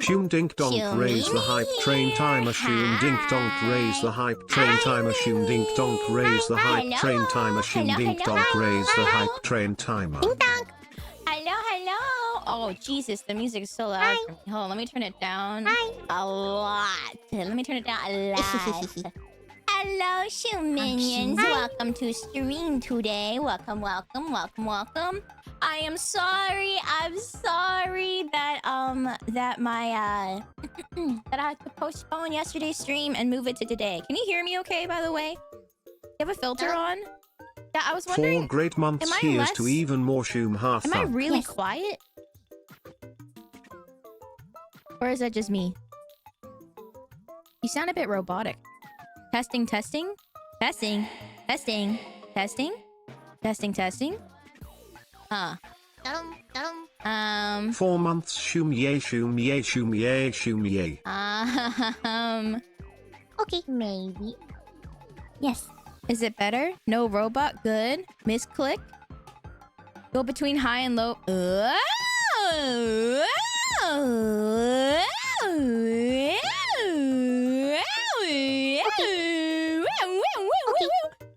Shoom dink donk raise the hype train timer. Shoom dink donk raise the hype train timer. Shoom dink donk raise the hype train timer. Shoom dink donk raise the hype train timer. Ding dong. Hello, hello. Oh, Jesus, the music is so loud. For me. Hold on, let me turn it down a lot. Let me turn it down a lot. Hello, Shoe Minions. Welcome to stream today. Welcome, welcome, welcome, welcome. I am sorry. I'm sorry that that my that I had to postpone yesterday's stream and move it to today. Can you hear me okay, by the way? You have a filter on? Yeah, I was wondering. 4 great months. Here's to even more Shoom half. Am I really quiet? Or is that just me? You sound a bit robotic. Testing, testing, testing, testing, testing, testing, testing. 4 months. Shoom yay, shoom yay, shoom yay, shoom yay. Okay, maybe. Yes. Is it better? No robot. Good. Misclick. Go between high and low.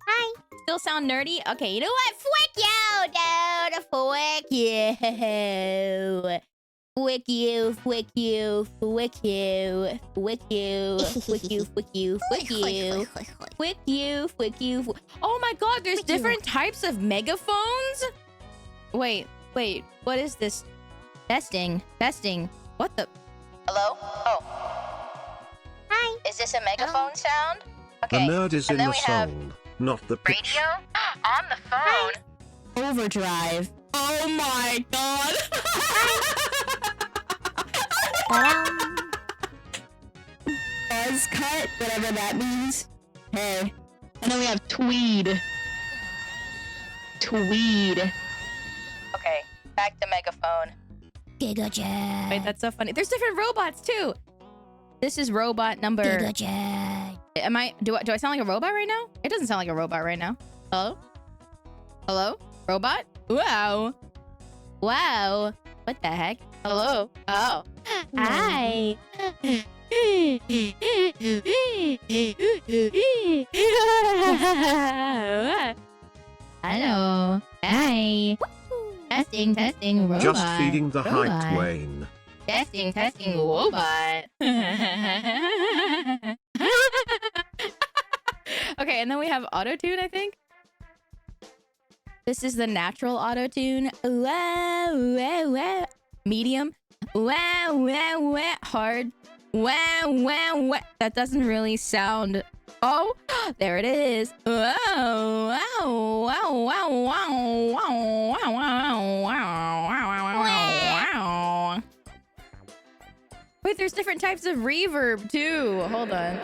Hi. Still sound nerdy? Okay, you know what? Fwick you, dude! Fwick you! Fwick you, fwick you, fwick you, fwick you, fwick you, fwick you, fwick you, fwick you, fwick you. Oh my god, there's different types of megaphones? Wait, what is this? Testing, testing. What the? Hello? Oh. Hi. Is this a megaphone sound? Okay. The nerd is in the song, not the pitch. Radio? On the phone? Overdrive. Oh my god! Buzz cut, whatever that means. Hey. And then we have tweed. Tweed. Okay, back to megaphone. Giga Jet. Wait, that's so funny. There's different robots too. This is robot number. Giga Jet. Am I? Do I sound like a robot right now? It doesn't sound like a robot right now. Hello? Hello? Robot? Wow. Wow. What the heck? Hello? Oh. Hi. Hello. Hi. Testing, testing, robot. Just feeding the robot. hype Wayne. Testing, testing, robot. Okay, and then we have auto-tune, I think. This is the natural auto-tune. Wow, wow, wow. Medium. Wow, wow, wow. Hard. Wow, wow, wow. That doesn't really sound... Oh, there it is. Wow, wow, wow, wow, wow, wow, wow, wow, wow, wow. Wait, there's different types of reverb too. Hold on.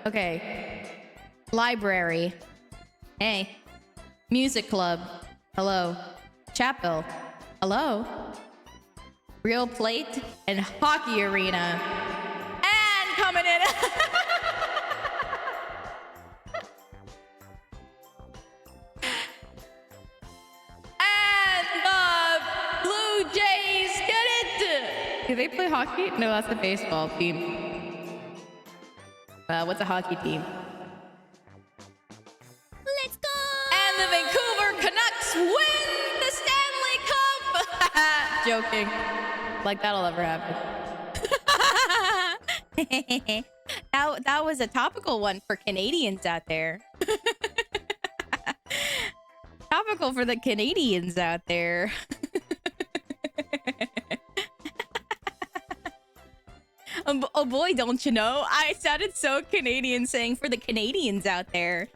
Okay. Library. Hey. Music club. Hello. Chapel. Hello. Real plate and hockey arena. And coming in. And the Blue Jays get it. Do they play hockey? No, that's the baseball team. What's a hockey team? Let's go! And the Vancouver Canucks win the Stanley Cup! Joking. Like that'll ever happen. that was a topical one for Canadians out there. Topical for the Canadians out there. Oh boy, don't you know? I sounded so Canadian saying for the Canadians out there.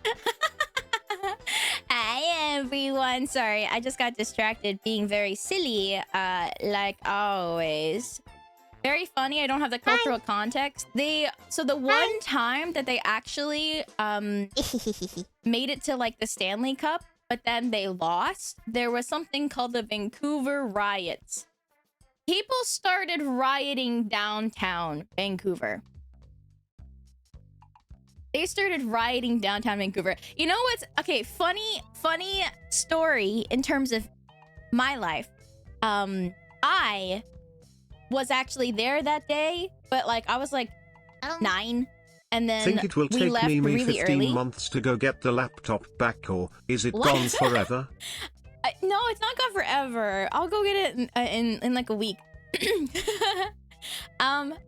Hi everyone. Sorry, I just got distracted being very silly, like always. Very funny. I don't have the cultural context. So the one time that they actually made it to like the Stanley Cup, but then they lost, there was something called the Vancouver riots. People started rioting downtown Vancouver. They started rioting downtown Vancouver. You know what's... Okay, funny story in terms of my life. I was actually there that day but like I was like 9, and then Think it will we take left me really 15 early. months to go get the laptop back, or is it What? gone forever? No, it's not gone forever. I'll go get it in like a week.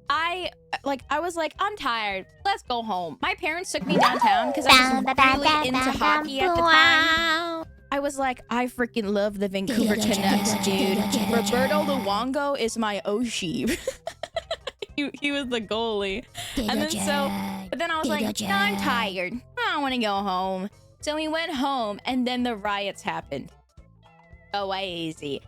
I was like, I'm tired. Let's go home. My parents took me downtown because I was really into hockey at the time. I was like, I freaking love the Vancouver Canucks, dude. Roberto Luongo is my Oshie. he was the goalie. And then but then I was like, no, I'm tired. I want to go home. So we went home, and then the riots happened. Oh, easy.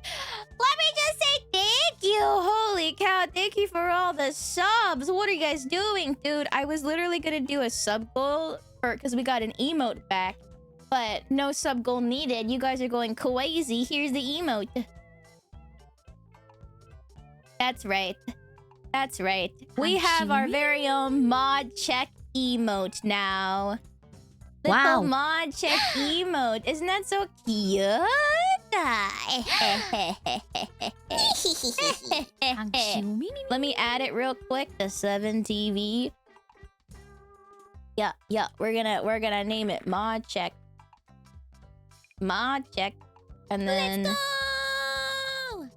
Let me just say thank you. Holy cow, thank you for all the subs. What are you guys doing, dude? I was literally gonna do a sub goal because we got an emote back, but no sub goal needed. You guys are going crazy. Here's the emote. That's right. That's right. We have our very own mod check emote now. Little mod check emote. Isn't that so cute? Let me add it real quick to 7TV. Yeah, we're gonna name it mod check. Mod check. And then let's go!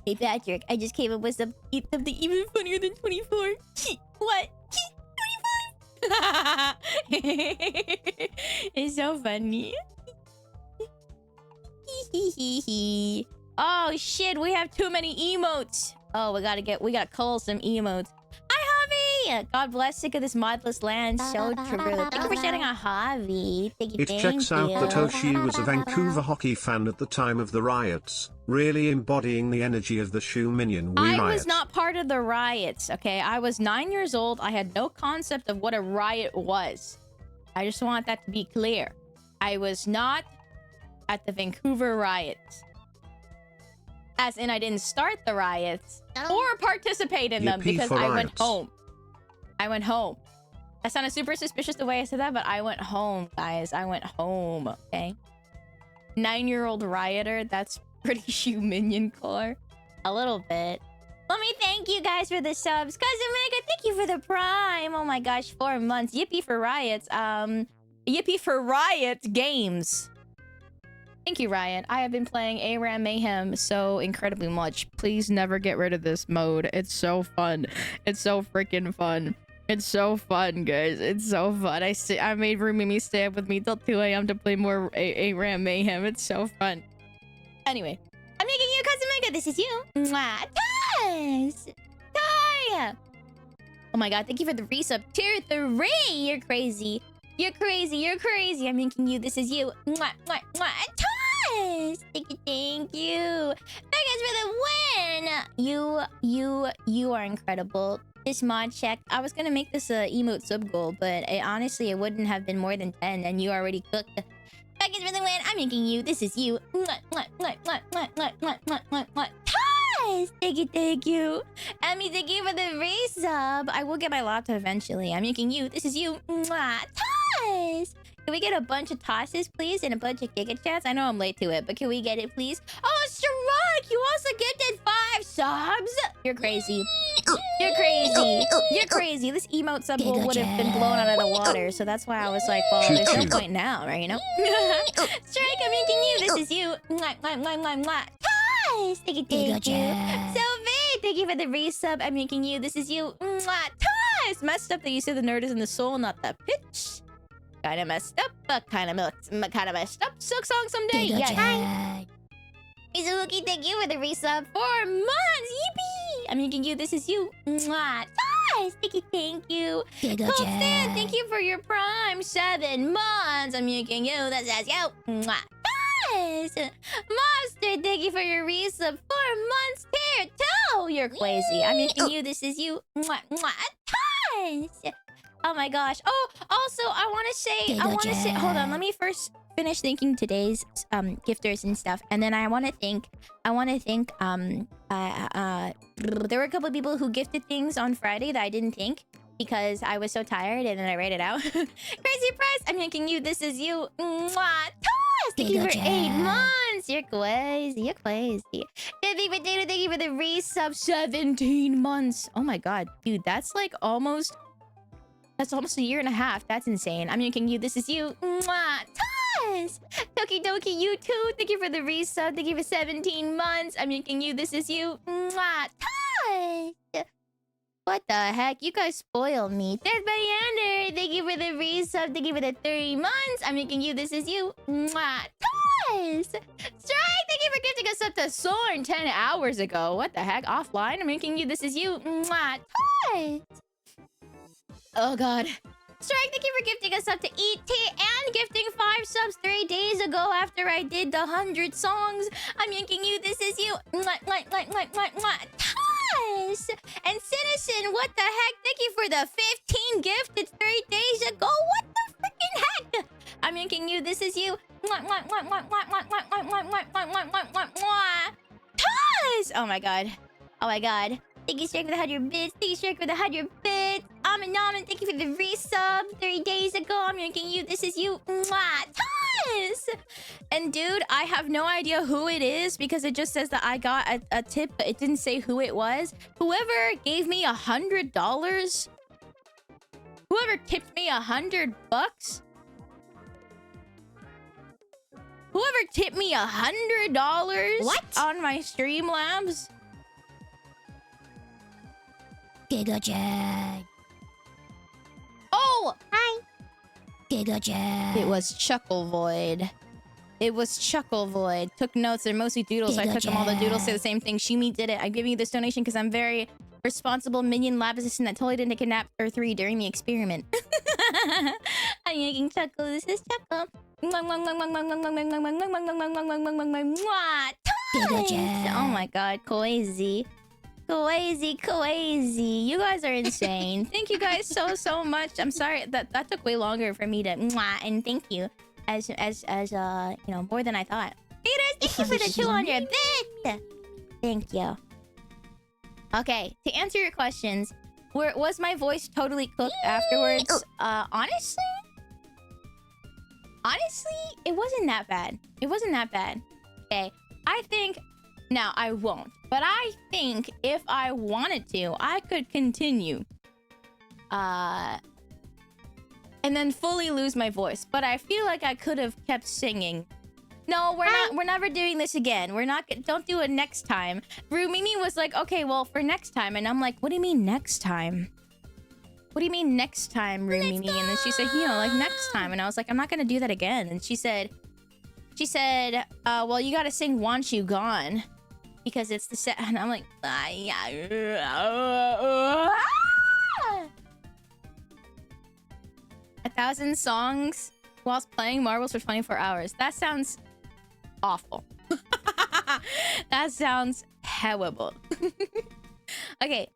Hey Patrick, I just came up with something even funnier than 24. What? It's so funny. Oh shit, we have too many emotes. Oh, we gotta cull some emotes. Hi Javi! God bless, sick of this modless land. So true. Thank you for sharing a Javi. It checks out that Oshie was a Vancouver hockey fan at the time of the riots, really embodying the energy of the shoe minion We Riot. I was not part of the riots, okay? I was 9 years old. I had no concept of what a riot was. I just want that to be clear. I was not at the Vancouver riots. As in, I didn't start the riots or participate in them because I went home. I went home. That sounded super suspicious the way I said that, but I went home, guys. I went home, okay? 9-year-old rioter, that's pretty shoe minion core. A little bit. Let me thank you guys for the subs. Cousin Mega, thank you for the prime. Oh my gosh, 4 months. Yippee for riots. Yippee for riot games. Thank you, Riot. I have been playing ARAM Mayhem so incredibly much. Please never get rid of this mode. It's so fun. It's so freaking fun. It's so fun, guys. It's so fun. I made Rumimi stay up with me till 2 AM to play more ARAM Mayhem. It's so fun. Anyway, I'm making you Cousin Mega. This is you. Mwah. Taz! Ty! Oh my god, thank you for the resub. Tier 3! You're crazy. You're crazy. You're crazy. I'm making you. This is you. Mwah, mwah, mwah. Taz! Thank you. Thanks for the win! You are incredible. This mod check. I was gonna make this a emote sub goal, but honestly, it wouldn't have been more than 10, and you already cooked. Thanks for the win. I'm making you. This is you. Mwah, mwah, mwah, mwah, mwah, mwah, mwah, mwah, mwah, mwah. Taz! Thank you. Emmy, thank you for the resub. I will get my laptop eventually. I'm making you. This is you. Mwah. Taz! Can we get a bunch of tosses, please? And a bunch of Giga Chats? I know I'm late to it, but can we get it, please? Oh, Sharok! You also gifted 5 subs? You're crazy. You're crazy. You're crazy. This emote sub goal would have been blown out of the water, so that's why I was like, well, there's no point now, right? You know? Strike, I'm making you. This is you. Mwah, mwah, mwah, mwah, mwah. Taz! Thank you. Sylvie, thank you for the resub. I'm making you. This is you. Mwah. Taz! Messed up that you said the nerd is in the soul, not the pitch. Kinda messed up, but kinda messed up. Silk song someday. Yeah. Mizuki, thank you for the resub. 4 months. Yippee! I'm making you. This is you. Mwah. Taz! Thank you. Cold Stan, thank you for your prime. 7 months. I'm making you. This is you. Mwah. Taz! Monster, thank you for your resub. 4 months. Tier 2. You're crazy. I'm making you. This is you. Mwah. Mwah. Taz! Oh my gosh. Oh, also, I want to say, hold on. Let me first finish thanking today's gifters and stuff. And then I want to thank, there were a couple of people who gifted things on Friday that I didn't thank because I was so tired and then I read it out. Crazy Press, I'm thanking you. This is you. Mwah. Taz! Thank you for 8 months. months. You're crazy. You're crazy. Thank you for the resub. 17 months. Oh my god, dude, that's like almost. That's almost a year and a half. That's insane. I'm yanking you. This is you. Mwah. Taz! Toki Doki, you too. Thank you for the resub. Thank you for 17 months. I'm yanking you. This is you. Mwah. Taz! What the heck? You guys spoil me. Death by Ender. Thank you for the resub. Thank you for the 30 months. I'm yanking you. This is you. Mwah. Taz! Strike! Thank you for gifting us up to Soren 10 hours ago. What the heck? Offline? I'm yanking you. This is you. Mwah. Taz! Oh god. Strike, thank you for gifting us up to ET and gifting 5 subs 3 days ago after I did the 100 songs. I'm yanking you. This is you. Mwah, mwah, mwah, mwah, mwah, mwah. Toss! And Citizen, what the heck? Thank you for the 15 gifted 3 days ago. What the freaking heck? I'm yanking you. This is you. Mwah, mwah, mwah, mwah, mwah, mwah, mwah, mwah, mwah, mwah, mwah, mwah, mwah, mwah. Toss! Oh my god. Oh my god. Thank you, Strike, for the 100 bits. Thank you, Strike, for the 100 bits. Amin, thank you for the resub 3 days ago. I'm yanking you. This is you. Mwah. Toss! And dude, I have no idea who it is because it just says that I got a tip, but it didn't say who it was. Whoever gave me $100, whoever tipped me $100, whoever tipped me $100 on my Streamlabs. Giga Chad. Oh! Hi! Giga Chad. It was Chuckle Void. It was Chuckle Void. Took notes. They're mostly doodles, so I took them all. The doodles say the same thing. Shimi did it. I'm giving you this donation because I'm very responsible minion lab assistant that totally didn't take a nap or 3 during the experiment. I'm making Chuckle. This is Chuckle. Oh my god, crazy. Crazy. You guys are insane. Thank you guys so much. I'm sorry that took way longer for me to and thank you as you know, more than I thought. Peters, thank you for the 200 bits. Thank you. Okay, to answer your questions, was my voice totally cooked afterwards? Honestly, it wasn't that bad. It wasn't that bad. Okay, I think. Now, I won't. But I think if I wanted to, I could continue. And then fully lose my voice. But I feel like I could have kept singing. No, we're never doing this again. Don't do it next time. Rumimi was like, okay, well, for next time. And I'm like, what do you mean next time? What do you mean next time, Rumimi? And then she said, you know, like next time. And I was like, I'm not gonna do that again. And she said, well, you gotta sing Want You Gone. Because it's the set, and I'm like, yeah. 1,000 songs whilst playing marbles for 24 hours. That sounds awful. That sounds terrible. Okay.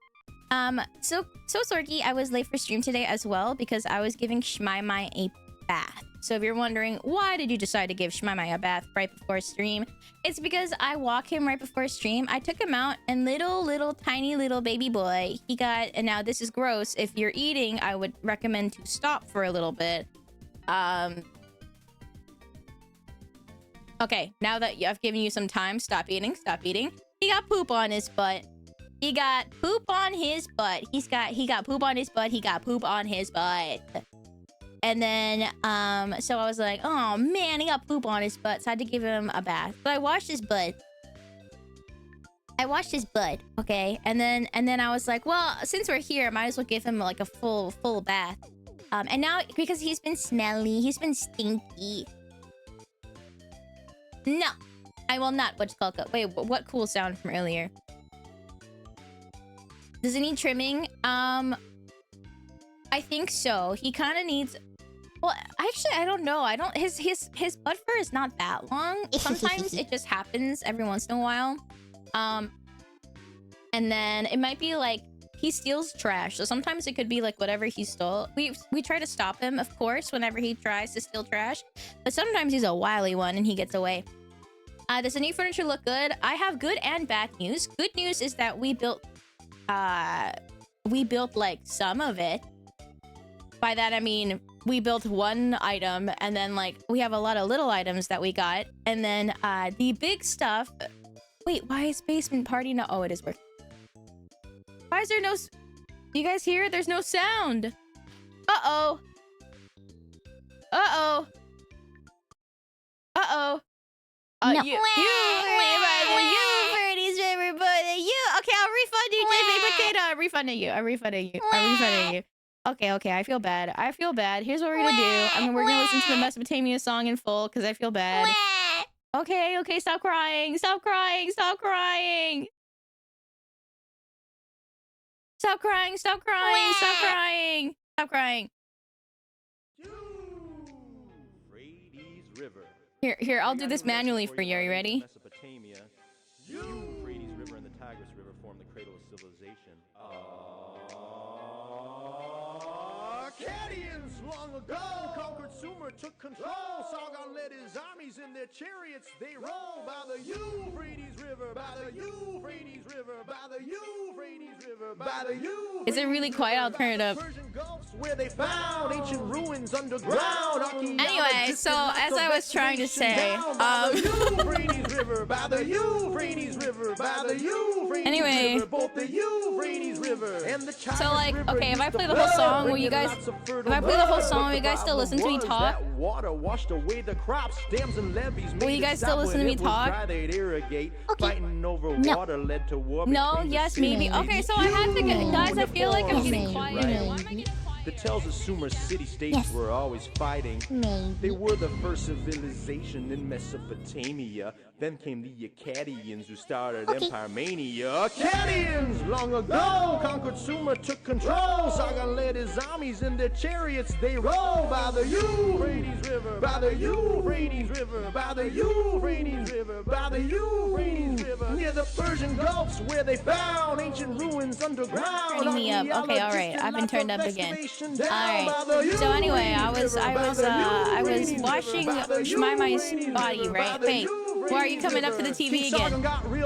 So Sorky, I was late for stream today as well because I was giving Shmaimai a bath. So if you're wondering, why did you decide to give Shmaimai a bath right before stream? It's because I walk him right before stream. I took him out and little tiny little baby boy, he got, and now this is gross. If you're eating, I would recommend to stop for a little bit. Okay, now that I've given you some time, stop eating. He got poop on his butt. He got poop on his butt. He got poop on his butt. He got poop on his butt. And then, so I was like, oh man, he got poop on his butt, so I had to give him a bath. But I washed his butt. Okay? And then I was like, well, since we're here, I might as well give him like a full bath. And now, because he's been smelly, he's been stinky. No, I will not watch Coco. Wait, what cool sound from earlier? Does it need trimming? I think so. He kind of needs... Well, actually, I don't know. His butt fur is not that long. Sometimes it just happens every once in a while. And then it might be like he steals trash. So sometimes it could be like whatever he stole. We try to stop him, of course, whenever he tries to steal trash. But sometimes he's a wily one and he gets away. Does the new furniture look good? I have good and bad news. Good news is that we built like some of it. By that I mean we built one item, and then like we have a lot of little items that we got, and then the big stuff. Wait, why is basement party not? Oh, it is working. Why is there no? Do you guys hear? There's no sound. Uh-oh. Uh-oh. Uh-oh. No. You Birdie's river, but you. Okay, I'll refund you, Jimmy Potato. I'm refunding you. I'm refunding you. I'm refunding you. Okay, I feel bad. I feel bad. Here's what we're gonna do. We're gonna listen to the Mesopotamia song in full because I feel bad. Okay, stop crying. Stop crying. Stop crying. Stop crying. Stop crying. Stop crying. Stop crying. River. Here, I'll do this manually for you. Are you ready? Mesopotamia. Euphrates River and the Tigris River form the cradle of civilization. Akkadians long ago conquered Sumer, took control. Sargon led his armies in their chariots. They roll by the Euphrates River, by the Euphrates River, by the Euphrates River, by the Euphrates. Is it really quiet? I'll turn it up. Persian Gulfs where they found ancient ruins underground. Anyway, so as I was trying to say, anyway, so like, okay, if I play the whole song, will you guys, if I play the whole song, will you guys still listen to me talk? Will you guys still listen to me talk? Okay. No, yes, maybe. Okay, so I have to get, guys, I feel like I'm getting quiet. Why am I getting quiet? The tales of Sumer city-states were always fighting. They were the first civilization in Mesopotamia. Then came the Akkadians who started Empire Mania. Akkadians long ago conquered Sumer, took control. Sargon led his armies in their chariots. They roll by the Euphrates River, by the Euphrates River, by the Euphrates River, by the Euphrates River. Near the Persian Gulfs where they found ancient ruins underground. Turning me up. Okay, all right. I've been turned up again. Alright, so anyway, I was watching Shmai's body, right? Wait, why are you coming up to the TV again?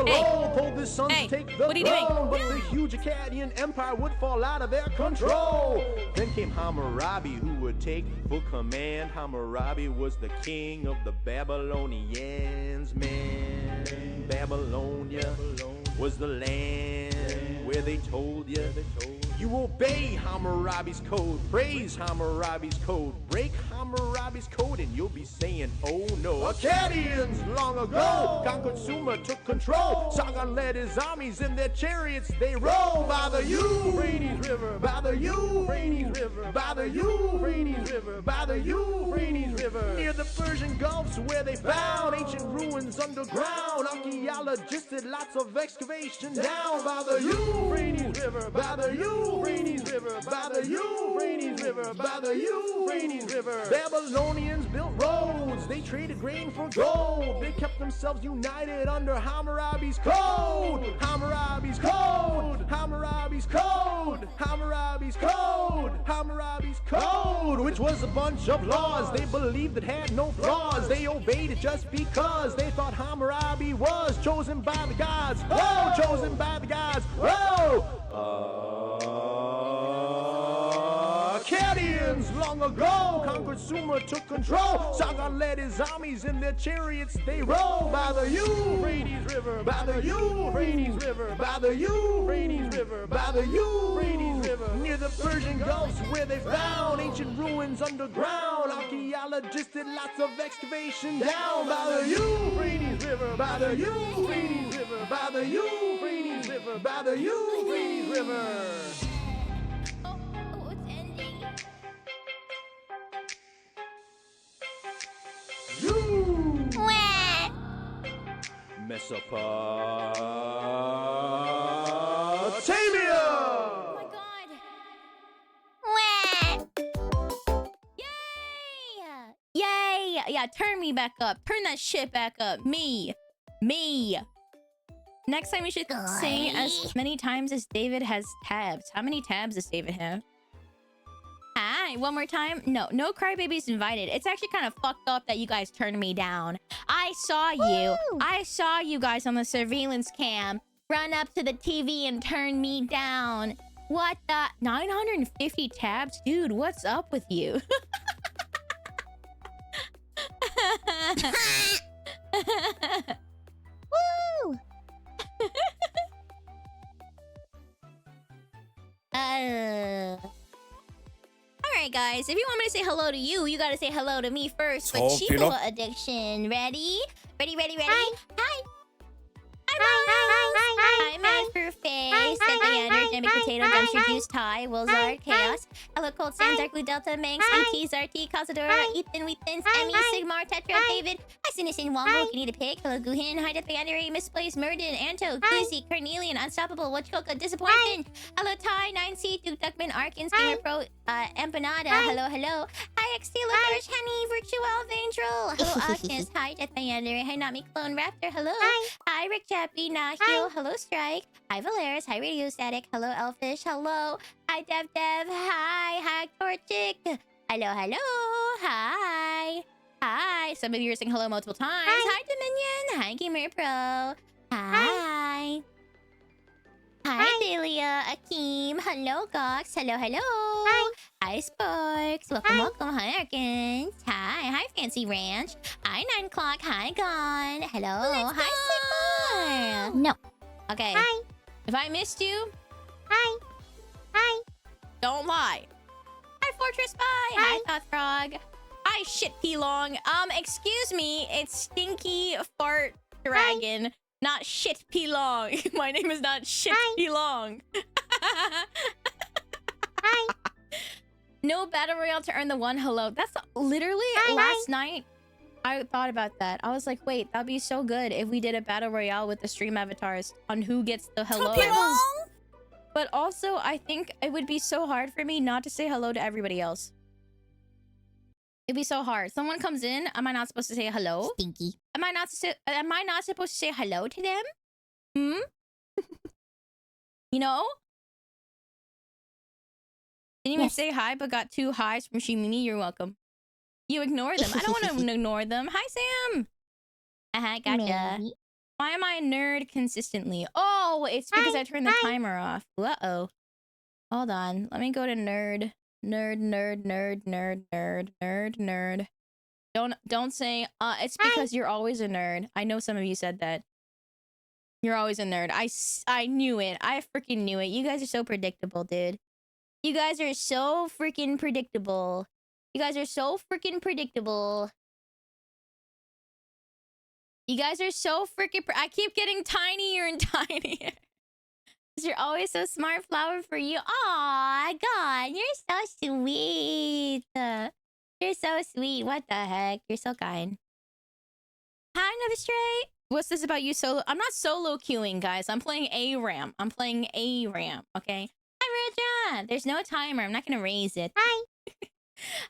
Hey, what are you doing? But the huge Akkadian empire would fall out of their control. Then came Hammurabi, who would take full command. Hammurabi was the king of the Babylonians, man. Babylonia was the land where they told you you obey Hammurabi's code, praise Hammurabi's code, break Hammurabi's code, and you'll be saying, oh no. Akkadians long ago conquered Sumer, took control. Sargon led his armies in their chariots. They roll by the Euphrates River, by the Euphrates River, by the Euphrates River, by the Euphrates River. Near the Persian Gulfs where they found ancient ruins underground. Archaeologists did lots of excavation down by the Euphrates River, by the Euphrates River, by the Euphrates River, by the Euphrates River. Babylonians built roads, they traded grain for gold. They kept themselves united under Hammurabi's code. Hammurabi's code, Hammurabi's code, Hammurabi's code, Hammurabi's code, which was a bunch of laws they believed that had no flaws. They obeyed it just because they thought Hammurabi was chosen by the gods. Whoa, chosen by the gods. Whoa. Akkadians long ago conquered Sumer, took control. Sargon led his armies in their chariots. They roll by the Euphrates River, by the Euphrates River, by the Euphrates River, by the Euphrates River. Near the Persian Gulfs where they found ancient ruins underground. Archaeologists did lots of excavation down by the Euphrates River, by the Euphrates River, by the Euphrates River, by the Euphrates River. Mesopotamia! Oh my god! Yay! Yay! Yeah, turn me back up. Turn that shit back up. Me. Next time you should sing as many times as David has tabs. How many tabs does David have? Hi, one more time. No crybabies invited. It's actually kind of fucked up that you guys turned me down. I saw you. I saw you guys on the surveillance cam run up to the TV and turn me down. What the? 950 tabs? Dude, what's up with you? Woo! Alright guys, if you want me to say hello to you, you gotta say hello to me first with So, Chico Pilo? Addiction. Ready? Ready? Hi. Hi! Hi. Hi, Mad Fruit Face, Diander, Jimmy Potato, Dumpster Juice, Ty, Wilzard, Chaos, Hello Cold Sans, Dark Blue Delta, Manx, ET, Zarty, Cazadora, Ethan, Weethins, Emmy, Sigmar, Tetra, David, Hi, Sinison, Wombo, Need a Pig, Hello Guhin, Hi, Diander, Misplaced, Murden, Anto, Glizzy, Carnelian, Unstoppable, Witchcoca, Disappointment, Hello Ty, 9C, Duke Duckman, Arkins, Gamer Pro, Empanada, Hello, Hi, XT, Licorice, Henny, Virtual, Vangel, Hello Alchemist, Hi, Diander, Hi, Not Me Clone, Raptor, Hello, Hi, Rick Chappie, Nahil, Hello Strike, Hi Valeris, Hi Radio Static, Hello Elfish, Hello, Hi Dev, Hi Torchic, Hello, Hi. Some of you are saying hello multiple times. Hi Dominion, Hi Gamer Pro, Hi Delia, Akeem, Hello Gox, Hello, Hi Sparks, welcome, Hi Arkins, Hi Fancy Ranch, Hi 9 o'clock, Hi Gone, Hello, Hi Sigmar. No. Okay. Hi. If I missed you, Hi. don't lie. Hi Fortress Spy. Hi Thought Frog. Hi Shit P-Long. Excuse me, it's Stinky Fart Dragon, not Shit P-Long. My name is not Shit P-Long. No battle royale to earn the one hello. That's literally last night. I thought about that. I was like, wait, that'd be so good if we did a battle royale with the stream avatars on who gets the hello. But also, I think it would be so hard for me not to say hello to everybody else. It'd be so hard. Someone comes in, am I not supposed to say hello? Stinky. Am I not supposed to say hello to them? You know? Didn't even say hi, but got 2 highs from Shimimi. You're welcome. You ignore them. I don't want to ignore them. Hi, Sam. Gotcha. Maybe. Why am I nerd consistently? Oh, it's because I turned the timer off. Uh-oh. Hold on. Let me go to nerd. Nerd. Don't say, it's because you're always a nerd. I know some of you said that. You're always a nerd. I knew it. I freaking knew it. You guys are so predictable, dude. You guys are so freaking predictable. You guys are so freaking predictable. You guys are so freaking... I keep getting tinier and tinier. You're always so smart, flower for you. Aw, God, you're so sweet. You're so sweet. What the heck? You're so kind. Hi, Another Stray. What's this about you solo? I'm not solo queuing, guys. I'm playing ARAM. Okay? Hi, Raja. There's no timer. I'm not gonna raise it. Hi.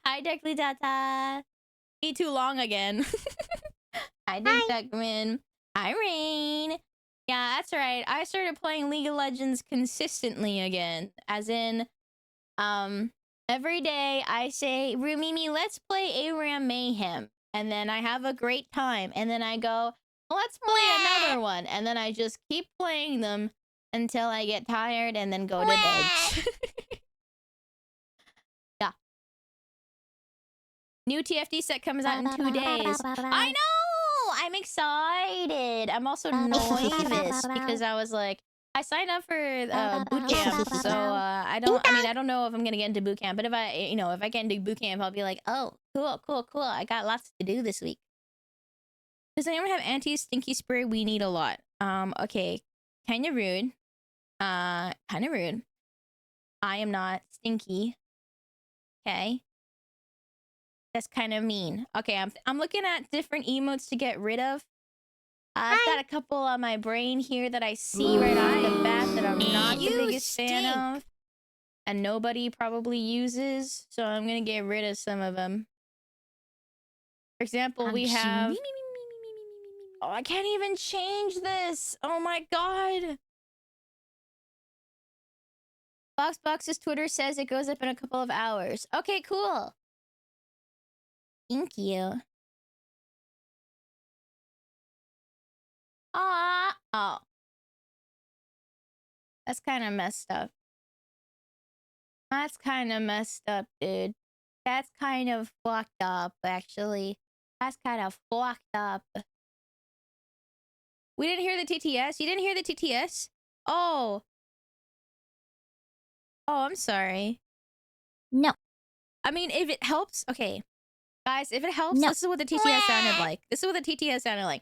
Hi, Darkly Data. Be too long again. Hi, Duckman. Hi, Rain. Yeah, that's right. I started playing League of Legends consistently again. As in, every day I say, Rumimi, let's play ARAM Mayhem. And then I have a great time. And then I go, let's play another one. And then I just keep playing them until I get tired and then go to bed. Yeah. New TFT set comes out in 2 days. I know! I'm excited. I'm also nervous because I was like, I signed up for boot camp, so I don't know if I'm gonna get into boot camp. But if I get into boot camp, I'll be like, oh, cool. I got lots to do this week. Does anyone have anti-stinky spray? We need a lot. Okay, kind of rude. Kind of rude. I am not stinky. Okay. That's kind of mean. Okay, I'm looking at different emotes to get rid of. I've got a couple on my brain here that I see right off the bat that I'm not the biggest fan of. And nobody probably uses. So I'm going to get rid of some of them. For example, we have... Oh, I can't even change this. Oh my god. Boxbox's Twitter says it goes up in a couple of hours. Okay, cool. Thank you. Oh. That's kind of messed up. That's kind of messed up, dude. That's kind of fucked up, actually. That's kind of fucked up. We didn't hear the TTS? You didn't hear the TTS? Oh. Oh, I'm sorry. No. I mean, if it helps, okay. Guys, if it helps, No. this is what the TTS sounded like. This is what the TTS sounded like.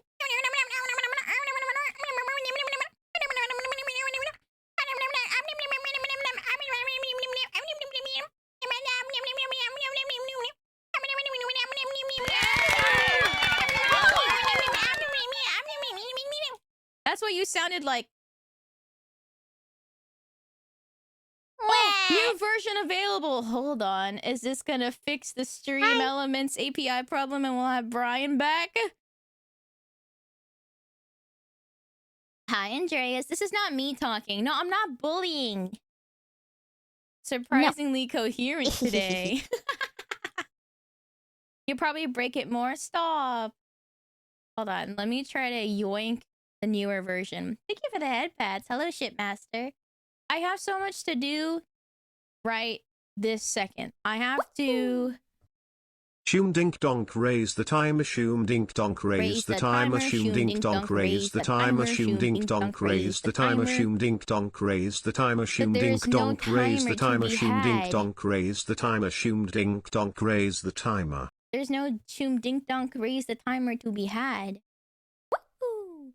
That's what you sounded like. Oh, new version available. Hold on. Is this gonna fix the Stream Elements API problem and we'll have Brian back? Hi, Andreas. This is not me talking. No, I'm not bullying. Surprisingly coherent today. You probably break it more. Stop. Hold on. Let me try to yoink the newer version. Thank you for the headpads. Hello, Shipmaster. I have so much to do right this second. I have to... Shoom dink donk raise the timer, shoom dink donk raise the timer, shoom dink donk raise the timer, shoom dink donk raise the timer, shoom dink donk raise the timer, shoom dink donk raise the timer, shoom dink donk raise the timer, shoom dink donk raise the timer. There's no shoom dink donk raise the timer to be had. Woohoo!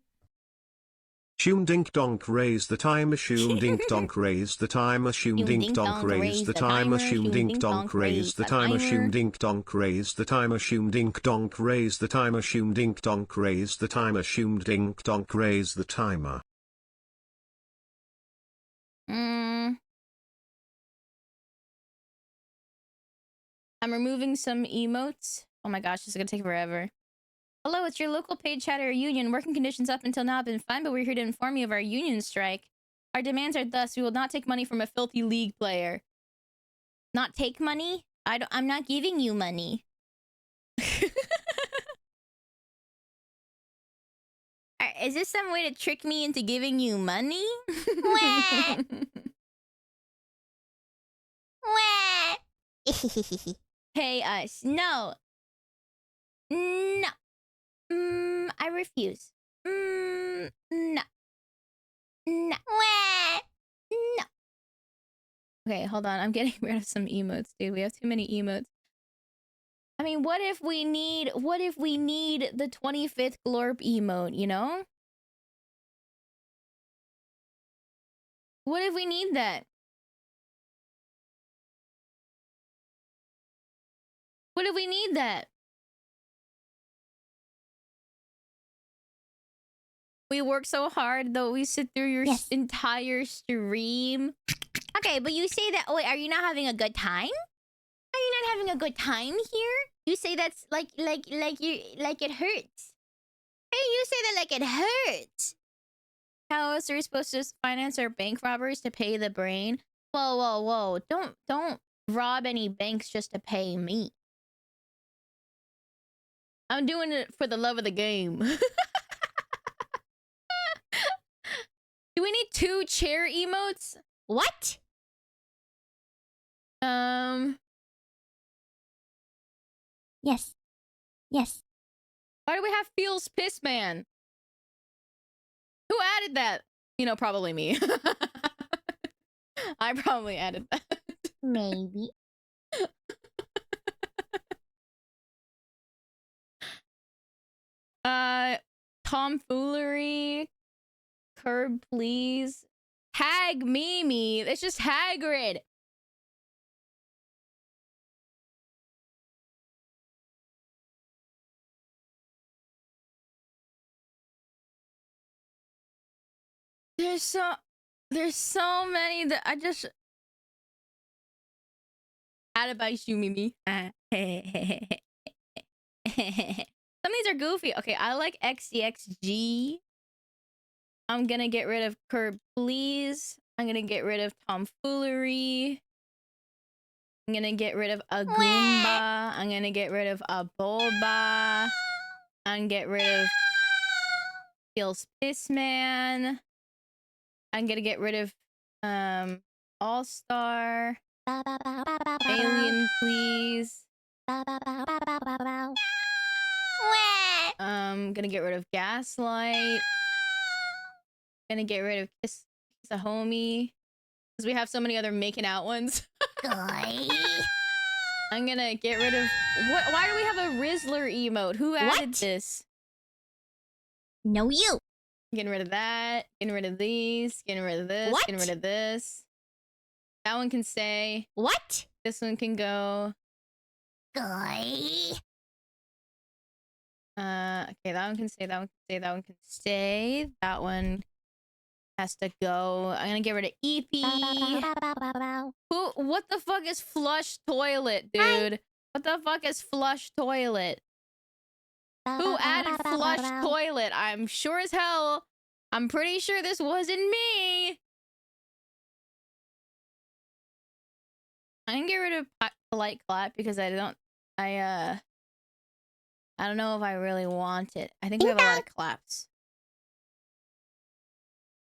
Shoom dink donk raise the timer, shoom dink donk raise the timer, shoom dink donk raise the timer, shoom dink donk raise the timer, shoom dink donk raise the timer, shoom dink donk raise the timer, shoom dink donk raise the timer, shoom dink donk raise the timer. I'm removing some emotes. Oh my gosh, this is gonna take forever. Hello, it's your local paid chatter union. Working conditions up until now have been fine, but we're here to inform you of our union strike. Our demands are thus: we will not take money from a filthy league player. Not take money? I'm not giving you money. Is this some way to trick me into giving you money? Pay us. No. No. I refuse. No. No. No. Okay, hold on. I'm getting rid of some emotes, dude. We have too many emotes. I mean, what if we need the 25th glorp emote, you know? What if we need that? What if we need that? We work so hard, though we sit through your entire stream. Okay, but you say that... Wait, are you not having a good time? Are you not having a good time here? You say that's like it hurts. Hey, you say that like it hurts. How else are we supposed to finance our bank robbers to pay the brain? Whoa, whoa, whoa. Don't rob any banks just to pay me. I'm doing it for the love of the game. Do we need 2 chair emotes? What? Yes. Yes. Why do we have Feels Piss Man? Who added that? You know, probably me. I probably added that. Maybe. Tomfoolery. Curb, please. Hag Mimi. It's just Hagrid. There's so many that I just... Added by Shumimi. Some of these are goofy. Okay, I like XCXG. I'm gonna get rid of Curb Please. I'm gonna get rid of Tomfoolery. I'm gonna get rid of a Goomba. I'm gonna get rid of a Boba. I'm gonna get rid of Feels Piss Man. I'm gonna get rid of All-Star. Alien Please. Gonna get rid of Gaslight. Gonna get rid of Kiss a Homie. Because we have so many other making out ones. I'm gonna get rid of... What? Why do we have a Rizzler emote? Who added this? No, you. Getting rid of that. Getting rid of these. Getting rid of this. What? Getting rid of this. That one can stay. What? This one can go. Guy. Okay, that one can stay. That one can stay. That one can stay. That one has to go. I'm gonna get rid of EP. Who? What the fuck is flush toilet, dude? What the fuck is flush toilet? Who added flush toilet? I'm sure as hell. I'm pretty sure this wasn't me. I'm gonna get rid of polite clap because I don't know if I really want it. I think we have a lot of claps.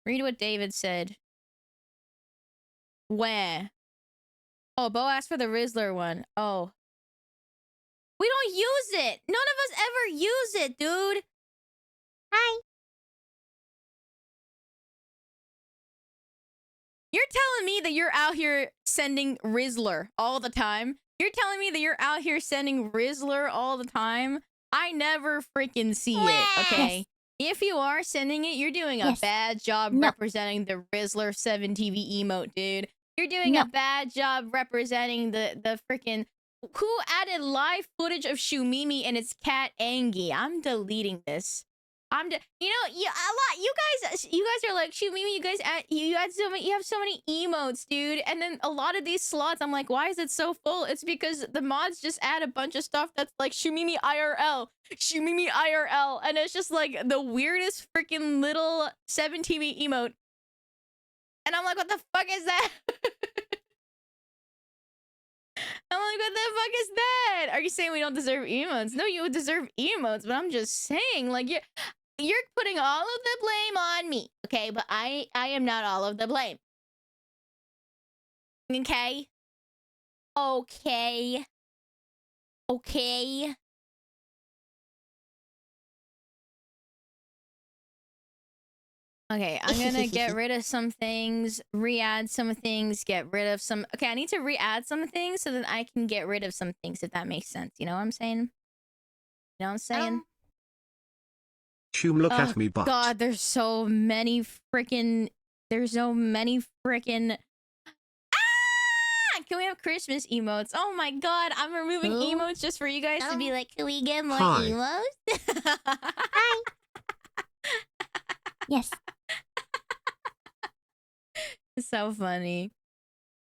Read what David said. Where? Oh, Bo asked for the Rizzler one. Oh. We don't use it! None of us ever use it, dude! Hi. You're telling me that you're out here sending Rizzler all the time? You're telling me that you're out here sending Rizzler all the time? I never freaking see it, okay? If you are sending it, you're doing a bad job representing the Rizzler 7 TV emote, dude. You're doing a bad job representing the freaking... Who added live footage of Shumimi and its cat Angie? I'm deleting this. You know, a lot. You guys are like, Shumimi, you have so many emotes, dude. And then a lot of these slots, I'm like, why is it so full? It's because the mods just add a bunch of stuff that's like Shumimi IRL, and it's just like the weirdest freaking little 7 TV emote. And I'm like, what the fuck is that? I'm like, what the fuck is that? Are you saying we don't deserve emotes? No, you deserve emotes, but I'm just saying, like, you're putting all of the blame on me, okay? But I am not all of the blame. Okay? Okay. Okay. Okay, I'm gonna get rid of some things, re-add some things, get rid of some... Okay, I need to re-add some things so that I can get rid of some things, if that makes sense. You know what I'm saying? You know what I'm saying? Shum, look at me butt. God, there's so many freaking... There's so many freaking... Ah! Can we have Christmas emotes? Oh my god, I'm removing emotes just for you guys to be like, can we get more emotes? Hi. Yes. So funny.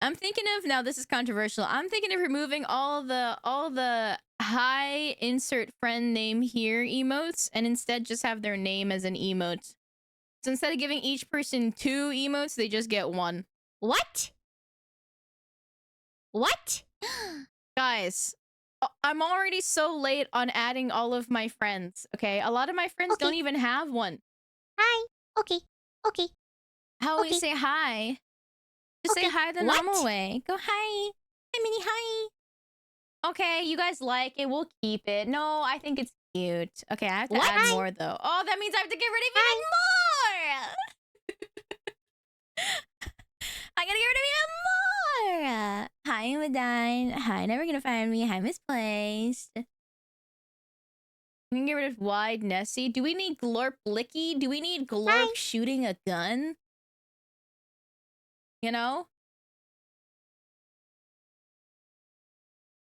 I'm thinking of, now this is controversial, I'm thinking of removing all the hi insert friend name here emotes and instead just have their name as an emote. So instead of giving each person 2 emotes, they just get 1. What? What? Guys, I'm already so late on adding all of my friends, okay? A lot of my friends don't even have one. Hi. Okay. Okay. How we say hi? Just say hi the normal way. Go hi. Hi, Minnie, hi. Okay, you guys like it. We'll keep it. No, I think it's cute. Okay, I have to add more, though. Oh, that means I have to get rid of even more! I gotta get rid of even more! Hi, Madine. Hi, Never Gonna Find Me. Hi, Misplaced. I'm gonna get rid of Wide Nessie. Do we need Glorp Licky? Do we need Glorp shooting a gun? You know?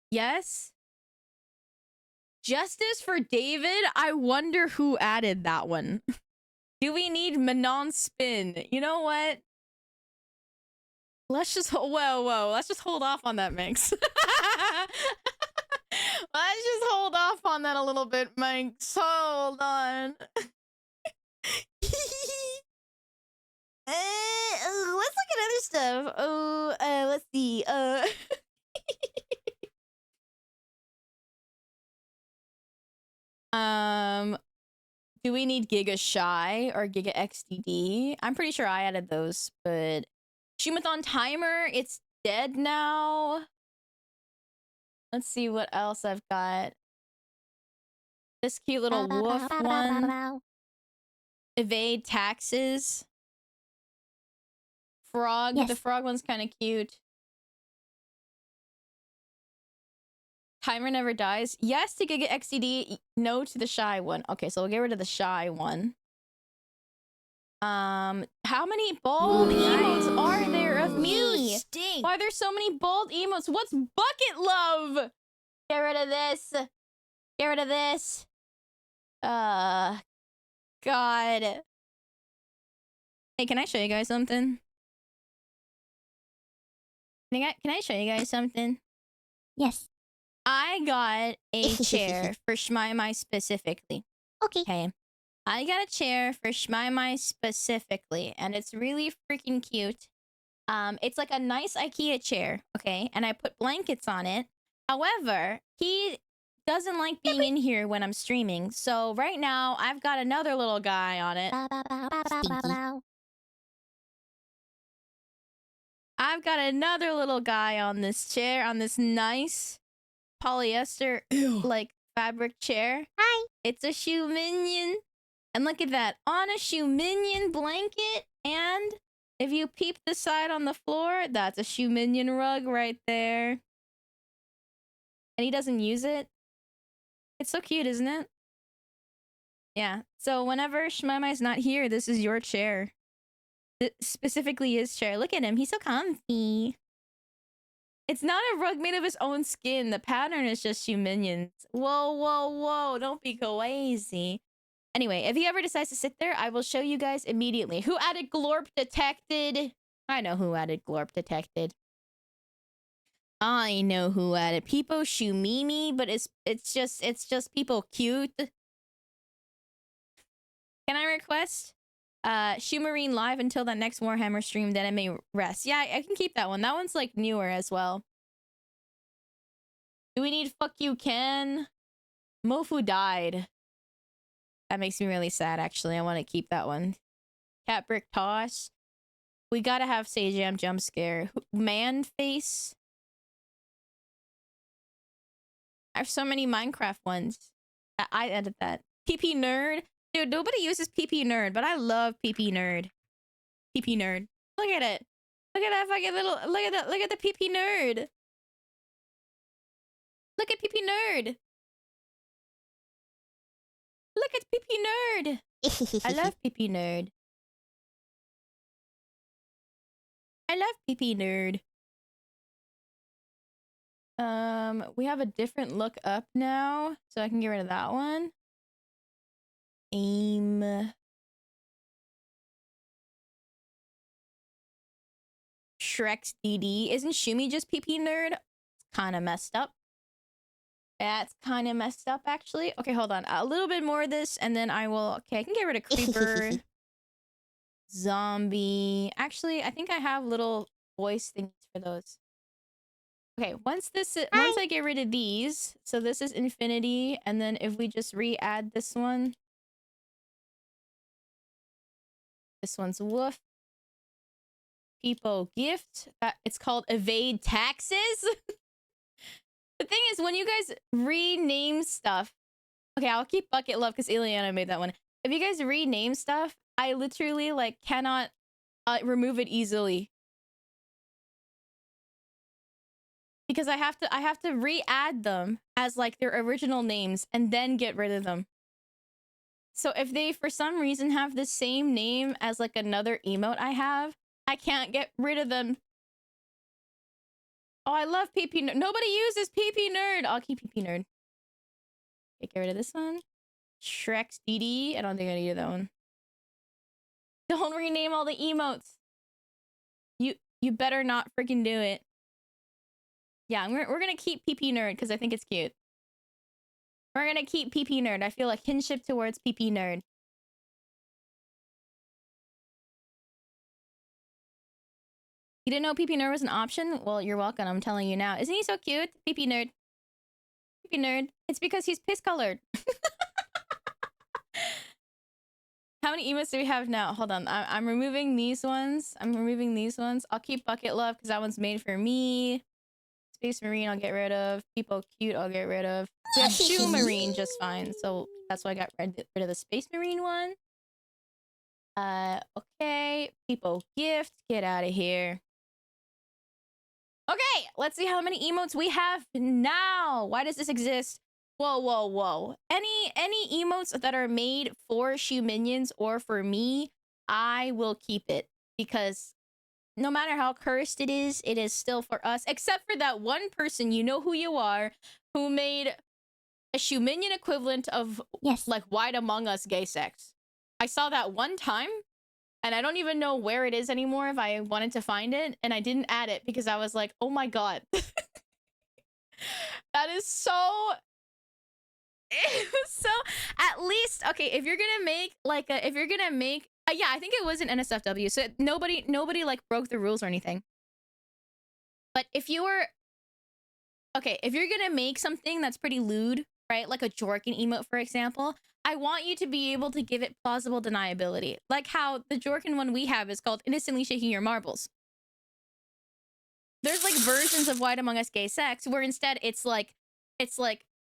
Yes? Justice for David? I wonder who added that one. Do we need Manon Spin? You know what? Let's just... Whoa. Let's just hold off on that, Minx. Let's just hold off on that a little bit, Minx. Hold on. Let's look at other stuff. Oh, let's see. Do we need Giga Shy or Giga XDD? I'm pretty sure I added those, but Shumathon Timer, it's dead now. Let's see what else I've got. This cute little wolf one. Evade taxes. Frog. Yes. The frog one's kind of cute. Timer never dies. Yes to Giga XCD. No to the shy one. Okay, so we'll get rid of the shy one. How many bald emotes are there of me? Why are there so many bald emotes? What's bucket love? Get rid of this. Get rid of this. God. Hey, can I show you guys something? Can I show you guys something? Yes. I got a chair for Shmai specifically. Okay. Okay. I got a chair for Shmai specifically, and it's really freaking cute. It's like a nice IKEA chair, okay? And I put blankets on it. However, he doesn't like being in here when I'm streaming. So right now, I've got another little guy on it. I've got another little guy on this chair, on this nice polyester like fabric chair. Hi. It's a shoe minion. And look at that, on a shoe minion blanket. And if you peep the side on the floor, that's a shoe minion rug right there. And he doesn't use it. It's so cute, isn't it? Yeah. So whenever Shmai's not here, this is your chair. Specifically his chair. Look at him. He's so comfy. It's not a rug made of his own skin. The pattern is just shoe minions. Whoa, whoa, whoa. Don't be crazy. Anyway, if he ever decides to sit there, I will show you guys immediately. Who added Glorp Detected? I know who added Glorp Detected. I know who added Peepo Shumimi, but it's just people cute. Can I request Shumarine live until that next Warhammer stream, then I may rest? Yeah, I can keep that one. That one's like newer as well. Do we need Fuck You Ken? Mofu died. That makes me really sad, actually. I want to keep that one. Cat Brick Toss. We gotta have Sajam Jump Scare. Man Face. I have so many Minecraft ones. I edit that. PP Nerd. Dude, nobody uses PP Nerd, but I love PP Nerd. PP Nerd. Look at it. Look at that fucking little... Look at that. Look at the PP Nerd. Look at PP Nerd. Look at PP Nerd. I love PP Nerd. I love PP Nerd. We have a different look up now, so I can get rid of that one. Aim. Shrek's DD. Isn't Shumi just PP Nerd? It's kind of messed up. That's kind of messed up, actually. Okay, hold on. A little bit more of this, and then I will... Okay, I can get rid of Creeper. Zombie. Actually, I think I have little voice things for those. Okay, once I get rid of these, so this is Infinity, and then if we just re-add this one. This one's Woof. Peepo Gift. It's called Evade Taxes. The thing is, when you guys rename stuff... Okay, I'll keep Bucket Love because Ileana made that one. If you guys rename stuff, I literally, like, cannot remove it easily. Because I have to re-add them as, like, their original names and then get rid of them. So if they, for some reason, have the same name as, like, another emote I have, I can't get rid of them. Oh, I love PP Nerd. Nobody uses PP Nerd. I'll keep PP Nerd. Okay, get rid of this one. Shrek's DD. I don't think I needed that one. Don't rename all the emotes. You better not freaking do it. Yeah, we're gonna keep PP Nerd because I think it's cute. We're gonna keep PP Nerd. I feel a kinship towards PP Nerd. You didn't know PP Nerd was an option? Well, you're welcome. I'm telling you now. Isn't he so cute? PP Nerd. PP Nerd. It's because he's piss colored. How many emotes do we have now? Hold on. I'm removing these ones. I'll keep Bucket Love because that one's made for me. Space Marine, I'll get rid of. People Cute, I'll get rid of. We have Shoe Marine just fine, so that's why I got rid of the Space Marine one. Okay. People Gift, get out of here. Okay, let's see how many emotes we have now. Why does this exist? Whoa, whoa, whoa. Any emotes that are made for Shoe Minions or for me, I will keep it. Because no matter how cursed it is still for us. Except for that one person, you know who you are, who made a Shoe Minion equivalent of, like, White Among Us gay sex. I saw that one time, and I don't even know where it is anymore if I wanted to find it, and I didn't add it because I was like, oh my god. That is so... It was so... At least, okay, if you're gonna make, like, a... If you're gonna make... yeah, I think it was an NSFW, so nobody, like, broke the rules or anything. But if you were... Okay, if you're gonna make something that's pretty lewd, right? Like a Jorkin emote, for example, I want you to be able to give it plausible deniability. Like how the Jorkin one we have is called Innocently Shaking Your Marbles. There's, like, versions of White Among Us gay sex where instead it's like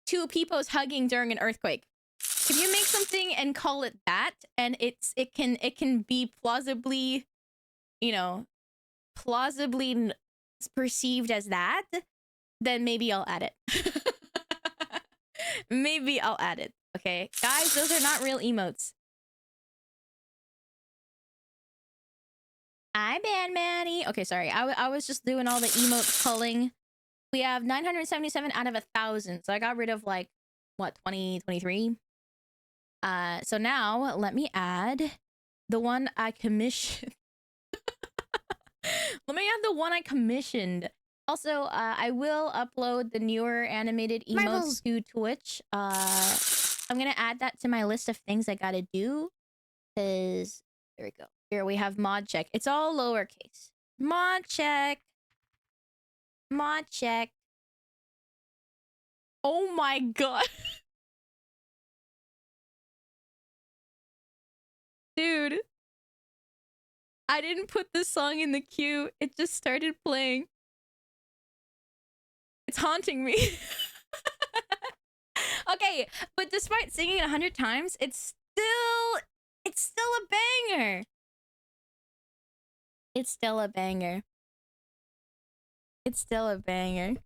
two peoples hugging during an earthquake. If you make something and call it that, and it can be plausibly, you know, plausibly perceived as that, then maybe I'll add it. Maybe I'll add it. Okay, guys, those are not real emotes. I ban Manny. Okay, sorry. I was just doing all the emote culling. We have 977 out of 1,000. So I got rid of, like, what, 20, 23? So now let me add the one I commissioned. Let me add the one I commissioned. Also, I will upload the newer animated emotes to Twitch. I'm gonna add that to my list of things I gotta do. Cause there we go. Here we have mod check. It's all lowercase. Mod check. Mod check. Oh my god. Dude. I didn't put this song in the queue. It just started playing. It's haunting me. Okay, but despite singing it 100 times, it's still a banger. It's still a banger. It's still a banger.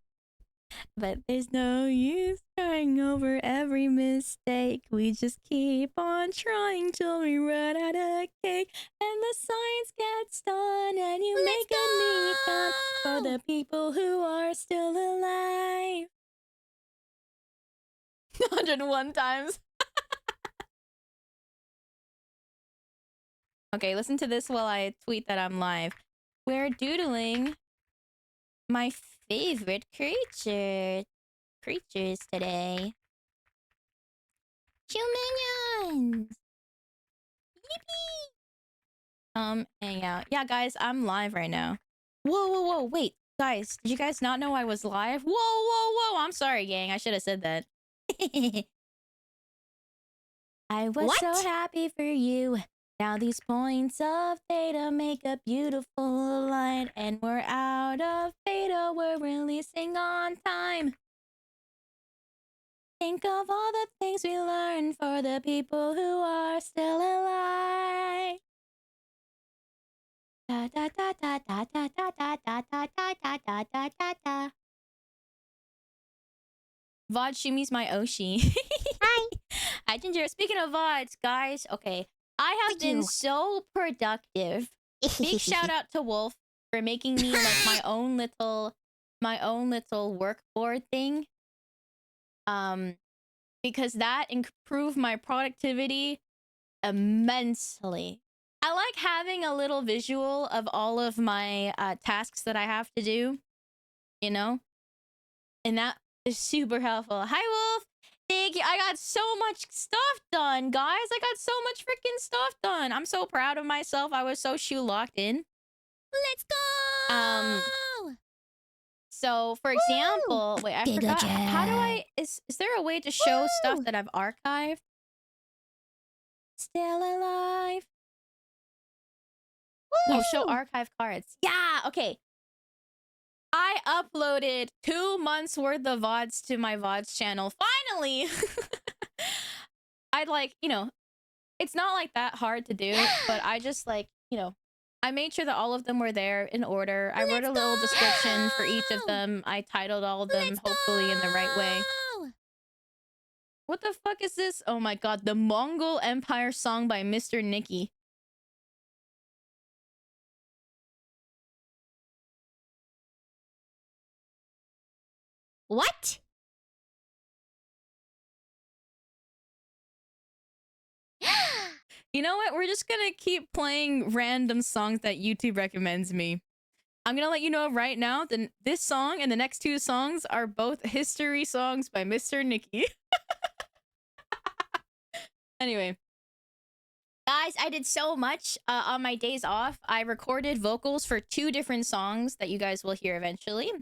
But there's no use trying over every mistake. We just keep on trying till we run out of cake. And the science gets done and you make a new gun for the people who are still alive. 101 times. Okay, listen to this while I tweet that I'm live. We're doodling my favorite creatures today. Shoe Minions! Yippee! Hang out. Yeah, guys, I'm live right now. Whoa, whoa, whoa, wait. Guys, did you guys not know I was live? Whoa, whoa, whoa! I'm sorry, gang. I should have said that. I was so happy for you. Now these points of theta make a beautiful line. And we're out of theta, we're releasing on time. Think of all the things we learned for the people who are still alive. Da da da da da da da da da da da da da da da da. VOD Shumi's my Oshi. Hi. Hi, Ginger. Speaking of VODs, guys, okay. I have been so productive. Big shout out to Wolf for making me like my own little work board thing. Because that improved my productivity immensely. I like having a little visual of all of my tasks that I have to do, you know? And that is super helpful. Hi, Wolf! Thank you. I got so much stuff done, guys. I got so much freaking stuff done. I'm so proud of myself. I was so shoe locked in. Let's go! So, for example, wait, I forgot. How do I... Is there a way to show stuff that I've archived? Still alive. Oh, show archive cards. Yeah, okay. I uploaded 2 months worth of VODs to my VODs channel. Finally! I'd like, you know, it's not like that hard to do, but I just like, you know, I made sure that all of them were there in order. I wrote a little description for each of them. I titled all of them hopefully in the right way. What the fuck is this? Oh my god, the Mongol Empire song by Mr. Nicky. What? You know what? We're just gonna keep playing random songs that YouTube recommends me. I'm gonna let you know right now that this song and the next 2 songs are both history songs by Mr. Nicky. Anyway. Guys, I did so much on my days off. I recorded vocals for 2 different songs that you guys will hear eventually.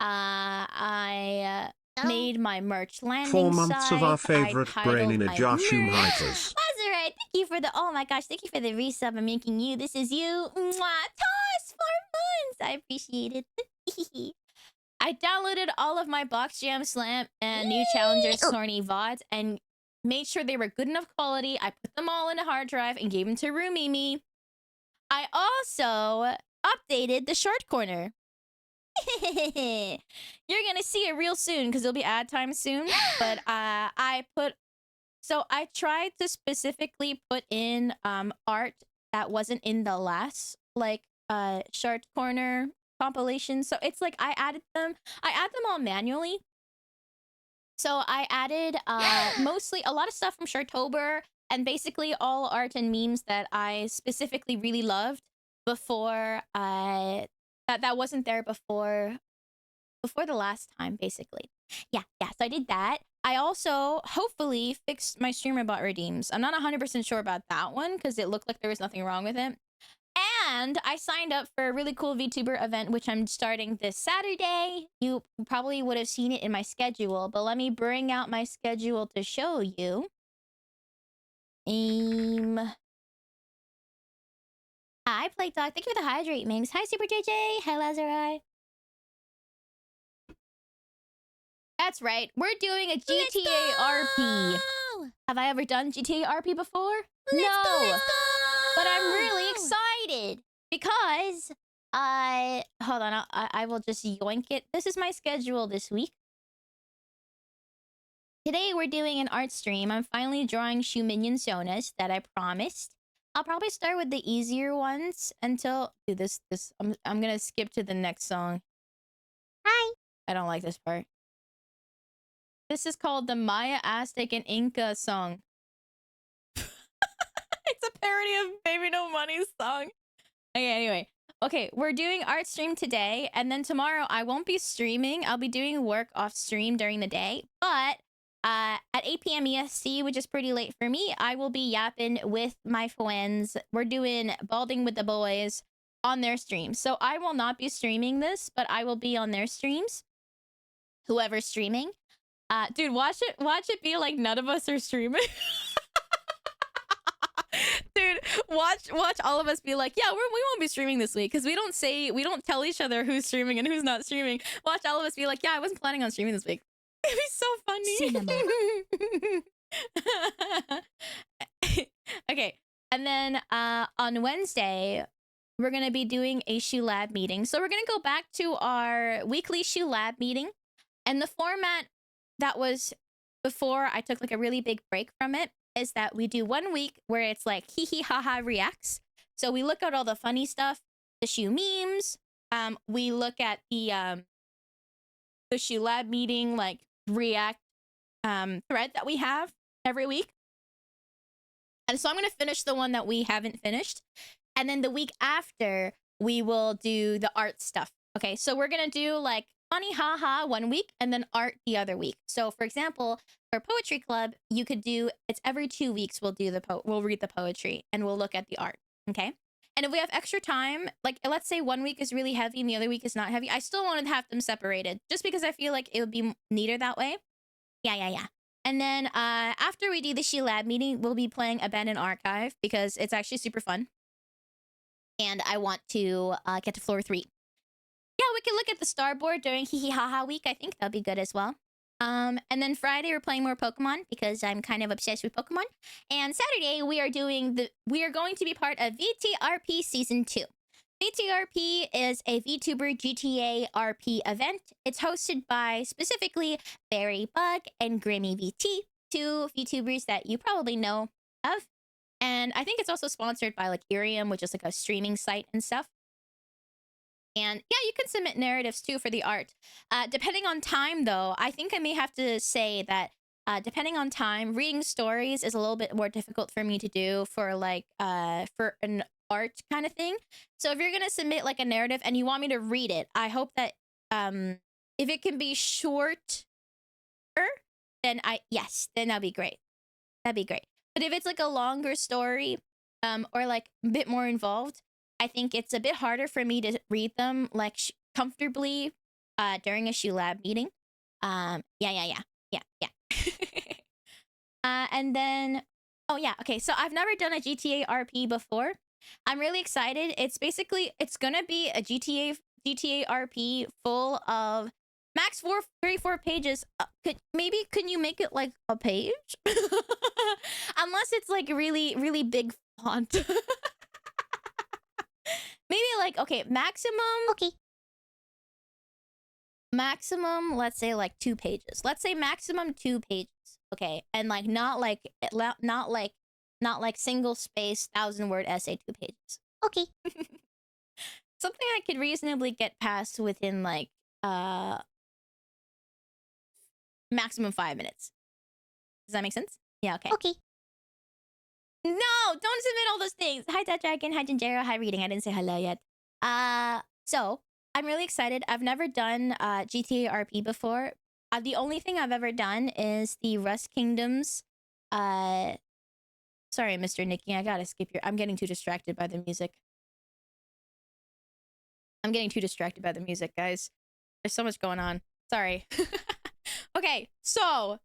I made my merch landing 4 months site. of our favorite brain in a Joshua hypers. That's alright. Thank you for the, oh my gosh, thank you for the resub. I'm making you. This is you. Mwah. Toss 4 months. I appreciate it. I downloaded all of my Box Jam Slam and New Challengers Corny VODs and made sure they were good enough quality. I put them all in a hard drive and gave them to Roomimi. I also updated the short corner. You're gonna see it real soon because it'll be ad time soon. But I tried to specifically put in art that wasn't in the last like short corner compilation. So it's like I add them all manually. So I added mostly a lot of stuff from Sharktober and basically all art and memes that I specifically really loved before that wasn't there before the last time, basically. Yeah, so I did that. I also hopefully fixed my streamer bot redeems. I'm not 100% sure about that one because it looked like there was nothing wrong with it. And I signed up for a really cool VTuber event, which I'm starting this Saturday. You probably would have seen it in my schedule, but let me bring out my schedule to show you. Hi, Plague Dog. Thank you for the hydrate, Mings. Hi, Super JJ. Hi, Lazarai. That's right. We're doing a GTA RP. Have I ever done GTA RP before? No. But I'm really excited because hold on, I will just yoink it. This is my schedule this week. Today we're doing an art stream. I'm finally drawing Shu Minion Sonas that I promised. I'll probably start with the easier ones until I'm gonna skip to the next song. Hi. I don't like this part. This is called the Maya, Aztec, and Inca song. It's a parody of Baby No Money's song. Okay, anyway. Okay, we're doing art stream today, and then tomorrow I won't be streaming. I'll be doing work off stream during the day, but at 8 p.m. EST, which is pretty late for me, I will be yapping with my friends. We're doing Balding with the Boys on their stream. So I will not be streaming this, but I will be on their streams. Whoever's streaming. Dude, watch it be like none of us are streaming. Dude, watch all of us be like, yeah, we won't be streaming this week because we don't tell each other who's streaming and who's not streaming. Watch all of us be like, yeah, I wasn't planning on streaming this week. It'd be so funny. Okay, and then on Wednesday we're gonna be doing a Shu Lab meeting. So we're gonna go back to our weekly Shu Lab meeting, and the format that was before I took like a really big break from it is that we do 1 week where it's like hehe haha reacts. So we look at all the funny stuff, the Shu memes. We look at the Shu Lab meeting like react thread that we have every week. And so I'm gonna finish the one that we haven't finished, and then the week after we will do the art stuff. Okay, so we're gonna do like funny haha 1 week and then art the other week. So for example, for Poetry Club, you could do, it's every 2 weeks we'll do we'll read the poetry and we'll look at the art. Okay, and if we have extra time, like let's say 1 week is really heavy and the other week is not heavy, I still want to have them separated just because I feel like it would be neater that way. Yeah. And then after we do the Shu Lab meeting, we'll be playing Abandoned Archive because it's actually super fun. And I want to get to floor 3. Yeah, we can look at the starboard during Hehe Haha week. I think that'll be good as well. And then Friday we're playing more Pokemon because I'm kind of obsessed with Pokemon. And Saturday we are going to be part of VTRP Season 2. VTRP is a VTuber GTA RP event. It's hosted by specifically Berry Bug and Grimmy VT, two VTubers that you probably know of. And I think it's also sponsored by like Erm, which is like a streaming site and stuff. And yeah, you can submit narratives too for the art. Depending on time though, I think I may have to say that depending on time, reading stories is a little bit more difficult for me to do for like for an art kind of thing. So if you're gonna submit like a narrative and you want me to read it, I hope that if it can be shorter, then then that'd be great. That'd be great. But if it's like a longer story, or like a bit more involved, I think it's a bit harder for me to read them like comfortably during a shoe lab meeting. Yeah. And then, oh yeah, okay. So I've never done a GTA RP before. I'm really excited. It's gonna be a GTA RP full of max 34 pages. Can you make it like a page? Unless it's like really big font. Maybe like, okay, maximum, let's say like 2 pages. Let's say maximum 2 pages. Okay, and like not like single space 1,000-word essay 2 pages. Okay. Something I could reasonably get past within like maximum 5 minutes. Does that make sense? Yeah, okay. Okay. No, don't submit all those things. Hi, Dad Dragon. Hi, Jinjero. Hi, Reading. I didn't say hello yet. So I'm really excited. I've never done GTA RP before. The only thing I've ever done is the Rust Kingdoms. Sorry, Mr. Nicky. I gotta skip your. I'm getting too distracted by the music. Guys. There's so much going on. Sorry. Okay, so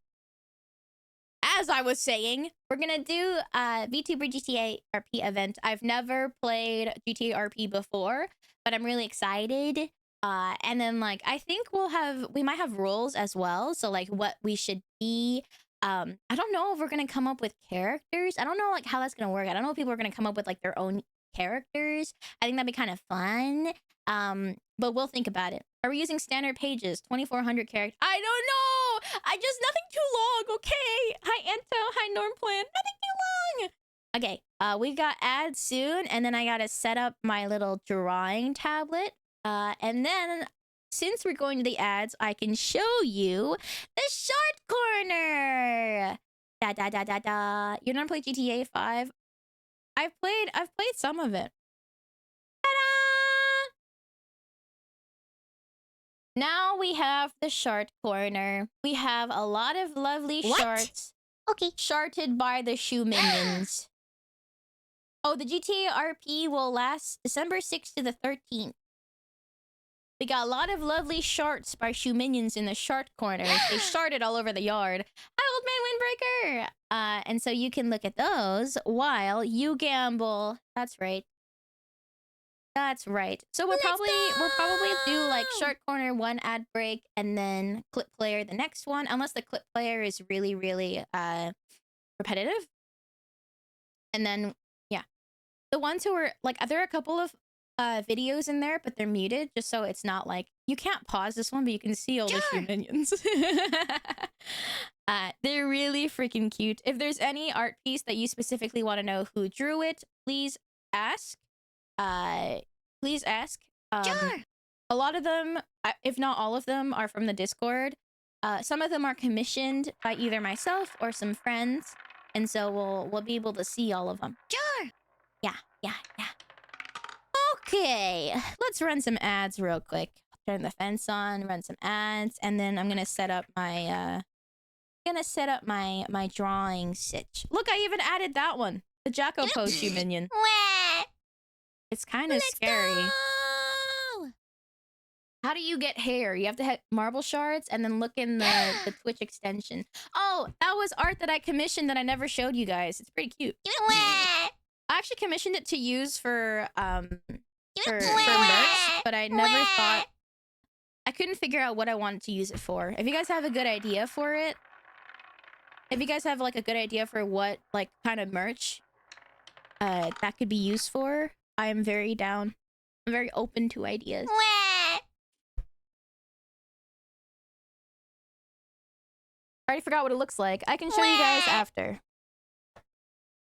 as I was saying, we're gonna do a VTuber GTA RP event. I've never played GTA RP before, but I'm really excited. And then like I think we might have rules as well. So like what we should be. I don't know if we're gonna come up with characters. I don't know like how that's gonna work. I don't know if people are gonna come up with like their own characters. I think that'd be kind of fun. But we'll think about it. Are we using standard pages? 2,400 characters? I don't know! Nothing too long, okay? Hi, Anto. Hi, Normplan. Nothing too long! Okay, we got ads soon, and then I gotta set up my little drawing tablet. And then, since we're going to the ads, I can show you the short corner! Da. You don't play GTA 5? I've played some of it. Now we have the short corner. We have a lot of lovely shorts. Okay. Sharted by the shoe minions. Oh, the GTA RP will last December 6th to the 13th. We got a lot of lovely sharts by shoe minions in the short corner. They sharted all over the yard. Hi, Old Man Windbreaker! And so you can look at those while you gamble. That's right. That's right. So we'll probably do like short corner 1 ad break and then clip player the next one, unless the clip player is really repetitive. And then yeah, the ones who are like there are a couple of videos in there, but they're muted just so it's not like you can't pause this one, but you can see all the shoe minions. They're really freaking cute. If there's any art piece that you specifically want to know who drew it, please ask. Sure. A lot of them, if not all of them, are from the Discord. Some of them are commissioned by either myself or some friends, and so we'll be able to see all of them. Sure. Yeah. Okay, let's run some ads real quick. Turn the fence on, run some ads, and then I'm gonna set up my my drawing sitch. Look, I even added that one, the Jacko pose shoe minion. It's kind of scary. Go! How do you get hair? You have to hit marble shards and then look in the Twitch extension. Oh, that was art that I commissioned that I never showed you guys. It's pretty cute. I actually commissioned it to use for merch, but I never thought I couldn't figure out what I wanted to use it for. If you guys have a good idea for it, if you guys have like a good idea for what like kind of merch that could be used for, I am very down. I'm very open to ideas. I already forgot what it looks like. I can show you guys after.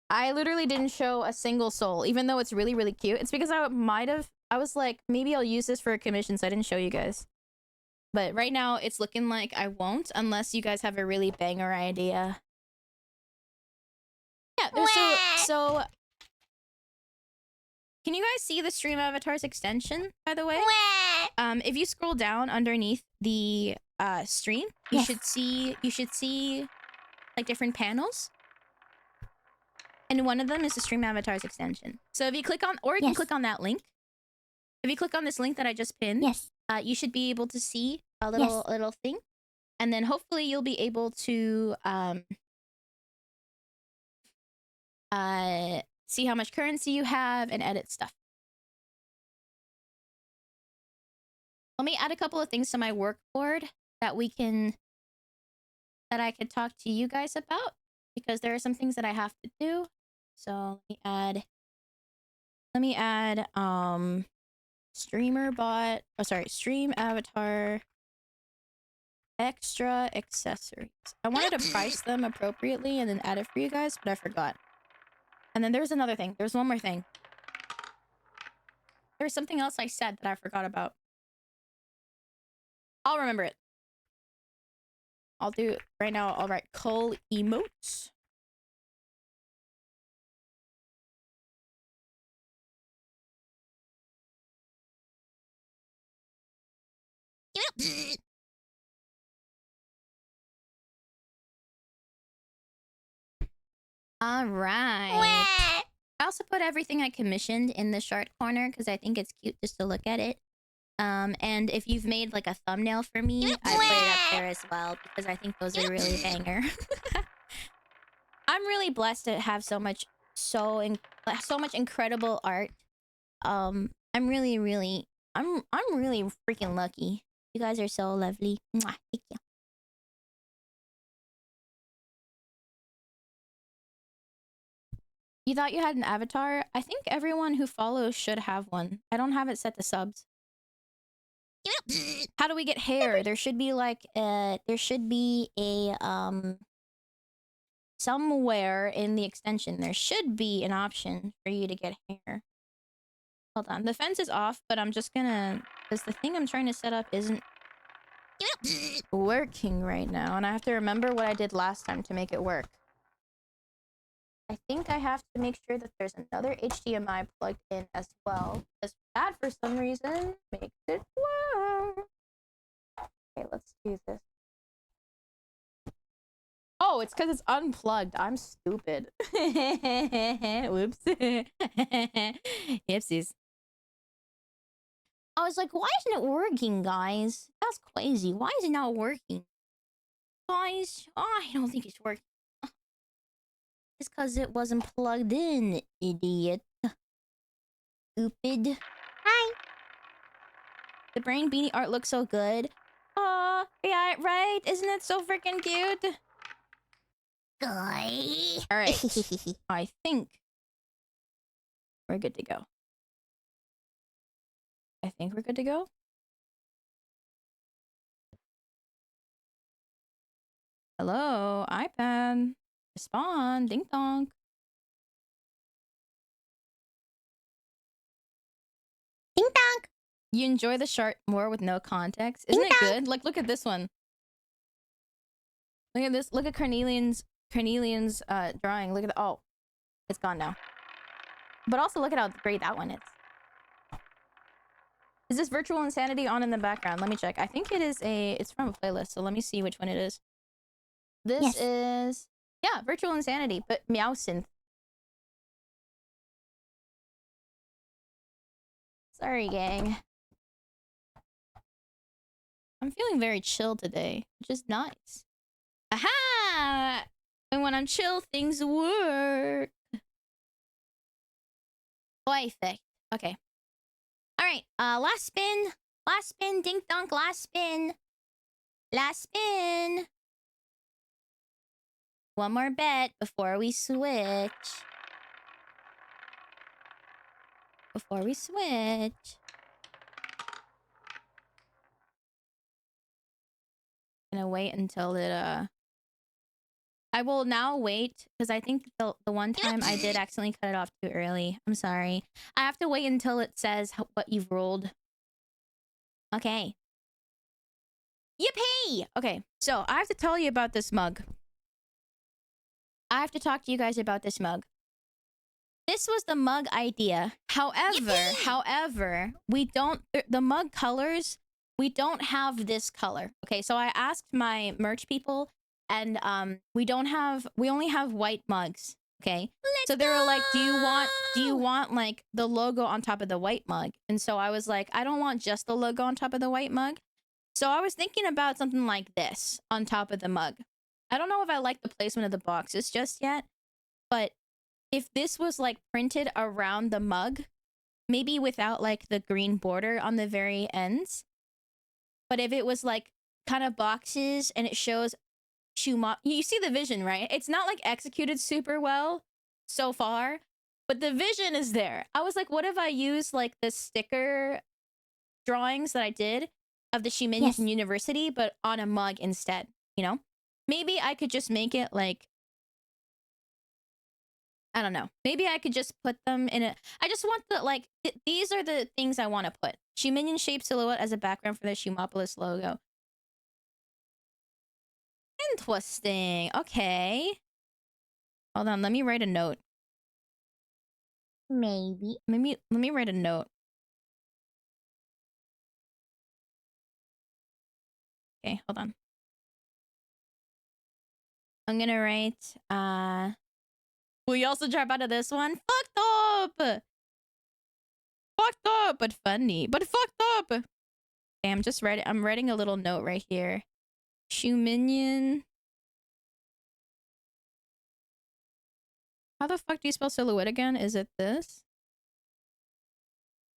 I literally didn't show a single soul, even though it's really, really cute. It's because I was like, maybe I'll use this for a commission, so I didn't show you guys. But right now, it's looking like I won't, unless you guys have a really banger idea. Yeah, so... Can you guys see the stream avatars extension, by the way? If you scroll down underneath the stream, you should see like different panels. And one of them is the stream avatars extension. So if you click on, or you can click on that link. If you click on this link that I just pinned, you should be able to see a little thing. And then hopefully you'll be able to see how much currency you have and edit stuff. Let me add a couple of things to my work board that I could talk to you guys about, because there are some things that I have to do. So let me add streamer bot, stream avatar extra accessories. I wanted to price them appropriately and then add it for you guys, but I forgot. And then there's another thing. There's one more thing. There's something else I said that I forgot about. I'll remember it. I'll do it right now. I'll write Cole emotes. All right. I also put everything I commissioned in the short corner because I think it's cute just to look at it. And if you've made like a thumbnail for me, I put it up there as well because I think those are really banger. I'm really blessed to have so much incredible art. I'm really freaking lucky. You guys are so lovely. Mwah, thank you. You thought you had an avatar? I think everyone who follows should have one. I don't have it set to subs. How do we get hair? There should be like a somewhere in the extension there should be an option for you to get hair. Hold on. The fence is off, but I'm just gonna, because the thing I'm trying to set up isn't working right now, and I have to remember what I did last time to make it work. I think I have to make sure that there's another HDMI plugged in as well, because that for some reason makes it work. Okay, let's do this. Oh, it's because it's unplugged. I'm stupid. Whoops. Yipsies. I was like, why isn't it working, guys? That's crazy. Why is it not working? Guys, I don't think it's working. It's because it wasn't plugged in, idiot. Stupid. Hi. The brain beanie art looks so good. Aw, yeah, right? Isn't it so freaking cute? Alright. I think we're good to go. I think we're good to go. Hello, iPad. Respond, ding dong. Ding dong. You enjoy the chart more with no context. Isn't it good? Like, look at this one. Look at this. Look at Carnelian's drawing. Look at the, oh, it's gone now. But also look at how great that one is. Is this virtual insanity on in the background? Let me check. I think it is it's from a playlist, so let me see which one it is. This is, yeah, virtual insanity, but meow synth. Sorry, gang. I'm feeling very chill today, which is nice. Aha! And when I'm chill, things work. Oh, effect. Okay. All right. Last spin. Last spin, dink donk, last spin. Last spin. One more bet before we switch. Before we switch. Gonna wait until it I will now wait because I think the one time I did accidentally cut it off too early. I'm sorry. I have to wait until it says what you've rolled. Okay. Yippee! Okay, so I have to tell you about this mug. I have to talk to you guys about this mug. This was the mug idea. However, we don't... The mug colors, we don't have this color. Okay, so I asked my merch people, and we only have white mugs. Okay, so they were like, do you want like the logo on top of the white mug? And so I was like, I don't want just the logo on top of the white mug. So I was thinking about something like this on top of the mug. I don't know if I like the placement of the boxes just yet, but if this was like printed around the mug, maybe without like the green border on the very ends, but if it was like kind of boxes and it shows you see the vision, right? It's not like executed super well so far, but the vision is there. I was like, what if I use like the sticker drawings that I did of the Shuminion University, but on a mug instead, you know? Maybe I could just make it like, I don't know. Maybe I could just put them in a... I just want the, like, these are the things I want to put. Shuminion shaped silhouette as a background for the Shumopolis logo. Interesting. Okay. Hold on, let me write a note. Maybe. Let me write a note. Okay, hold on. I'm gonna write, will you also drop out of this one? Fucked up! Fucked up, but funny. But fucked up! Okay, I'm writing a little note right here. Shuminion. How the fuck do you spell silhouette again? Is it this?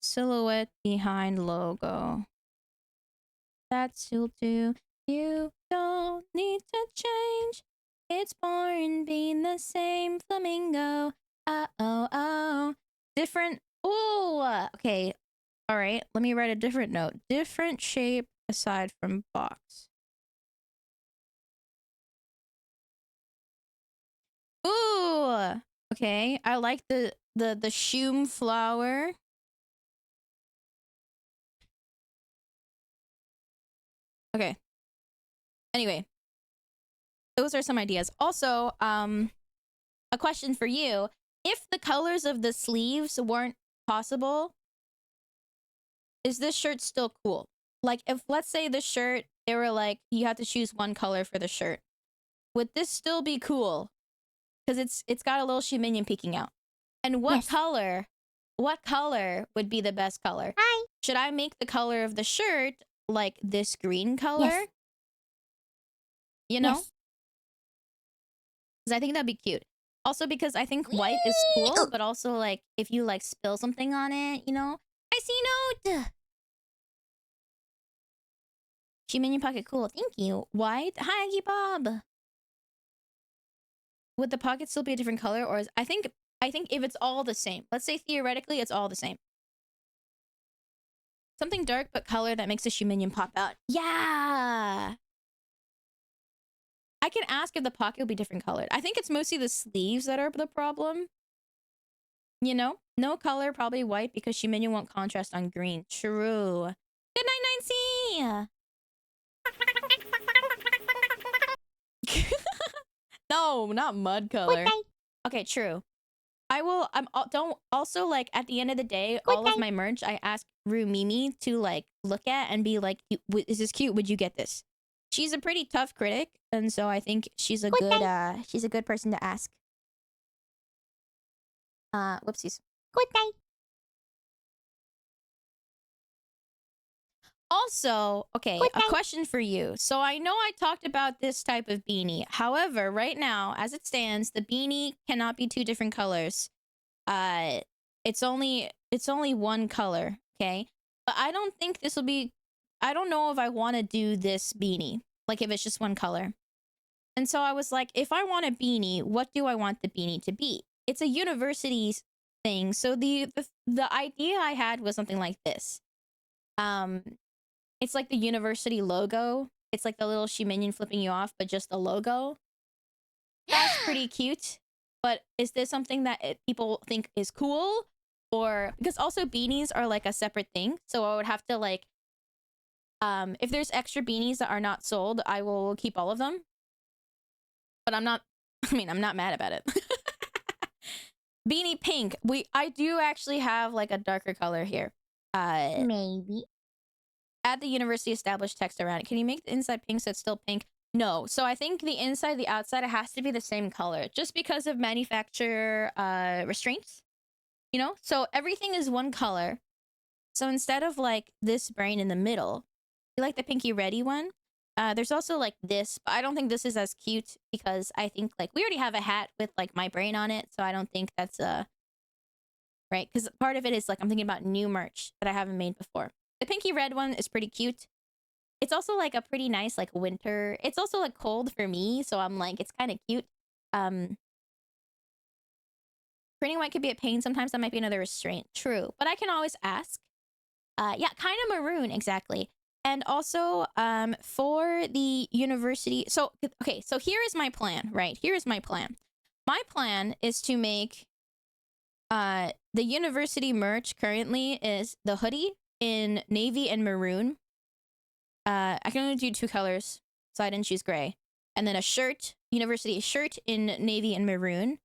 Silhouette behind logo. That's you'll do. You don't need to change. It's born being the same flamingo. Oh. Different. Oh, okay. All right. Let me write a different note. Different shape aside from box. Ooh. Okay. I like the shum flower. Okay. Anyway. Those are some ideas. Also, a question for you. If the colors of the sleeves weren't possible, is this shirt still cool? Like, if, let's say the shirt, they were like, you have to choose one color for the shirt. Would this still be cool? Because it's got a little Shuminion peeking out. And what color would be the best color? Hi. Should I make the color of the shirt like this green color? Yes. You know? Yes. Because I think that'd be cute. Also because I think white is cool, but also like if you like spill something on it, you know? I see note! Shuminion pocket cool. Thank you. White? Hi, Aggie Bob! Would the pocket still be a different color? Or is I think if it's all the same. Let's say theoretically it's all the same. Something dark but color that makes the Shuminion pop out. Yeah! I can ask if the pocket will be different colored. I think it's mostly the sleeves that are the problem. You know? No color, probably white, because Shuminion won't contrast on green. True. Good night, 9C! No, not mud color. Okay, true. Don't also, like, at the end of the day, all of my merch, I ask Rumimi to, like, look at and be like, is this cute? Would you get this? She's a pretty tough critic, and so I think she's a good person to ask. Whoopsies. Good night. Also, okay, a question for you. So I know I talked about this type of beanie. However, right now, as it stands, the beanie cannot be two different colors. It's only one color, okay? But I don't think this will be... I don't know if I want to do this beanie. Like, if it's just one color. And so I was like, if I want a beanie, what do I want the beanie to be? It's a university thing. So the idea I had was something like this. It's like the university logo. It's like the little shoe minion flipping you off, but just the logo. That's pretty cute. But is this something that people think is cool? Or because also beanies are like a separate thing. So I would have to like, if there's extra beanies that are not sold, I will keep all of them. But I'm not, I mean, I'm not mad about it. Beanie pink. I do actually have like a darker color here. Maybe. Add the university established text around it. Can you make the inside pink so it's still pink? No. So I think the inside, the outside, it has to be the same color. Just because of manufacturer restraints. You know? So everything is one color. So instead of like this brain in the middle, you like the pinky reddy one? There's also like this, but I don't think this is as cute because I think like we already have a hat with like my brain on it. So I don't think that's right. Because part of it is like I'm thinking about new merch that I haven't made before. The pinky red one is pretty cute. It's also like a pretty nice like winter. It's also like cold for me. So I'm like, it's kind of cute. Printing white could be a pain. Sometimes that might be another restraint. True. But I can always ask. Yeah, kind of maroon. Exactly. And also, for the university... So, okay, so here is my plan, right? Here is my plan. My plan is to make... the university merch currently is the hoodie in navy and maroon. I can only do 2 colors, so I didn't choose gray. And then a shirt, university shirt in navy and maroon.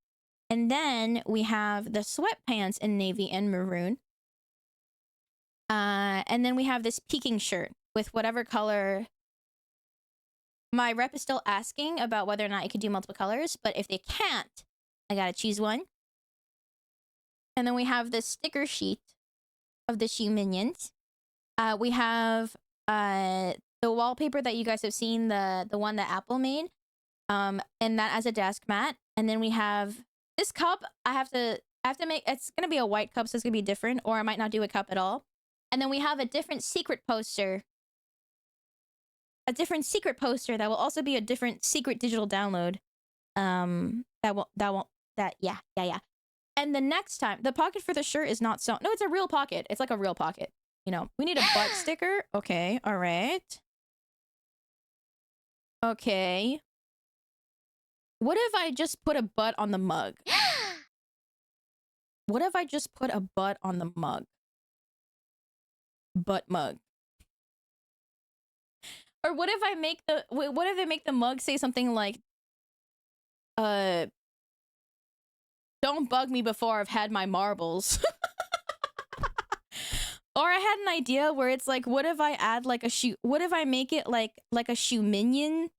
And then we have the sweatpants in navy and maroon. And then we have this peaking shirt with whatever color. My rep is still asking about whether or not it could do multiple colors, but if they can't, I gotta choose one. And then we have this sticker sheet of the shoe minions. We have the wallpaper that you guys have seen, the one that Apple made, and that as a desk mat. And then we have this cup. I have to make. It's gonna be a white cup, so it's gonna be different, or I might not do a cup at all. And then we have a different secret poster. A different secret poster that will also be a different secret digital download. Yeah. And the next time, the pocket for the shirt is not so. No, it's a real pocket. It's like a real pocket. You know, we need a butt sticker. Okay, all right. Okay. What if I just put a butt on the mug? What if I just put a butt on the mug? Butt mug. Or what if I make the what if I make the mug say something like don't bug me before I've had my marbles. Or I had an idea where it's like, what if I add like a shoe, what if I make it like a shoe minion?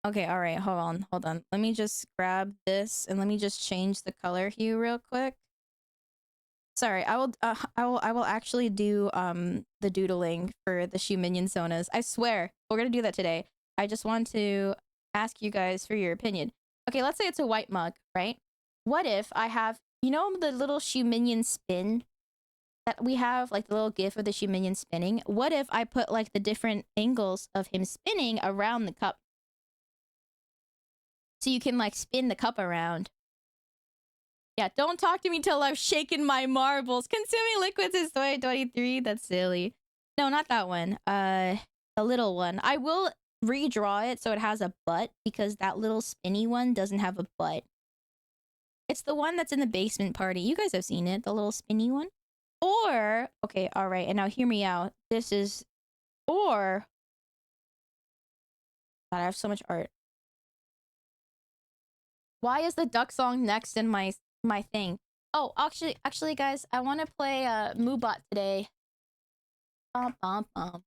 Okay, all right, hold on. Let me just grab this and let me just change the color hue real quick. Sorry, I will actually do the doodling for the shoe minion sonas. I swear, we're gonna do that today. I just want to ask you guys for your opinion. Okay, let's say it's a white mug, right? What if I have, you know, the little shoe minion spin that we have, like the little gif of the shoe minion spinning? What if I put like the different angles of him spinning around the cup? So you can like spin the cup around. Yeah, don't talk to me till I've shaken my marbles. Consuming liquids is 2023. That's silly. No, not that one. The little one. I will redraw it so it has a butt because that little spinny one doesn't have a butt. It's the one that's in the basement party. You guys have seen it, the little spinny one. Or, okay, all right, and now hear me out. This is, or, God, I have so much art. Why is the duck song next in my thing? Oh, actually, guys, I want to play Moobot today. Bum, bum, bum.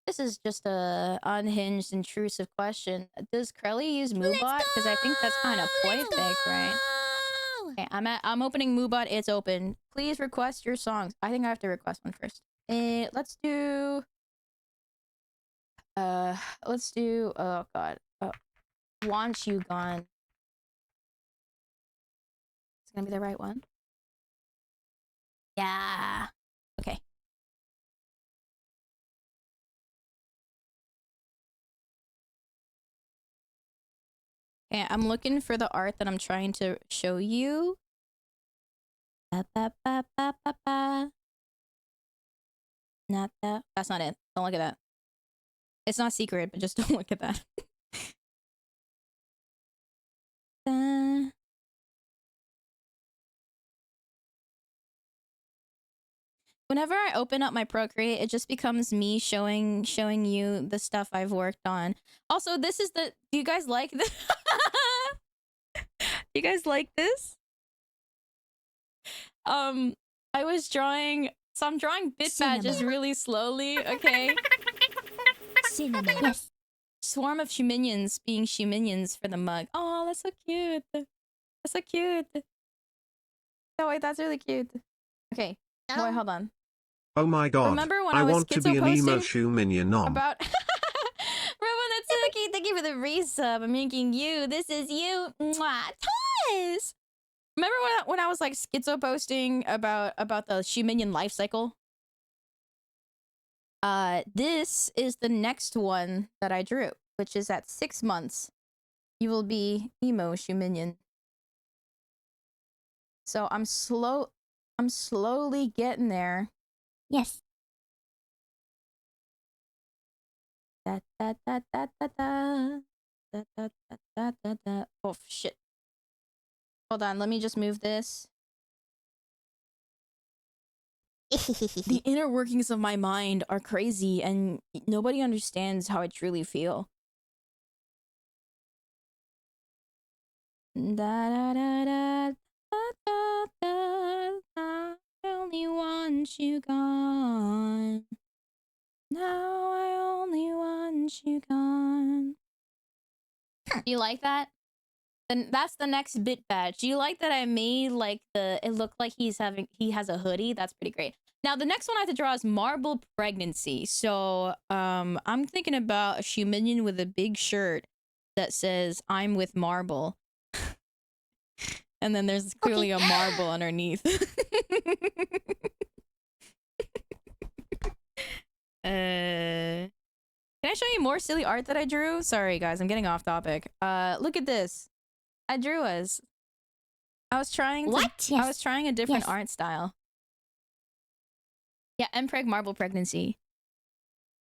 This is just a unhinged, intrusive question. Does Krelly use Moobot? Because I think that's kind of perfect, right? Okay, I'm opening Moobot. It's open. Please request your songs. I think I have to request one first. Let's do. Oh God. Want You Gone. It's gonna be the right one. Yeah. Okay, I'm looking for the art that I'm trying to show you. Ba, ba, ba, ba, ba, ba. Not that. That's not it. Don't look at that. It's not secret, but just don't look at that. Whenever I open up my Procreate, it just becomes me showing you the stuff I've worked on. Also, this is the. Do you guys like this? You guys like this? I was drawing. So I'm drawing bit badges really slowly. Okay. Cinnamon. Yes. Swarm of shuminions being shuminions for the mug. Oh, that's so cute. That's so cute. Oh wait, that's really cute. Okay. Oh, wait, hold on. Oh my god. Remember when I I was want to be an emo schizo-posting shoe minion nom. about Natsuki, thank you for the resub. I'm making you. This is you. Mwah. Toys! Remember when I was like schizo posting about the shuminion life cycle? This is the next one that I drew, which is at 6 months. You will be emo shuminion. So I'm slowly getting there. Yes. Da, da, da, da, da, da. Da, da, da, da, da, da. Oh shit. Hold on, let me just move this. The inner workings of my mind are crazy and nobody understands how I truly feel. Da da da da da da da da. I only want you gone. Now I only want you gone. You like that? Then that's the next bit badge. Do you like that I made like it looked like he has a hoodie? That's pretty great. Now the next one I have to draw is marble pregnancy. So I'm thinking about a shuminion with a big shirt that says I'm with marble. And then there's clearly a marble underneath. Can I show you more silly art that I drew? Sorry guys, I'm getting off topic. Look at this. I drew us. I was trying a different art style. Yeah, Mpreg marble pregnancy.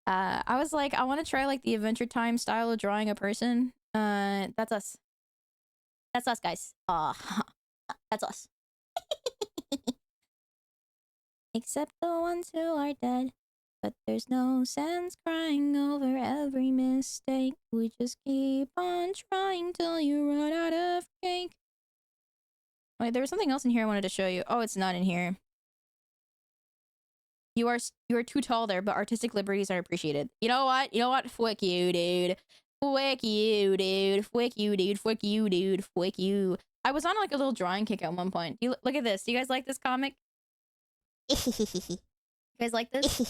I was like, I want to try like the Adventure Time style of drawing a person. That's us. That's us, guys. That's us. Except the ones who are dead. But there's no sense crying over every mistake. We just keep on trying till you run out of cake. Wait, there was something else in here I wanted to show you. Oh, it's not in here. You are too tall there, but artistic liberties are appreciated. You know what? You know what? Fwick you, dude. Fwick you, dude. Fwick you, dude. Fwick you, dude. Fwick you. I was on like a little drawing kick at one point. Look at this. Do you guys like this comic? You guys like this?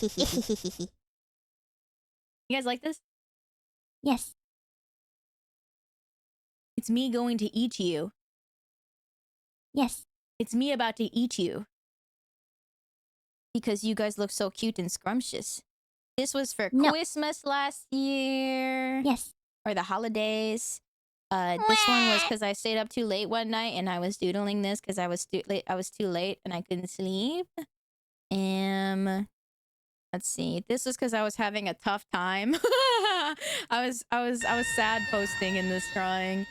You guys like this? Yes. It's me going to eat you. Yes. It's me about to eat you. Because you guys look so cute and scrumptious. This was for Christmas last year. Yes. Or the holidays. This one was because I stayed up too late one night and I was doodling this because I was too late and I couldn't sleep. Let's see. This was because I was having a tough time. I was sad posting in this drawing.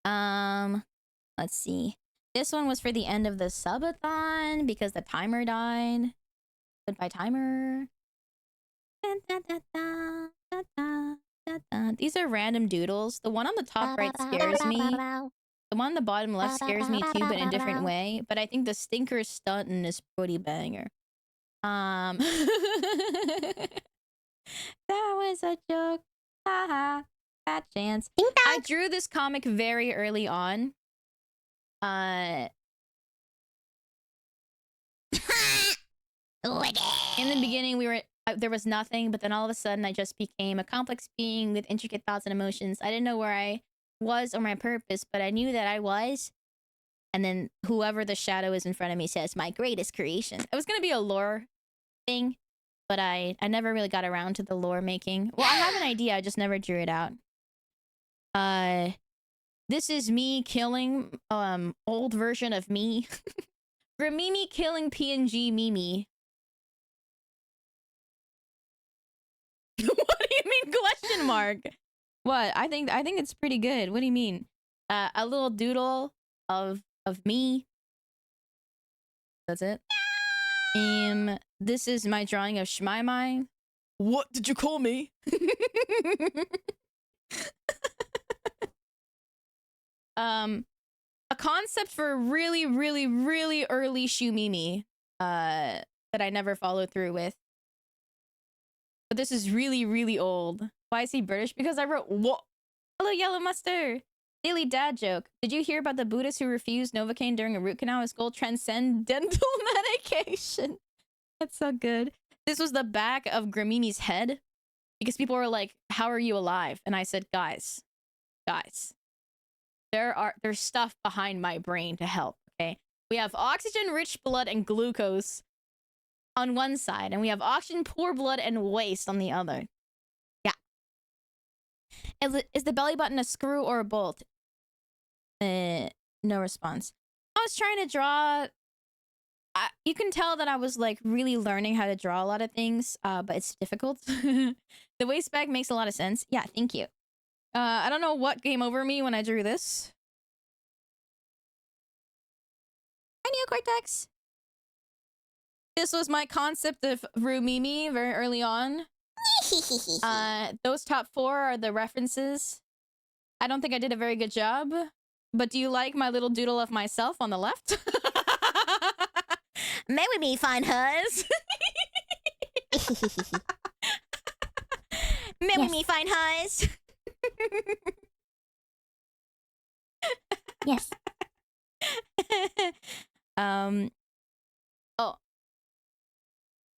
Let's see. This one was for the end of the subathon because the timer died. Goodbye, timer. These are random doodles. The one on the top right scares me. The one on the bottom left scares me too, but in a different way. But I think the stinker stuntin' is pretty banger. That was a joke. Haha. Bad chance. I drew this comic very early on. In the beginning, there was nothing, but then all of a sudden, I just became a complex being with intricate thoughts and emotions. I didn't know where I was or my purpose, but I knew that I was. And then whoever the shadow is in front of me says, my greatest creation. It was going to be a lore thing, but I never really got around to the lore making. Well, I have an idea, I just never drew it out. This is me killing old version of me. Ramimi killing PNG Mimi. What do you mean question mark? What? I think it's pretty good. What do you mean? A little doodle of me. That's it. This is my drawing of Shmaimai. What did you call me? A concept for a really early Shumimi that I never followed through with. But this is really old. Why is he British? Because I wrote what? Hello, Yellow Mustard. Daily dad joke. Did you hear about the Buddhist who refused Novocaine during a root canal? His goal, transcendental medication. That's so good. This was the back of Gramini's head because people were like, "How are you alive?" And I said, "Guys, there's stuff behind my brain to help. Okay, we have oxygen-rich blood and glucose on one side, and we have oxygen-poor blood and waste on the other. Yeah. Is the belly button a screw or a bolt? No response. I was trying to draw. You can tell that I was like really learning how to draw a lot of things, but it's difficult. The waist bag makes a lot of sense. Yeah, thank you. I don't know what came over me when I drew this. Hi, Neocortex. This was my concept of Rumimi very early on. Those top 4 are the references. I don't think I did a very good job. But do you like my little doodle of myself on the left? Marry me, fine hers. Marry me, fine hers. Yes. Oh.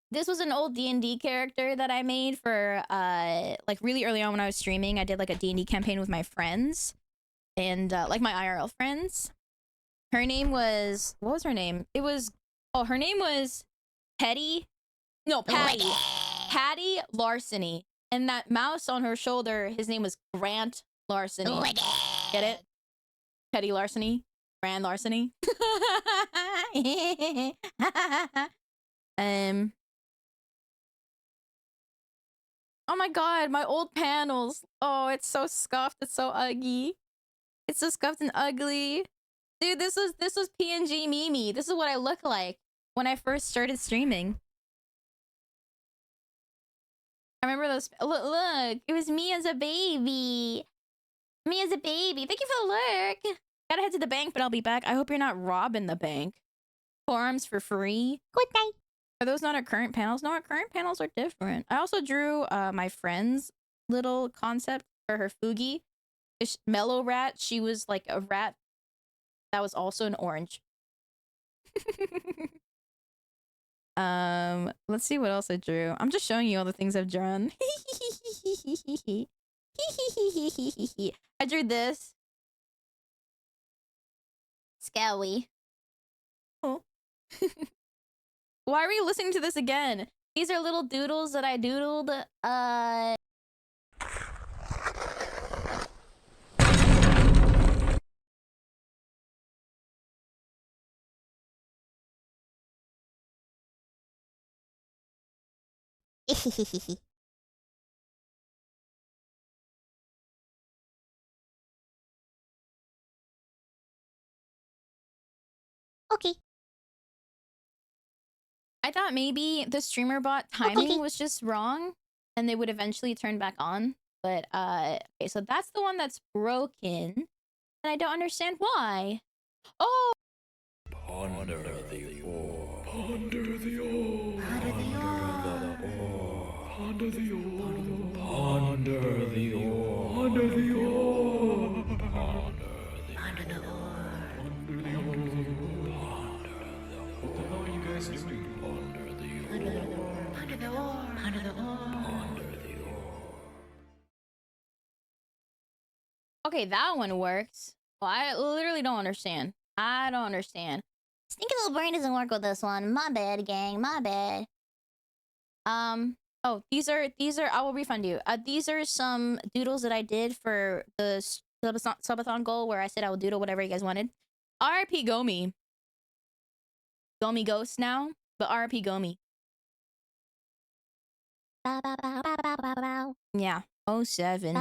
This was an old D&D character that I made for like really early on when I was streaming. I did like a D&D campaign with my friends and like my IRL friends. Her name was, what was her name? It was, oh, her name was Patty Larceny. And that mouse on her shoulder, his name was Grant Larceny. Get it? Petty Larceny. Grand Larceny. Oh my god, my old panels. Oh, it's so scuffed. It's so ugly. It's so scuffed and ugly. Dude, this was PNG Mimi. This is what I look like when I first started streaming. I remember those. Look, it was me as a baby. Me as a baby. Thank you for the lurk. Gotta head to the bank, but I'll be back. I hope you're not robbing the bank. Forearms for free. Good night. Are those not our current panels? No, our current panels are different. I also drew my friend's little concept for her Fugi. This mellow rat. She was like a rat that was also an orange. Let's see what else I drew. I'm just showing you all the things I've drawn. I drew this. Scowy. Oh. Why are we listening to this again? These are little doodles that I doodled. Okay. I thought maybe the streamer bot timing was just wrong and they would eventually turn back on. But okay, so that's the one that's broken. And I don't understand why. Oh, Ponder the ore. Ponder the ore. Ponder the ore. Ponder the ore. Ponder the ore. Ponder the ore. Ponder the ore. Ponder the ore. What the hell are you guys doing? Ponder the ore. Ponder the ore. Ponder the ore. Ponder the ore. okay, that one works. Well, I literally don't understand. I don't understand. Stinky little brain doesn't work with this one. My bad, gang. My bad. Oh, these are I will refund you. These are some doodles that I did for the subathon goal where I said I would doodle whatever you guys wanted. RIP Gomi. Gomi ghost now, but RIP Gomi. Yeah. 07.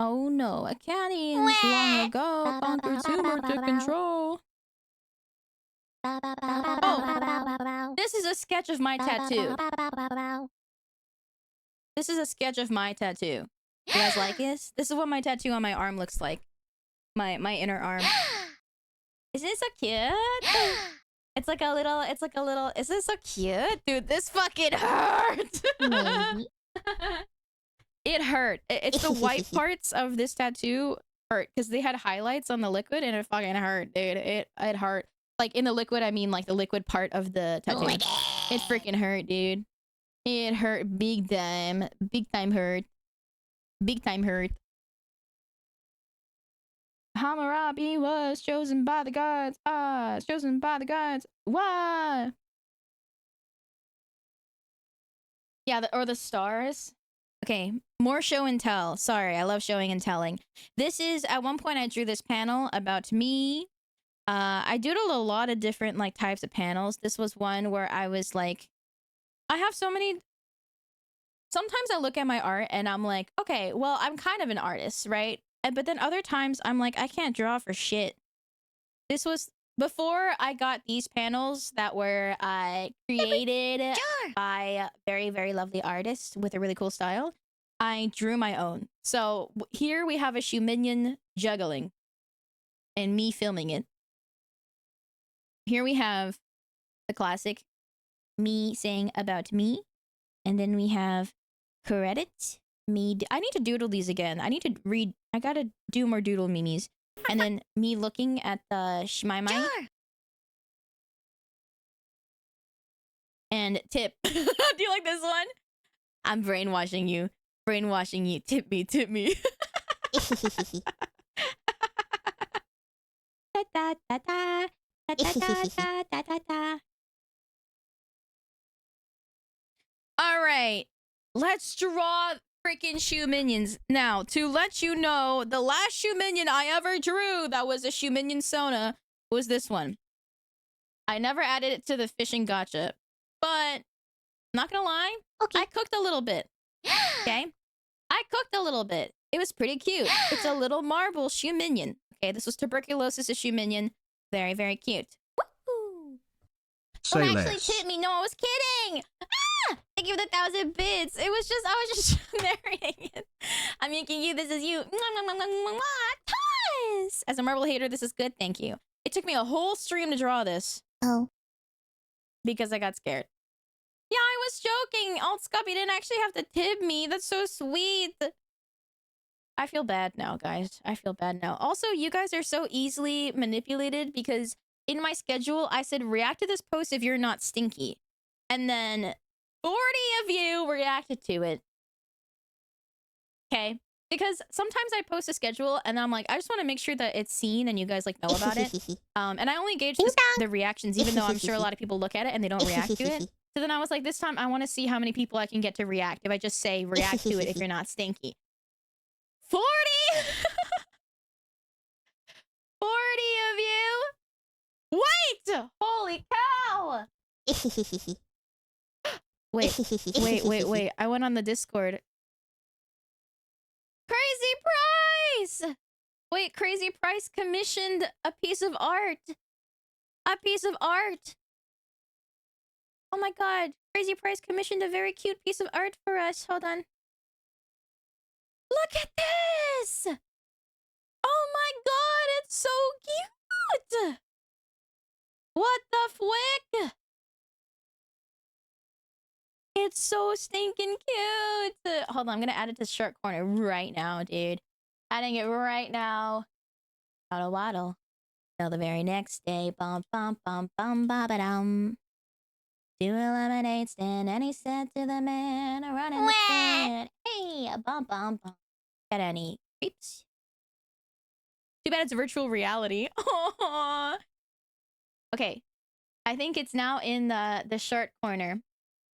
Oh no, Acadians long ago conquered tumor to control. Oh, this is a sketch of my tattoo. This is a sketch of my tattoo. You guys like this? This is what my tattoo on my arm looks like. My inner arm. Isn't it so cute? It's like a little, isn't it so cute? Dude, this fucking hurt. It hurt. It's the white parts of this tattoo hurt because they had highlights on the liquid and it fucking hurt, dude. It hurt. Like in the liquid, I mean like the liquid part of the tattoo. It freaking hurt, dude. It hurt big time. Big time hurt. Big time hurt. Hammurabi was chosen by the gods. Chosen by the gods. Why? Yeah, or the stars. Okay, more show and tell. Sorry, I love showing and telling. This is, at one point I drew this panel about me. I doodled a lot of different like types of panels. This was one where I was like, I have so many. Sometimes I look at my art and I'm like, okay, well, I'm kind of an artist, right? But then other times I'm like, I can't draw for shit. This was before I got these panels that were created by very, very lovely artists with a really cool style. I drew my own. So here we have a shoe minion juggling and me filming it. Here we have the classic me saying about me. And then we have credit me. I need to doodle these again. I need to read. I gotta do more doodle memes. And then me looking at the shmai. And tip. Do you like this one? I'm brainwashing you. Brainwashing you. Tip me. Tip me. Da, da, da, da. Da, da, da, da, da, da, da. All right, let's draw freaking shoe minions. Now, to let you know, the last shoe minion I ever drew that was a shoe minion Sona was this one. I never added it to the fishing gotcha, but not gonna lie, okay. I cooked a little bit. Okay, I cooked a little bit. It was pretty cute. It's a little marble shoe minion. Okay, this was tuberculosis a shoe minion. Very, very cute. Woo! Say Don't less. actually tip me. No, I was kidding. Ah! Thank you for the 1,000 bits. I was just narrating it. I'm making you. This is you. Toys! As a marble hater, this is good. Thank you. It took me a whole stream to draw this. Oh. Because I got scared. Yeah, I was joking. Alt Scuppy didn't actually have to tip me. That's so sweet. I feel bad now, guys. I feel bad now. Also, you guys are so easily manipulated because in my schedule, I said react to this post if you're not stinky. And then 40 of you reacted to it. Okay? Because sometimes I post a schedule and I'm like, I just want to make sure that it's seen and you guys like know about it. And I only gauge the reactions, even though I'm sure a lot of people look at it and they don't react to it. So then I was like, this time I want to see how many people I can get to react if I just say react to it if you're not stinky. 40? 40 of you? Wait! Holy cow! Wait. I went on the Discord. Crazy Price! Wait, Crazy Price commissioned a piece of art. A piece of art. Oh my god. Crazy Price commissioned a very cute piece of art for us. Hold on. Look at this! Oh my god, it's so cute! What the fwick? It's so stinking cute! Hold on, I'm gonna add it to Shark Corner right now, dude. Adding it right now. Waddle waddle. Till the very next day. Bum bum bum bum ba ba dum. Do a lemonade stand, and he said to the man running the stand, hey, bum bum bum. Got any creeps? Too bad it's virtual reality. Aww. Okay, I think it's now in the Shark Corner.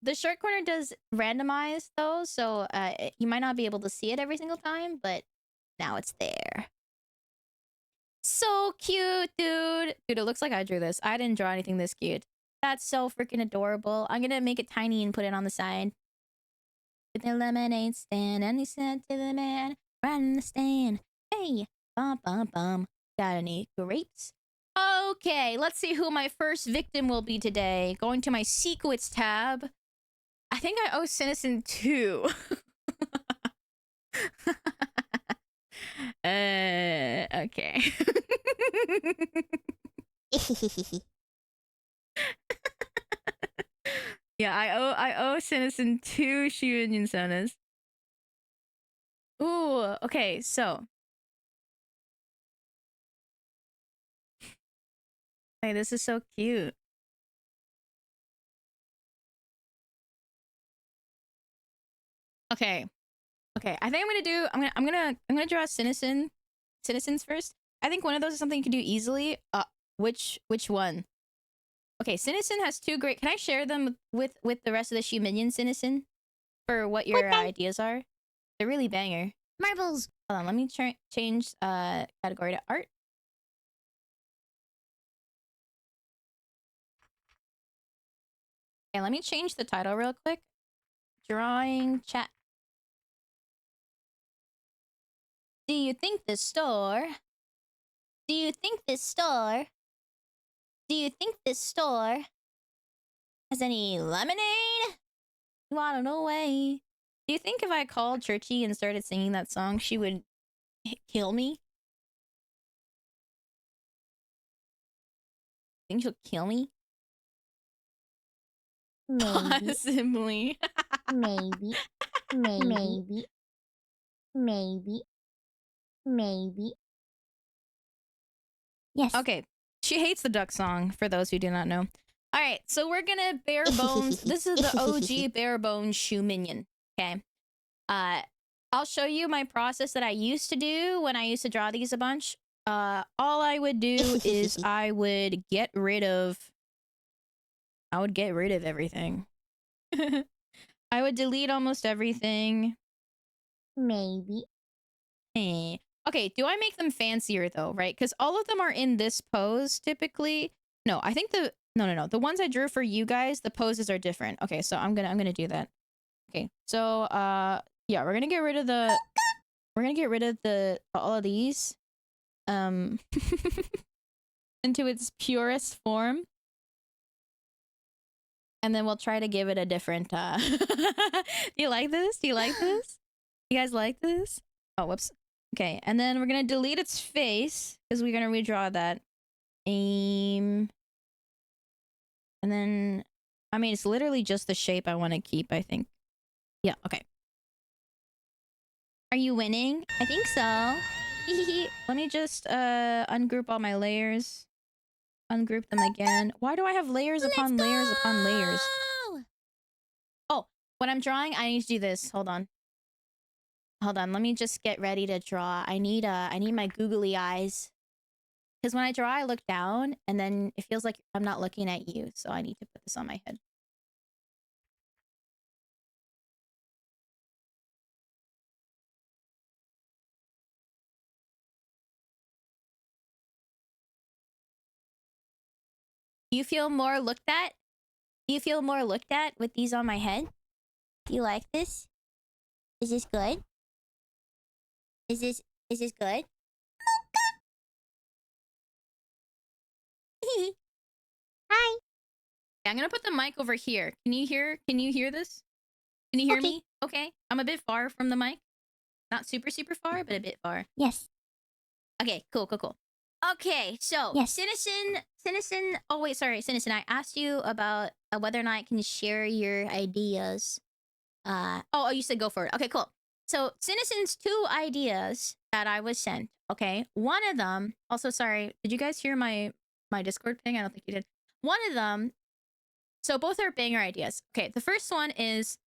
the short corner does randomize though, so you might not be able to see it every single time, but now it's there. So cute, dude. Dude, it looks like I drew this. I didn't draw anything this cute. That's so freaking adorable. I'm gonna make it tiny and put it on the side. With the lemonade stand, and he said to the man, run the stand. Hey, bum bum bum. Got any grapes? Okay, let's see who my first victim will be today. Going to my secrets tab. I think I owe Citizen 2. Okay. Yeah, I owe Citizen 2 Shiunion Sonas. Ooh, okay, so. Hey, this is so cute. Okay. Okay, I think I'm gonna draw citizens first. I think one of those is something you can do easily. Which one? Okay, Citizen has 2 great. Can I share them with the rest of the Shu Minion Citizen for what your ideas are? They're really banger. Marbles. Hold on, let me change category to art. Okay, let me change the title real quick. Drawing chat. Do you think this store? Do you think this store? Do you think this store has any lemonade? You wanna know way? Do you think if I called Churchy and started singing that song, she would kill me? Think she'll kill me? Maybe. Possibly. Maybe. Maybe. Maybe. Maybe. Yes. Okay. She hates the duck song, for those who do not know. Alright, so we're gonna bare bones. This is the OG bare bones Shu Minion. Okay. I'll show you my process that I used to do when I used to draw these a bunch. All I would do is I would get rid of everything. I would delete almost everything. Maybe. Hey. Okay, do I make them fancier though, right? Because all of them are in this pose typically. No, I think no. The ones I drew for you guys, the poses are different. Okay, so I'm gonna do that. Okay, so yeah, we're gonna get rid of all of these into its purest form. And then we'll try to give it a different Do you like this? Do you like this? You guys like this? Oh, whoops. Okay, and then we're gonna delete its face because we're gonna redraw that. Aim. And then, I mean, it's literally just the shape I want to keep, I think. Yeah, okay. Are you winning? I think so. Let me just ungroup all my layers. Ungroup them again. Why do I have layers upon layers upon layers? Oh, when I'm drawing, I need to do this. Hold on. Hold on, let me just get ready to draw. I need my googly eyes. Because when I draw, I look down, and then it feels like I'm not looking at you, so I need to put this on my head. Do you feel more looked at? Do you feel more looked at with these on my head? Do you like this? Is this good? Is this good? Hi. I'm gonna put the mic over here. Can you hear this? Can you hear me? Okay. I'm a bit far from the mic. Not super far, but a bit far. Yes. Okay, cool. Okay, so Yes. Citizen. Oh wait, sorry, Citizen. I asked you about whether or not I can share your ideas. Oh, you said go for it. Okay, cool. So Citizen's 2 ideas that I was sent. Okay, one of them. Also, sorry. Did you guys hear my Discord ping? I don't think you did. One of them. So both are banger ideas. Okay, the first one is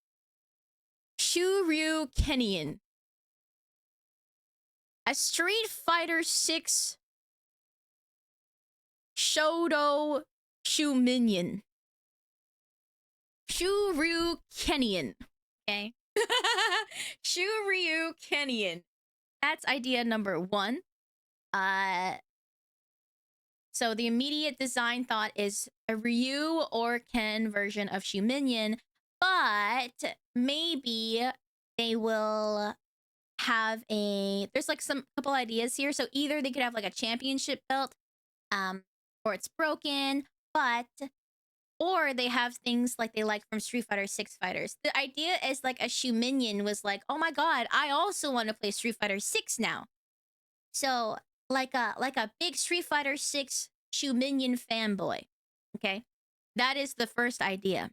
Shuryu Kenyan. A Street Fighter 6 Shodo Shu Minion. Shurukenian. Okay. Shurukenian. That's idea number 1. So the immediate design thought is a Ryu or Ken version of Shu Minion, but maybe they will have there's like some couple ideas here. So either they could have like a championship belt, or it's broken, or they have things like they like from Street Fighter 6 fighters. The idea is like a Shu Minion was like, oh my god, I also want to play Street Fighter 6 now. So like a big Street Fighter 6 Shu Minion fanboy. Okay, that is the first idea.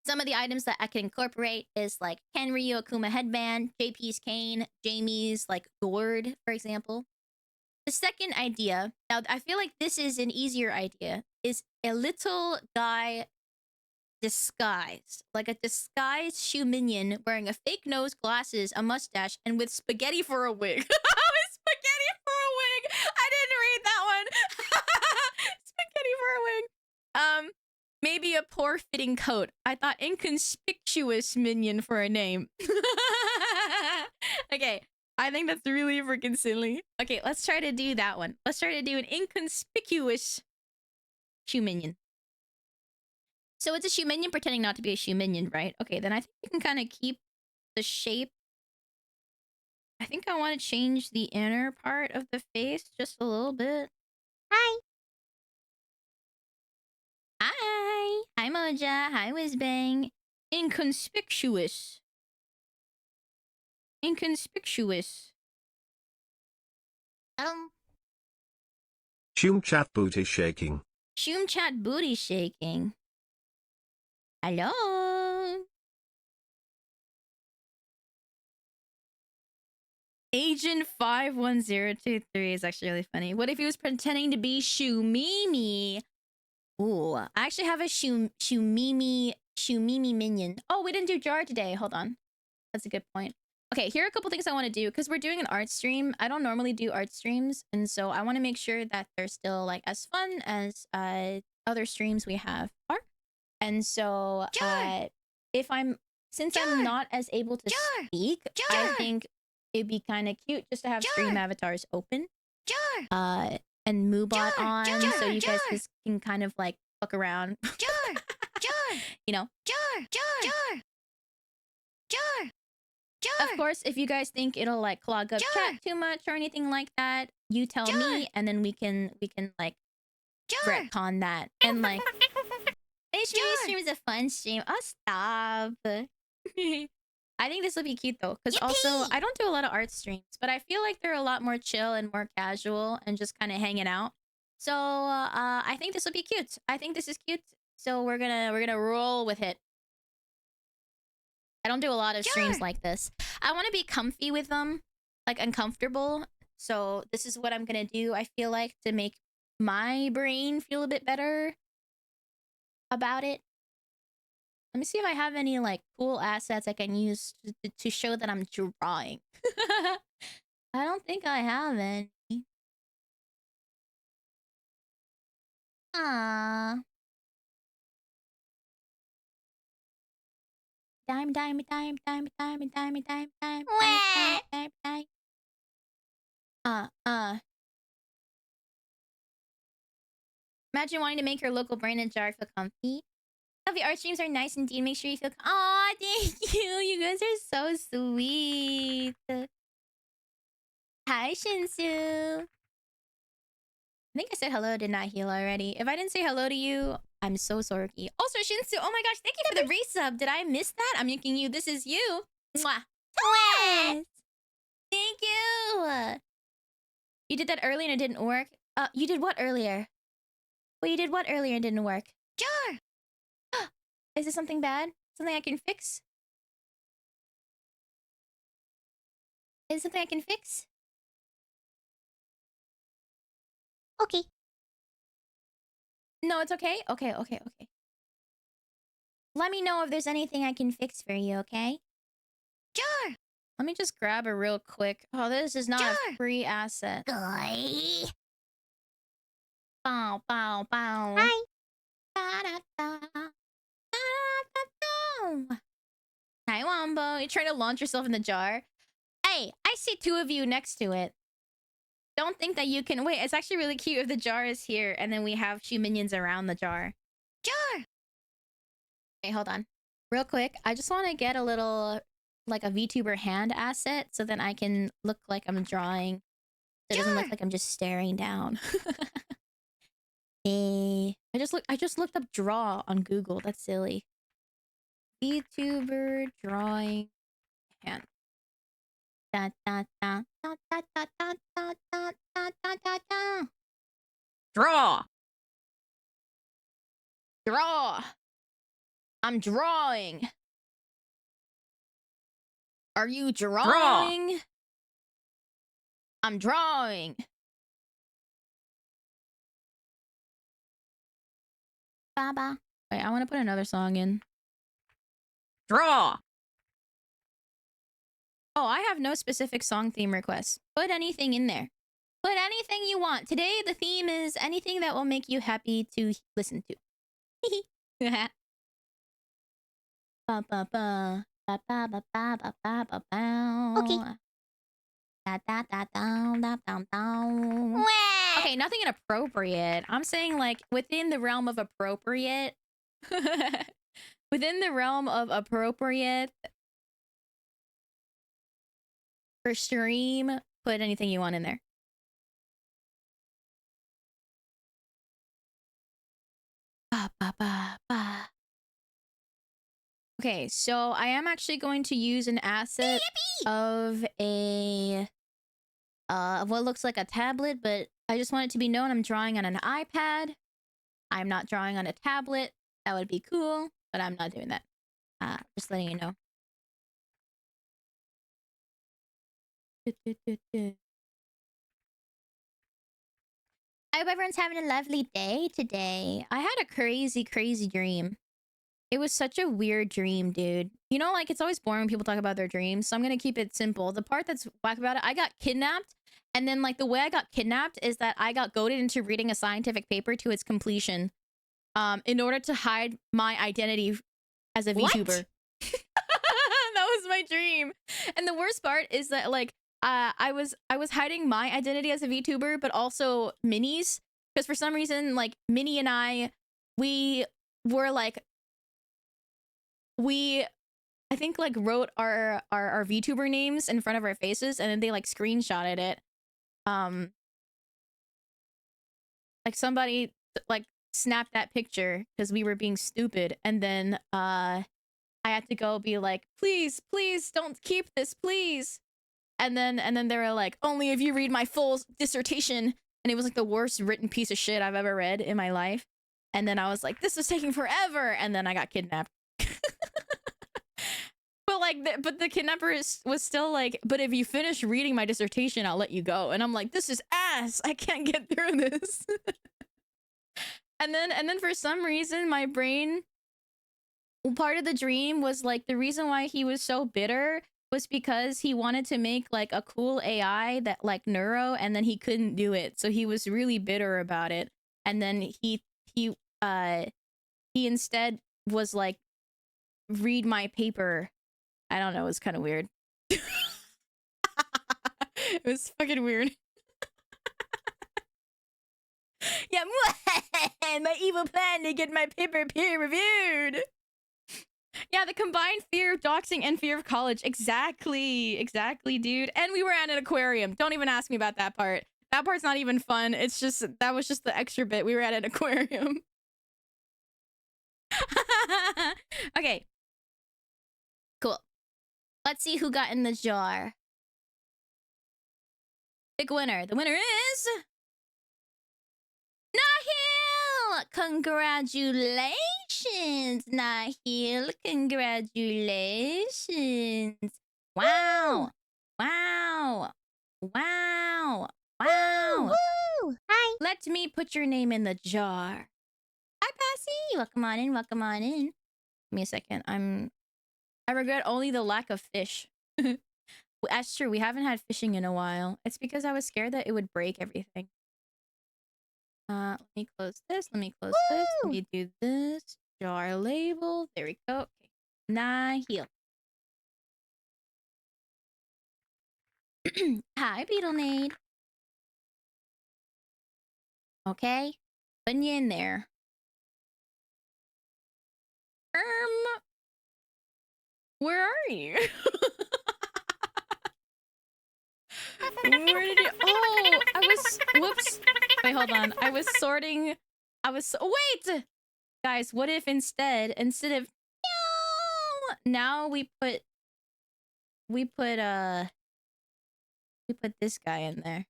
Some of the items that I can incorporate is like Ken Ryu Akuma headband, JP's cane, Jamie's like gourd, for example. The second idea, now I feel like this is an easier idea, is a little guy disguised, like a disguised Shu Minion wearing a fake nose, glasses, a mustache, and with spaghetti for a wig. With spaghetti for a wig! I didn't read that one! Spaghetti for a wig. Maybe a poor fitting coat. I thought inconspicuous minion for a name. Okay, I think that's really freaking silly. Okay, let's try to do that one. Let's try to do an inconspicuous Shu Minion. So it's a Shu Minion pretending not to be a Shu Minion, right? Okay, then I think we can kind of keep the shape. I think I want to change the inner part of the face just a little bit. Hi. Hi. Hi, Moja. Hi, Whizbang. Inconspicuous. Inconspicuous. Shum chat booty shaking. Shum chat booty shaking. Hello. Agent 51023 is actually really funny. What if he was pretending to be Shumimi? Ooh, I actually have a Shumimi minion. Oh, we didn't do jar today. Hold on. That's a good point. Okay, here are a couple things I want to do because we're doing an art stream. I don't normally do art streams, and so I want to make sure that they're still like as fun as other streams we have are. And so since I'm not as able to speak, I think it'd be kind of cute just to have stream avatars open. And Moobot on, so you guys just can kind of like fuck around. You know. Of course, if you guys think it'll like clog up chat too much or anything like that, you tell me, and then we can like retcon that and like. HB stream is a fun stream. Oh, stop. I think this will be cute though, because also I don't do a lot of art streams, but I feel like they're a lot more chill and more casual and just kind of hanging out. So I think this will be cute. I think this is cute. So we're gonna roll with it. I don't do a lot of streams like this. I want to be comfy with them, like uncomfortable. So this is what I'm gonna do. I feel like to make my brain feel a bit better about it. Let me see if I have any like cool assets I can use to show that I'm drawing. I don't think I have any. Ah. Dime. Imagine wanting to make your local brain and jar feel comfy. The art streams are nice indeed. Make sure you feel. Aw, thank you. You guys are so sweet. Hi, Shinsu. I think I said hello to Not Heal already. If I didn't say hello to you, I'm so sorry. Also, Shinsu, oh my gosh, thank you for the resub. Did I miss that? I'm yanking you. This is you. Mwah. Twins. Thank you. You did that early and it didn't work. You did what earlier? Wait, you did what earlier and didn't work? Jar. Is this something bad? Something I can fix? Is it something I can fix? Okay. No, it's okay? Okay. Let me know if there's anything I can fix for you, okay? Jar! Let me just grab a real quick. Oh, this is not a free asset. Guy. Bow. Hi. Da-da-da. you're trying to launch yourself in the jar. Hey, I see two of you next to it. Don't think that you can... Wait, it's actually really cute if the jar is here and then we have shoe minions around the jar. Jar! Okay, hold on. Real quick, I just want to get a little, like a VTuber hand asset so then I can look like I'm drawing. So it doesn't look like I'm just staring down. Hey, I just looked up draw on Google. That's silly. VTuber drawing hand. Da, da, da, da, da, da, da, da, da, da, da, da. Draw. Draw. I'm drawing. Are you drawing? I'm drawing. Baba. Wait, I want to put another song in. Draw. Oh, I have no specific song theme requests. Put anything in there. Put anything you want. Today, the theme is anything that will make you happy to listen to. Ba ba ba. Ba ba ba ba ba ba ba ba. Okay. Da da da da da da da. Okay, nothing inappropriate. I'm saying like within the realm of appropriate. Within the realm of appropriate. For stream, put anything you want in there. Ba ba ba ba. Okay, so I am actually going to use an asset of a of what looks like a tablet, but I just want it to be known I'm drawing on an iPad. I'm not drawing on a tablet. That would be cool, but I'm not doing that. Just letting you know. I hope everyone's having a lovely day today. I had a crazy dream. It was such a weird dream, dude. You know, like, it's always boring when people talk about their dreams, so I'm gonna keep it simple. The part that's whack about it, I got kidnapped, and then, like, the way I got kidnapped is that I got goaded into reading a scientific paper to its completion, in order to hide my identity as a VTuber. That was my dream. And the worst part is that, like, I was hiding my identity as a VTuber, but also Minnie's, because for some reason, like, Minnie and I were like, I think like wrote our VTuber names in front of our faces, and then they like screenshotted it. Like somebody like snapped that picture because we were being stupid, and then I had to go be like, please don't keep this, please. And then they were like, only if you read my full dissertation. And it was like the worst written piece of shit I've ever read in my life. And then I was like, this is taking forever. And then I got kidnapped. But like, but the kidnapper was still like, but if you finish reading my dissertation, I'll let you go. And I'm like, this is ass. I can't get through this. And then for some reason, my brain, part of the dream was like, the reason why he was so bitter was because he wanted to make like a cool AI that like Neuro, and then he couldn't do it. So he was really bitter about it. And then he instead was like, read my paper. I don't know, it was kind of weird. It was fucking weird. Yeah, my evil plan to get my paper peer reviewed. Yeah, the combined fear of doxing and fear of college. Exactly, dude. And we were at an aquarium. Don't even ask me about that part. That part's not even fun. It's just, that was just the extra bit. We were at an aquarium. Okay. Cool. Let's see who got in the jar. Big winner. The winner is... Nahil! Congratulations, Nahil. Congratulations. Wow. Wow. Wow. Wow. Woo! Hi. Let me put your name in the jar. Hi, Passy. Welcome on in. Welcome on in. Give me a second. I regret only the lack of fish. That's true. We haven't had fishing in a while. It's because I was scared that it would break everything. Let me close this. Let me close this. Let me do this. Jar label. There we go. Okay. Nahil. Hi, Beetlenade. Okay, putting you in there. Where are you? Where did you? Oh, I was. Whoops. Wait, hold on. I was sorting. Wait, guys. What if instead of now we put this guy in there?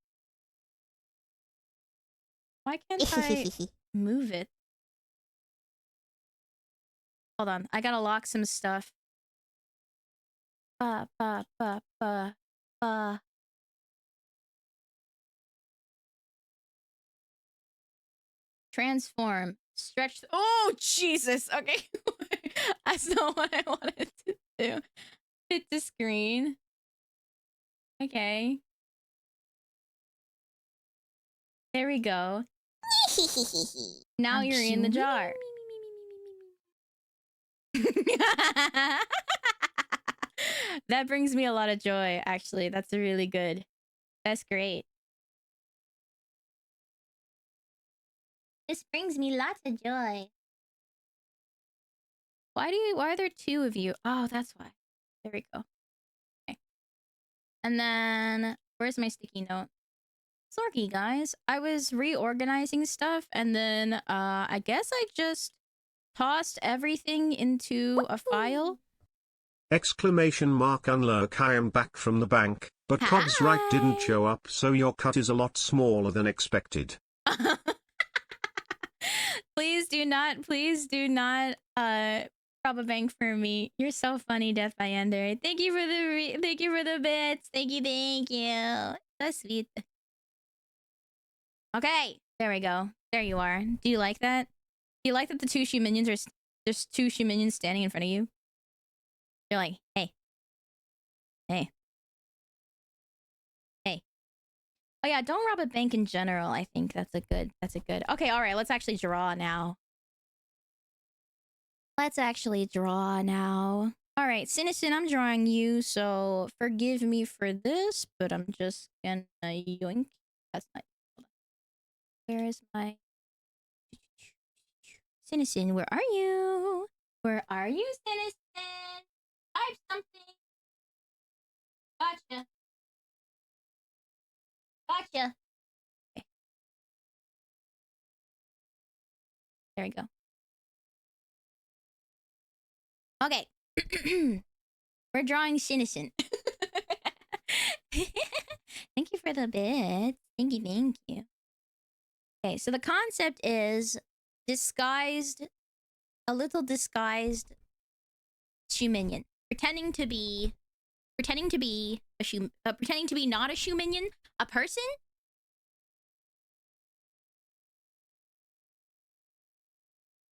Why can't I move it? Hold on. I gotta lock some stuff. Transform. Stretch. Oh, Jesus. Okay. That's not what I wanted to do. Fit the screen. Okay. There we go. Now you're in the jar. That brings me a lot of joy, actually. That's really good. That's great. This brings me lots of joy. Why are there two of you? Oh, that's why. There we go. Okay. And then where's my sticky note? Sorry, guys. I was reorganizing stuff and then I guess I just tossed everything into a file. Exclamation mark unlock, I am back from the bank, but Cog's right didn't show up, so your cut is a lot smaller than expected. Please do not rob a bank for me. You're so funny, Death by Ender. Thank you for the bits. Thank you. So sweet. Okay, there we go. There you are. Do you like that? Do you like that the two Shu minions are there's two Shu minions standing in front of you? You're like, hey. Hey. Hey. Oh yeah, don't rob a bank in general. I think that's a good. Okay, all right, let's actually draw now. All right, Citizen, I'm drawing you, so forgive me for this, but I'm just gonna yoink. That's not. Where is my Citizen? Where are you? Citizen? Type something. Gotcha. Okay. There we go. Okay. We're drawing Citizen. Thank you for the bits. Thank you. Okay, so the concept is a little disguised Shu minion. Pretending to be not a Shu minion, a person.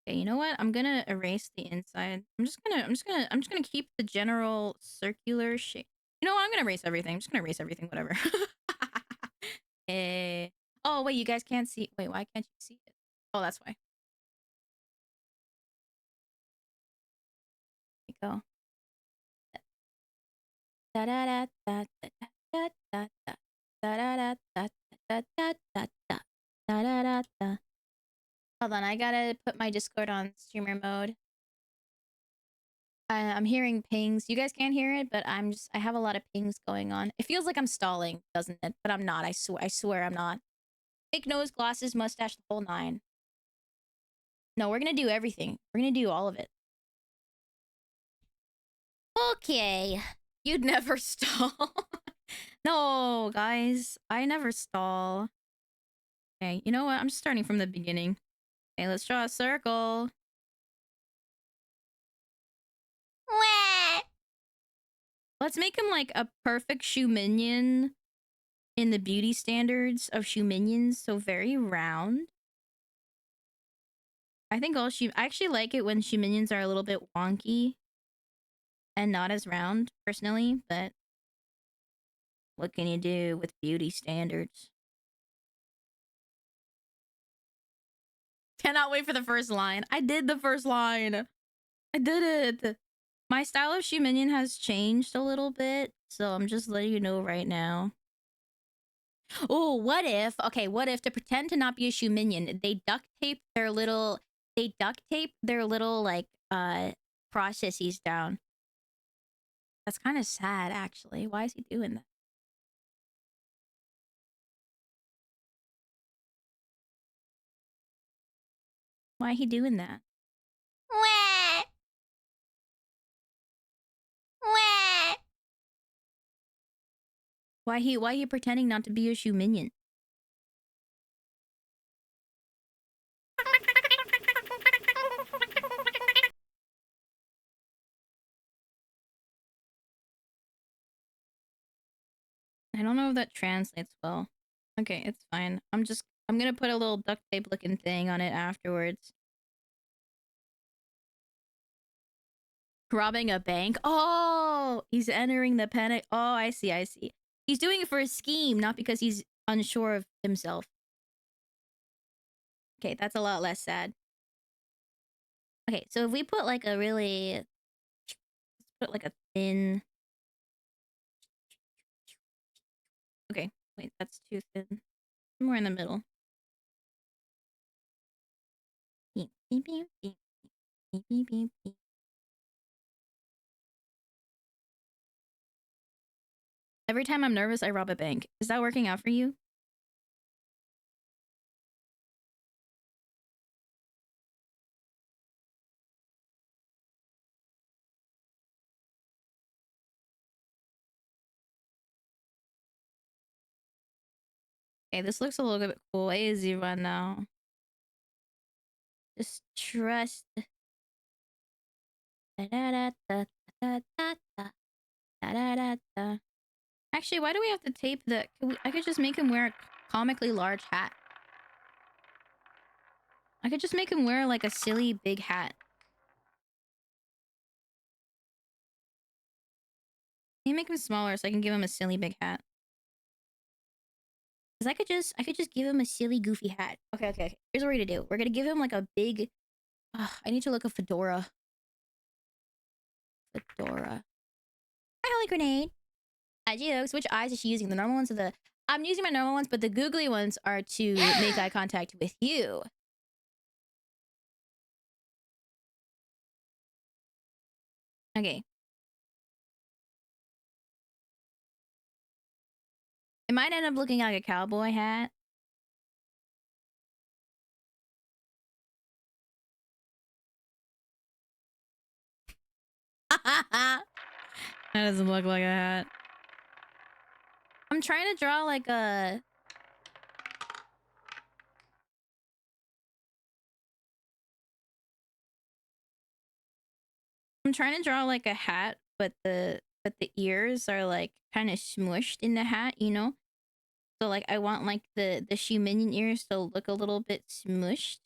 Okay, you know what? I'm gonna erase the inside. I'm just gonna keep the general circular shape. You know what? I'm gonna erase everything. I'm just gonna erase everything, whatever. Oh wait, you guys can't see. Wait, why can't you see it? Oh, that's why. There we go. Da da da da da da da da da da da da da da da. Hold on, I gotta put my Discord on streamer mode. I'm hearing pings. You guys can't hear it, but I have a lot of pings going on. It feels like I'm stalling, doesn't it? But I'm not. I swear I'm not. Fake nose, glasses, mustache, the whole nine. No, we're gonna do everything. We're gonna do all of it. Okay. You'd never stall. No, guys. I never stall. Okay, you know what? I'm just starting from the beginning. Okay, let's draw a circle. Let's make him like a perfect Shu minion in the beauty standards of Shu minions. So very round. I think I actually like it when Shu minions are a little bit wonky and not as round, personally, but what can you do with beauty standards? Cannot wait for the first line. I did the first line. I did it. My style of Shu minion has changed a little bit So I'm just letting you know right now. Oh, what if, okay, what if to pretend to not be a shoe minion, they duct tape their little, like, processes down. That's kind of sad, actually. Why is he doing that? Why he doing that? Wah. Wah. Why he pretending not to be a shoe minion? I don't know if that translates well. Okay, it's fine. I'm gonna put a little duct tape looking thing on it afterwards. Robbing a bank? Oh, he's entering the panic. Oh, I see, I see. He's doing it for a scheme, not because he's unsure of himself. Okay, that's a lot less sad. Okay, so if we put like a really... Let's put like a thin... Okay, wait, that's too thin. More in the middle. Beep, beep, beep, beep, beep, beep, beep, beep. Every time I'm nervous, I rob a bank. Is that working out for you? Okay, this looks a little bit crazy right now. Just trust. Actually, why do we have to tape the... I could just make him wear a comically large hat. I could just make him wear like a silly big hat. Can you make him smaller so I can give him a silly big hat? Cause I could just give him a silly goofy hat. Okay, okay, okay. Here's what we're gonna do. We're gonna give him like a big... I need to look a fedora. Fedora. Hi, Holy Grenade. I do. Which eyes is she using? The normal ones or the... I'm using my normal ones, but the googly ones are to make eye contact with you. Okay. It might end up looking like a cowboy hat. That doesn't look like a hat. I'm trying to draw like a... I'm trying to draw like a hat, but the ears are like kind of smushed in the hat, you know? So like I want like the shoe minion ears to look a little bit smushed.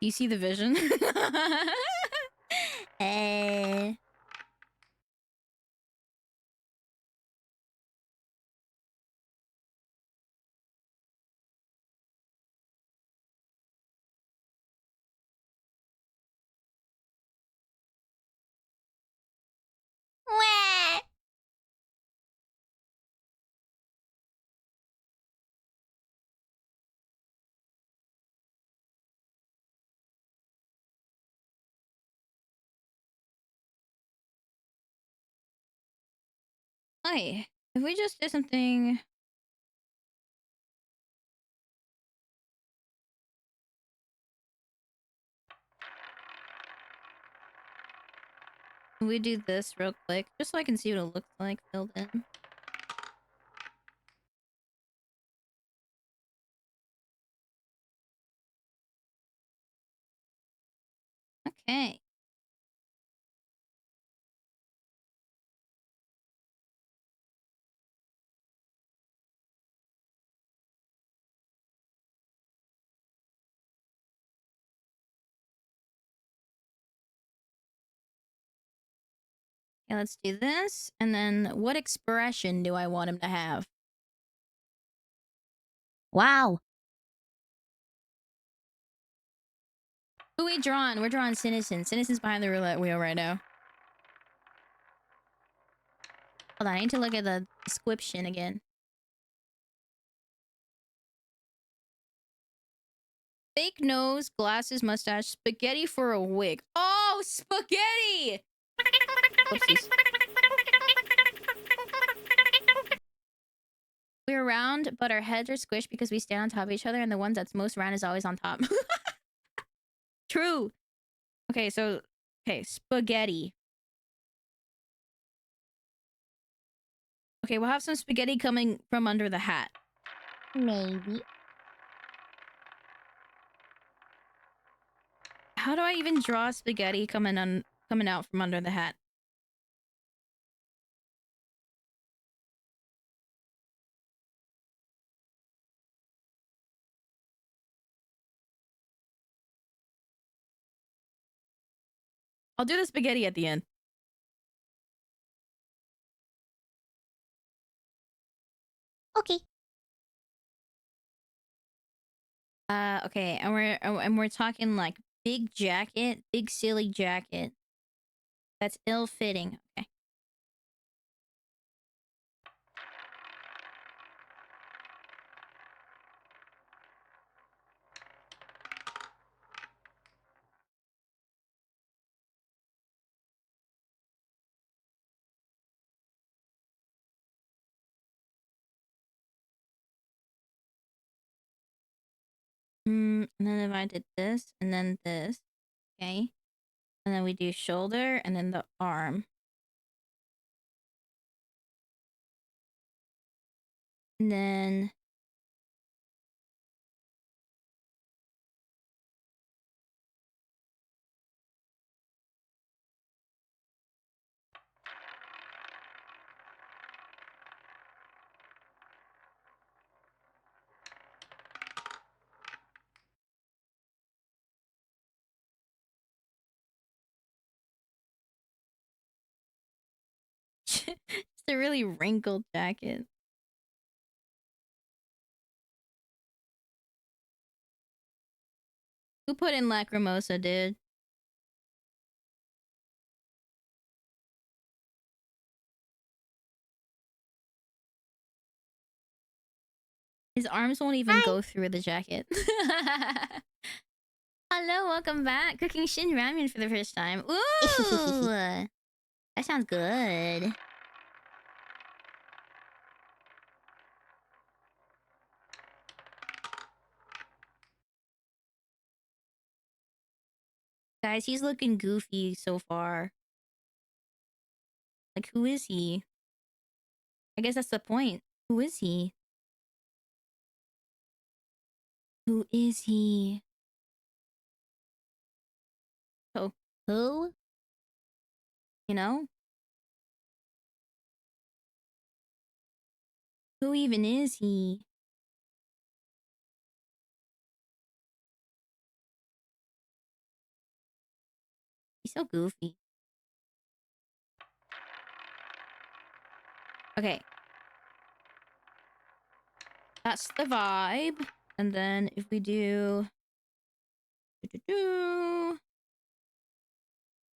You see the vision? Eh. Wah. Hi. If we just did something... We do this real quick, just so I can see what it looks like filled in. Okay. Okay, let's do this. And then what expression do I want him to have? Wow. Who we drawing? We're drawing Citizen. Citizen's behind the roulette wheel right now. Hold on, I need to look at the description again. Fake nose, glasses, mustache, spaghetti for a wig. Oh, spaghetti! Whoopsies. We're round, but our heads are squished because we stand on top of each other, and the one that's most round is always on top. True. Okay, so... Okay, spaghetti. Okay, we'll have some spaghetti coming from under the hat. Maybe. How do I even draw spaghetti coming out from under the hat? I'll do the spaghetti at the end. Okay. Okay, and we're talking like big jacket, big silly jacket. That's ill-fitting. Okay. And then if I did this, and then this, okay. And then we do shoulder, and then the arm. And then... It's a really wrinkled jacket. Who put in Lacrimosa, dude? His arms won't even go through the jacket. Hello, welcome back. Cooking Shin Ramen for the first time. Ooh! That sounds good. Guys, he's looking goofy so far. Like, who is he? I guess that's the point. Who is he? Who is he? Oh, Who? you know? Who even is he? He's so goofy. Okay. That's the vibe. And then if we do...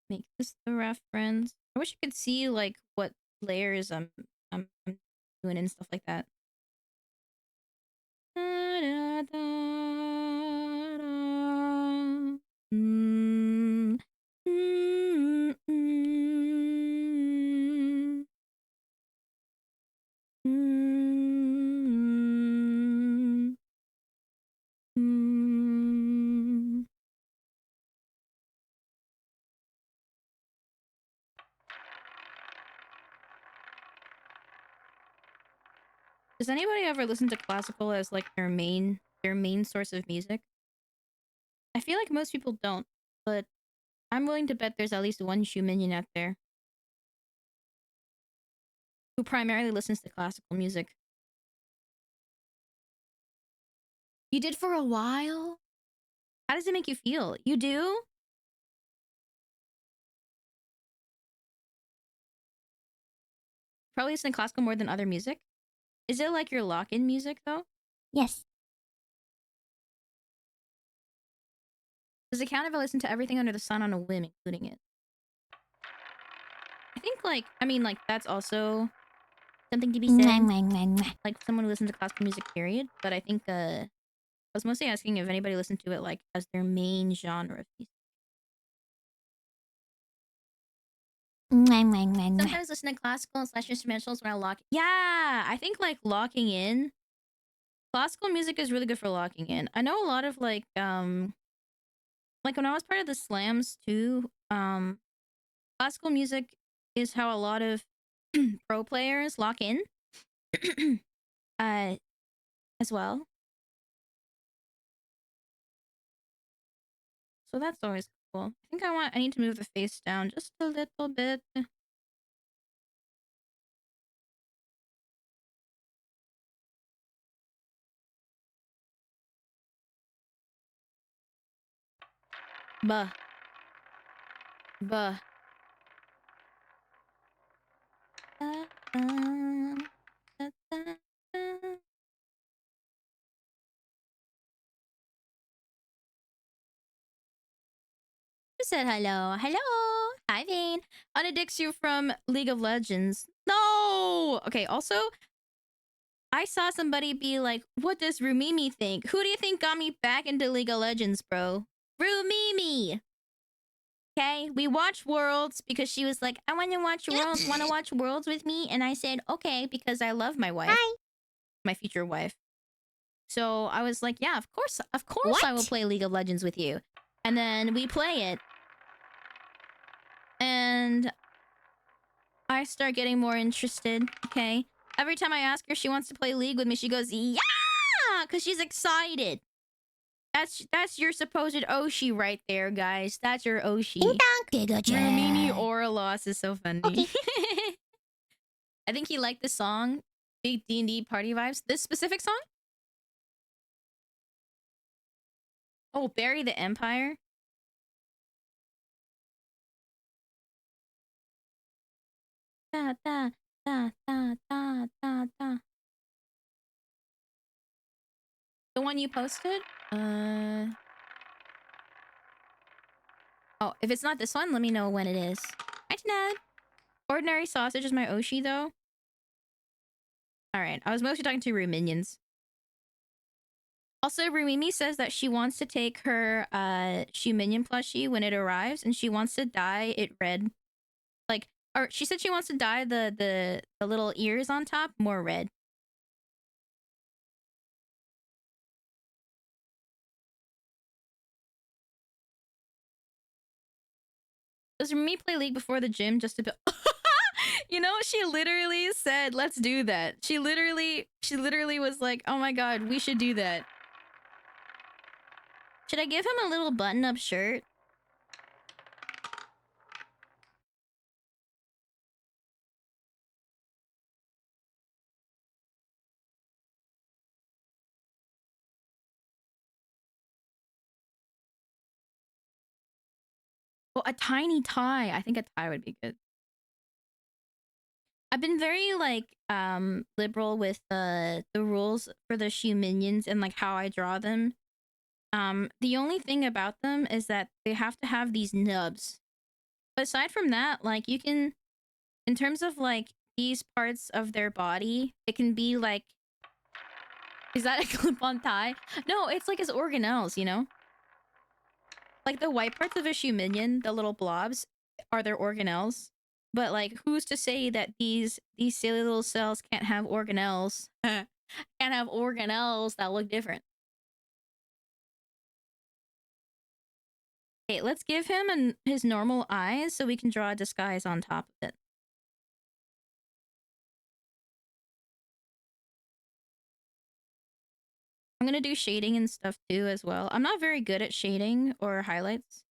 Make this the reference. I wish you could see like what layers I'm doing and stuff like that. Da, da, da, da. Mm, mm, mm, mm, mm. Does anybody ever listen to classical as like their main source of music? I feel like most people don't, but I'm willing to bet there's at least one Shu minion out there who primarily listens to classical music. You did for a while? How does it make you feel? You do? probably listen to classical more than other music. Is it like your lock-in music though? Yes. Does it count if I listen to everything under the sun on a whim, including it? I think like, I mean like that's also something to be said. Like someone who listens to classical music, period. But I think I was mostly asking if anybody listened to it like as their main genre of music. Sometimes listen to classical / instrumentals when I lock. Yeah, I think like locking in. Classical music is really good for locking in. I know a lot of like when I was part of the slams too, classical music is how a lot of pro players lock in as well. So that's always cool. I think I need to move the face down just a little bit. Buh. Buh. Who said hello? Hello! Hi, Vane. Unaddicts you from League of Legends. No! Okay, also, I saw somebody be like, what does Rumimi think? Who do you think got me back into League of Legends, bro? Rumimi! Okay, we watched Worlds because she was like, I want to watch Worlds. Want to watch Worlds with me? And I said, okay, because I love my wife. Hi. My future wife. So I was like, yeah, of course What? I will play League of Legends with you. And then we play it. And I start getting more interested, okay? Every time I ask her she wants to play League with me, she goes, yeah! Because she's excited. That's your supposed Oshi right there, guys. That's your Oshi. Rumini aura loss is so funny. Okay. I think he liked the song. Big D&D party vibes. This specific song? Oh, Bury the Empire. Da, da, da, da, da, da, da. The one you posted? Oh, if it's not this one, let me know when it is. Hi, Tanad. Ordinary sausage is my Oshi, though. Alright, I was mostly talking to Ruminions. Also, Rumimi says that she wants to take her Shuminion plushie when it arrives, and she wants to dye it red. Like, or she said she wants to dye the little ears on top more red. Does Rumimi play League before the gym just to be You know, she literally said, let's do that. She literally was like, oh my god, we should do that. Should I give him a little button-up shirt? Well, a tiny tie. I think a tie would be good. I've been very like liberal with the rules for the Shu minions and like how I draw them. The only thing about them is that they have to have these nubs. But aside from that, like you can, in terms of like these parts of their body, it can be like, is that a clip-on tie? No, it's like his organelles, you know? Like the white parts of a Shu minion, the little blobs, are their organelles. But like, who's to say that these silly little cells can't have organelles? Can't have organelles that look different. Okay, let's give him his normal eyes so we can draw a disguise on top of it. I'm gonna do shading and stuff too as well. I'm not very good at shading or highlights.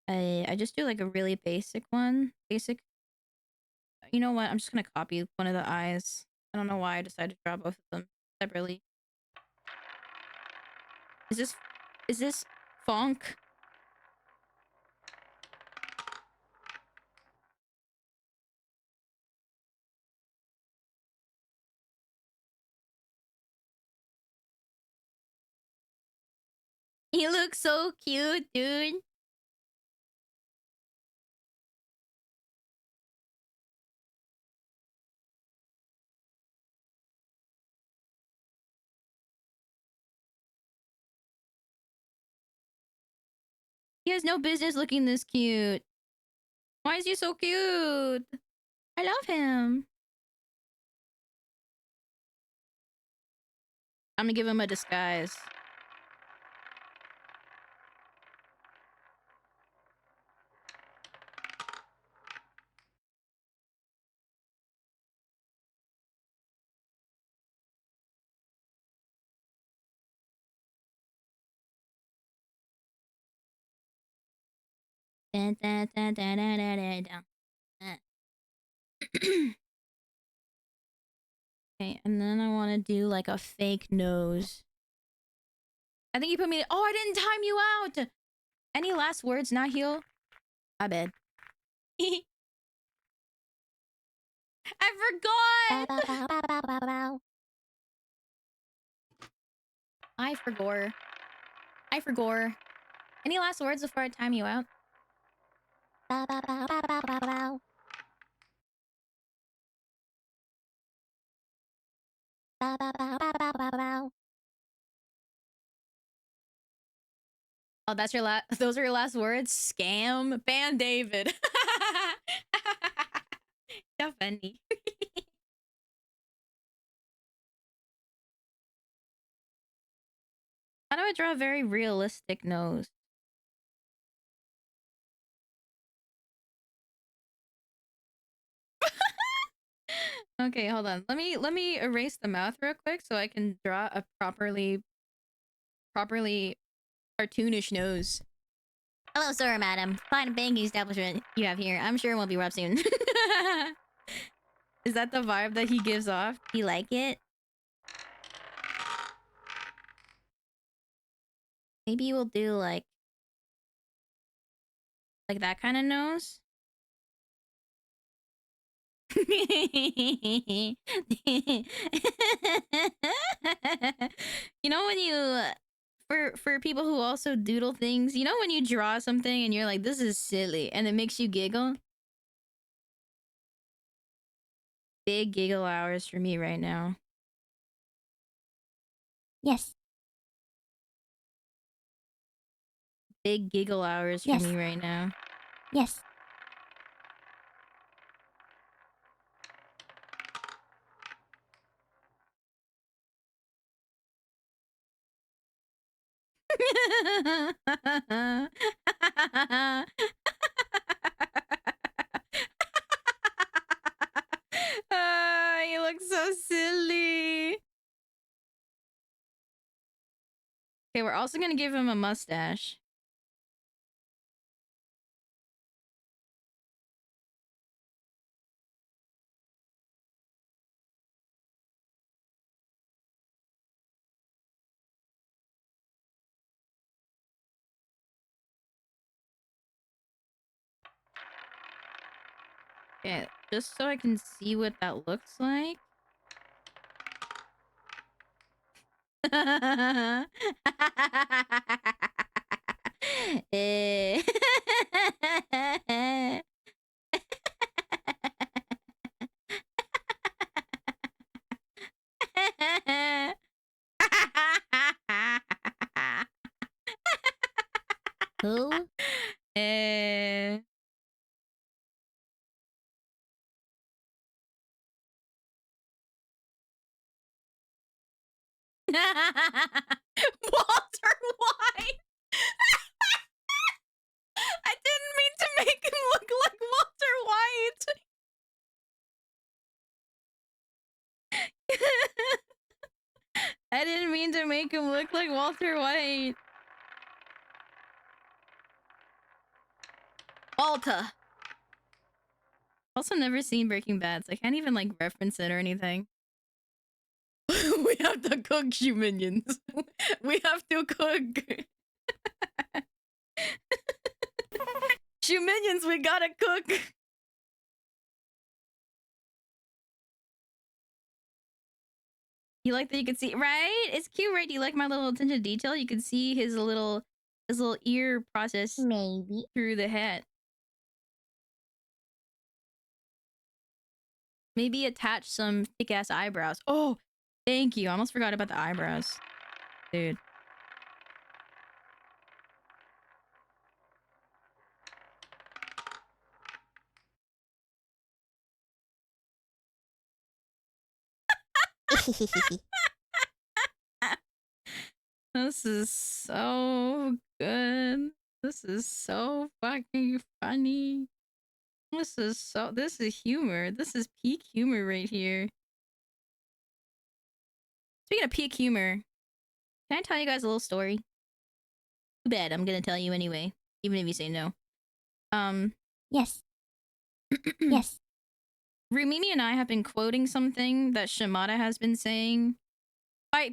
I just do like a really basic one. Basic. You know what? I'm just gonna copy one of the eyes. I don't know why I decided to draw both of them separately. Is this funk? He looks so cute, dude. He has no business looking this cute. Why is he so cute? I love him. I'm gonna give him a disguise. Dun, dun, dun, dun, dun, dun, dun, dun. Okay, and then I want to do like a fake nose. I think you put me. Oh, I didn't time you out. Any last words, not heal? My bad. I forgot. I forgot. I forgot. Any last words before I time you out? Oh, that's your last. Those are your last words. Scam. Ban David. So funny. How do I draw a very realistic nose? Okay, hold on. Let me erase the mouth real quick so I can draw a properly cartoonish nose. Hello, sir, madam. Fine banking establishment you have here. I'm sure it won't be robbed soon. Is that the vibe that he gives off? You like it? Maybe we'll do like that kind of nose. You know when you for people who also doodle things, you know when you draw something and you're like, this is silly, and it makes you giggle? Big giggle hours for me right now. Yes. Big giggle hours for me right now. Yes. You look so silly. Okay, we're also gonna give him a mustache. Okay, just so I can see what that looks like. Eh. Who? Eh. Walter White. I didn't mean to make him look like Walter White. I didn't mean to make him look like Walter White. Walter. Also never seen Breaking Bad, so I can't even like reference it or anything. We have to cook, you minions. We have to cook. You minions, we gotta cook. You like that you can see, right? It's cute, right? Do you like my little attention to detail? You can see his little ear process Maybe. through the hat. Maybe attach some thick ass eyebrows. Oh, thank you. I almost forgot about the eyebrows, dude. This is so good. This is so fucking funny. This is humor. This is peak humor right here. Speaking of peak humor, can I tell you guys a little story? Too bad, I'm gonna tell you anyway, even if you say no. Yes. Yes. Rumimi and I have been quoting something that Shimada has been saying. I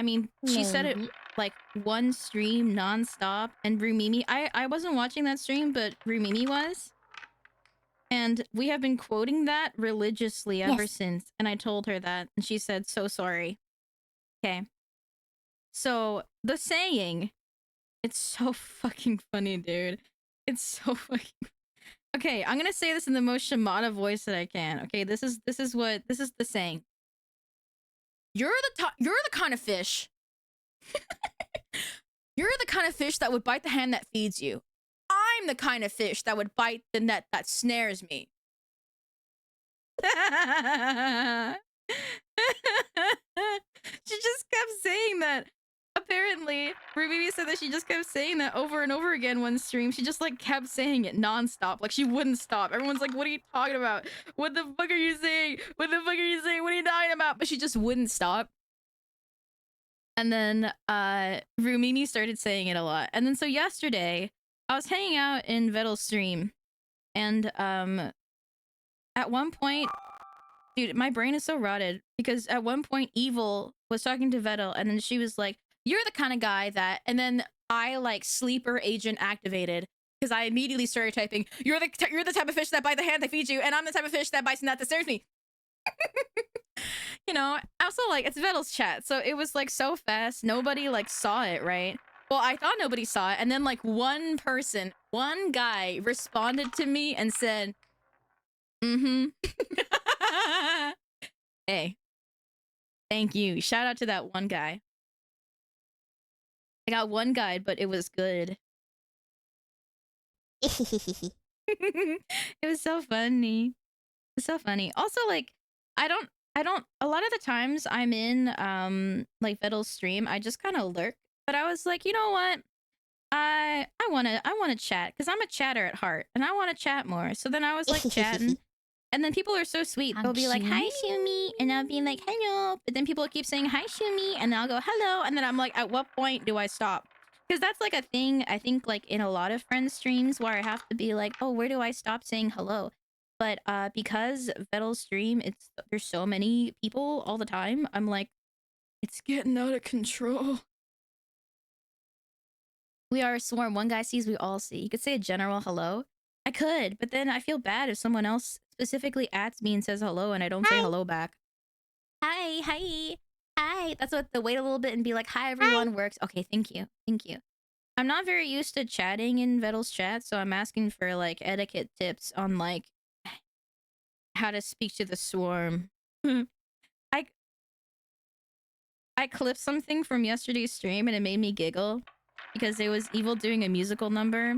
mean, she said it Maybe. like one stream nonstop, and Rumimi, I wasn't watching that stream, but Rumimi was. And we have been quoting that religiously ever since. And I told her that, and she said, so sorry. Okay. So, the saying, it's so fucking funny, dude. It's so fucking... Okay, I'm gonna say this in the most Shimada voice that I can. Okay, this is the saying. You're the kind of fish. You're the kind of fish that would bite the hand that feeds you. I'm the kind of fish that would bite the net that snares me. She just kept saying that. Apparently, Ruby said that she just kept saying that over and over again one stream. She just like kept saying it nonstop. Like she wouldn't stop. Everyone's like, what are you talking about? What the fuck are you saying? What the fuck are you saying? What are you talking about? But she just wouldn't stop. And then Rumimi started saying it a lot. And then so yesterday, I was hanging out in Vettel's stream. And at one point, dude, my brain is so rotted. Because at one point, Evil was talking to Vettel. And then she was like, you're the kind of guy that... And then I like sleeper agent activated. Because I immediately started typing, you're the type of fish that bite the hand that feeds you. And I'm the type of fish that bites the net that serves me. You know, also like it's Vettel's chat, so it was like so fast, nobody like saw it, right? Well, I thought nobody saw it, and then like one guy responded to me and said, Hey, thank you. Shout out to that one guy. I got one guide, but it was good. It was so funny. It's so funny. Also, like, I don't a lot of the times I'm in like Vettel's stream, I just kind of lurk. But I was like, you know what? I wanna chat, because I'm a chatter at heart and I wanna chat more. So then I was like chatting. And then people are so sweet. They'll be like, hi Shumi, and I'll be like, hello. But then people keep saying hi Shumi, and I'll go hello, and then I'm like, at what point do I stop? Because that's like a thing, I think, like in a lot of friends streams where I have to be like, oh, where do I stop saying hello? But because Vettel's stream, there's so many people all the time, I'm like, it's getting out of control. We are a swarm. One guy sees, we all see. You could say a general hello. I could, but then I feel bad if someone else specifically adds me and says hello and I don't say hello back. Hi, hi, hi. That's what the wait a little bit and be like, hi everyone works. Okay, thank you. Thank you. I'm not very used to chatting in Vettel's chat, so I'm asking for like etiquette tips on like how to speak to the swarm. I clipped something from yesterday's stream and it made me giggle because it was Evil doing a musical number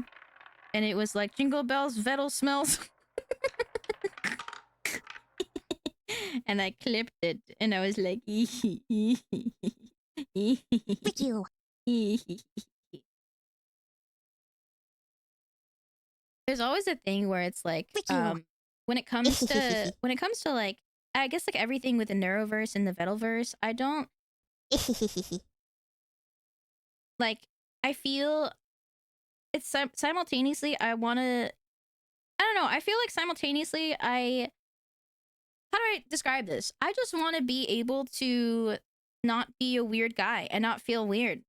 and it was like, jingle bells, Vettel smells. And I clipped it and I was like, Frick you. There's always a thing where it's like, when it comes to like, I guess like everything with the Neuroverse and the Vettelverse, I don't like, I feel it's simultaneously I want to, I don't know, I feel like simultaneously how do I describe this? I just want to be able to not be a weird guy and not feel weird.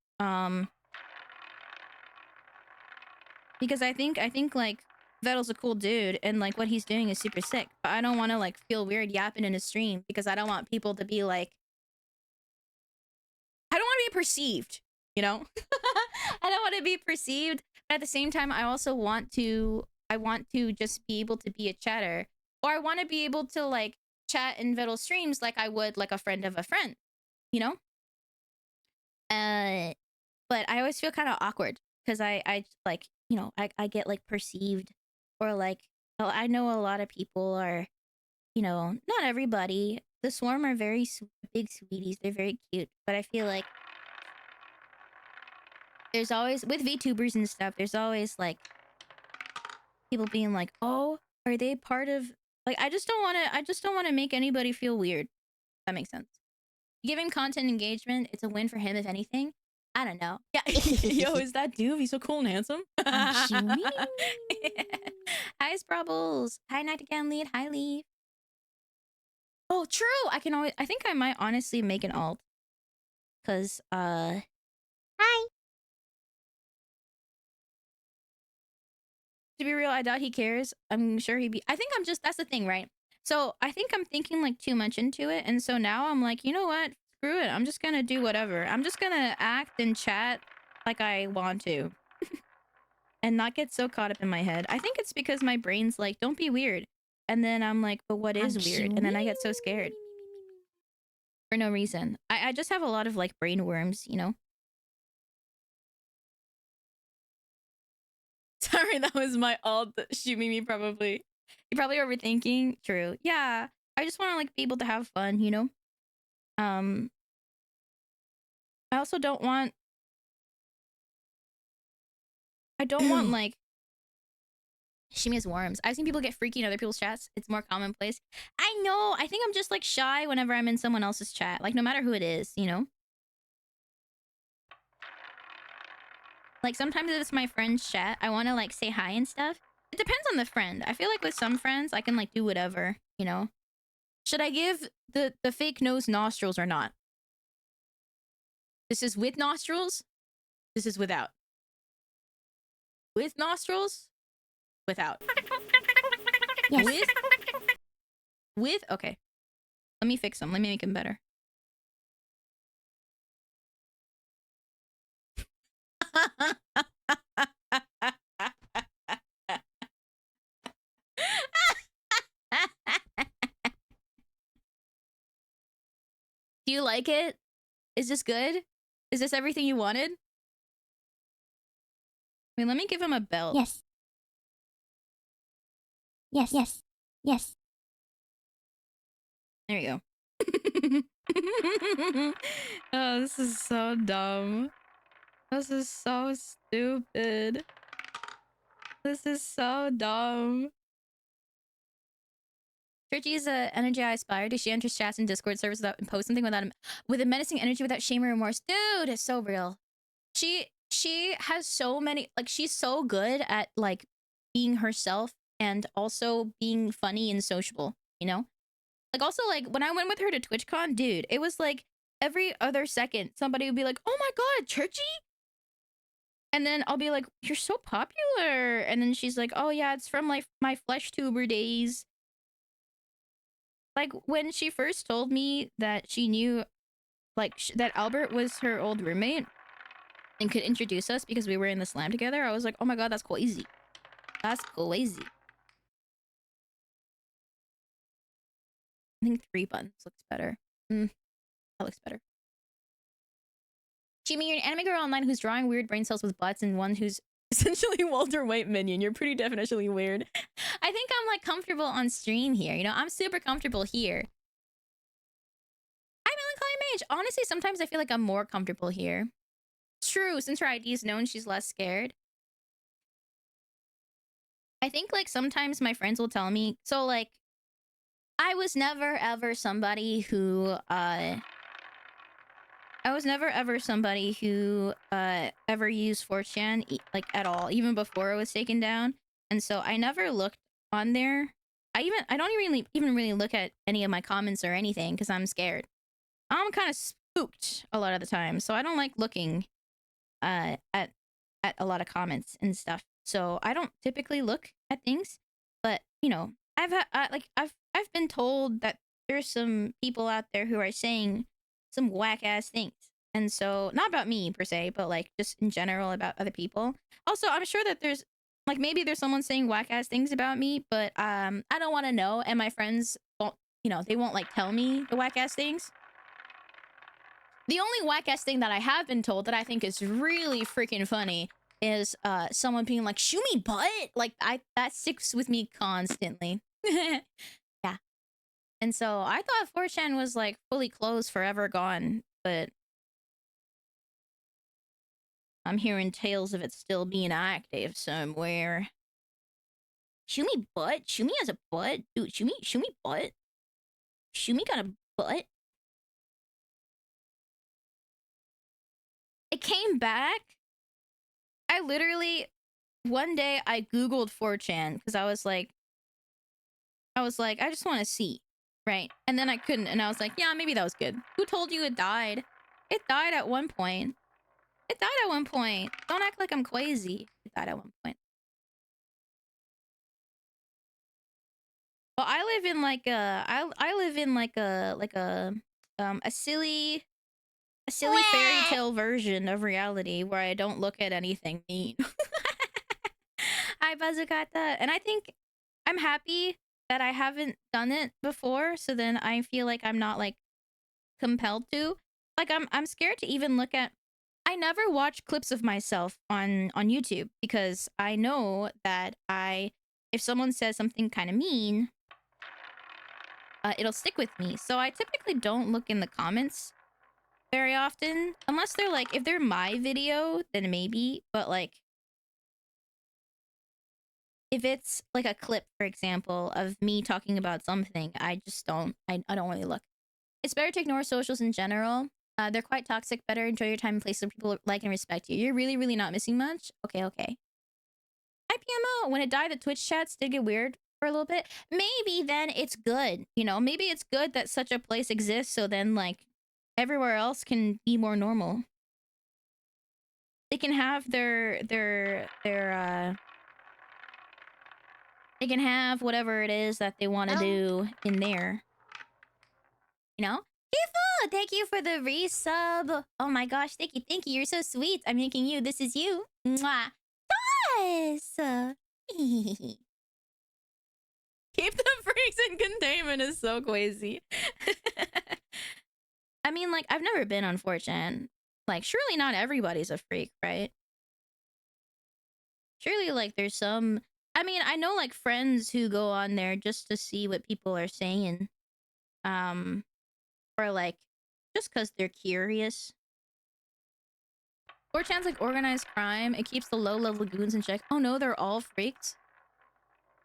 Because I think like Vettel's a cool dude and like what he's doing is super sick, but I don't want to like feel weird yapping in his stream because I don't want people to be like, perceived, you know? I don't want to be perceived, but at the same time, I also want to just be able to be a chatter, or I want to be able to like chat in Vidal streams like I would like a friend of a friend, you know? But I always feel kind of awkward because I like, you know, I get like perceived, or like, oh, I know a lot of people are, you know, not everybody. The Swarm are very big sweeties. They're very cute, but I feel like there's always, with VTubers and stuff, there's always like people being like, oh, are they part of, like, I just don't want to make anybody feel weird. If that makes sense. Give him content engagement. It's a win for him, if anything. I don't know. Yeah. Yo, is that Duve? He's so cool and handsome. Hi, Sprubbles. Hi, Night Again Lead. Hi, Leaf. Oh, true. I think I might honestly make an alt. Cause, Hi. to be real, I doubt he cares. I'm sure he'd be, that's the thing, right? So I think I'm thinking like too much into it. And so now I'm like, you know what? Screw it. I'm just gonna do whatever. I'm just gonna act and chat like I want to. And not get so caught up in my head. I think it's because my brain's like, don't be weird. And then I'm like, but what is weird? And then I get so scared. For no reason. I just have a lot of like brain worms, you know? Sorry, that was my alt. Shoot me probably. You're probably overthinking. True. Yeah. I just want to like be able to have fun, you know? I also don't want like Shimi's worms. I've seen people get freaky in other people's chats. It's more commonplace. I know. I think I'm just like shy whenever I'm in someone else's chat. Like no matter who it is, you know? Like sometimes if it's my friend's chat, I want to like say hi and stuff. It depends on the friend. I feel like with some friends, I can like do whatever, you know? Should I give the fake nose nostrils or not? This is with nostrils. This is without. With nostrils. Without. Yes. With? Okay. Let me fix them. Let me make them better. Do you like it? Is this good? Is this everything you wanted? I mean, let me give him a belt. Yes. Yes. Yes. Yes. There you go. Oh, this is so dumb. This is so stupid. This is so dumb. Churchy is a energy I aspire to. She enters chats and Discord servers without and posts something with a menacing energy without shame or remorse. Dude, it's so real. She has so many, like, she's so good at like being herself and also being funny and sociable, you know? Like also like when I went with her to TwitchCon, dude, it was like every other second somebody would be like, "Oh my god, Churchy?" And then I'll be like, "You're so popular." And then she's like, "Oh yeah, it's from like my flesh tuber days." Like when she first told me that she knew like that Albert was her old roommate and could introduce us because we were in the slam together, I was like, "Oh my god, that's crazy. That's crazy." I think 3 buttons looks better. That looks better. Chimi, you're an anime girl online who's drawing weird brain cells with butts and one who's essentially Walter White minion. You're pretty definitionally weird. I think I'm like comfortable on stream here. You know, I'm super comfortable here. Hi, Melancholy Mage. Honestly, sometimes I feel like I'm more comfortable here. True, since her ID is known, she's less scared. I think like sometimes my friends will tell me, so like, I was never ever somebody who ever used 4chan like at all, even before it was taken down. And so I never looked on there. I don't even really look at any of my comments or anything because I'm scared. I'm kind of spooked a lot of the time, so I don't like looking at a lot of comments and stuff. So I don't typically look at things, but you know, I've been told that there's some people out there who are saying some whack ass things, And so, not about me per se, but like just in general about other people. Also, I'm sure that there's like maybe there's someone saying whack ass things about me, but I don't want to know, and my friends won't, you know, they won't like tell me the whack ass things. The only whack ass thing that I have been told that I think is really freaking funny is someone being like, "Shoot me butt," like that sticks with me constantly. Yeah. And so I thought 4chan was like fully closed, forever gone, but I'm hearing tales of it still being active somewhere. Shoot me butt? Shoot me as a butt? Dude, shoot me butt? Shoot me got a butt? It came back. I literally, one day I Googled 4chan because I was like, I just want to see, right? And then I couldn't, and I was like, yeah, maybe that was good. Who told you it died? It died at one point. It died at one point. Don't act like I'm crazy. It died at one point. Well, I live in like a silly fairy tale version of reality where I don't look at anything mean. I Bazooka, and I think I'm happy that I haven't done it before, so then I feel like I'm not like compelled to. Like I'm scared to even look at. I never watch clips of myself on YouTube because I know that if someone says something kind of mean, it'll stick with me. So I typically don't look in the comments very often, unless they're like, if they're my video, then maybe, but like if it's like a clip, for example, of me talking about something, I just don't don't really look. It's better to ignore socials in general. They're quite toxic. Better enjoy your time in places where people like and respect you. You're really, really not missing much. Okay. IPMO, when it died, the Twitch chats did get weird for a little bit. Maybe then it's good. You know, maybe it's good that such a place exists, so then like everywhere else can be more normal. They can have their they can have whatever it is that they want to do in there. You know? Kifu, thank you for the resub. Oh my gosh, thank you. You're so sweet. I'm making you. This is you. Mwah. Yes. Keep the freaks in containment is so crazy. I mean, like, I've never been on 4chan. Like, surely not everybody's a freak, right? Surely, like, there's some... I mean, I know, like, friends who go on there just to see what people are saying. Or, like, just because they're curious. 4chan's like organized crime. It keeps the low-level goons in check. Oh no, they're all freaks?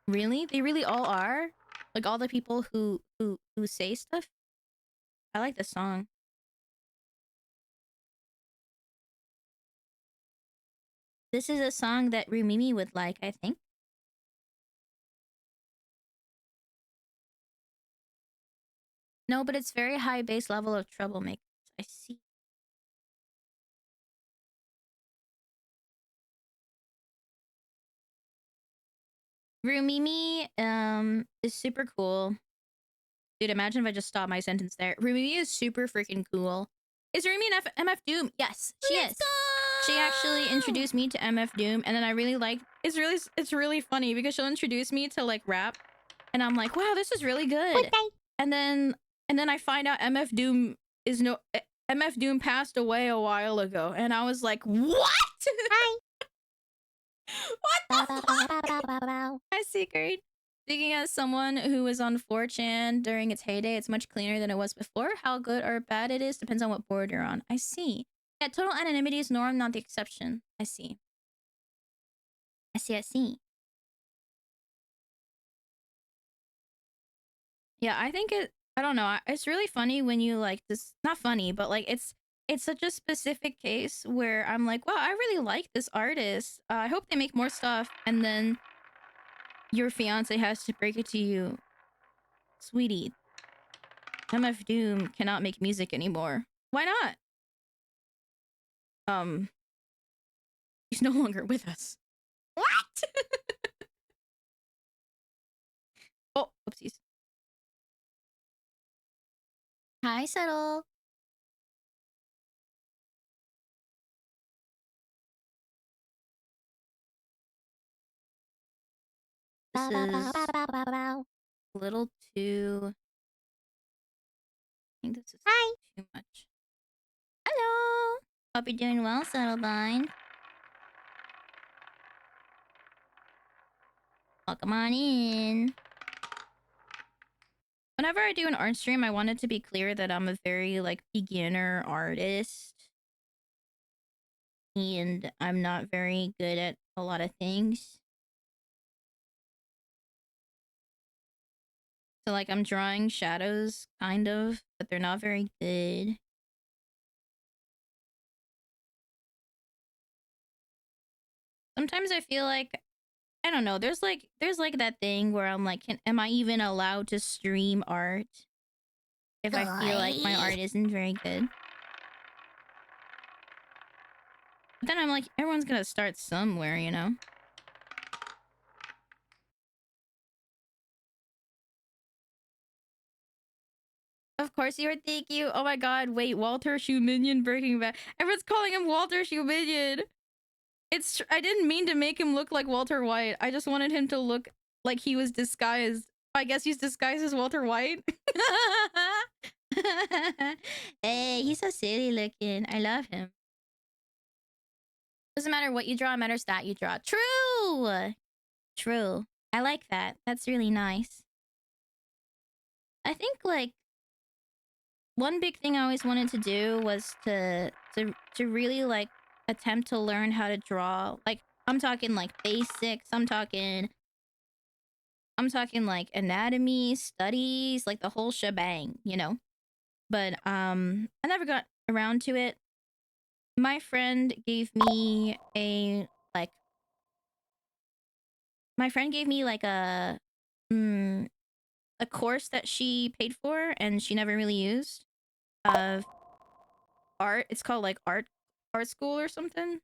Really? They really all are? Like, all the people who say stuff? I like this song. This is a song that Rumimi would like, I think. No, but it's very high base level of troublemakers. I see. Rumimi is super cool. Dude, imagine if I just stopped my sentence there. Rumimi is super freaking cool. Is Rumi an MF Doom? Yes, she is. She actually introduced me to MF Doom, and then I really like. It's really funny because she'll introduce me to like rap, and I'm like, wow, this is really good. Okay. And then I find out MF Doom is MF Doom passed away a while ago, and I was like, what? Hi. What the fuck? I see, great. Speaking as someone who was on 4chan during its heyday, it's much cleaner than it was before. How good or bad it is depends on what board you're on. I see. Yeah, total anonymity is norm, not the exception. I see. I see. Yeah, I think I don't know. It's really funny when you like this. Not funny, but like it's such a specific case where I'm like, wow, I really like this artist. I hope they make more stuff. And then your fiance has to break it to you. Sweetie, MF Doom cannot make music anymore. Why not? He's no longer with us. What? Oh, oopsies. Hi, Subtle. is a little too... I think this is too much. Hello! Hope you're doing well, Subtlebind. Welcome on in. Whenever I do an art stream, I want it to be clear that I'm a very, like, beginner artist. And I'm not very good at a lot of things. So, like, I'm drawing shadows, kind of, but they're not very good. Sometimes I feel like, I don't know, there's like that thing where I'm like, am I even allowed to stream art if I feel like my art isn't very good? But then I'm like, everyone's gonna start somewhere, you know? Of course you are, thank you. Oh my god, wait, Walter Shuminion Breaking Bad. Everyone's calling him Walter Shuminion. I didn't mean to make him look like Walter White. I just wanted him to look like he was disguised. I guess he's disguised as Walter White. Hey, he's so silly looking. I love him. Doesn't matter what you draw, it matters that you draw. True! True. I like that. That's really nice. I think, like, one big thing I always wanted to do was to really, like, attempt to learn how to draw. Like, I'm talking, like, basics. I'm talking, like, anatomy, studies, like, the whole shebang, you know? But, I never got around to it. My friend gave me a, like... My friend gave me, like, a course that she paid for and she never really used. Of art. It's called, like, art school or something.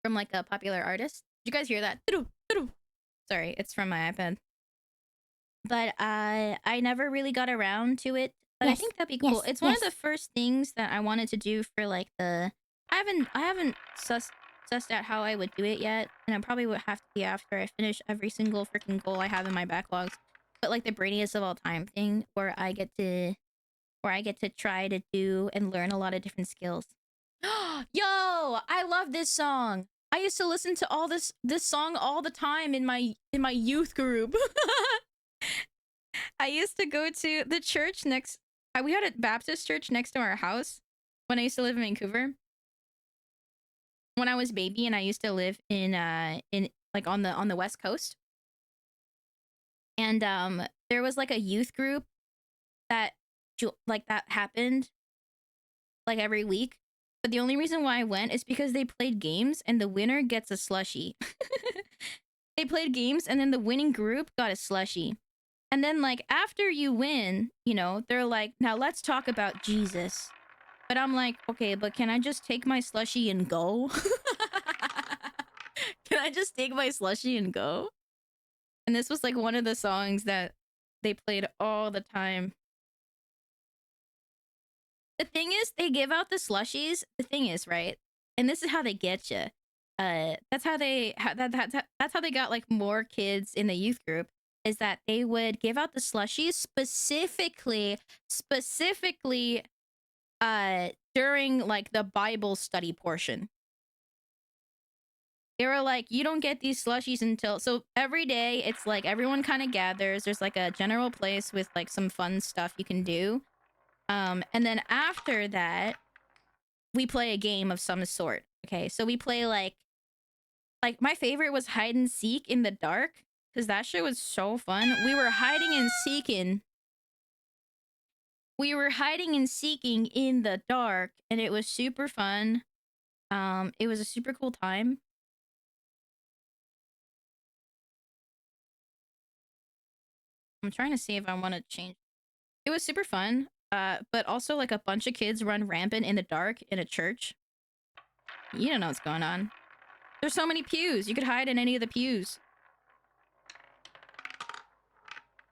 From, like, a popular artist. Did you guys hear that? Sorry, it's from my iPad. But I never really got around to it. But I think that'd be cool. It's one of the first things that I wanted to do for, like, the... I haven't sussed out how I would do it yet. And I probably would have to be after I finish every single freaking goal I have in my backlogs. But, like, the brainiest of all time thing where I get to try to do and learn a lot of different skills. Yo, I love this song. I used to listen to this song all the time in my youth group. I used to go to the church next... We had a Baptist church next to our house when I used to live in Vancouver. When I was a baby and I used to live in like on the West Coast. And there was, like, a youth group that happened, like, every week. But the only reason why I went is because they played games and the winner gets a slushie. They played games and then the winning group got a slushie. And then, like, after you win, you know, they're like, now let's talk about Jesus. But I'm like, okay, but can I just take my slushie and go? Can I just take my slushie and go? And this was, like, one of the songs that they played all the time. The thing is, they give out the slushies. The thing is, right? And this is how they get you. That's how they that's how they got, like, more kids in the youth group. Is that they would give out the slushies specifically during, like, the Bible study portion. They were like, you don't get these slushies until... So every day, it's like everyone kind of gathers. There's, like, a general place with, like, some fun stuff you can do. And then after that, we play a game of some sort. Okay, so we play, like my favorite was hide and seek in the dark. Because that shit was so fun. We were hiding and seeking. We were hiding and seeking in the dark. And it was super fun. It was a super cool time. I'm trying to see if I want to change. It was super fun. But also, like, a bunch of kids run rampant in the dark in a church. You don't know what's going on. There's so many pews. You could hide in any of the pews.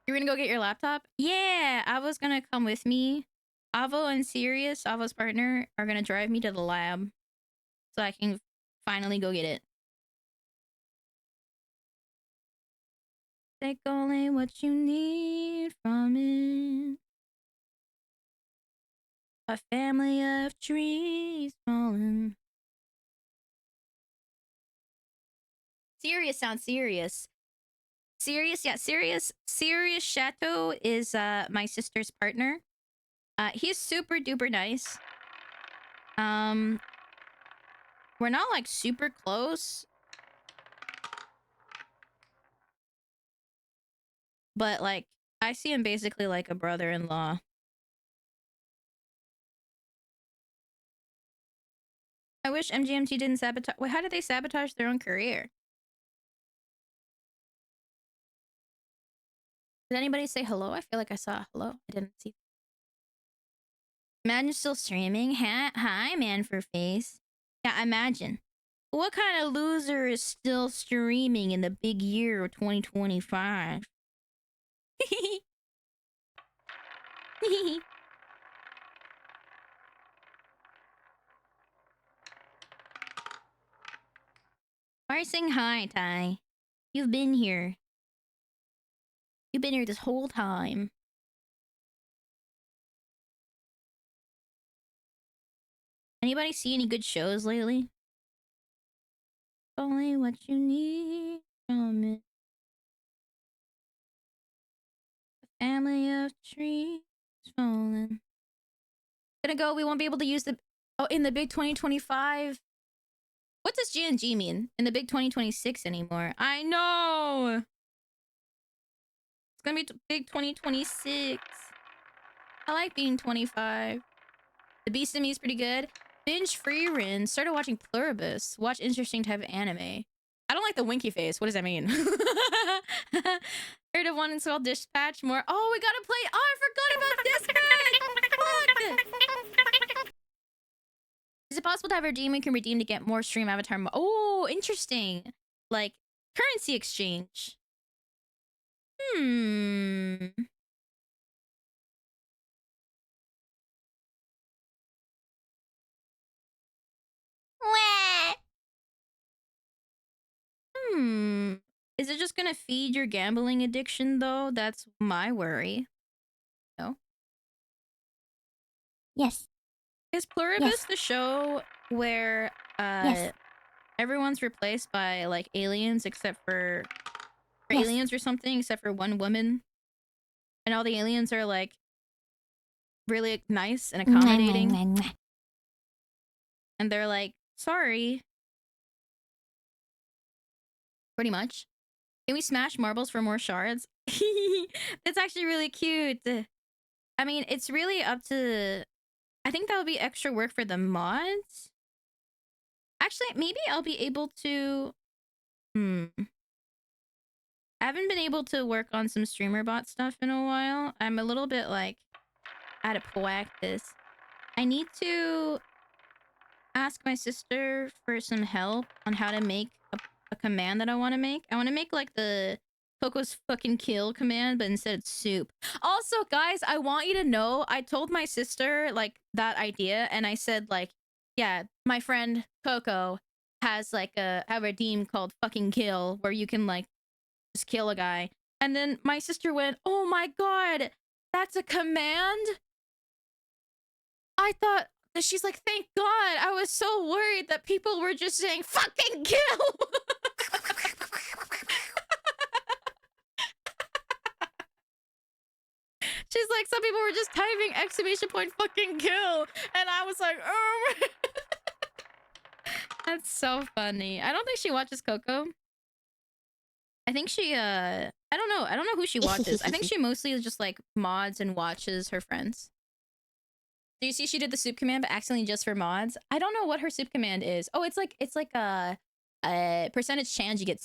You're gonna go get your laptop? Yeah, Avo's gonna come with me. Avo and Sirius, Avo's partner, are gonna drive me to the lab. So I can finally go get it. Take only what you need from it. A family of trees falling. Serious sounds serious. Serious, yeah, serious. Serious Chateau is my sister's partner. He's super duper nice. We're not like super close. But like I see him basically like a brother-in-law. I wish MGMT didn't sabotage. Wait, how did they sabotage their own career? Did anybody say hello? I feel like I saw a hello. I didn't see. Imagine still streaming. Hi, man for face. Yeah, imagine. What kind of loser is still streaming in the big year of 2025? Why are you saying hi, Ty? You've been here. You've been here this whole time. Anybody see any good shows lately? Only what you need from it. A family of trees falling. Gonna go. We won't be able to use the. Oh, in the big 2025. What does GNG mean? In the big 2026 anymore? I know. It's gonna be big 2026. I like being 25. The Beast in Me is pretty good. Binge free run. Started watching Pluribus. Watch interesting type of anime. I don't like the winky face. What does that mean? Heard of one installed Dispatch more. Oh, we gotta play. Oh, I forgot about Dispatch. Fuck. Is it possible to have a redeem we can redeem to get more stream avatar? Oh, interesting. Like currency exchange. Is it just gonna feed your gambling addiction though? That's my worry. No. Yes. Is Pluribus the show where everyone's replaced by like aliens except for aliens or something, except for one woman? And all the aliens are like really nice and accommodating. And they're like, sorry. Pretty much. Can we smash marbles for more shards? That's actually really cute. I mean, it's really up to... I think that would be extra work for the mods. Actually, maybe I'll be able to... I haven't been able to work on some streamer bot stuff in a while. I'm a little bit like out of practice. I need to ask my sister for some help on how to make a command that I want to make. I want to make like the Coco's fucking kill command, but instead it's soup. Also, guys, I want you to know, I told my sister like that idea, and I said like, yeah, my friend Coco has like a redeem called fucking kill, where you can like just kill a guy. And then my sister went, oh my god, that's a command? I thought... She's like, thank god, I was so worried that people were just saying fucking kill. She's like, some people were just typing exclamation point fucking kill, and I was like, oh. That's so funny. I don't think she watches Coco. I think she I don't know who she watches. I think she mostly just like mods and watches her friends. Do you see she did the soup command, but accidentally just for mods? I don't know what her soup command is. Oh, it's like a percentage chance you get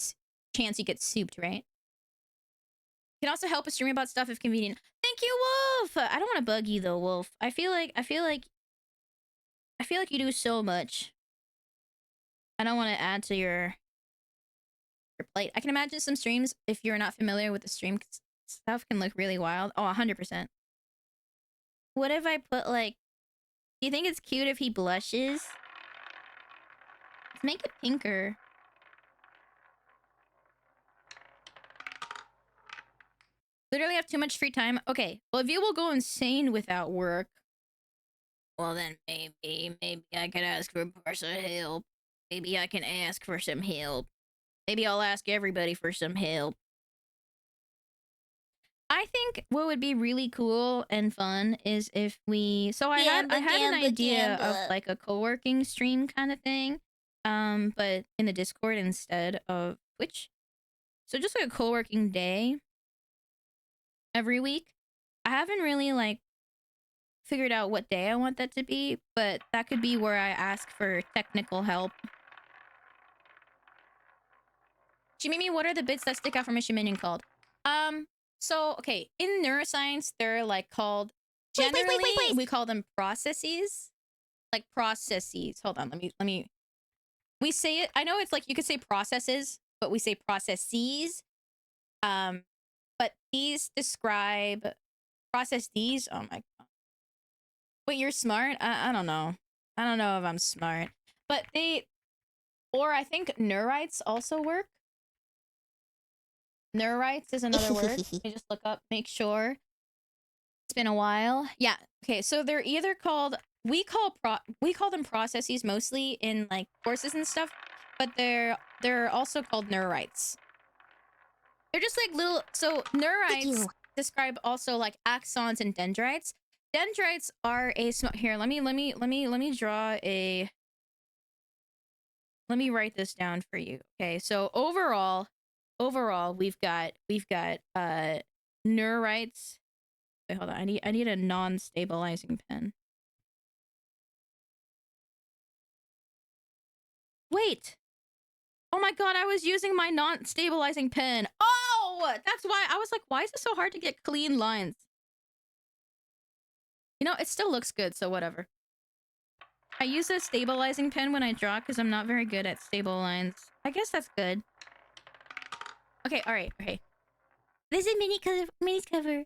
souped, right? Can also help with streaming about stuff if convenient. Thank you, Wolf. I don't want to bug you though, Wolf. I feel like you do so much. I don't want to add to your plate. I can imagine some streams, if you're not familiar with the stream stuff, can look really wild. Oh, 100%. What if I put like... Do you think it's cute if he blushes? Let's make it pinker. Literally have too much free time. Okay, well, if you will go insane without work, well, then maybe I could ask for some help. Maybe I can ask for some help. Maybe I'll ask everybody for some help. I think what would be really cool and fun is if we... So I had an idea of like a co-working stream kind of thing, but in the Discord instead of Twitch. So just like a co-working day every week. I haven't really like figured out what day I want that to be, but that could be where I ask for technical help. Shimimi, what are the bits that stick out from a Shiminian called? So okay, in neuroscience, they're like called generally we call them processes. Like processes. Hold on, let me we say it. I know it's like you could say processes, but we say processes. But these describe processes. Oh my god. Wait, you're smart? I don't know. I don't know if I'm smart. But they, or I think neurites also work. Neurites is another word. Let me just look up, make sure. It's been a while. Yeah. Okay. So they're either called, we call them processes mostly in like courses and stuff, but they're also called neurites. They're just like little. So neurites describe also like axons and dendrites. Dendrites are a small. Here, let me draw a. Let me write this down for you. Okay. So overall, we've got neurites. Wait, hold on. I need a non-stabilizing pen. Wait. Oh my god, I was using my non-stabilizing pen. Oh, that's why I was like, why is it so hard to get clean lines? You know, it still looks good, so whatever. I use a stabilizing pen when I draw because I'm not very good at stable lines. I guess that's good. Okay, all right, okay. This is mini cover.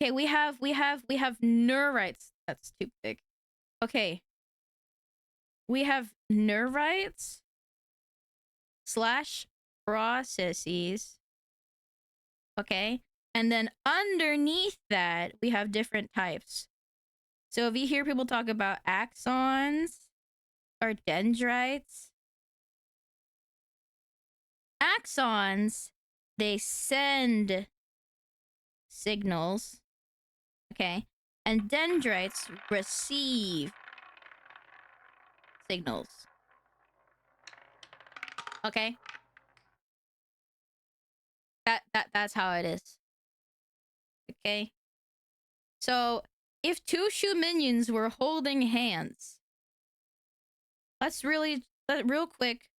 Okay, we have neurites. That's too big. Okay. We have neurites / processes. Okay? And then underneath that, we have different types. So if you hear people talk about axons or dendrites, axons, they send signals, okay? And dendrites receive signals. Okay? That's how it is. Okay? So, if two shoe minions were holding hands, let's really real quick,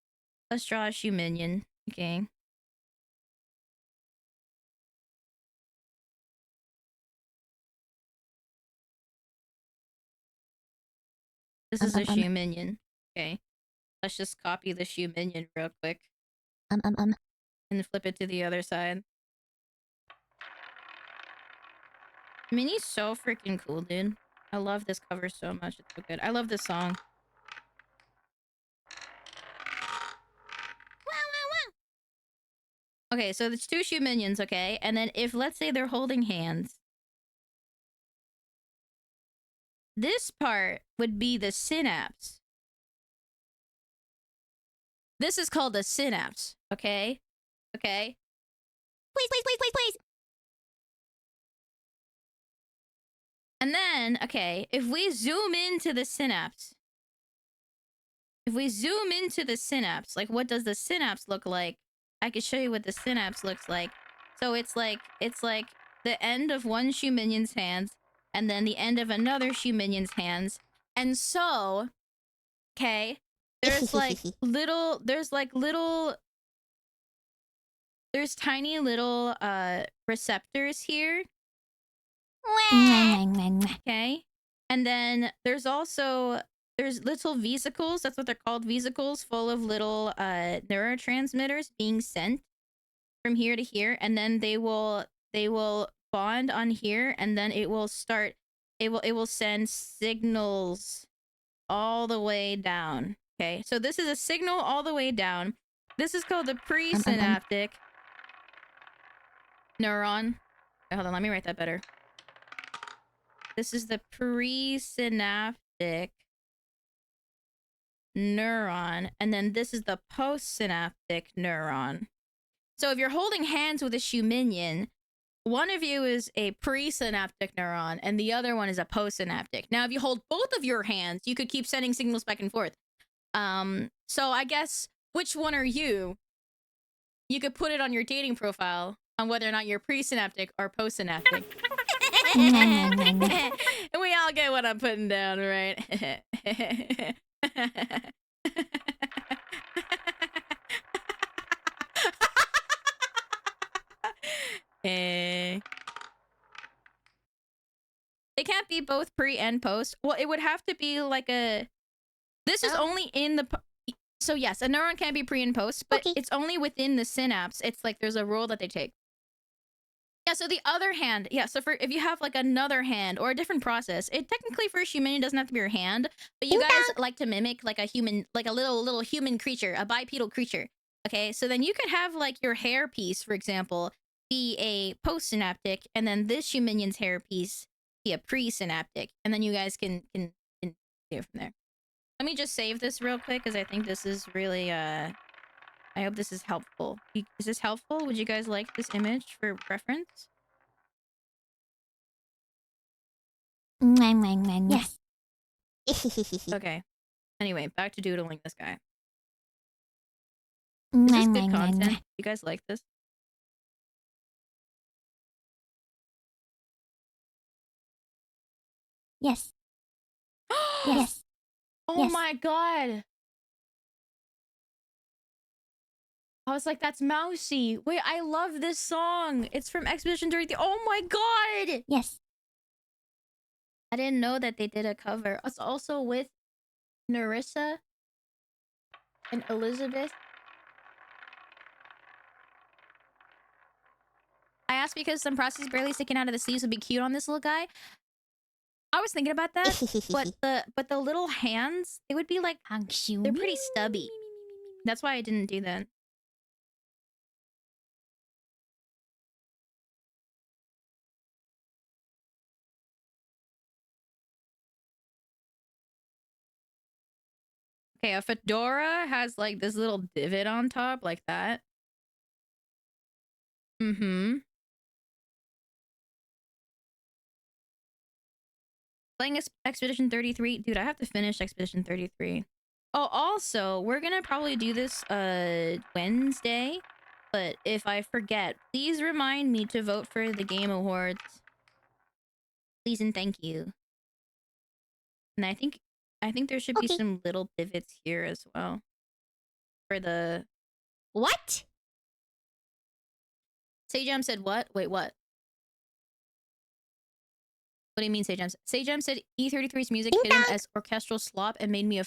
let's draw a shoe minion. Okay. This is a shoe minion. Okay. Let's just copy the shoe minion real quick. And flip it to the other side. Mini's so freaking cool, dude. I love this cover so much. It's so good. I love this song. Okay, so there's two shoe minions, okay? And then if, let's say they're holding hands, this part would be the synapse. This is called the synapse, okay? Okay? Please. And then, okay, if we zoom into the synapse, like what does the synapse look like? I could show you what the synapse looks like. So it's like the end of one shoe minion's hands and then the end of another shoe minion's hands. And so, okay, there's tiny little receptors here. Okay. And then there's little vesicles, that's what they're called, vesicles full of little neurotransmitters being sent from here to here, and then they will bond on here, and then it will send signals all the way down. Okay, so this is a signal all the way down. This is called the presynaptic neuron. Wait, hold on, let me write that better. This is the presynaptic neuron, and then this is the postsynaptic neuron. So if you're holding hands with a Shuminian, one of you is a presynaptic neuron, and the other one is a postsynaptic. Now, if you hold both of your hands, you could keep sending signals back and forth. So I guess, which one are you? You could put it on your dating profile on whether or not you're presynaptic or postsynaptic. We all get what I'm putting down, right? They can't be both pre and post. Well, it would have to be like a... This is only in the... So yes, a neuron can be pre and post, but it's only within the synapse. It's like there's a role that they take. Yeah, so the other hand, yeah, so for if you have like another hand or a different process, it technically for a human, it doesn't have to be your hand, but you guys like to mimic like a human, like a little human creature, a bipedal creature. Okay, so then you could have like your hair piece, for example, be a postsynaptic, and then this human's hair piece be a presynaptic, and then you guys can do it from there. Let me just save this real quick because I think this is really I hope this is helpful. Is this helpful? Would you guys like this image for reference? Yes. Okay. Anyway, back to doodling this guy. Is this good content? You guys like this? Yes. Yes. Oh my god! I was like, that's Mousy. Wait, I love this song. It's from Expedition 33. Oh my god! Yes. I didn't know that they did a cover. It's also with Narissa and Elizabeth. I asked because some process barely sticking out of the sleeves would be cute on this little guy. I was thinking about that, but the little hands, they would be like, they're pretty stubby. That's why I didn't do that. Okay, a fedora has like this little divot on top, like that. Mm-hmm. Playing Expedition 33. Dude, I have to finish Expedition 33. Oh, also, we're gonna probably do this Wednesday. But if I forget, please remind me to vote for the Game Awards. Please and thank you. And I think there should be some little pivots here as well. For the... What? Sejam said what? Wait, what? What do you mean, Sejam? Sejam said E33's music hit him as orchestral slop and made me a...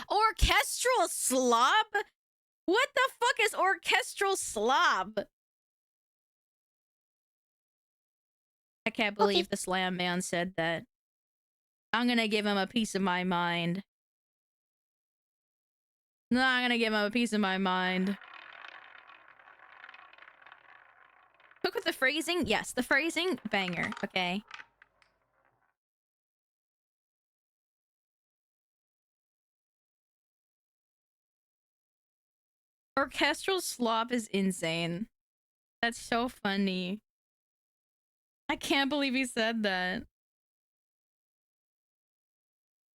Orchestral slop? What the fuck is orchestral slop? I can't believe the Slam Man said that. I'm gonna give him a piece of my mind. No, I'm gonna give him a piece of my mind. Cook with the phrasing? Yes, the phrasing, banger, okay. Orchestral slop is insane. That's so funny. I can't believe he said that.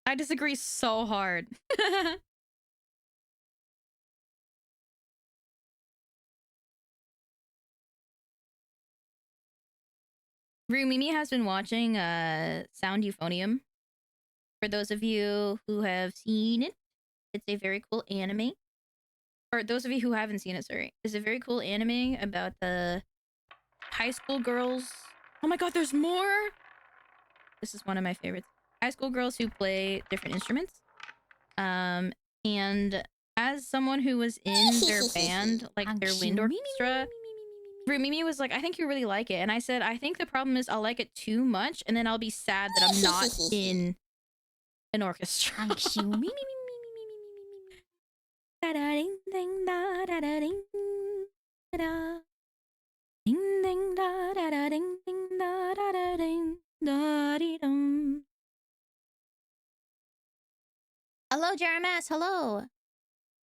I disagree so hard. Rumimi has been watching Sound Euphonium. For those of you who have seen it, it's a very cool anime. Or those of you who haven't seen it, sorry. It's a very cool anime about the high school girls. Oh my god, there's more! This is one of my favorites. High school girls who play different instruments. And as someone who was in their band, like their wind orchestra, Rumimi was like, I think you really like it. And I said, I think the problem is I'll like it too much, and then I'll be sad that I'm not in an orchestra. Hello, Jeremias. Hello.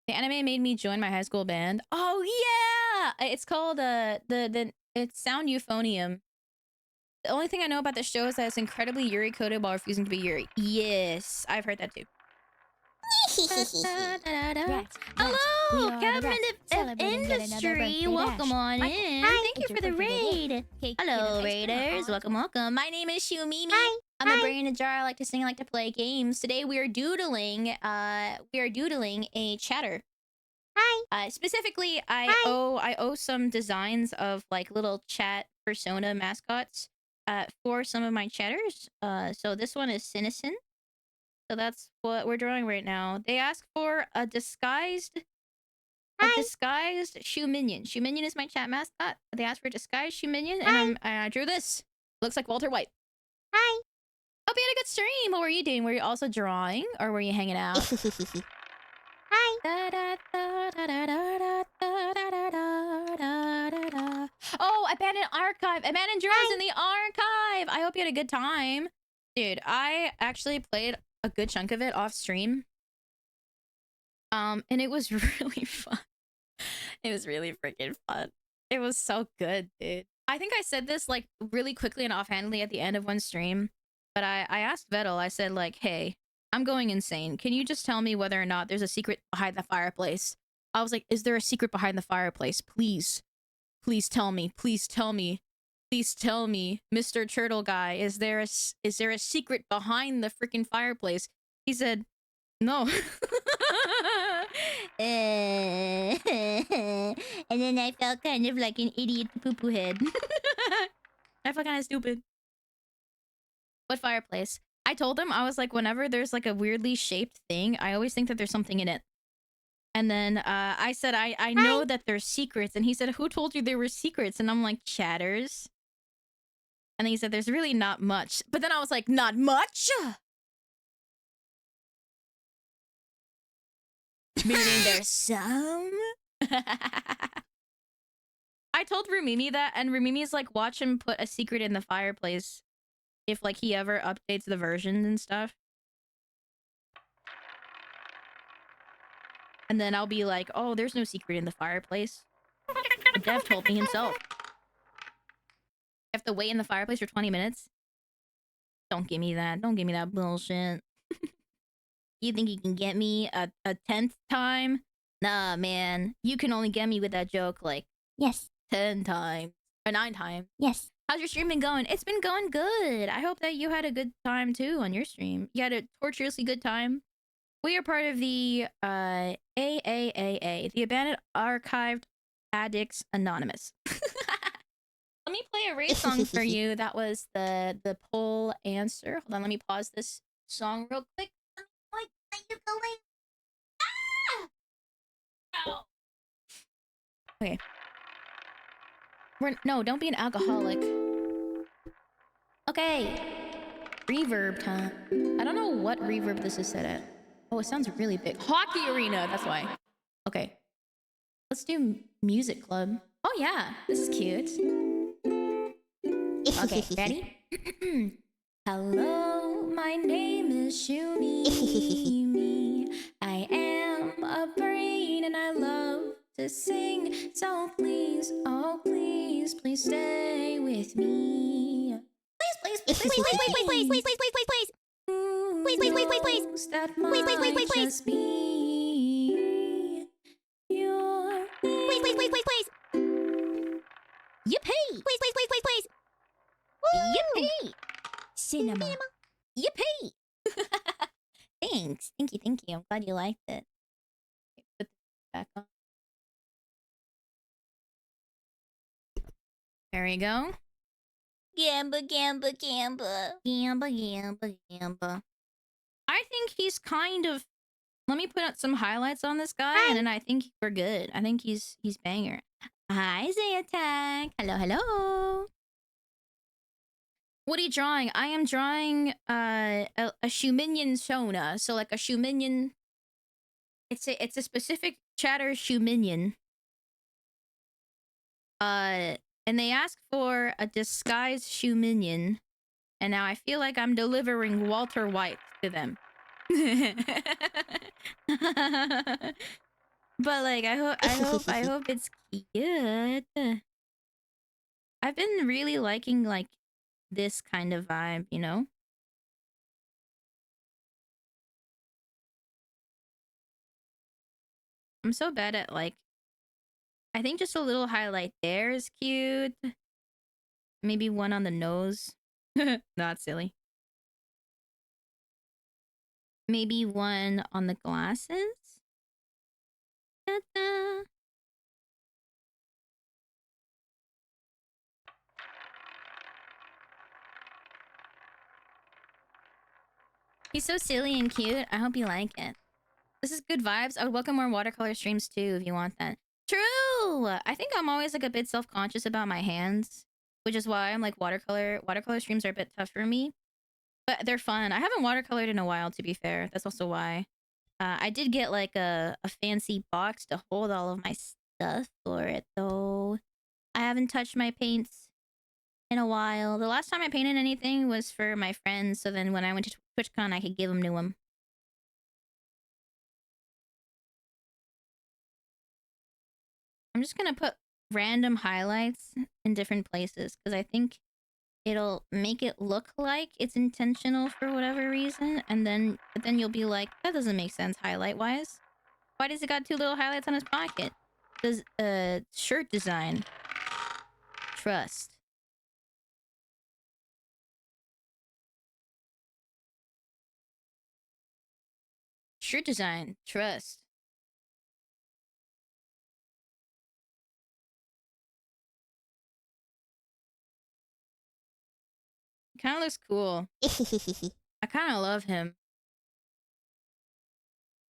The anime made me join my high school band. Oh yeah, it's called it's Sound Euphonium. The only thing I know about the show is that it's incredibly Yuri coded while refusing to be Yuri. Yes, I've heard that too. Hello, Captain of Industry. Welcome on in. Thank you for the raid. Hello, raiders. Welcome, welcome. My name is Shumimi. I'm a brain in a jar. I like to sing. I like to play games. Today we are doodling. We are doodling a chatter. Hi. Specifically, I owe some designs of like little chat persona mascots. For some of my chatters. So this one is Sinison. So that's what we're drawing right now. They ask for a disguised shoe minion. Shoe minion is my chat mascot. They asked for a disguised shoe minion, and I drew this. Looks like Walter White. Hi. Hope you had a good stream. What were you doing? Were you also drawing, or were you hanging out? Hi. Oh, Abandoned Archive. Abandoned Drawings in the Archive. I hope you had a good time. Dude, I actually played a good chunk of it off stream. And it was really fun. It was really freaking fun. It was so good, dude. I think I said this like really quickly and offhandedly at the end of one stream. But I asked Vettel, I said like, hey, I'm going insane. Can you just tell me whether or not there's a secret behind the fireplace? I was like, is there a secret behind the fireplace? Please. Please tell me. Please tell me. Please tell me, Mr. Turtle Guy, is there a secret behind the freaking fireplace? He said, no. And then I felt kind of like an idiot poo-poo head. I felt kind of stupid. What fireplace? I told him, I was like, whenever there's like a weirdly shaped thing, I always think that there's something in it. And then I said, I know that there's secrets. And he said, who told you there were secrets? And I'm like, chatters. And then he said, there's really not much. But then I was like, not much? Meaning there's some? I told Rumimi that, and Rumimi's like, watch him put a secret in the fireplace if like he ever updates the versions and stuff. And then I'll be like, oh, there's no secret in the fireplace. The dev told me himself. You have to wait in the fireplace for 20 minutes? Don't give me that. Don't give me that bullshit. You think you can get me a 10th time? Nah, man. You can only get me with that joke like... Yes. 10 times. Or 9 times. Yes. How's your stream been going? It's been going good. I hope that you had a good time too on your stream. You had a torturously good time. We are part of the AAAA, the Abandoned Archived Addicts Anonymous. Let me play a raid song for you. That was the poll answer. Hold on, let me pause this song real quick. What are you going? Ah! Okay. No, don't be an alcoholic. Okay. Reverb time. I don't know what reverb this is set at. Oh, it sounds really big. Hockey arena, that's why. Okay. Let's do music club. Oh yeah, this is cute. Okay, ready? Hello, my name is Shumi. I am a brain and I love to sing. So please, oh please, please stay with me. Please, please, please, please, please, please, please, please, please, please, please, please. Please, please, please, please, please. That please, please, please, please, please. Be your please, please, please, please, please. Yippee! Please, please, please, please, please. Yippee! Cinema. Yippee! Thanks. Thank you, thank you. I'm glad you liked it. Okay, put this back on. There we go. Gamba, gamba, gamba. Gamba, gamba, gamba. I think he's kind of... Let me put out some highlights on this guy, and then I think we're good. I think he's banger. Hi, Zayatak. Hello, hello. What are you drawing? I am drawing a Shuminion Sona. So like a Shuminion... It's a specific chatter Shuminion. And they asked for a disguised Shuminion. And now I feel like I'm delivering Walter White to them. But like, I hope it's cute. I've been really liking like this kind of vibe, you know? I'm so bad at like, I think just a little highlight there is cute. Maybe one on the nose. Not silly. Maybe one on the glasses. Ta-da. He's so silly and cute. I hope you like it. This is good vibes. I would welcome more watercolor streams too if you want that. True! I think I'm always like a bit self-conscious about my hands, which is why I'm like watercolor streams are a bit tough for me. But they're fun. I haven't watercolored in a while, to be fair. That's also why. I did get like a fancy box to hold all of my stuff for it though. I haven't touched my paints in a while. The last time I painted anything was for my friends, so then when I went to TwitchCon, I could give them to them. I'm just gonna put random highlights in different places because I think it'll make it look like it's intentional for whatever reason, and then you'll be like, that doesn't make sense highlight wise. Why does it got 2 little highlights on his pocket? Does shirt design. Trust. Shirt design. Trust. Kind of looks cool. I kind of love him.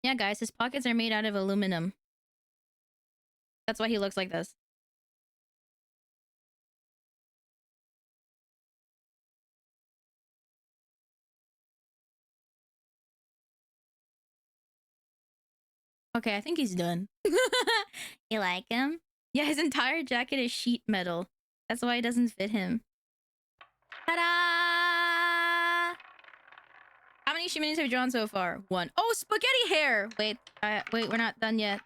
Yeah, guys, his pockets are made out of aluminum. That's why he looks like this. Okay, I think he's done. You like him? Yeah, his entire jacket is sheet metal. That's why it doesn't fit him. Ta-da! How many shiminis have you drawn so far? 1. Oh, spaghetti hair! Wait, wait, we're not done yet.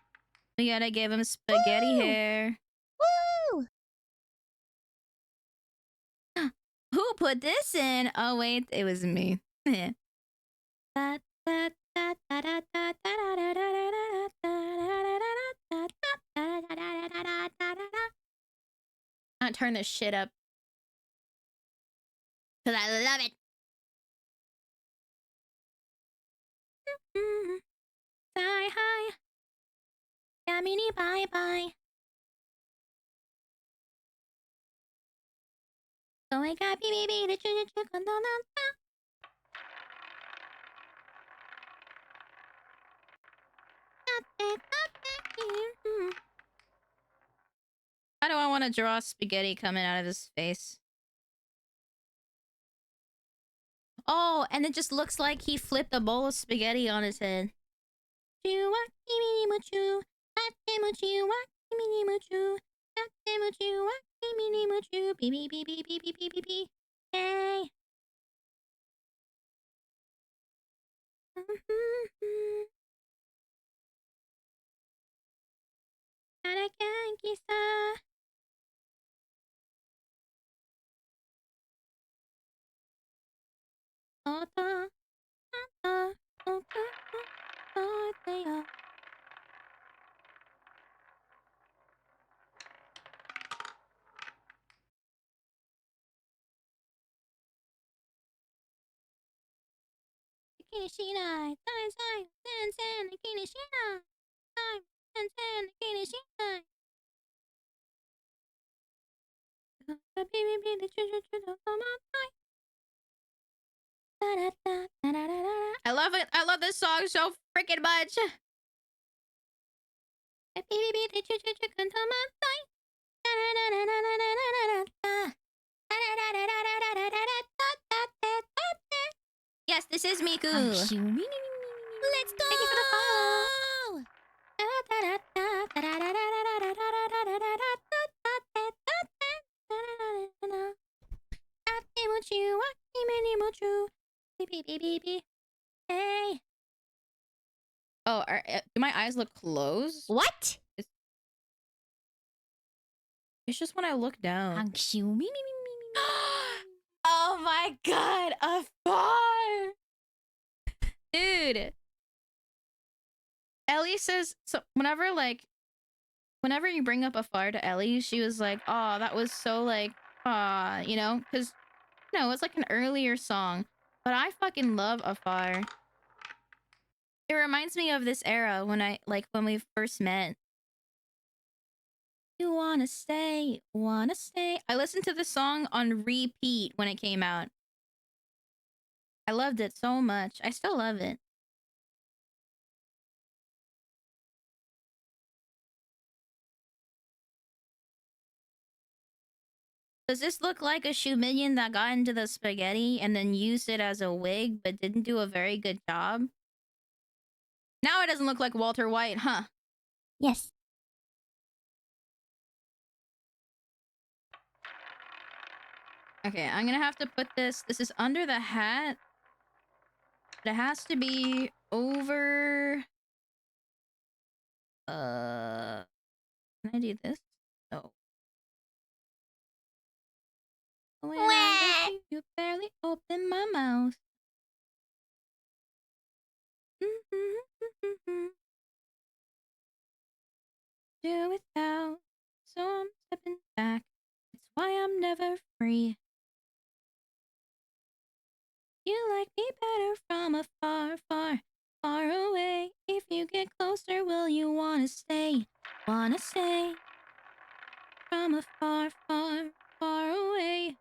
We gotta give him spaghetti hair. Woo! Who put this in? Oh, wait, it was me. I'm gonna turn this shit up. Because I love it. Hi, hi. Yamini, bye bye. So I got baby the chicken. How do I want to draw spaghetti coming out of his face? Oh, and it just looks like he flipped a bowl of spaghetti on his head. Hey. I love it. I love this song so freaking much. Yes, this is Miku. Let's go. Thank you for the follow. Hey. Oh, do my eyes look closed? What? It's just when I look down. Oh Oh my god, a far! Dude. Ellie says, so whenever you bring up a far to Ellie, she was like, oh, that was so like, you know? Because, no, it's like an earlier song. But I fucking love a far. It reminds me of this era when when we first met. You wanna stay, wanna stay. I listened to this song on repeat when it came out. I loved it so much. I still love it. Does this look like a shoe minion that got into the spaghetti and then used it as a wig but didn't do a very good job? Now it doesn't look like Walter White, huh? yes. Okay, I'm gonna have to put this. This is under the hat. But it has to be over. Can I do this? No. When I look, you barely open my mouth. Do it now. So I'm stepping back. It's why I'm never free. You like me better from afar, far, far away. If you get closer, will you wanna stay? Wanna stay from afar, far, far away.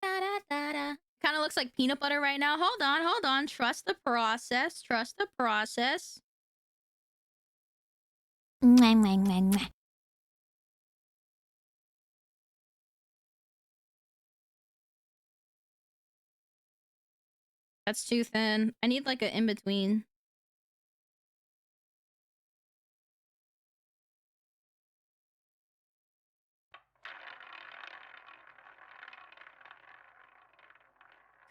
Da da da da. Kind of looks like peanut butter right now. Hold on, hold on. Trust the process. Trust the process. Mwah, mwah, mwah, mwah. That's too thin. I need like an in-between.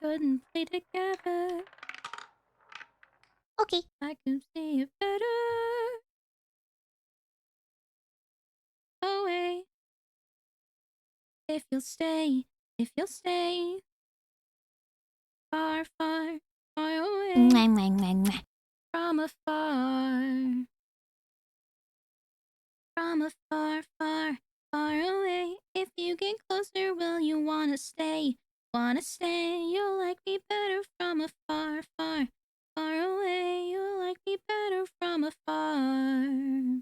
Couldn't play together. Okay. I can see it better. Away. If you'll stay. If you'll stay. Far, far, far away. Mwah, mwah, mwah, mwah. From afar. From afar, far, far away. If you get closer, will you wanna stay? Wanna stay? You'll like me better from afar, far, far away. You'll like me better from afar.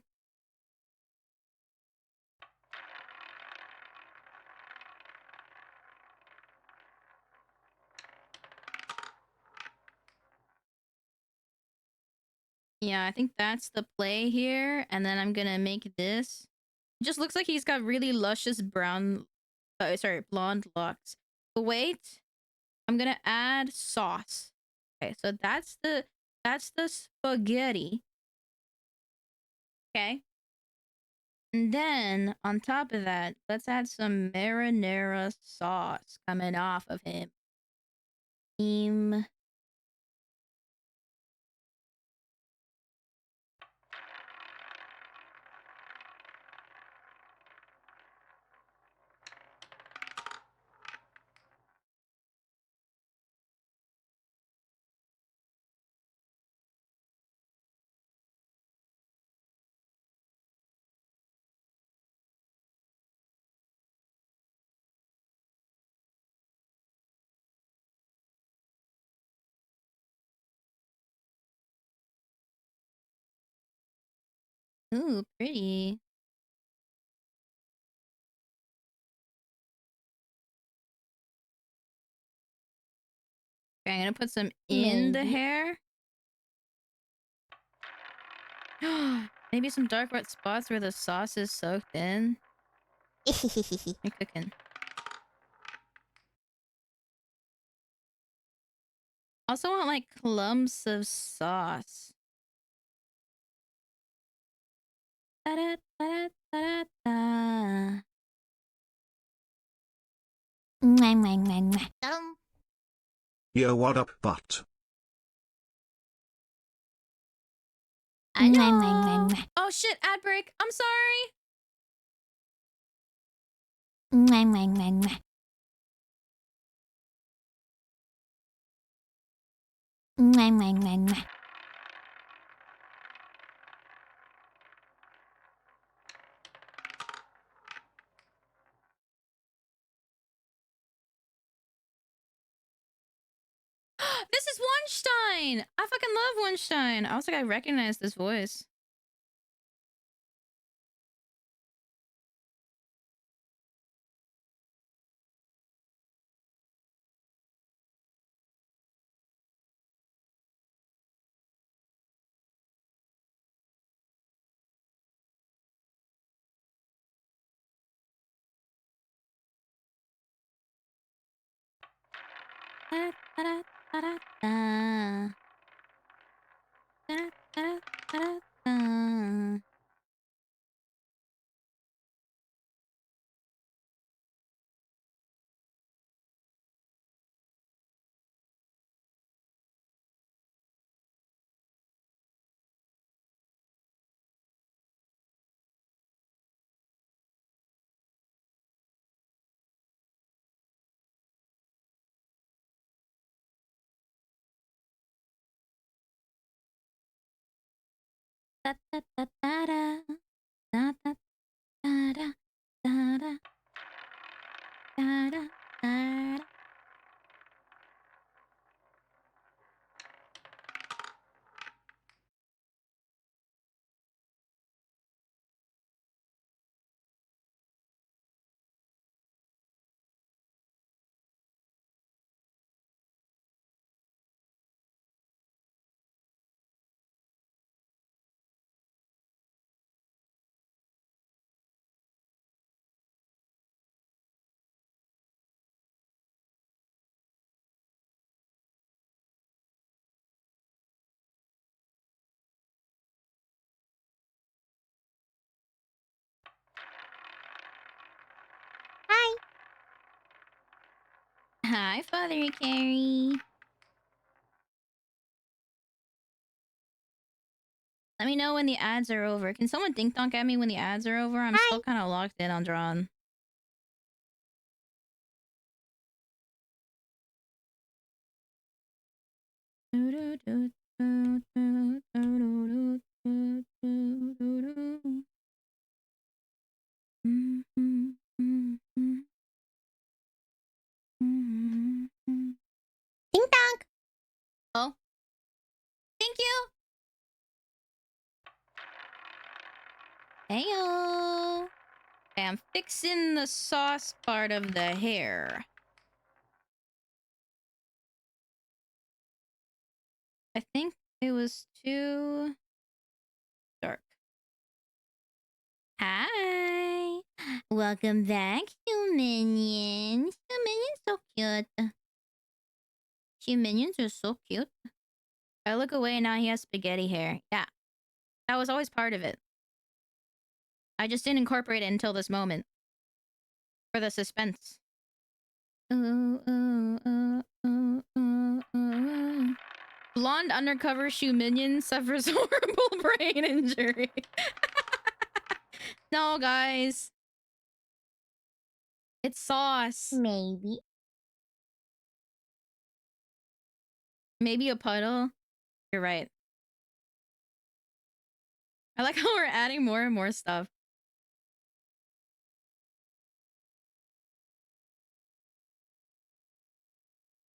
Yeah, I think that's the play here. And then I'm gonna make this. It just looks like he's got really luscious brown, blonde locks. But wait, I'm gonna add sauce. Okay, so that's the spaghetti. Okay. And then on top of that, let's add some marinara sauce coming off of him. Ooh, pretty. Okay, I'm gonna put some in the Maybe. hair. Maybe some dark red spots where the sauce is soaked in. You're cooking. Also want like clumps of sauce. Da-da, da-da, da-da, da. Yo, what up, butt? I know. Oh shit, ad break. I'm sorry. This is Weinstein. I fucking love Weinstein. I was like, I recognize this voice. Hi, Father Carrie. Let me know when the ads are over. Can someone dink donk at me when the ads are over? I'm still kind of locked in on Drawn. Ding dong. Oh, thank you. Heyo. Okay, I'm fixing the sauce part of the hair. I think it was too dark. Hi. Welcome back, Huminions. Huminions so cute. Huminions are so cute. I look away and now he has spaghetti hair. Yeah. That was always part of it. I just didn't incorporate it until this moment. For the suspense. Blonde undercover shoe minion suffers horrible brain injury. No, guys. It's sauce. Maybe. Maybe a puddle. You're right. I like how we're adding more and more stuff.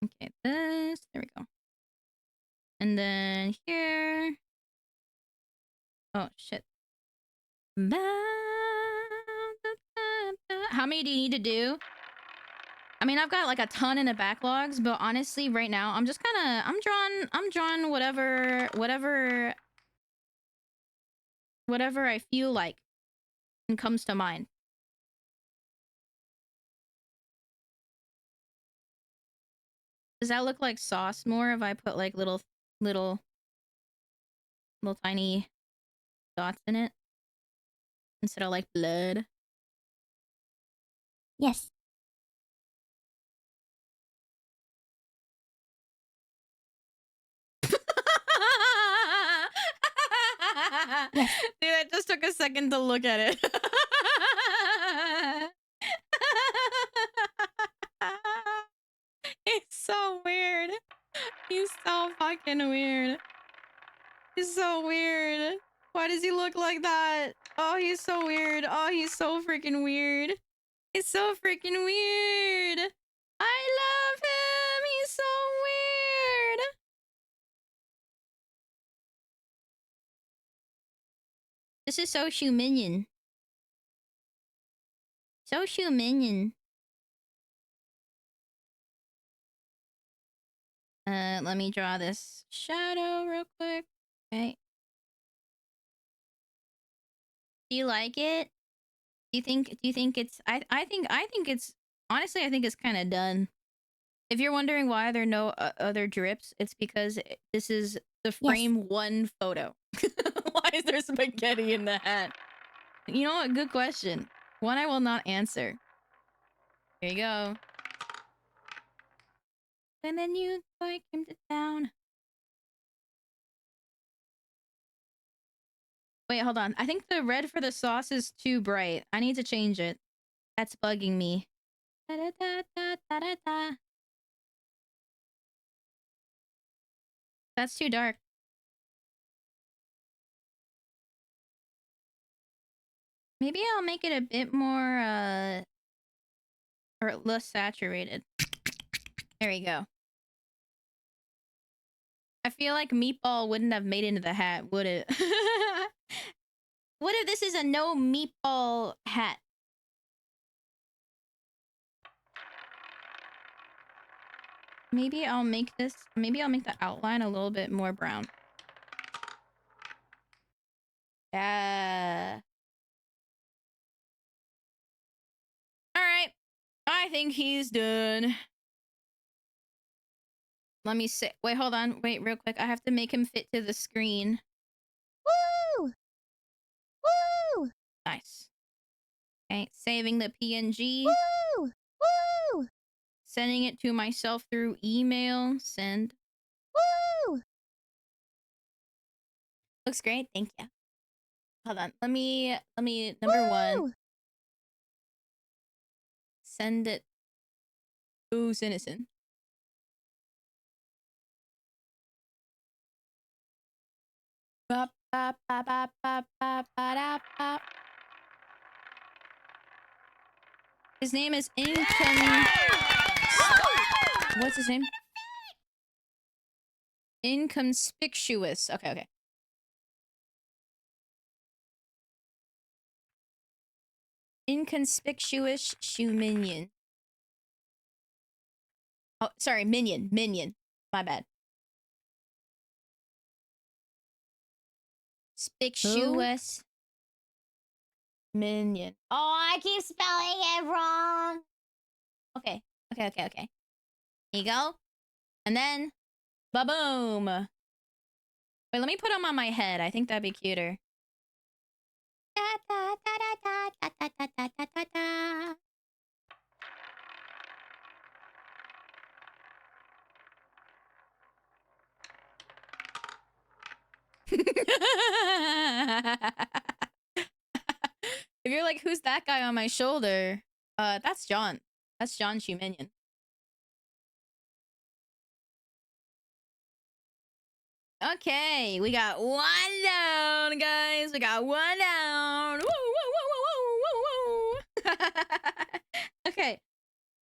Okay, this. There we go. And then here. Oh, shit. How many do you need to do? I mean, I've got like a ton in the backlogs, but honestly, right now, I'm just kind of... I'm drawn whatever I feel like and comes to mind. Does that look like sauce more if I put like little tiny dots in it instead of like blood? Yes. I just took a second to look at it. It's so weird. He's so fucking weird. He's so weird. Why does he look like that? Oh, he's so weird. Oh, he's so freaking weird. He's so freaking weird. I love him. He's so weird. This is Soshu Minion. Soshu Minion. Let me draw this shadow real quick. Okay. Do you like it? Do you think it's I think it's honestly I think it's kind of done. If you're wondering why there are no other drips, it's because this is the frame one photo. Why is there spaghetti in the hat? You know what? Good question. One I will not answer. Here you go. And then you like him to down. Wait, hold on. I think the red for the sauce is too bright. I need to change it. That's bugging me. Da, da, da, da, da, da, da. That's too dark. Maybe I'll make it a bit more, or less saturated. There we go. I feel like meatball wouldn't have made it into the hat, would it? What if this is a no meatball hat? Maybe I'll make this... Maybe I'll make the outline a little bit more brown. Yeah. Alright. I think he's done. Let me sit. Wait, hold on. Wait, real quick. I have to make him fit to the screen. Woo! Woo! Nice. Okay, saving the PNG. Woo! Woo! Sending it to myself through email. Send. Woo! Looks great. Thank you. Hold on. Let me number one. Send it. Ooh, Citizen. Bop, bop, bop, bop, bop, bop, bop, bop. His name is What's his name? Inconspicuous. Okay, okay. Inconspicuous shoe minion. Oh, sorry, minion. Minion. My bad. Spictuous minion. Oh, I keep spelling it wrong. Okay. Okay, okay, okay. Here you go. And then, ba-boom. Wait, let me put him on my head. I think that'd be cuter. Da, da, da, da, da, da, da, da, da, da, da. If you're like, who's that guy on my shoulder? That's John. That's John Shuminion. Okay, we got one down, guys. We got one down. Woo, woo, woo, woo, woo, woo, woo. Okay,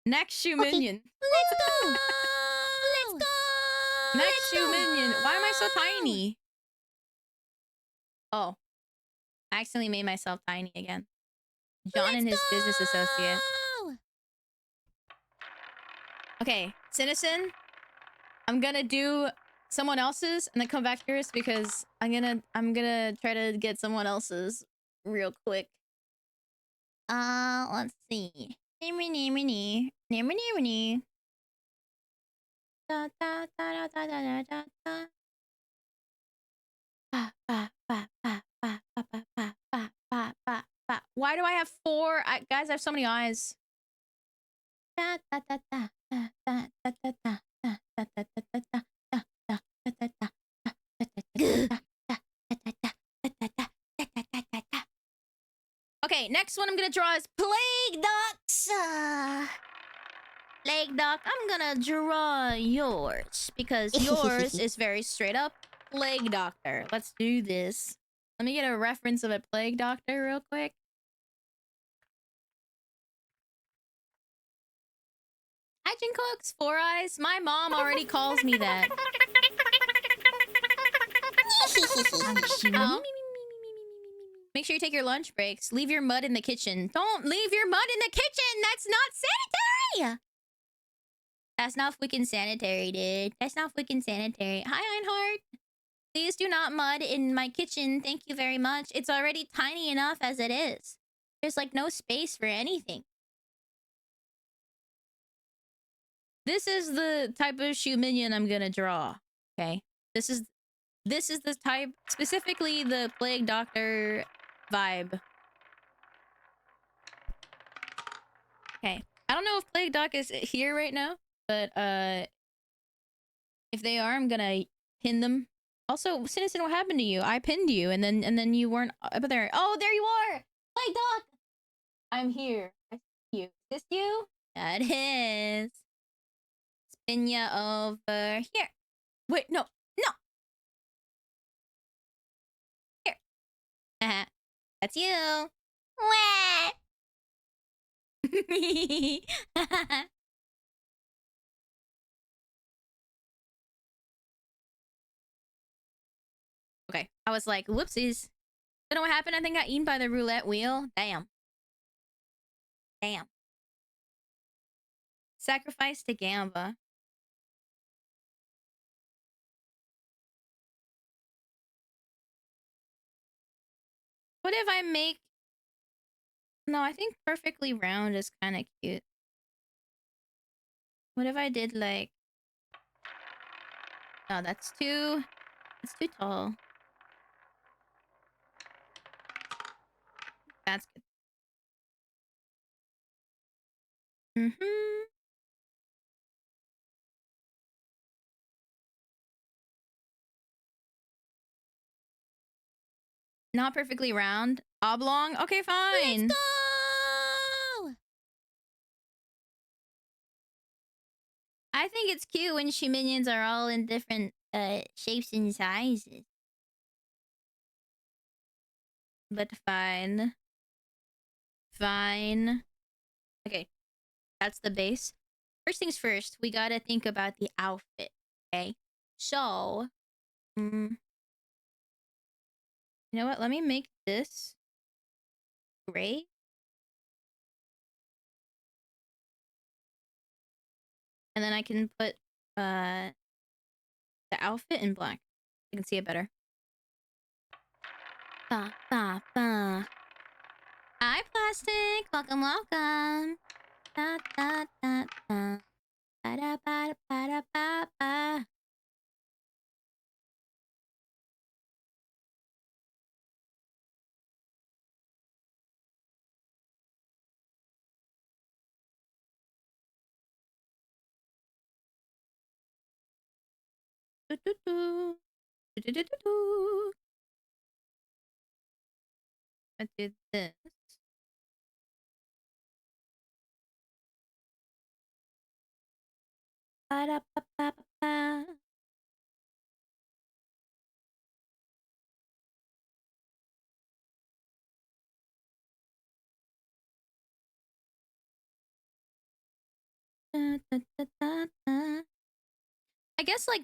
next Shuminion. Let's go! Let's go! Next Shuminion. Why am I so tiny? Oh, I accidentally made myself tiny again. John and his business associate. Okay, Citizen. I'm gonna do someone else's and then come back to yours because I'm gonna try to get someone else's real quick. Let's see. Nimmy. Da da da da da da da da. Ba, ba, ba, ba, ba, ba, ba, ba, ba, ba, ba, ba. Why do I have four? Guys, I have so many eyes. Da da da da da da da da da da da da da da da. Okay, next one I'm gonna draw is plague ducks. Plague duck, I'm gonna draw yours because yours is very straight up plague doctor. Let's do this. Let me get a reference of a plague doctor real quick. Hygiene cooks, four eyes. My mom already calls me that. Oh. Make sure you take your lunch breaks. Leave your mud in the kitchen. Don't leave your mud in the kitchen! That's not sanitary! That's not freaking sanitary, dude. That's not freaking sanitary. Hi, Einhard. Please do not mud in my kitchen. Thank you very much. It's already tiny enough as it is. There's like no space for anything. This is the type of shoe minion I'm gonna draw. Okay. This is the type, specifically the plague doctor vibe. Okay. I don't know if Plague Doc is here right now, but if they are, I'm gonna pin them. Also, Citizen, what happened to you? I pinned you, and then you weren't up there. Oh, there you are! Plague Doc! I'm here. I see you. Is this you? That is. Spin ya over here. Wait, no. No! Here. That's you. Wah! Okay, I was like, whoopsies. Don't know what happened. I think I got eaten by the roulette wheel. Damn. Damn. Sacrifice to Gamba. What if I make... No, I think perfectly round is kind of cute. What if I did like... No, that's too tall. That's good. Not perfectly round. Oblong? Okay, fine. Let's go! I think it's cute when she minions are all in different shapes and sizes. But fine. Fine. Okay. That's the base. First things first, we gotta think about the outfit. Okay? So... you know what? Let me make this gray. And then I can put the outfit in black. You can see it better. Ba, ba, ba. Hi, Plastic. Welcome, welcome. Da, da, da, da. Ba, da, ba, da, ba, da, ba, ba. Do, do, do. Do, do, do, do, do. I did this. Ba, da, ba, ba, ba, ba. Da, da, da, da, da. I guess, like,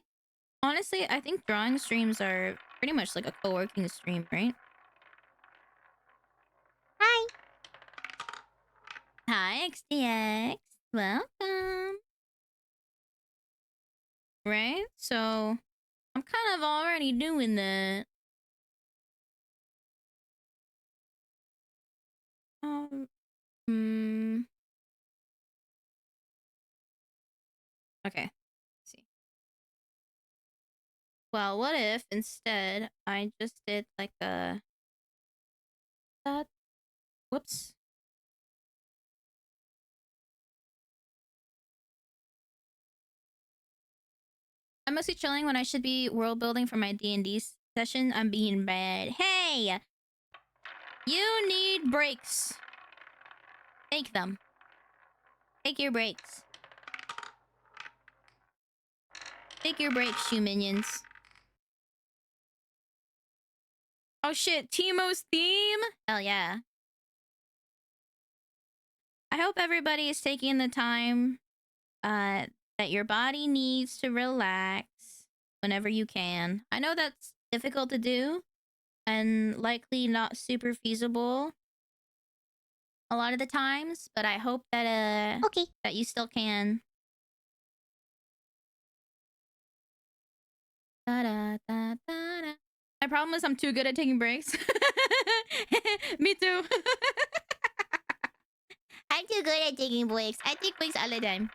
honestly, I think drawing streams are pretty much like a co-working stream, right? Hi. Hi, XDX. Welcome. Right? So, I'm kind of already doing that. Okay. Let's see. Well, what if instead I just did like a... Whoops. I'm mostly chilling when I should be world building for my D&D session. I'm being bad. Hey! You need breaks. Take them. Take your breaks. Take your breaks, you minions. Oh shit, Teemo's theme? Hell yeah. I hope everybody is taking the time that your body needs to relax whenever you can. I know that's difficult to do and likely not super feasible a lot of the times, but I hope that Okay. that you still can. Da-da-da-da-da. My problem is I'm too good at taking breaks. Me too. I'm too good at taking breaks. I take breaks all the time.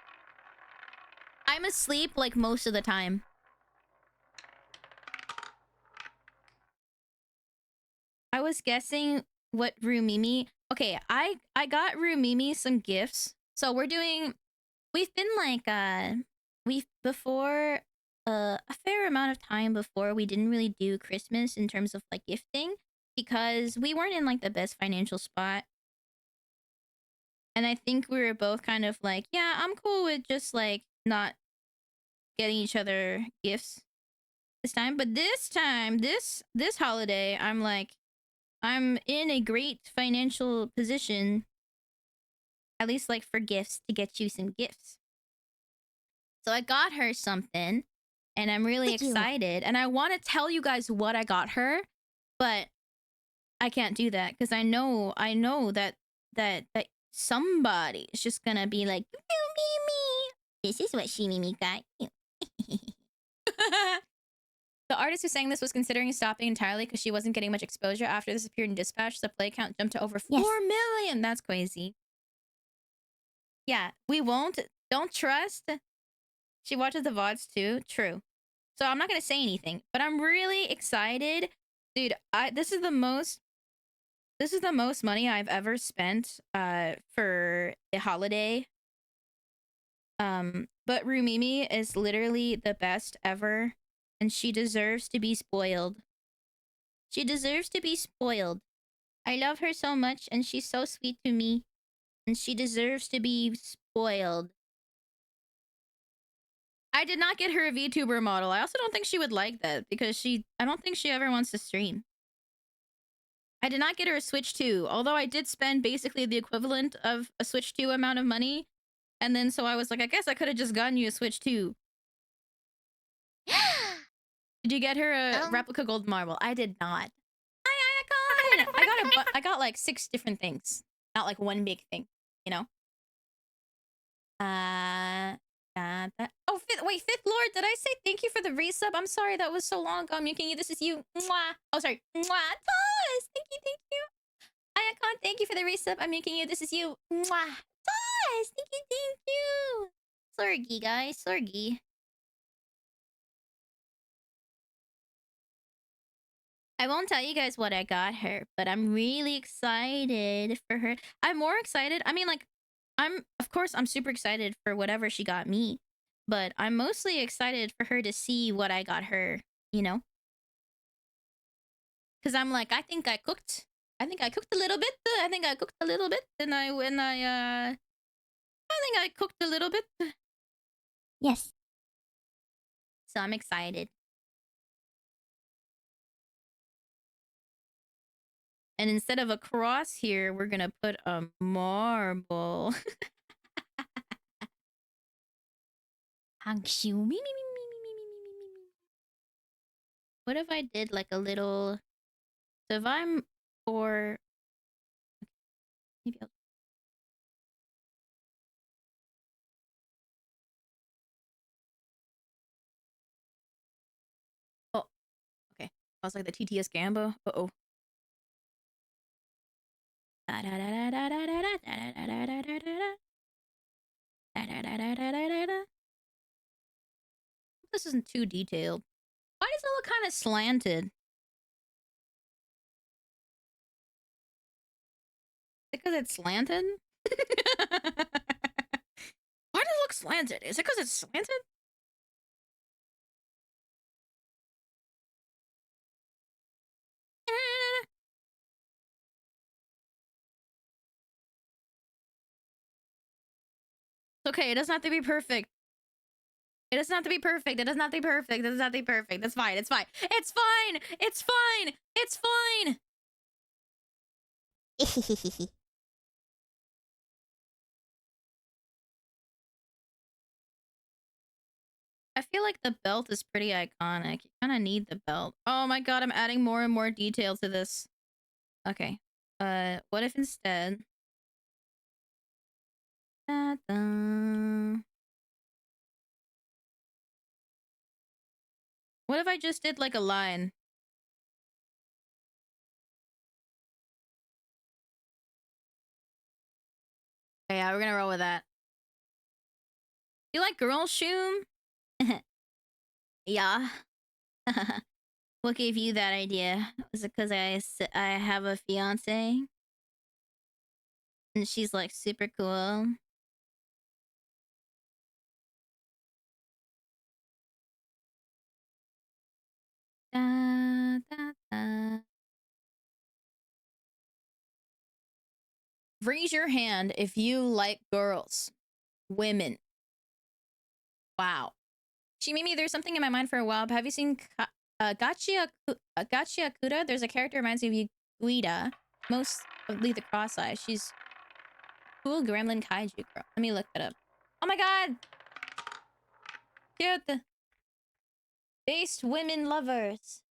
I'm asleep like most of the time. I was guessing what Rumimi. Okay, I got Rumimi some gifts. So we've been like we've before a fair amount of time before we didn't really do Christmas in terms of like gifting because we weren't in like the best financial spot. And I think we were both kind of like, yeah, I'm cool with just like not getting each other gifts this time. But this time, this holiday, I'm like, I'm in a great financial position, at least like for gifts, to get you some gifts. So I got her something, and I'm really Thank you. excited. And I want to tell you guys what I got her, but I can't do that because I know that somebody is just gonna be like, Me. This is what Shimimi got you. the artist who sang this was considering stopping entirely because she wasn't getting much exposure after this appeared in Dispatch. The play count jumped to over 4 million. That's crazy. Yeah, we won't. Don't trust. She watches the VODs too. True. So I'm not gonna say anything, but I'm really excited, dude. This is the most money I've ever spent for a holiday. But Rumimi is literally the best ever, and she deserves to be spoiled. She deserves to be spoiled. I love her so much, and she's so sweet to me, and she deserves to be spoiled. I did not get her a VTuber model. I also don't think she would like that because I don't think she ever wants to stream. I did not get her a Switch 2, although I did spend basically the equivalent of a Switch 2 amount of money. And then so I was like, I guess I could have just gotten you a Switch 2. Did you get her a replica gold marble? I did not. I got like 6 different things. Not like one big thing, you know? Oh, Fifth Lord, did I say thank you for the resub? I'm sorry, that was so long ago. I'm making you. This is you. Mwah. Oh, sorry. Mwah. Toss. Thank you. Ayakon, thank you for the resub. I'm making you. This is you. Mwah. Toss. Thank you. Sorgi, guys. Sorgi. I won't tell you guys what I got her, but I'm really excited for her. I'm more excited. I mean, like, of course, I'm super excited for whatever she got me, but I'm mostly excited for her to see what I got her, you know? Because I'm like, I think I cooked a little bit. I think I cooked a little bit, and I think I cooked a little bit. Yes. So I'm excited. And instead of a cross here, we're gonna put a marble. What if I did like a little... So if I'm for... Maybe I'll... Oh, okay. I was like the TTS Gambo. Uh-oh. This isn't too detailed. Why does it look kind of slanted? Because it's slanted? Why does it look slanted? Is it because it's slanted? okay. It doesn't have to be perfect. It doesn't have to be perfect. It doesn't have to be perfect. It doesn't have to be perfect. That's fine. It's fine. It's fine. It's fine. It's fine. I feel like the belt is pretty iconic. You kind of need the belt. Oh my god, I'm adding more and more detail to this. Okay. What if instead... Da-da. What if I just did like a line? Oh, yeah, we're gonna roll with that. You like girl shoom? Yeah. What gave you that idea? Was it because I have a fiance? And she's like super cool. Da, da, da. Raise your hand if you like girls. Women. Wow. She made me, there's something in my mind for a while. But have you seen Gachia Kuda? There's a character reminds me of you, Guida. Mostly the cross eyes. She's cool gremlin kaiju girl. Let me look that up. Oh my god! Cute! Based women lovers.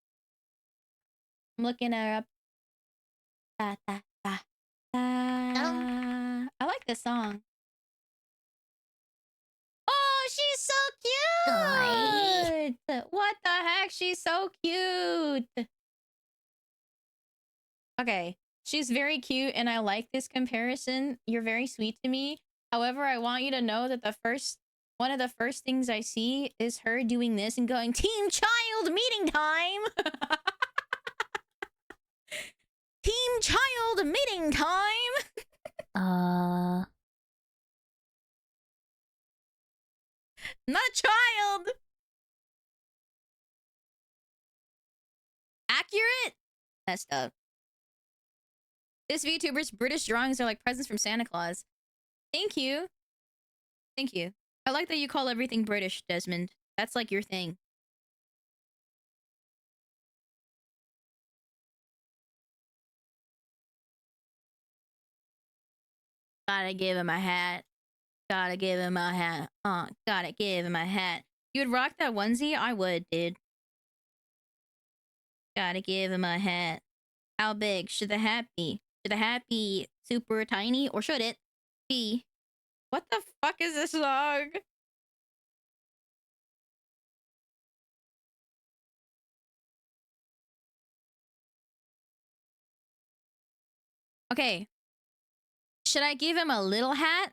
I'm looking her up. Da, da, da, da. I like this song. Oh, she's so cute! What the heck? She's so cute! Okay, she's very cute and I like this comparison. You're very sweet to me. However, I want you to know that one of the first things I see is her doing this and going, Team Child meeting time! Team Child meeting time! Not child! Accurate? Messed up. This VTuber's British drawings are like presents from Santa Claus. Thank you. Thank you. I like that you call everything British, Desmond. That's like your thing. Gotta give him a hat. Gotta give him a hat. Gotta give him a hat. You would rock that onesie? I would, dude. Gotta give him a hat. How big should the hat be? Should the hat be super tiny or should it be... What the fuck is this song? Okay. Should I give him a little hat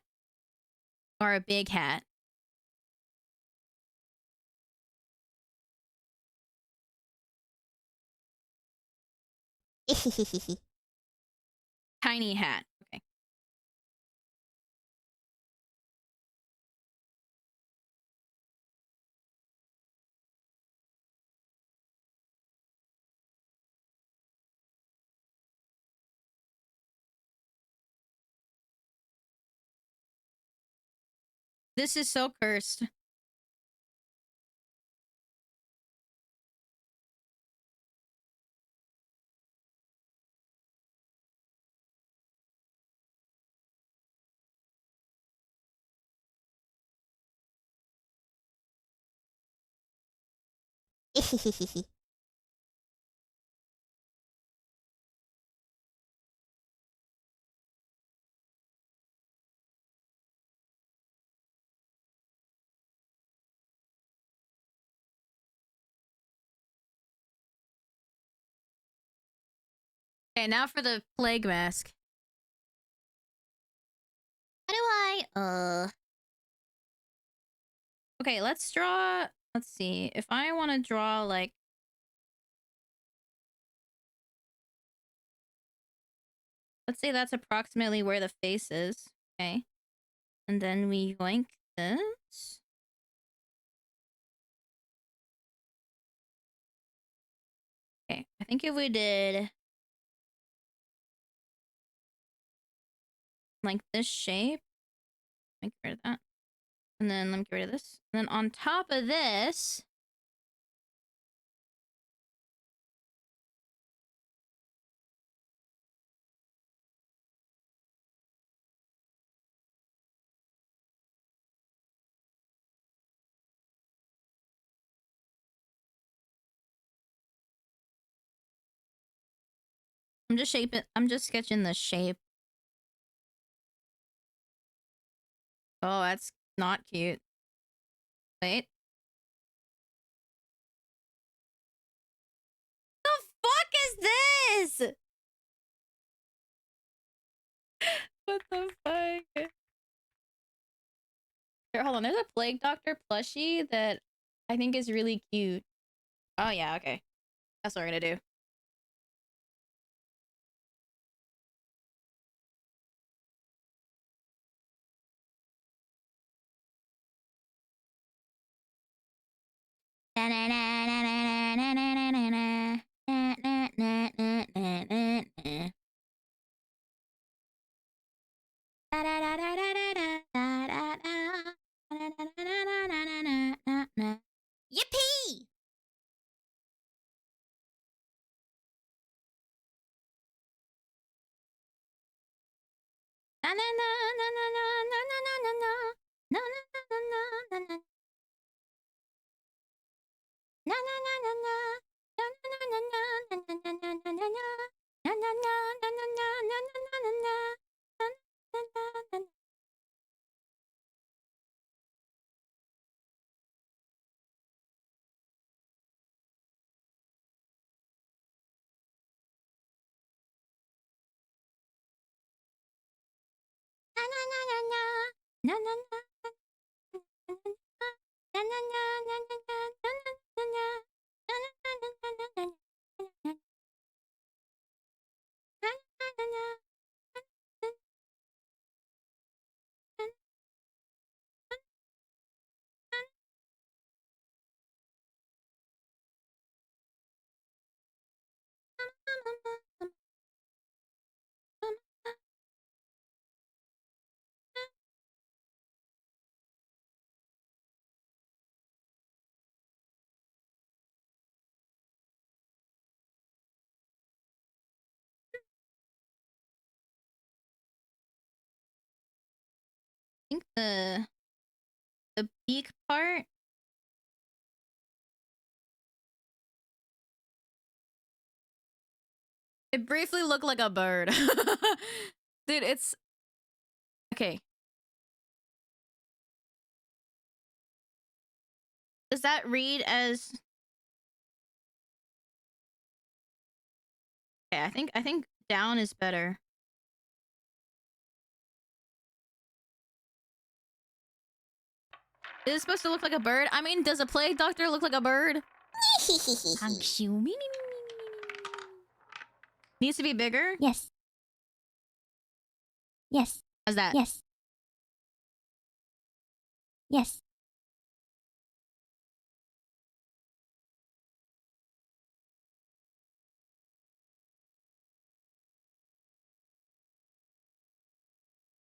or a big hat? Tiny hat. Okay. This is so cursed. Okay, now for the plague mask. How do I, Okay, let's draw... Let's see. If I want to draw, like... Let's say that's approximately where the face is. Okay. And then we yoink this. Okay, I think if we did... like this shape... Make rid of that. And then let me get rid of this. And then on top of this, I'm just sketching the shape. Oh, that's not cute. Wait. The fuck is this? What the fuck? Here, hold on. There's a Plague Doctor plushie that I think is really cute. Oh yeah, okay. That's what we're gonna do. Yippee! I think the beak part. It briefly looked like a bird. Dude, it's okay. Does that read as okay, I think down is better. Is it supposed to look like a bird? I mean, does a Plague Doctor look like a bird? Needs to be bigger? Yes. Yes. How's that? Yes. Yes.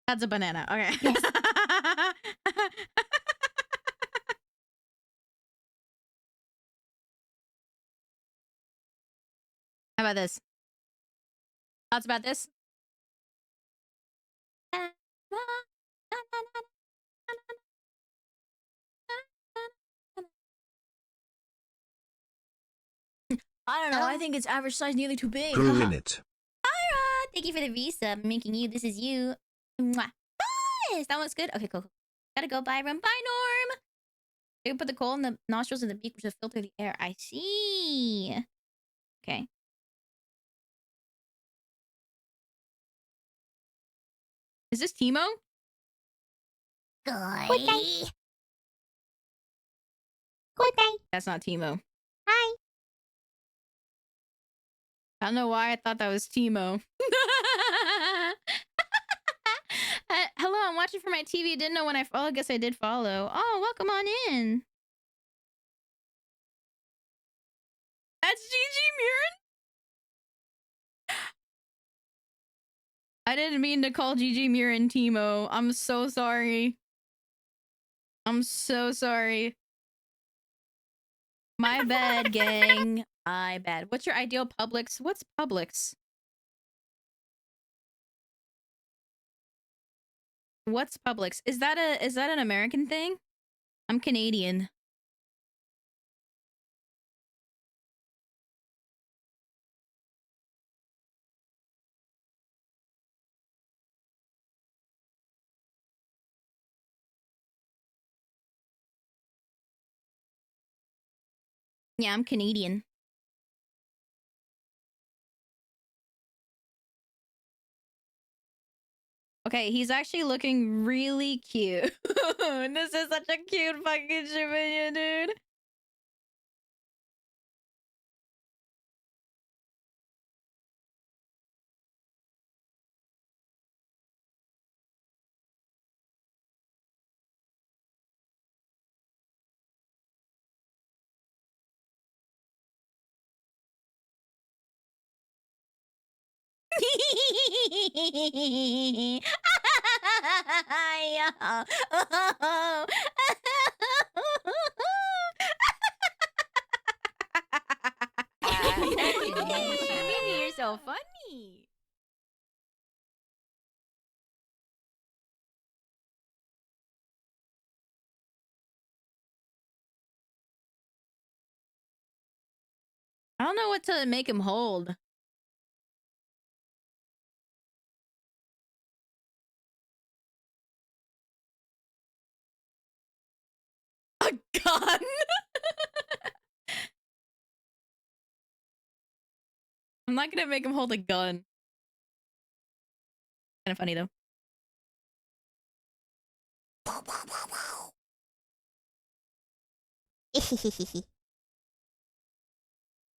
That's a banana. Okay. Yes. How about this? Thoughts about this? I don't know. I think it's average size nearly too big. Grew in it. Ira, thank you for the visa. I'm making you. This is you. Mwah. Yes, that one's good. Okay, cool. Gotta go, Byram. Bye, Norm. You can put the coal in the nostrils and the beak to filter the air. I see. Okay. Is this Timo? Good day. Good day. That's not Timo. Hi. I don't know why I thought that was Timo. Hello, I'm watching for my TV. Didn't know when I follow. I guess I did follow. Oh, welcome on in. That's Gigi Murin? I didn't mean to call Gigi Murin Timo. I'm so sorry. I'm so sorry. My bad, gang. My bad. What's your ideal Publix? What's Publix? What's Publix? Is that an American thing? I'm Canadian. Yeah, I'm Canadian. Okay, he's actually looking really cute. This is such a cute fucking video, dude. You're so funny. I don't know what to make him hold. A gun? I'm not gonna make him hold a gun. Kind of funny though.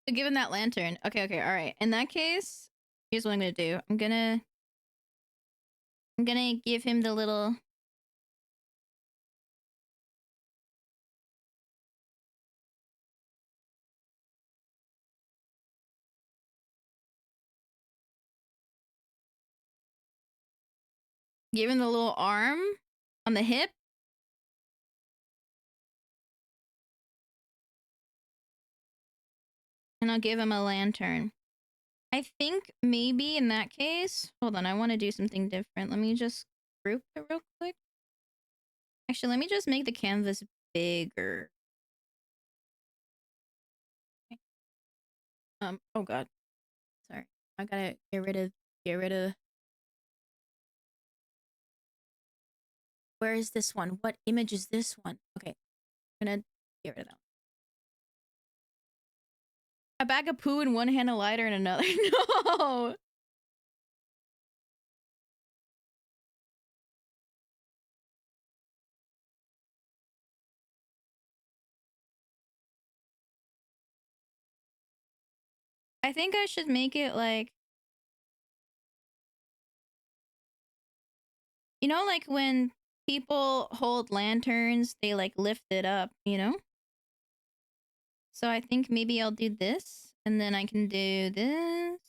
Give him that lantern. Okay, all right. In that case, here's what I'm gonna do. I'm gonna give him the little. Give him the little arm on the hip. And I'll give him a lantern. I think maybe in that case, hold on, I want to do something different. Let me just group it real quick. Actually, let me just make the canvas bigger. Okay. Oh god. Sorry. I gotta get rid of. Where is this one? What image is this one? Okay. I'm gonna get rid of that. A bag of poo in one hand, a lighter in another. No! I think I should make it like... You know, like when people hold lanterns, they like lift it up, you know? So I think maybe I'll do this, and then I can do this.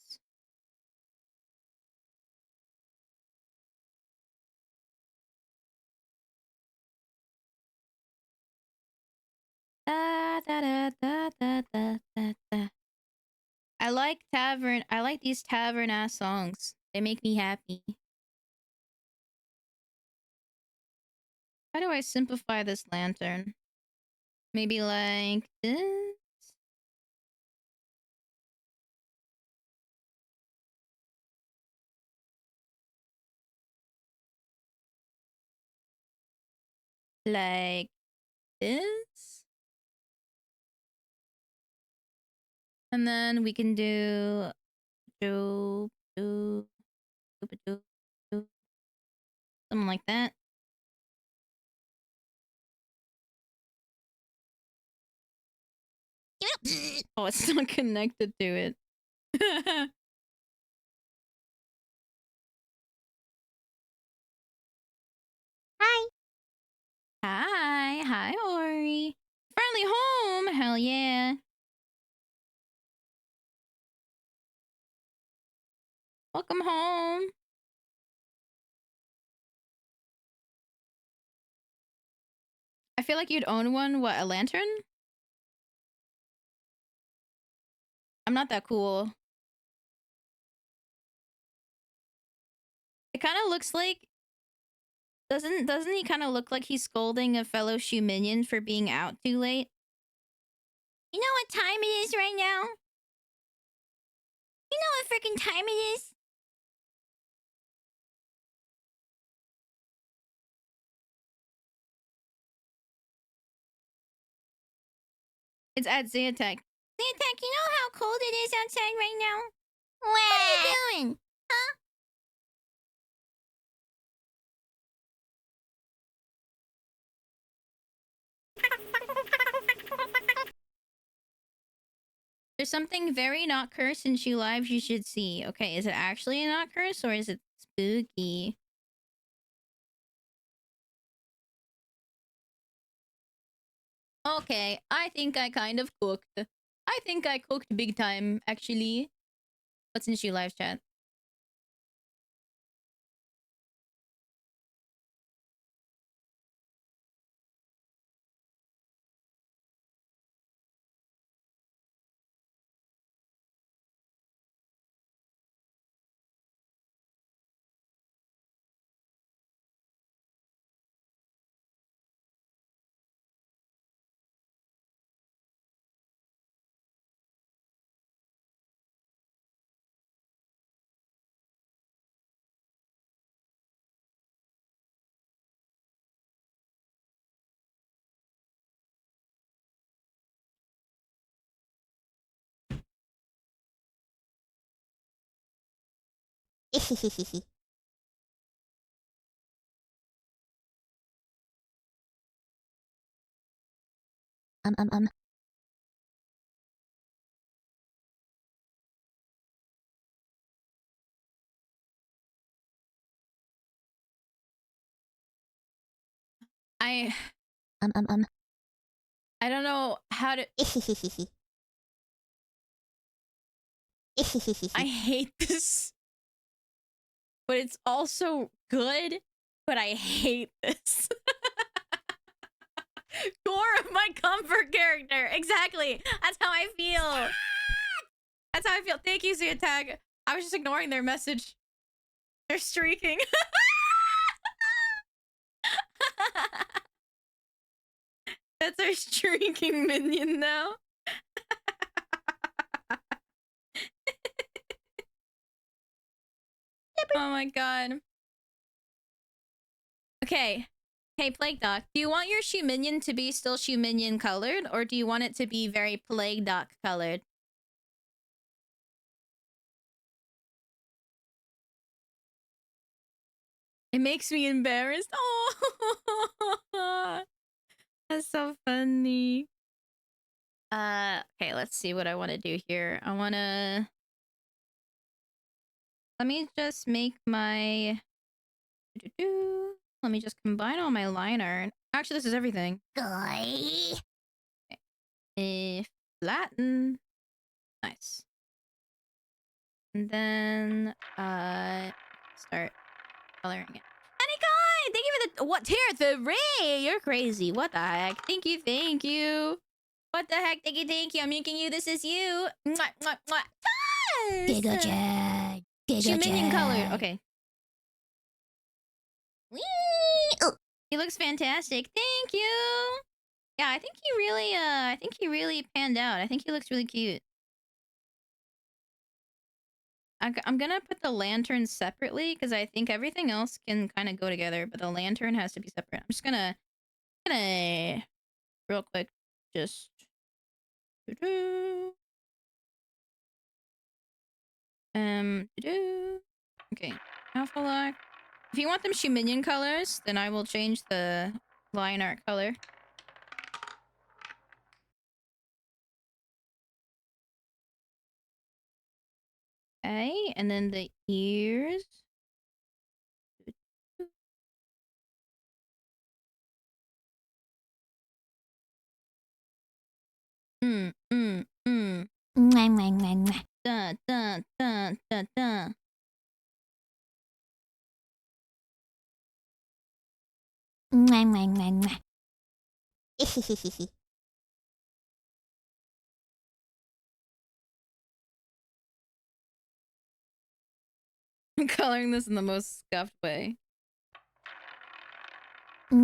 Da, da, da, da, da, da, da, da. I like these tavern ass songs. They make me happy. How do I simplify this lantern? Maybe like this? Like this? And then we can do do do do do something like that. Oh, it's not connected to it. Hi. Hi, Ori. Finally home. Hell yeah. Welcome home. I feel like you'd own one. What, a lantern? I'm not that cool. It kind of looks like... Doesn't he kind of look like he's scolding a fellow shoe minion for being out too late? You know what time it is right now? You know what freaking time it is? It's at Zayatech. Zayatech, you know how cold it is outside right now? What are you doing? Huh? There's something very not cursed in Shoe Lives you should see. Okay, is it actually not cursed or is it spooky? Okay, I think I kind of cooked. I think I cooked big time, actually. What's in Shoe Lives chat? Um. I don't know how to... I hate this. But it's also good. But I hate this. Core of my comfort character. Exactly. That's how I feel. That's how I feel. Thank you, Zia Tag. I was just ignoring their message. They're streaking. That's our streaking minion now. Oh my god. Okay. Hey, Plague Doc, do you want your shoe minion to be still shoe minion colored, or do you want it to be very Plague Doc colored? It makes me embarrassed. Oh, that's so funny. Okay, let's see what I want to do here. I want to... Let me just make my... Let me just combine all my liner. Actually, this is everything. Okay. Flatten. Nice. And then, start coloring it. Anykai! Thank you for the... What? Tier 3! You're crazy. What the heck? Thank you, thank you. What the heck? Thank you, thank you. I'm making you. This is you. Mwah, mwah, mwah. Yes! Giga Chad. Shoe minion colored. Okay. Whee! Oh. He looks fantastic. Thank you. Yeah, I think he really panned out. I think he looks really cute. I'm gonna put the lantern separately because I think everything else can kind of go together, but the lantern has to be separate. I'm just gonna real quick just okay, alpha lock. If you want them shoe minion colors, then I will change the line art color. Okay, and then the ears. Mwah, mwah, mwah, mwah. Dun, dun, dun, dun, dun. Mwah, mwah, mwah, mwah. I'm coloring this in the most scuffed way. I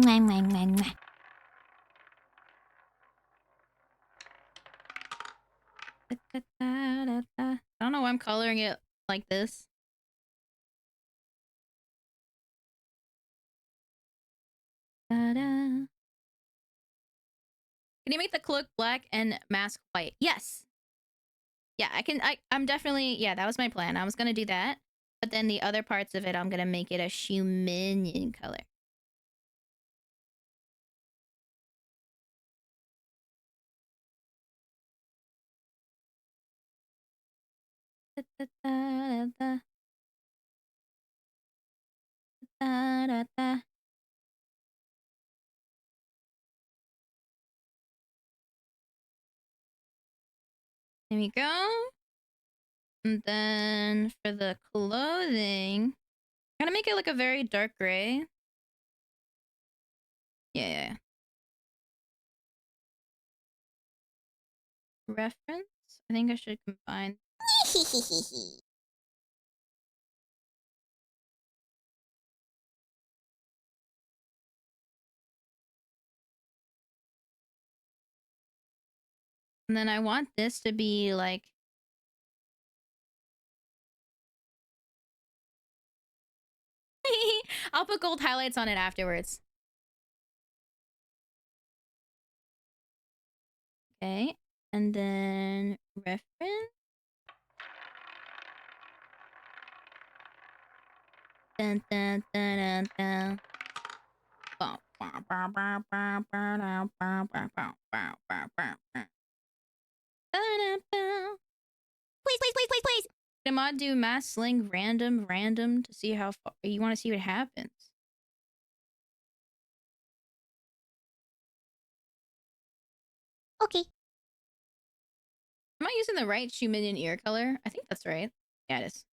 don't know why I'm coloring it like this. Can you make the cloak black and mask white? Yes. Yeah, I can. I'm definitely. Yeah, that was my plan. I was gonna do that, but then the other parts of it, I'm gonna make it a shoe minion color. There we go. And then for the clothing, I'm gonna make it like a very dark gray. Yeah. Reference? I think I should combine. And then I want this to be like... I'll put gold highlights on it afterwards. Okay. And then reference. Dun, dun, dun, dun, dun. Please. The mod do mass sling random to see how far you want to see what happens. Okay. Am I using the right shoe minion ear color? I think that's right. Yeah, it is.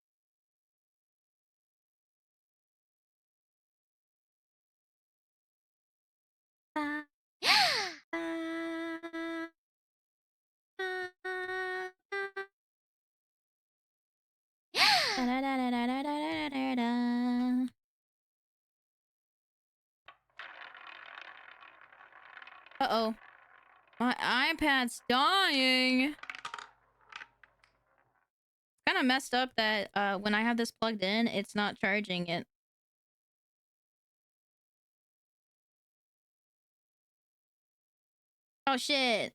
Uh-oh. My iPad's dying. Kind of messed up that when I have this plugged in, it's not charging it. Oh shit.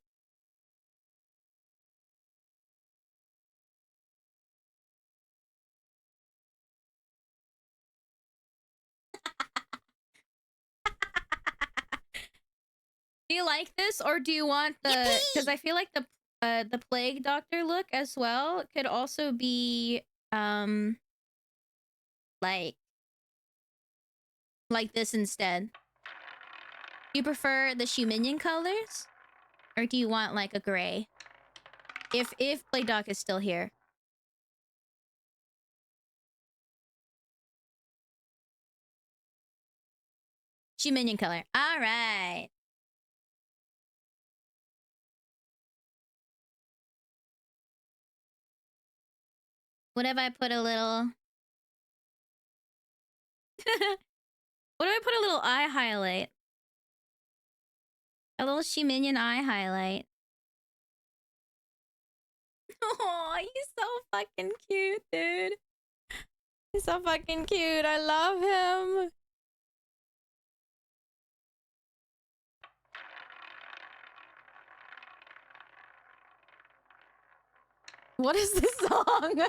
Do you like this, or do you want the... Because I feel like the plague doctor look as well could also be like this instead. Do you prefer the shoe minion colors, or do you want like a gray? If Plague Doc is still here. Shoe minion color. All right. What if I put a little... What if I put a little eye highlight? A little shoe minion eye highlight. Oh, he's so fucking cute, dude. He's so fucking cute. I love him. What is this song?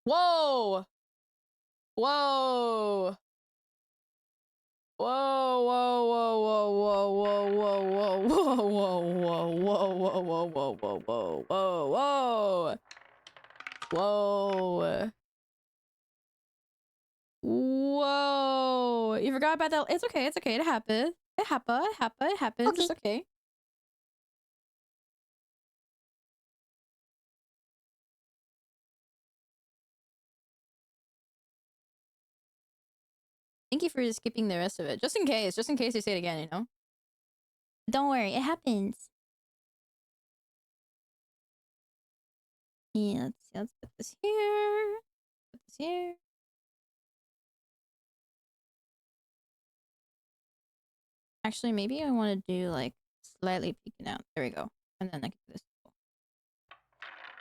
Whoa! Whoa! Whoa, whoa, whoa, whoa, whoa, whoa, whoa, whoa, whoa, whoa, whoa, whoa, whoa, whoa, whoa, whoa, whoa, whoa. Whoa. You forgot about that. It's okay, it's okay. It happened. It happened, it happened, it happens. Okay. It's okay. Thank you for skipping the rest of it. Just in case they say it again, you know? Don't worry, it happens. Yeah, let's see. Let's put this here. Put this here. Actually, maybe I want to do like slightly peeking out. There we go. And then I can do this.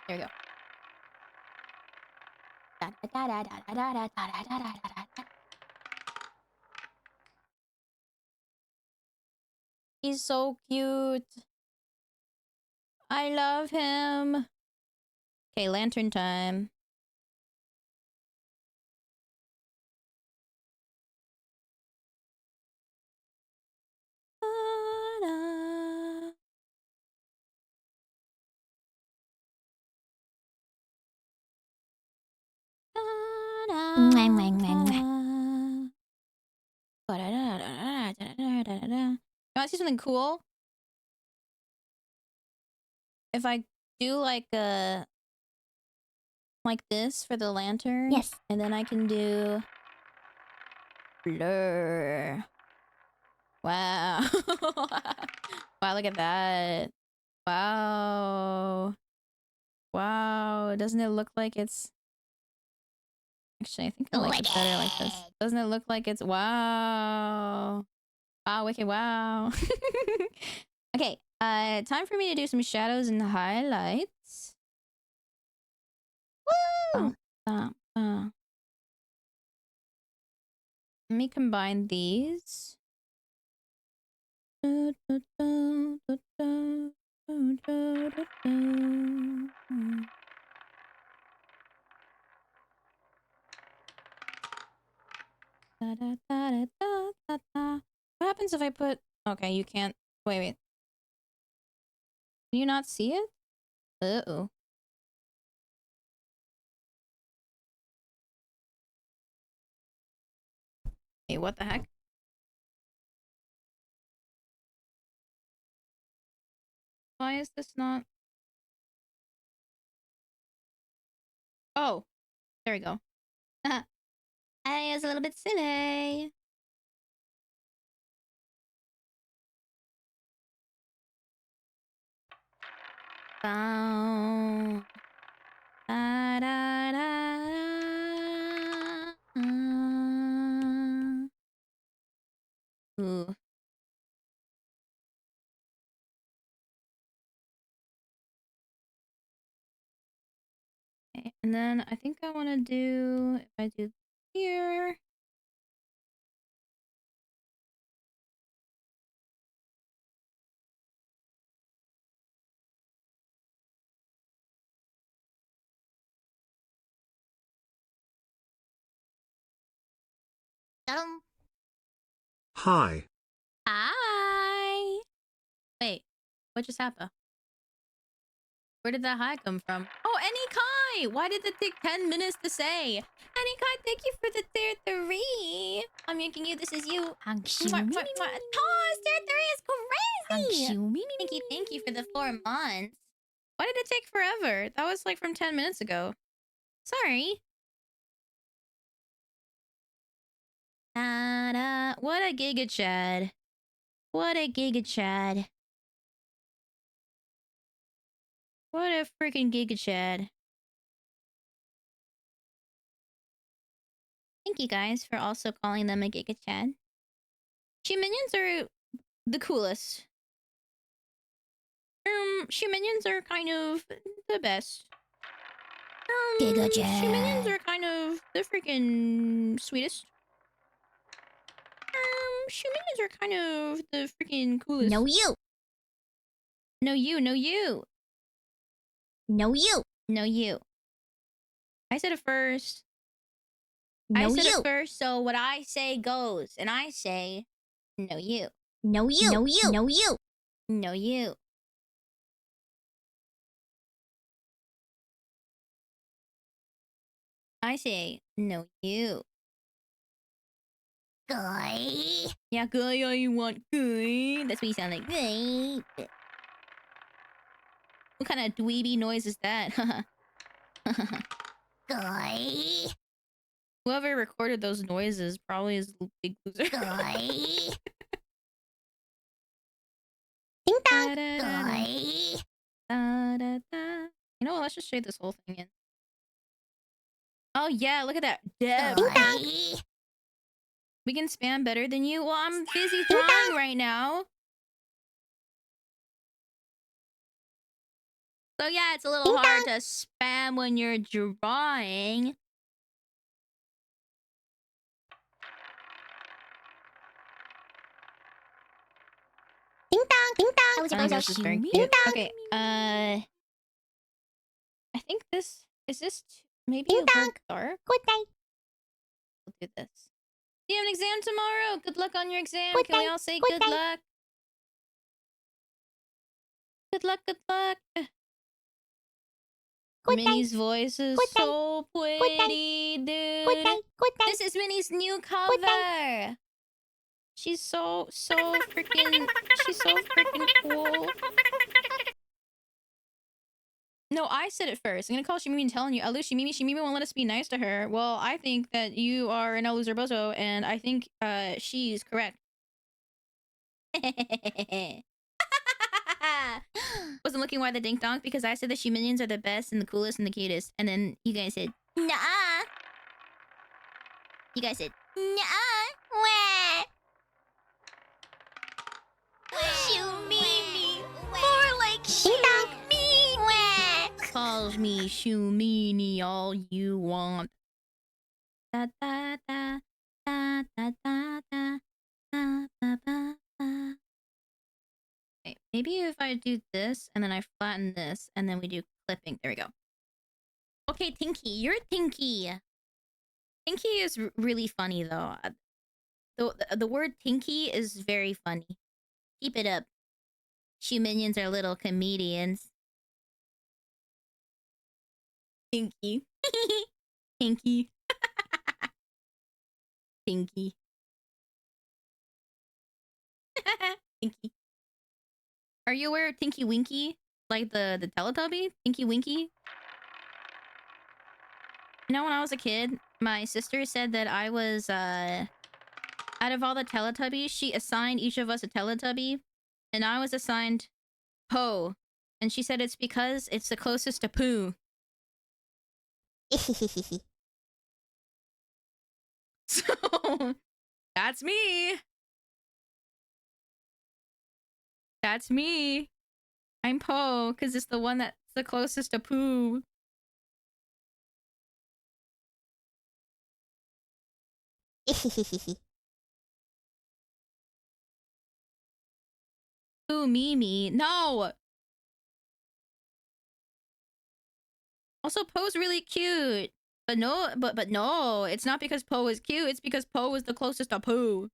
There we go. He's so cute. I love him. Okay, lantern time. You want to see something cool? If I do like this for the lantern, Yes. and then I can do blur. Wow. Wow, look at that. Wow. Wow, doesn't it look like it's... Actually, I think I like it better like this. Doesn't it look like it's... Wow. Wow, wicked wow. Okay, time for me to do some shadows and highlights. Woo! Let me combine these. What happens if I put... Okay, you can't... Wait. Can you not see it? Uh-oh. Hey, what the heck? Why is this not... Oh, there we go. I was a little bit silly. Bow. Da, da, da, da. Ooh. Okay, and then I think I want to do... If I do here... Hi. Hi! Wait, what just happened? Where did that hi come from? Oh, Anykai! Why did it take 10 minutes to say? Anykai, thank you for the tier 3! I'm making you, this is you. Toss, tier 3 is crazy! Thank you for the 4 months. Why did it take forever? That was like from 10 minutes ago. Sorry. What a giga chad. What a giga chad. What a freaking giga chad. Thank you guys for also calling them a giga chad. She minions are the coolest. She minions are kind of the best. Giga She chad. minions are kind of the freaking sweetest. She minions are kind of the freaking coolest. No you. No you, no you. No you. No you. I said it first. No I said you. it first, so what I say goes. And I say, no you. No you. No you. No you. No you. I say, no, you. Guy. Yeah, guy, you want guy. That's what you sound like. Guy. What kind of dweeby noise is that? Guy. Whoever recorded those noises probably is a big loser. Guy. Ding dong. Guy. You know what? Let's just trade this whole thing in. Oh yeah, look at that. Deb. Guy. We can spam better than you. Well, I'm busy drawing right now. So yeah, it's a little hard to spam when you're drawing. Ding dong. Ding dong. I was I think supposed this to is very ding cute. dong. Okay, I think this is this maybe Ding a little dong. dark. Good night. We'll do this. You have an exam tomorrow. Good luck on your exam. Good Can we night. all say Good good night. luck? Good luck, good luck. Good Minnie's voice is Good night. so pretty, dude. Good night. Good night. This is Minnie's new cover. She's so freaking cool. No, I said it first. I'm gonna call Shimimi and telling you, Alu Shimimi won't let us be nice to her. Well, I think that you are an loser bozo, and I think she's correct. Wasn't looking why the dink donk because I said the she minions are the best and the coolest and the cutest, and then you guys said nah. You guys said nah. Wah. Shumimi. More like Shumimi. Wah. Calls me Shumini all you want. Da da da da da da da da da da da. Okay, maybe if I do this and then I flatten this and then we do clipping. There we go. Okay, Tinky, you're Tinky. Tinky is really funny though. The word Tinky is very funny. Keep it up. Shoe minions are little comedians. Tinky. Tinky. Tinky. Tinky. Are you aware of Tinky Winky? Like the Teletubby? Tinky Winky? You know, when I was a kid, my sister said that I was, out of all the Teletubbies, she assigned each of us a Teletubby. And I was assigned Poe. And she said it's because it's the closest to poo. So, that's me. That's me. I'm Poe, because it's the one that's the closest to poo. Poo Mimi. No! Also, Poe's really cute. But no, but no, it's not because Poe is cute, it's because Poe is the closest to poo.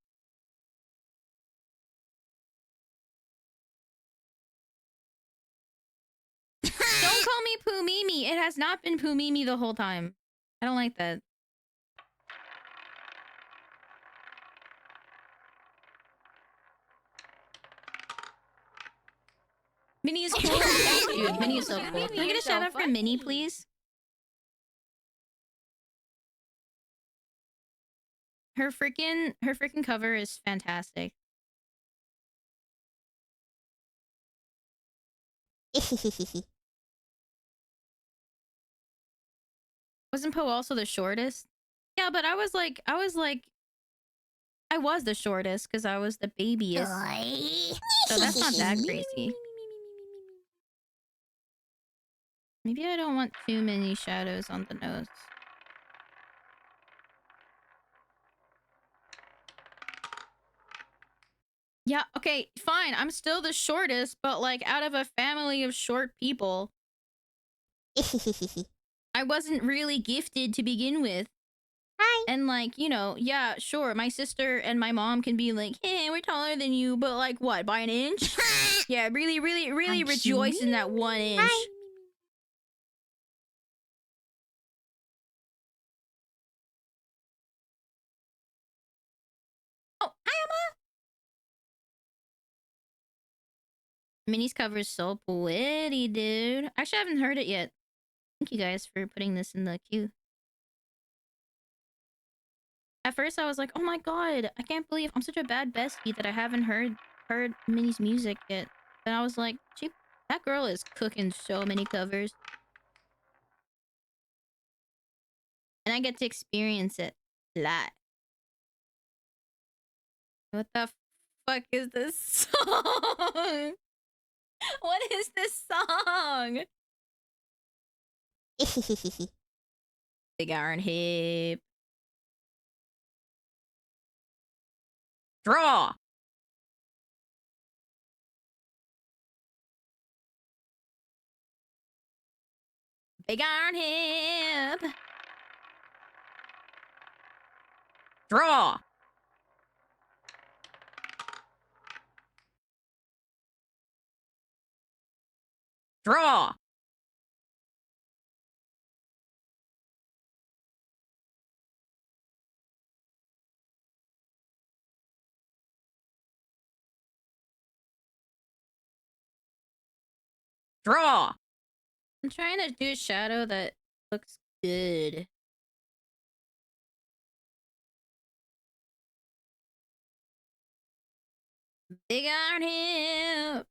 Don't call me Poo Mimi. It has not been Poo Mimi the whole time. I don't like that. Minnie is cool. Dude, Minnie is so cool. Can I get a shout out for Minnie, please? Her freaking cover is fantastic. Wasn't Poe also the shortest? Yeah, but I was the shortest because I was the babyest. So that's not that crazy. Maybe I don't want too many shadows on the nose. Yeah, okay, fine. I'm still the shortest, but like out of a family of short people, I wasn't really gifted to begin with. Hi. And like, you know, yeah, sure, my sister and my mom can be like, hey, we're taller than you, but like what, by an inch? Yeah, really I'm rejoice in that 1 inch. Hi. Minnie's cover is so pretty, dude. Actually, I haven't heard it yet. Thank you guys for putting this in the queue. At first, I was like, "Oh my god, I can't believe I'm such a bad bestie that I haven't heard Minnie's music yet." But I was like, that girl is cooking so many covers, and I get to experience it live. What the fuck is this song? What is this song? Big iron hip. Draw. Big iron hip. Draw. Draw. Draw. I'm trying to do a shadow that looks good. Big iron hip.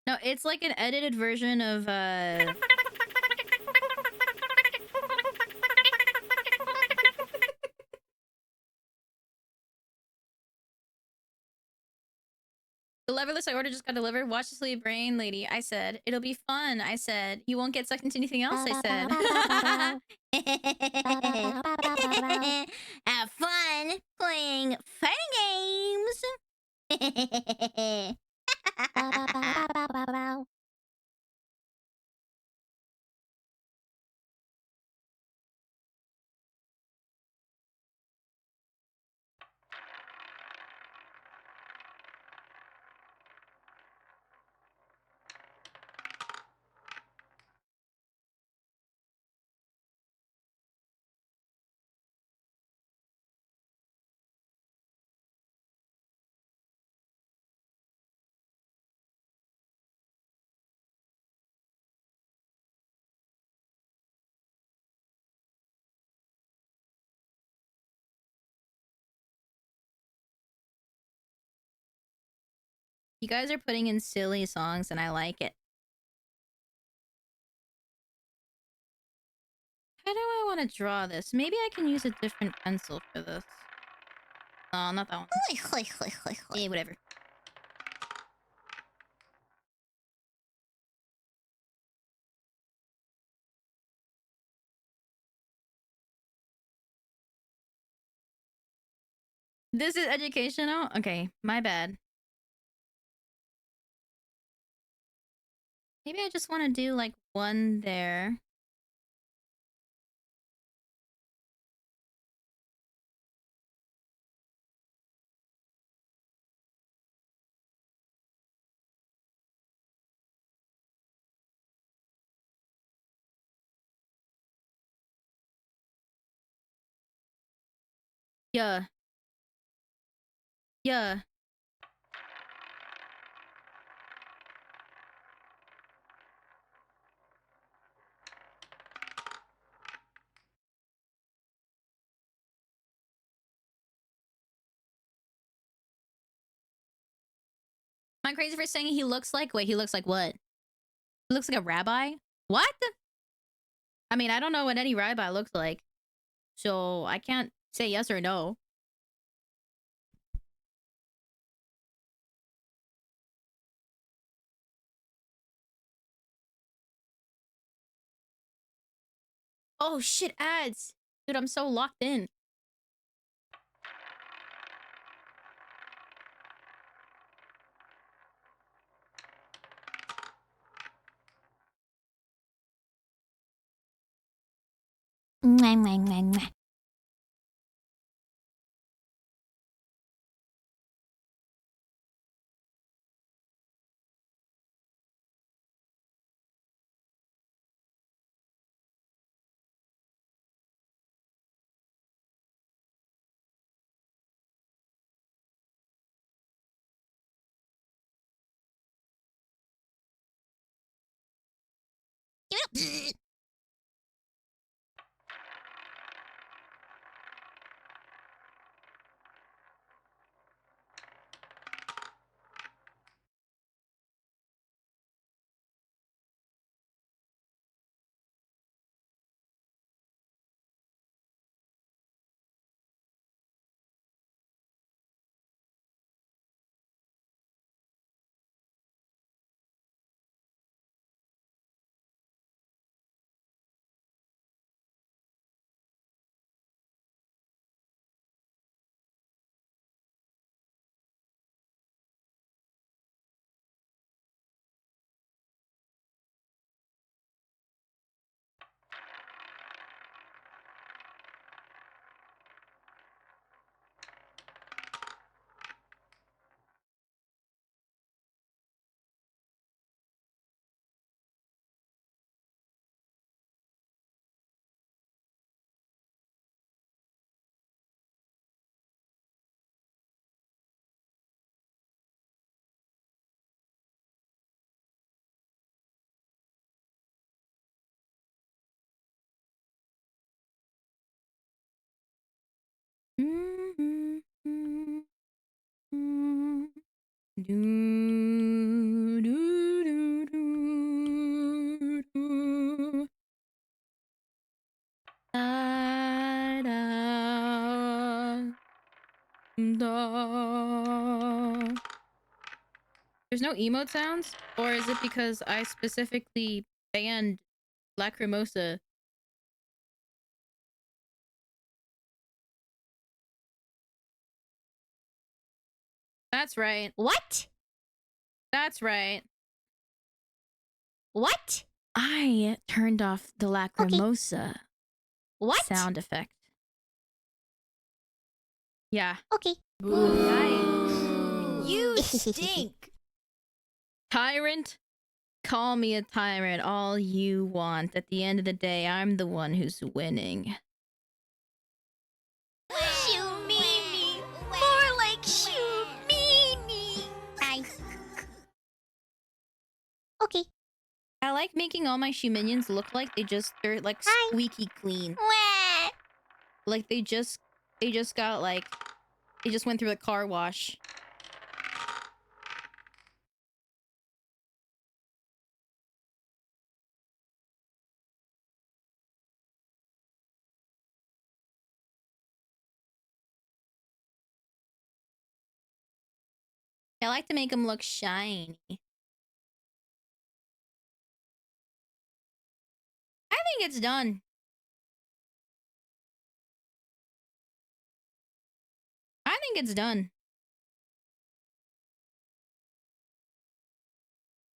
No, it's like an edited version of the leverless I ordered just got delivered. Watch the sleep brain lady. I said, it'll be fun. I said, you won't get sucked into anything else. I said. Have fun playing fighting games. You guys are putting in silly songs and I like it. How do I want to draw this? Maybe I can use a different pencil for this. No, not that one. Yeah, whatever. This is educational? Okay, my bad. Maybe I just want to do like one there. Yeah. Yeah. Am I crazy for saying he looks like... Wait, he looks like what? He looks like a rabbi? What? I mean, I don't know what any rabbi looks like. So I can't say yes or no. Oh shit, ads. Dude, I'm so locked in. Mwah, mwah, mwah, mwah. There's no emote sounds? Or is it because I specifically banned Lacrimosa? That's right. What? That's right. What? I turned off the Lacrimosa What? sound effect. Yeah. Okay. Yikes. You stink. Tyrant? Call me a tyrant all you want. At the end of the day, I'm the one who's winning. Shoo me. More like shoo me. Hi. Okay. I like making all my shoe minions look like they're like Hi. squeaky clean. Wah. Like they just got like they just went through a car wash. I like to make them look shiny. I think it's done. I think it's done.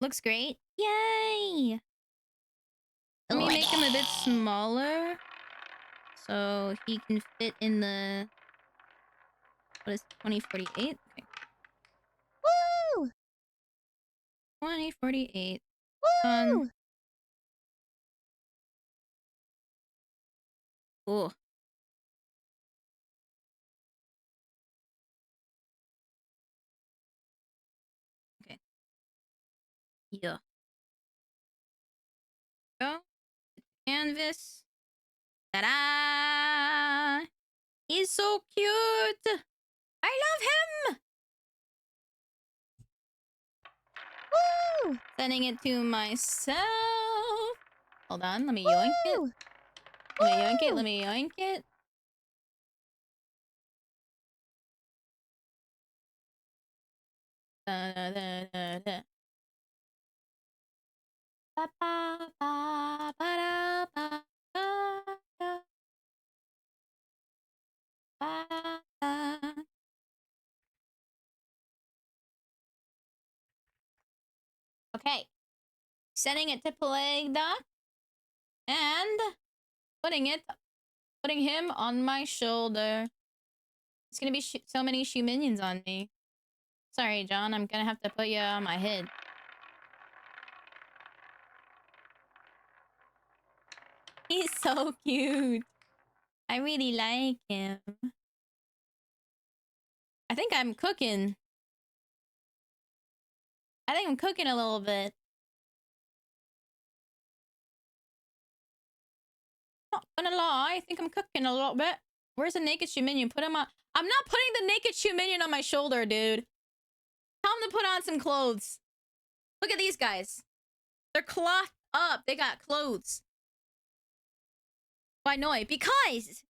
Looks great. Yay! Let me make him a bit smaller. So he can fit in the... What is it, 2048? Okay. Woo! 2048. Woo! Cool. Okay. Yeah. Go. Canvas. Ta-da! He's so cute! I love him! Woo! Sending it to myself. Hold on, let me yoink it. Woo! Let me yoink it, let me yoink it. Da, da, da, da, da. Ba, ba, ba, ba, da, ba, ba, da. Ba, da. Okay. Sending it to Plagueda. And putting him on my shoulder. It's gonna be so many shoe minions on me. Sorry, John, I'm gonna have to put you on my head. He's so cute. I really like him. I think I'm cooking. I think I'm cooking a little bit. Not gonna lie, I think I'm cooking a little bit. Where's the naked shoe minion? Put him on. I'm not putting the naked shoe minion on my shoulder, dude. Tell him to put on some clothes. Look at these guys. They're clothed up. They got clothes. Why no? Because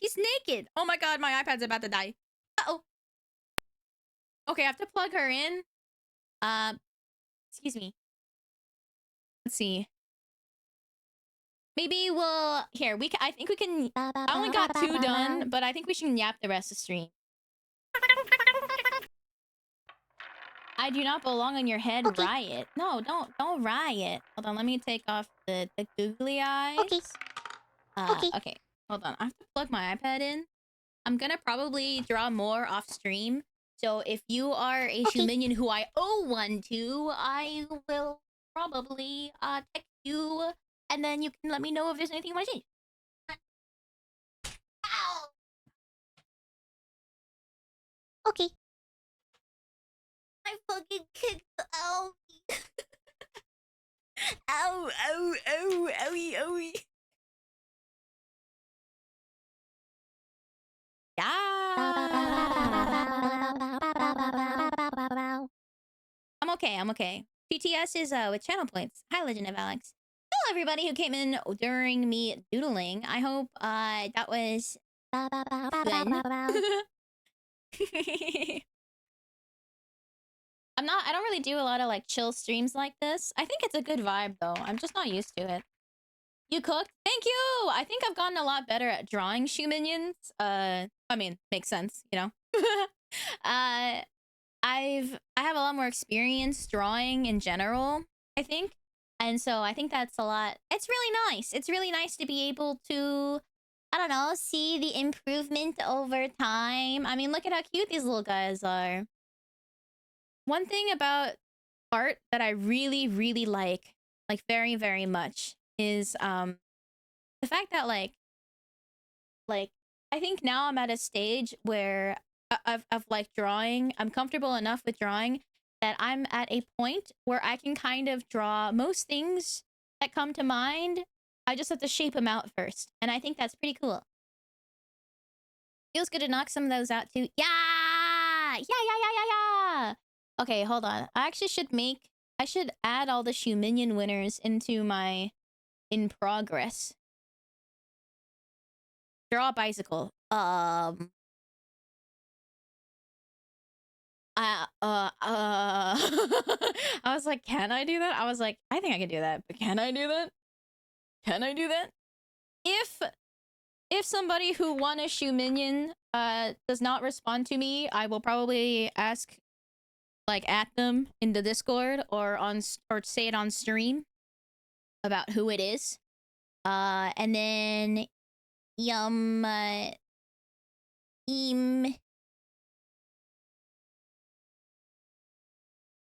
he's naked. Oh my god, my iPad's about to die. Uh-oh. Okay, I have to plug her in. Excuse me. Let's see. Maybe we'll here. I think we can. I only got 2 done, but I think we should yap the rest of the stream. I do not belong on your head, okay. Riot. No, don't riot. Hold on, let me take off the googly eyes. Okay. Okay. Hold on. I have to plug my iPad in. I'm gonna probably draw more off stream. So if you are a shoe minion who I owe one to, I will probably text you, and then you can let me know if there's anything you want to change. Ow! Okay. I fucking kicked the ow. Ow, ow, ow, owie, owie. Yeah. I'm okay. PTS is with channel points. Hi, Legend of Alex. Hello, everybody who came in during me doodling. I hope that was fun. I don't really do a lot of like chill streams like this. I think it's a good vibe though. I'm just not used to it. You cooked? Thank you! I think I've gotten a lot better at drawing shoe minions. I mean, makes sense, you know? I have a lot more experience drawing in general, I think. And so I think that's a lot. It's really nice. It's really nice to be able to, I don't know, see the improvement over time. I mean, look at how cute these little guys are. One thing about art that I really, really like very, very much is the fact that like I think now I'm at a stage where of like drawing. I'm comfortable enough with drawing that I'm at a point where I can kind of draw most things that come to mind. I just have to shape them out first, and I think that's pretty cool. Feels good to knock some of those out too. Yeah. Okay, hold on. I actually should add all the shoe minion winners into my in progress. Draw a bicycle. I was like, can I do that? I was like, I think I can do that, but can I do that? Can I do that? If somebody who won a shoe minion does not respond to me, I will probably ask like at them in the Discord or say it on stream about who it is. And then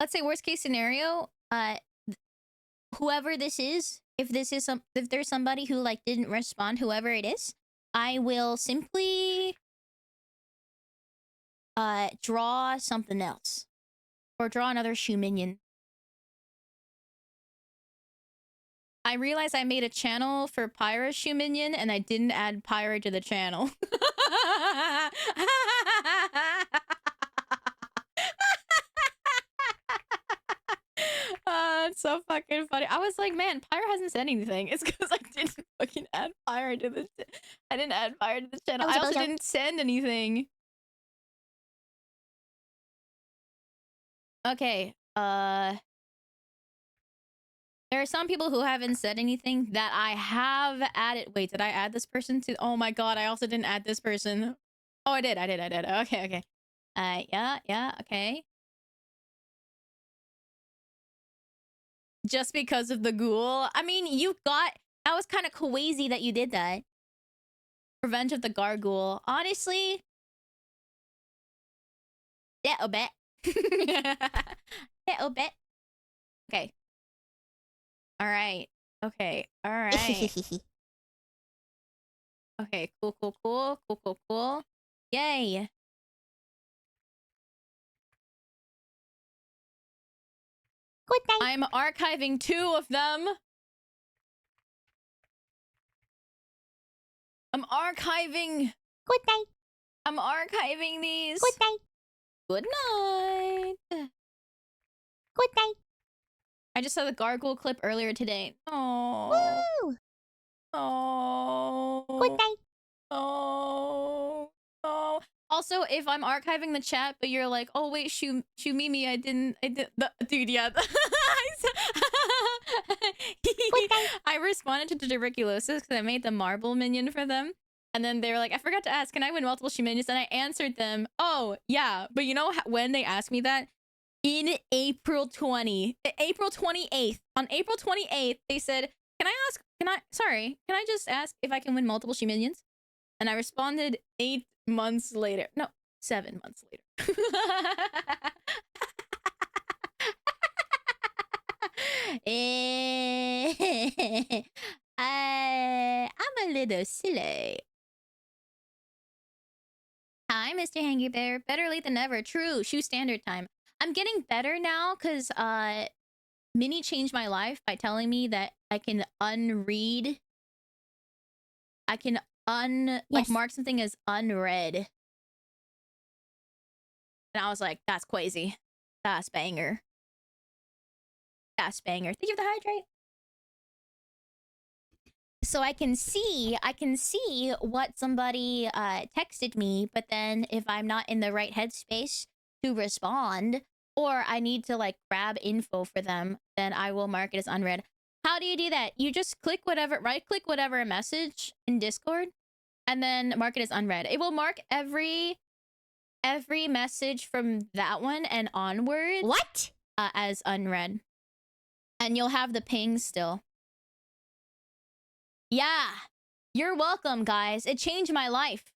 let's say worst case scenario, whoever this is, if there's somebody who like didn't respond, whoever it is, I will simply draw something else or draw another shoe minion. I realized I made a channel for Pyra shoe minion and I didn't add Pyra to the channel. It's so fucking funny. I was like, man, Pyra hasn't said anything. It's because I didn't fucking add Pyra to the I didn't add Pyra to the channel. I also didn't send anything. Okay, there are some people who haven't said anything that I have added. Wait, did I add this person to? Oh my god, I also didn't add this person. Oh, I did. Okay. Yeah, okay. Just because of the ghoul. I mean, that was kind of crazy that you did that. Revenge of the Gargoyle. Honestly, little bit. Little bit. Okay. All right. Okay. All right. Okay. Cool. Yay. Good night. I'm archiving 2 of them. I'm archiving. Good night. I'm archiving these. Good night. Good night. Good night. I just saw the gargoyle clip earlier today. Oh. Woo! Oh. Good night. Oh. Oh. Also, if I'm archiving the chat, but you're like, oh wait, Mimi, I did. Dude, yeah. I responded to the tuberculosis because I made the marble minion for them. And then they were like, I forgot to ask, can I win multiple minions? And I answered them, oh, yeah. But you know when they asked me that? In April 28th. On April 28th, they said, can I just ask if I can win multiple minions? And I responded 8 months later. No, 7 months later. I'm a little silly. Hi, Mr. Hangy Bear. Better late than never. True. Shoe standard time. I'm getting better now because Minnie changed my life by telling me that I can unread. I can like mark something as unread. And I was like, that's crazy. That's banger. That's banger. Thank you for the hydrate. So I can see what somebody texted me, but then if I'm not in the right headspace to respond, or I need to like grab info for them, then I will mark it as unread. How do you do that? You just click whatever, right-click whatever message in Discord, and then mark it as unread. It will mark every message from that one and onward. What? As unread. And you'll have the ping still. Yeah. You're welcome, guys. It changed my life.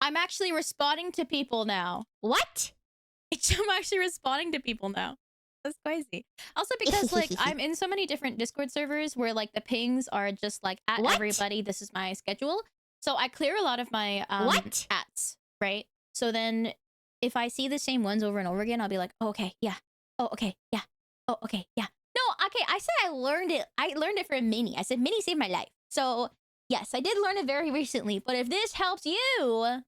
I'm actually responding to people now. What? I'm actually responding to people now. That's crazy. Also because like I'm in so many different Discord servers where like the pings are just like at everybody. This is my schedule. So I clear a lot of my ats, right? So then if I see the same ones over and over again, I'll be like, oh, okay, yeah. Oh, okay, yeah. Oh, okay, yeah. No, okay, I said I learned it. I learned it from Minnie. I said Minnie saved my life. So yes, I did learn it very recently. But if this helps you,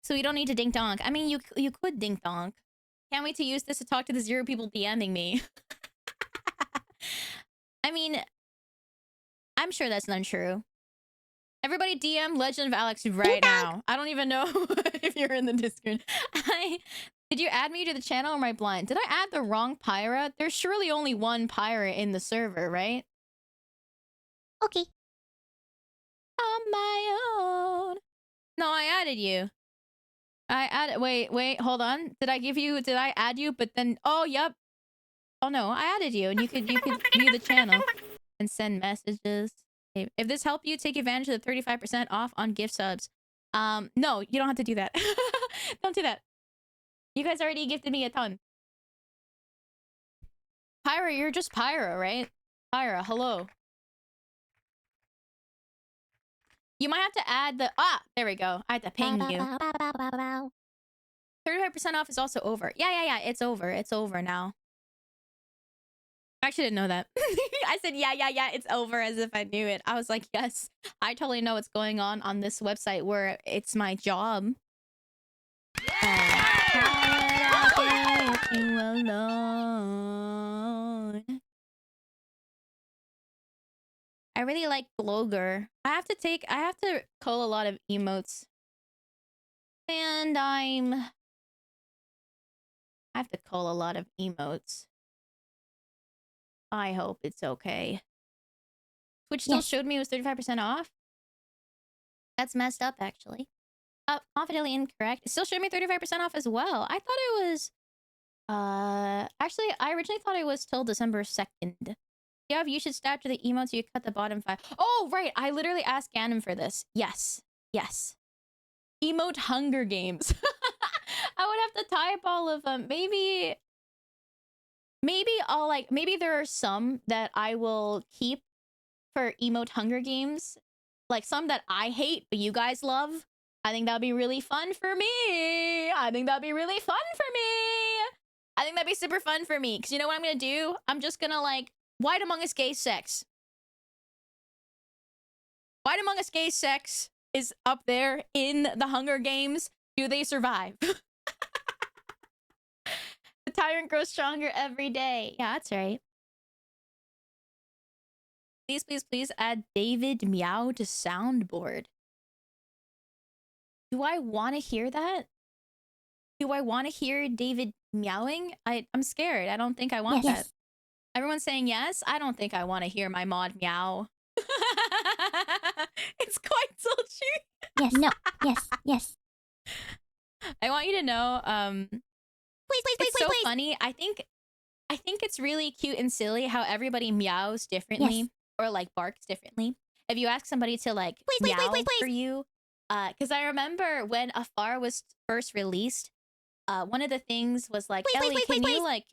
so you don't need to dink donk. I mean, you could dink donk. Can't wait to use this to talk to the 0 people DMing me. I mean, I'm sure that's not true. Everybody DM Legend of Alex right now. I don't even know if you're in the Discord. Did you add me to the channel or am I blind? Did I add the wrong pirate? There's surely only one pirate in the server, right? Okay. On my own. No, I added you. I added. Wait, hold on. Did I add you? But then, oh, yep. Oh no, I added you, and you could view the channel and send messages. If this helped you, take advantage of the 35% off on gift subs. No, you don't have to do that. Don't do that. You guys already gifted me a ton. Pyra, you're just Pyra, right? Pyra, hello. You might have to add the... Ah, there we go. I had to ping you. 35% off is also over. Yeah, it's over. It's over now. I actually didn't know that. I said, yeah, it's over as if I knew it. I was like, yes, I totally know what's going on this website where it's my job. You alone. I really like Blogger. I have to cull a lot of emotes. And I have to cull a lot of emotes. I hope it's okay. Twitch still showed me it was 35% off. That's messed up, actually. Confidently incorrect. It still showed me 35% off as well. I thought it was... Actually, I originally thought it was till December 2nd. Yeah, you should stab to the emotes, so you cut the bottom 5. Oh, right. I literally asked Ganon for this. Yes. Emote Hunger Games. I would have to type all of them. Maybe I'll like... Maybe there are some that I will keep for Emote Hunger Games. Like some that I hate, but you guys love. I think that'd be really fun for me. I think that'd be super fun for me. Because you know what I'm going to do? I'm just going to like White Among Us gay sex. White Among Us gay sex is up there in the Hunger Games. Do they survive? The tyrant grows stronger every day. Yeah, that's right. Please, please, please add David Meow to soundboard. Do I want to hear that? Do I want to hear David meowing? I'm scared. I don't think I want that. Everyone's saying yes. I don't think I want to hear my mod meow. It's quite sultry. Yes, no, yes, yes. I want you to know, Please, please, please, it's so funny. I think it's really cute and silly how everybody meows differently or like barks differently. If you ask somebody to like meow for you, because I remember when Afar was first released, one of the things was like, Ellie, can you like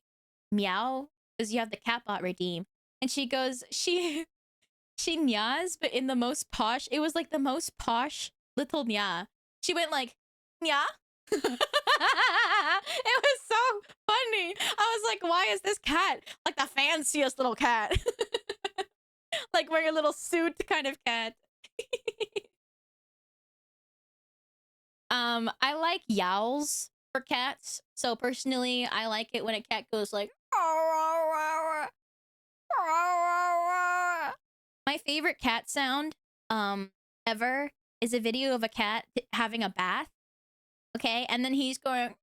meow? Because you have the catbot redeem. And she goes, she meows, but in the most posh, it was like the most posh little meow. She went like, meow? It was so funny. I was like, why is this cat like the fanciest little cat? Like wearing a little suit kind of cat. I like yowls for cats. So personally, I like it when a cat goes like, my favorite cat sound ever is a video of a cat having a bath. Okay, and then he's going,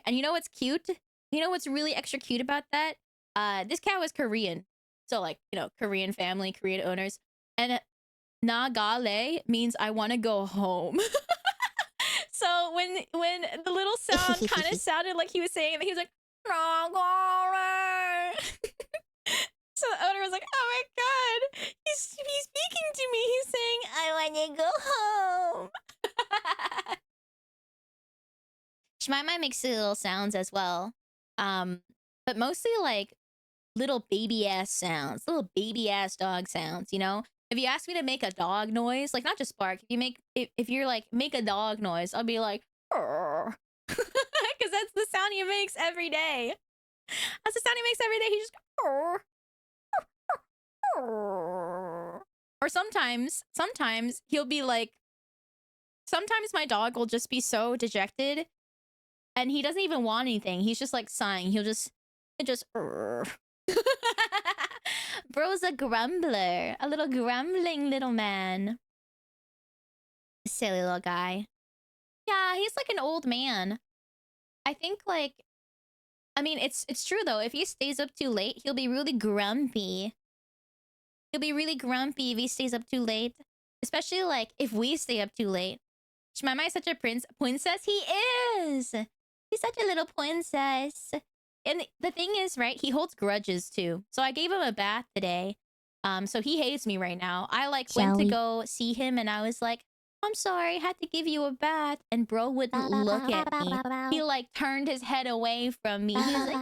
and you know what's cute? You know what's really extra cute about that? This cat was Korean. So like, you know, Korean family, Korean owners. And Nagale means I want to go home. So when the little sound kind of sounded like he was saying that, he was like, so the owner was like, oh my god, he's speaking to me. He's saying, I want to go home. Shmaimai makes little sounds as well. But mostly like little baby ass sounds, little baby ass dog sounds, you know? If you ask me to make a dog noise, like not just bark, if you're like, make a dog noise, I'll be like, because that's the sound he makes every day. That's the sound he makes every day. He just or sometimes he'll be like, sometimes my dog will just be so dejected and he doesn't even want anything. He's just like sighing. He'll just Bro's a grumbler, a little grumbling little man. Silly little guy. Yeah, he's like an old man. I think like, I mean, it's true though. If he stays up too late, he'll be really grumpy. He'll be really grumpy if he stays up too late. Especially like if we stay up too late. Shmaimai is such a princess. He is. He's such a little princess. And the thing is, right, he holds grudges too. So I gave him a bath today. So he hates me right now. I like went to go see him and I was like, I'm sorry, I had to give you a bath. And bro wouldn't look at me. He like turned his head away from me. He was like,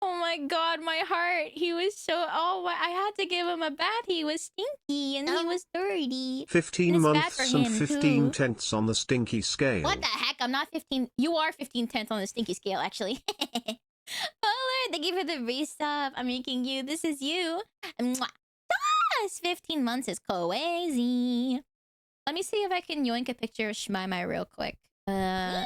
oh my god, my heart. He was so, I had to give him a bath. He was stinky and he was dirty. 15 months and 15 tenths on the stinky scale. What the heck? I'm not 15. You are 15 tenths on the stinky scale, actually. Oh, Lord, thank you for the resub. I'm making you. This is you. Mwah. Yes, 15 months is crazy. Let me see if I can yoink a picture of Shmaimai real quick. I'm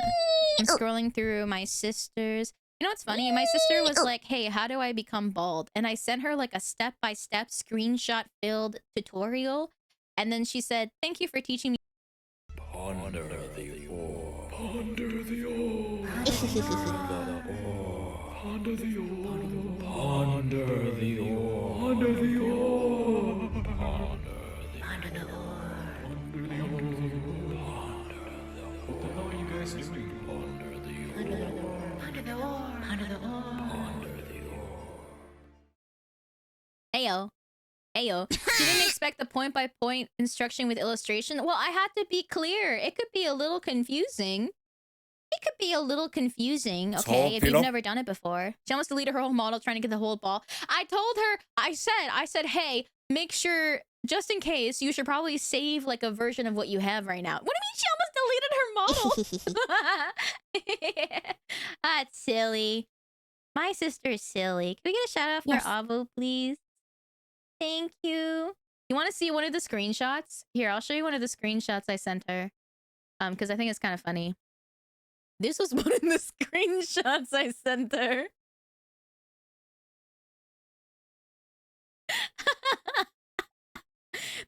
scrolling through my sister's. You know what's funny? My sister was like, hey, how do I become bald? And I sent her like a step-by-step screenshot-filled tutorial. And then she said, thank you for teaching me. Ponder the ore. Ponder the ore. Ponder the ore. Ponder the ore. Ponder the ore. Ponder the ore. Ayo. Ayo. She didn't expect the point-by-point instruction with illustration. Well, I had to be clear. It could be a little confusing. Okay, if you've never done it before. She almost deleted her whole model trying to get the whole ball. I told her, I said, hey, make sure, just in case, you should probably save like a version of what you have right now. What do you mean she almost deleted her model. That's silly. My sister is silly. Can we get a shout out for Yes. Avo, please? Thank you. You want to see one of the screenshots? Here, I'll show you one of the screenshots I sent her. Because I think it's kind of funny. This was one of the screenshots I sent her.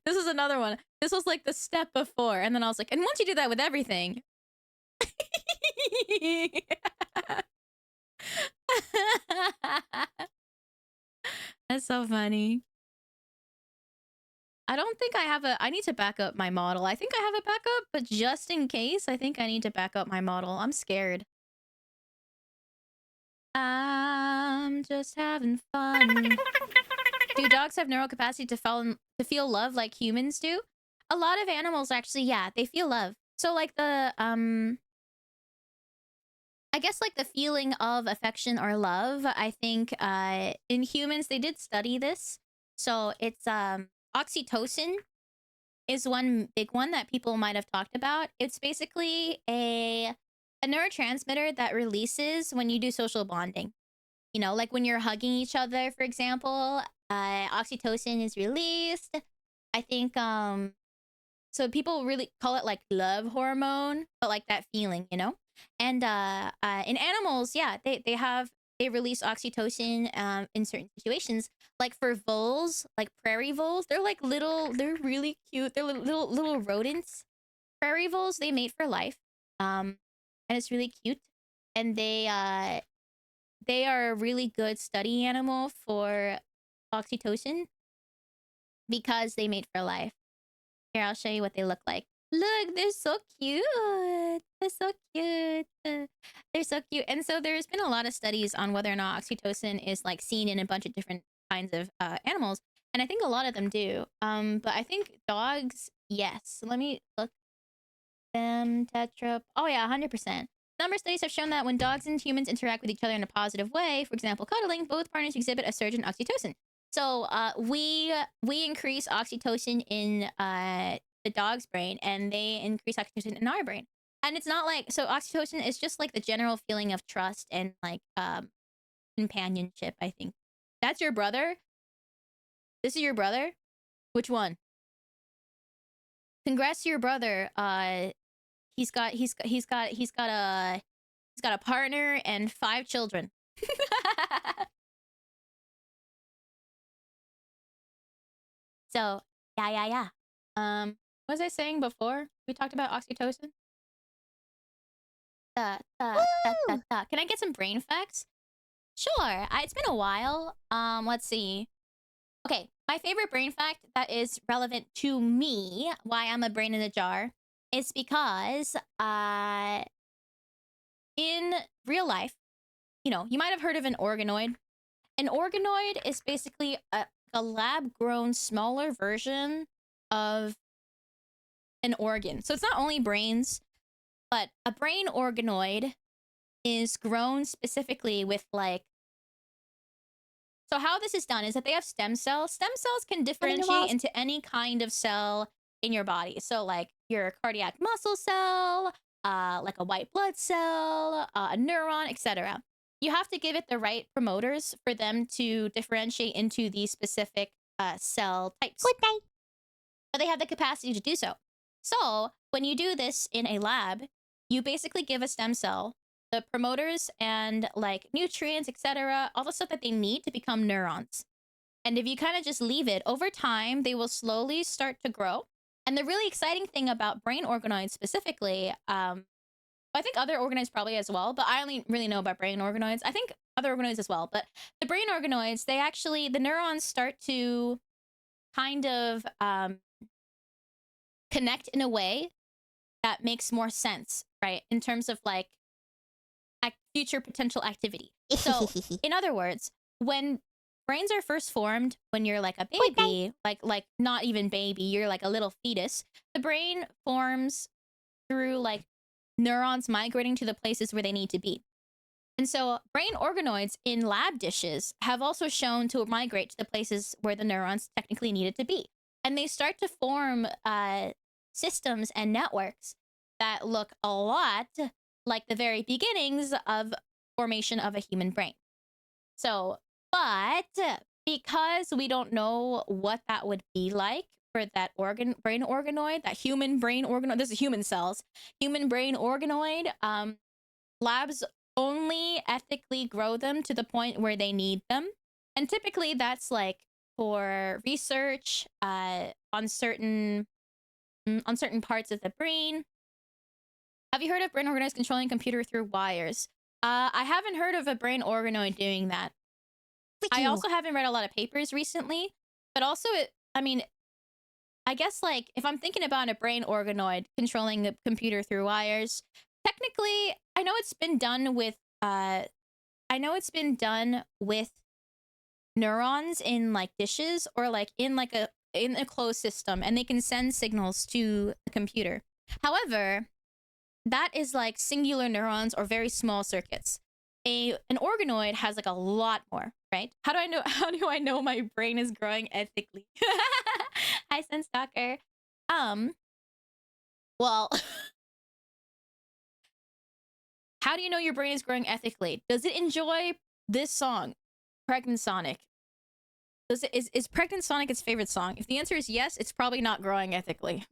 This is another one. This was like the step before. And then I was like, and once you do that with everything. That's so funny. I don't think I have a... I need to back up my model. I think I have a backup, but just in case, I think I need to back up my model. I'm scared. I'm just having fun. Do dogs have neural capacity to feel love like humans do? A lot of animals actually, yeah, they feel love. So like the I guess like the feeling of affection or love, I think in humans they did study this. So it's oxytocin is one big one that people might have talked about. It's basically a neurotransmitter that releases when you do social bonding. You know, like when you're hugging each other, for example, oxytocin is released. I think so people really call it like love hormone, but like that feeling, you know. And in animals, yeah, they release oxytocin in certain situations. Like for voles, like prairie voles, they're like they're really cute. They're little rodents. Prairie voles, they mate for life. And it's really cute. And they are a really good study animal for oxytocin because they mate for life. Here, I'll show you what they look like. Look, they're so cute. They're so cute. They're so cute. And so there's been a lot of studies on whether or not oxytocin is like seen in a bunch of different kinds of animals. And I think a lot of them do. But I think dogs, yes. Let me look. Them, tetra. Oh yeah, 100%. Number of studies have shown that when dogs and humans interact with each other in a positive way, for example, cuddling, both partners exhibit a surge in oxytocin. So we increase oxytocin in the dog's brain, and they increase oxytocin in our brain. And it's not like, so oxytocin is just like the general feeling of trust and like companionship, I think. That's your brother? This is your brother? Which one? Congrats to your brother. He's got a partner and 5 children. So yeah. What was I saying before we talked about oxytocin? Can I get some brain facts? Sure. It's been a while. Let's see. Okay, my favorite brain fact that is relevant to me, why I'm a brain in a jar, is because in real life, you know, you might have heard of an organoid. An organoid is basically a lab-grown smaller version of an organ. So it's not only brains, but a brain organoid is grown specifically with like... So how this is done is that they have stem cells. Stem cells can differentiate into any kind of cell in your body. So like your cardiac muscle cell, like a white blood cell, a neuron, etc. You have to give it the right promoters for them to differentiate into these specific cell types. But they have the capacity to do so. So when you do this in a lab, you basically give a stem cell the promoters and like nutrients, etc., all the stuff that they need to become neurons. And if you kind of just leave it, over time, they will slowly start to grow. And the really exciting thing about brain organoids specifically, I think other organoids probably as well, but I only really know about brain organoids. I think other organoids as well, but the brain organoids, they actually, the neurons start to kind of connect in a way that makes more sense, right? In terms of like future potential activity. So, in other words, when brains are first formed, when you're like a baby, like not even baby, you're like a little fetus, the brain forms through like neurons migrating to the places where they need to be. And so brain organoids in lab dishes have also shown to migrate to the places where the neurons technically needed to be. And they start to form systems and networks that look a lot like the very beginnings of formation of a human brain. So, but because we don't know what that would be like for that brain organoid, that human brain organoid, this is human cells, human brain organoid, labs only ethically grow them to the point where they need them. And typically that's like for research on certain parts of the brain. Have you heard of brain organoids controlling computer through wires? I haven't heard of a brain organoid doing that. I also haven't read a lot of papers recently, but also, I mean, I guess like if I'm thinking about a brain organoid controlling a computer through wires, technically, I know it's been done with neurons in like dishes or like in a closed system, and they can send signals to the computer. However, that is like singular neurons or very small circuits. An organoid has like a lot more, right? How do I know my brain is growing ethically? Hi, Sense Stalker. Well, how do you know your brain is growing ethically? Does it enjoy this song, Pregnant Sonic? Is Pregnant Sonic its favorite song? If the answer is yes, it's probably not growing ethically.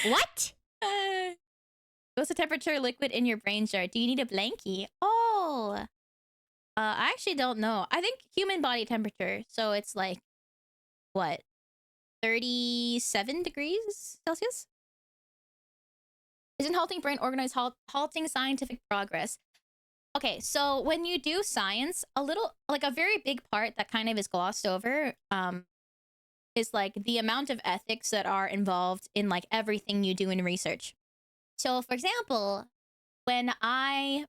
What? What's the temperature liquid in your brain jar? Do you need a blankie? Oh, I actually don't know. I think human body temperature. So it's like, what, 37 degrees Celsius? Isn't halting brain organized halting scientific progress? Okay, so when you do science, a very big part that kind of is glossed over, is like the amount of ethics that are involved in like everything you do in research. So for example, when I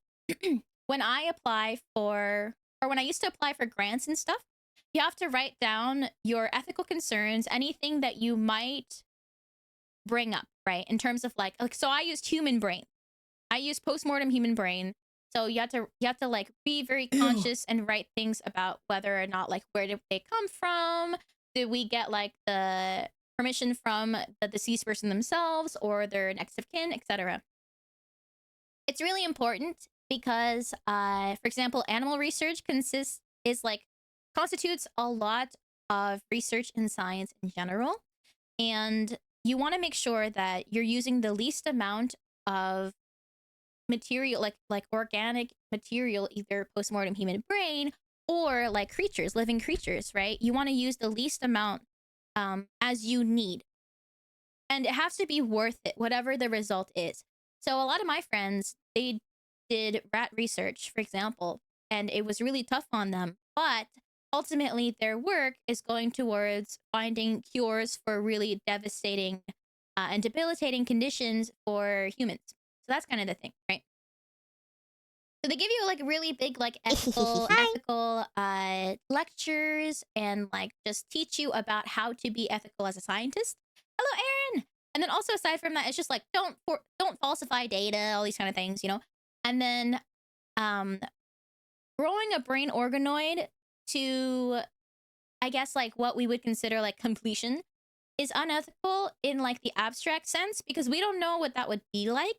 apply for, or when I used to apply for grants and stuff, you have to write down your ethical concerns, anything that you might bring up, right? In terms of like so I used human brain. I used postmortem human brain. So you have to like be very conscious and write things about whether or not like where did they come from? Did we get like the permission from the deceased person themselves or their next of kin, etc. It's really important because, for example, animal research constitutes a lot of research in science in general, and you want to make sure that you're using the least amount of material, like organic material, either postmortem human brain or like creatures, living creatures, right? You want to use the least amount as you need, and it has to be worth it, whatever the result is. So a lot of my friends, they did rat research, for example, and it was really tough on them, but ultimately their work is going towards finding cures for really devastating and debilitating conditions for humans. So that's kind of the thing, right? So they give you like really big like ethical lectures and like just teach you about how to be ethical as a scientist. Hello, Aaron. And then also aside from that, it's just like don't falsify data, all these kind of things, you know. And then growing a brain organoid to, I guess, like what we would consider like completion is unethical in like the abstract sense, because we don't know what that would be like.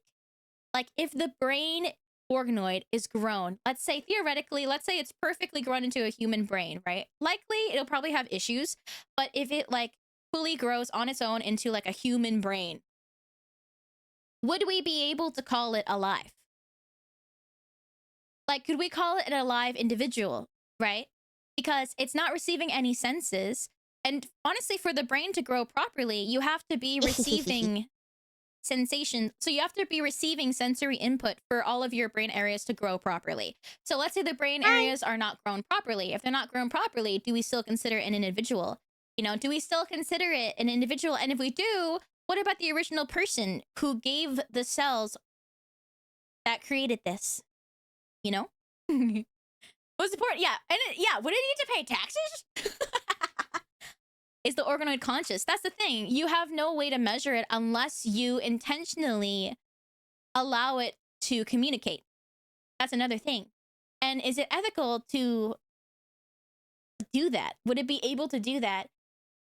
Like if the brain organoid is grown, let's say theoretically, let's say it's perfectly grown into a human brain, right? Likely it'll probably have issues, but if it like fully grows on its own into like a human brain, would we be able to call it alive? Like, could we call it an alive individual, right? Because it's not receiving any senses. And honestly, for the brain to grow properly, you have to be receiving sensation. So you have to be receiving sensory input for all of your brain areas to grow properly. So let's say the brain areas are not grown properly. If they're not grown properly, do we still consider it an individual? You know, do we still consider it an individual? And if we do, what about the original person who gave the cells that created this? You know? What's important? Yeah. And would it need to pay taxes? Is the organoid conscious? That's the thing. You have no way to measure it unless you intentionally allow it to communicate. That's another thing. And is it ethical to do that? Would it be able to do that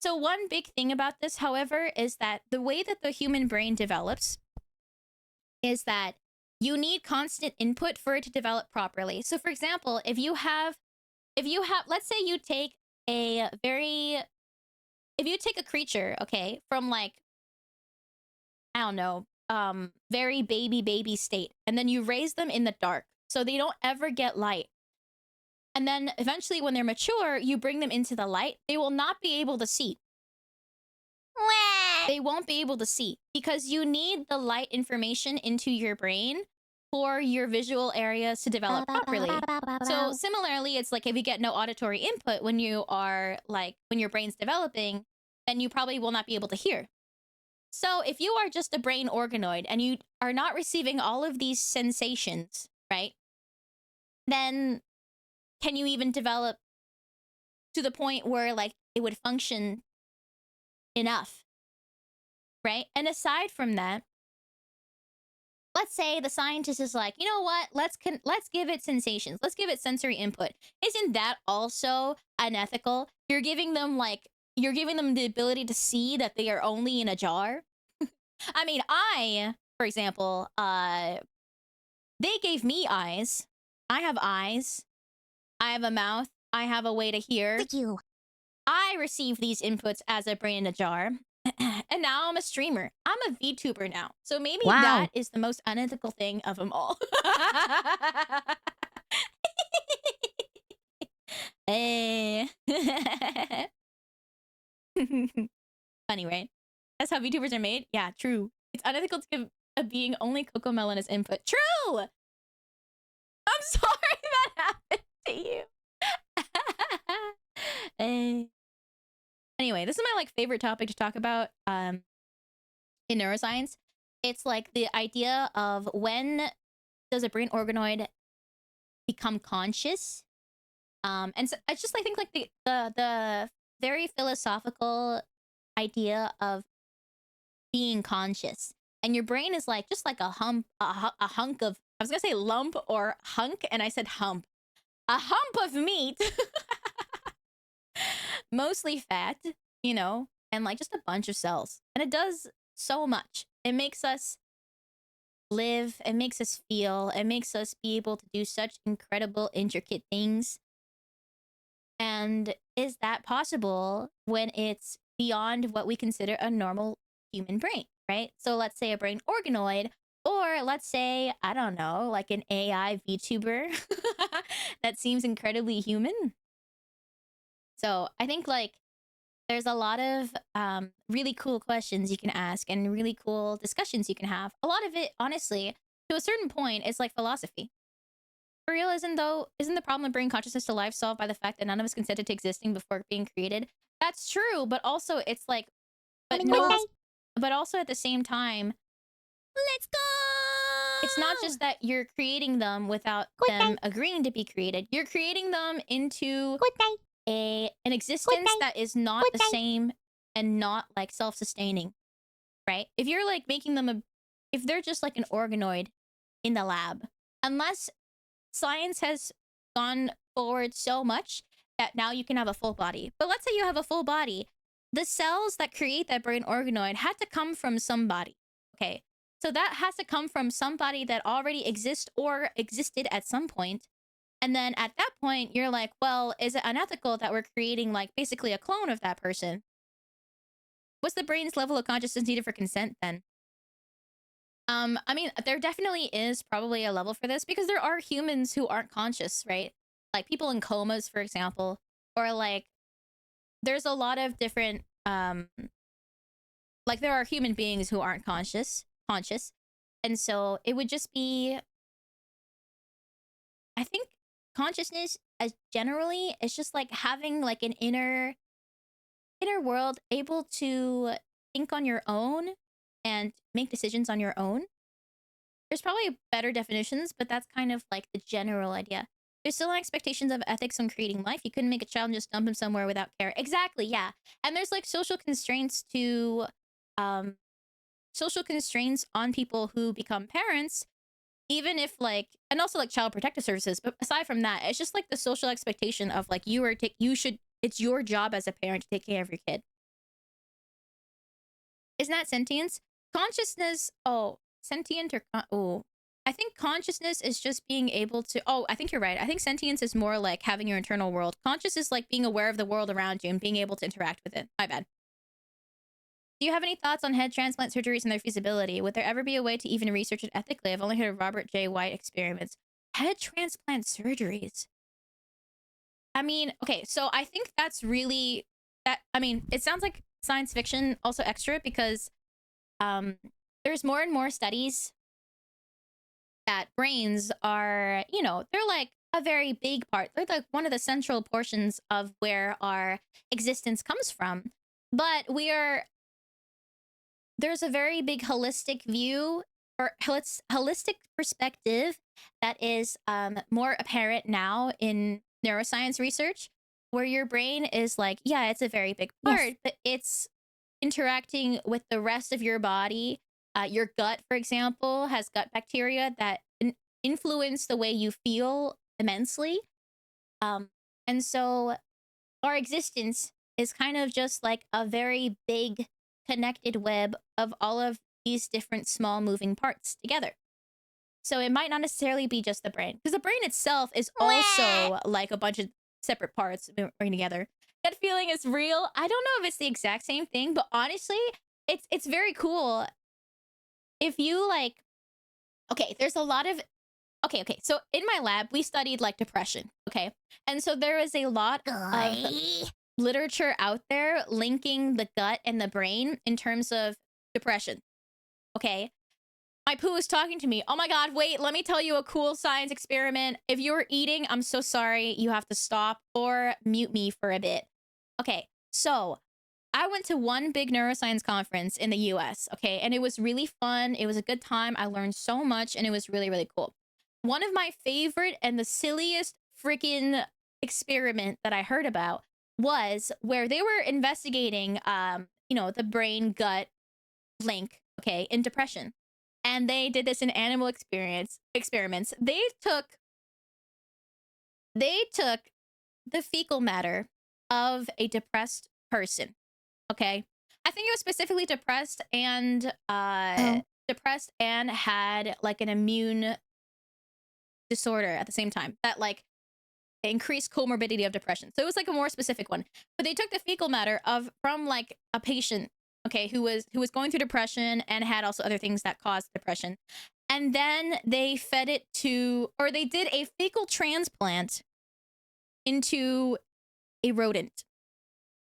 So one big thing about this, however, is that the way that the human brain develops is that you need constant input for it to develop properly. So for example, if you have, let's say you take a creature, okay, from like, I don't know, very baby state, and then you raise them in the dark so they don't ever get light. And then eventually when they're mature, you bring them into the light, they will not be able to see. They won't be able to see because you need the light information into your brain for your visual areas to develop properly. So similarly, it's like if you get no auditory input when you are like, when your brain's developing, then you probably will not be able to hear. So if you are just a brain organoid and you are not receiving all of these sensations, right? Then can you even develop to the point where like it would function enough, right? And aside from that, let's say the scientist is like, you know what? Let's give it sensations. Let's give it sensory input. Isn't that also unethical? You're giving them the ability to see that they are only in a jar. I mean, for example, they gave me eyes. I have eyes. I have a mouth. I have a way to hear. Thank you. I receive these inputs as a brain in a jar. And now I'm a streamer. I'm a VTuber now. So maybe that is the most unethical thing of them all. Eh. Funny, right? That's how VTubers are made? Yeah, true. It's unethical to give a being only Cocomelon as input. True! I'm sorry that happened to you. Anyway, this is my like favorite topic to talk about in neuroscience. It's like the idea of when does a brain organoid become conscious? And so I just think like the very philosophical idea of being conscious, and your brain is like just like a hunk of, I was gonna say lump or hunk, and I said hump. A hump of meat, mostly fat, you know, and like just a bunch of cells. And it does so much. It makes us live, it makes us feel, it makes us be able to do such incredible, intricate things. And is that possible when it's beyond what we consider a normal human brain, right? So let's say a brain organoid, or let's say, I don't know, like an AI VTuber that seems incredibly human. So I think like there's a lot of really cool questions you can ask and really cool discussions you can have. A lot of it, honestly, to a certain point, is like philosophy. For real, isn't the problem of brain consciousness to life solved by the fact that none of us consented to existing before being created? That's true, but also it's like, but also at the same time, Let's go! it's not just that you're creating them without them agreeing to be created. You're creating them into an existence that is not the same and not like self-sustaining, right? If you're like making them if they're just like an organoid in the lab, unless science has gone forward so much that now you can have a full body. But let's say you have a full body. The cells that create that brain organoid had to come from somebody, okay? So that has to come from somebody that already exists or existed at some point. And then at that point, you're like, well, is it unethical that we're creating like basically a clone of that person? What's the brain's level of consciousness needed for consent then? I mean, there definitely is probably a level for this because there are humans who aren't conscious, right? Like people in comas, for example, or like there's a lot of different, like there are human beings who aren't conscious. And so it would just be, I think consciousness as generally is just like having like an inner world, able to think on your own and make decisions on your own. There's probably better definitions, but that's kind of like the general idea. There's still expectations of ethics on creating life. You couldn't make a child and just dump him somewhere without care. Exactly, yeah. And there's like social constraints to social constraints on people who become parents, even if like, and also like child protective services. But aside from that, it's just like the social expectation of like it's your job as a parent to take care of your kid. Isn't that sentience? Consciousness. Oh, sentient or oh. I think consciousness is just being able to. Oh, I think you're right. I think sentience is more like having your internal world. Conscious is like being aware of the world around you and being able to interact with it. My bad. Do you have any thoughts on head transplant surgeries and their feasibility? Would there ever be a way to even research it ethically? I've only heard of Robert J. White experiments. Head transplant surgeries. I mean, okay, so I think that's really that. I mean, it sounds like science fiction, also extra, because there's more and more studies that brains are, you know, they're like a very big part. They're like one of the central portions of where our existence comes from. But there's a very big holistic view or holistic perspective that is more apparent now in neuroscience research, where your brain is like, yeah, it's a very big part, but it's interacting with the rest of your body. Your gut, for example, has gut bacteria that influence the way you feel immensely. And so our existence is kind of just like a very big connected web of all of these different small moving parts together. So it might not necessarily be just the brain, because the brain itself is also like a bunch of separate parts working together. Gut feeling is real. I don't know if it's the exact same thing, but honestly, it's very cool. If you like, okay, there's a lot of, okay. So in my lab, we studied like depression, okay? And so there is a lot of literature out there linking the gut and the brain in terms of depression, okay? My poo is talking to me. Oh my God, wait, let me tell you a cool science experiment. If you're eating, I'm so sorry. You have to stop or mute me for a bit. Okay, so I went to one big neuroscience conference in the US, okay? And it was really fun. It was a good time. I learned so much and it was really, really cool. One of my favorite and the silliest freaking experiment that I heard about was where they were investigating, you know, the brain-gut link, okay, in depression. And they did this in animal experiments. They took the fecal matter of a depressed person. Okay, I think it was specifically depressed and had like an immune disorder at the same time that like increased comorbidity of depression. So it was like a more specific one. But they took the fecal matter from like a patient, okay, who was going through depression and had also other things that caused depression, and then they fed it to, or they did a fecal transplant into a rodent.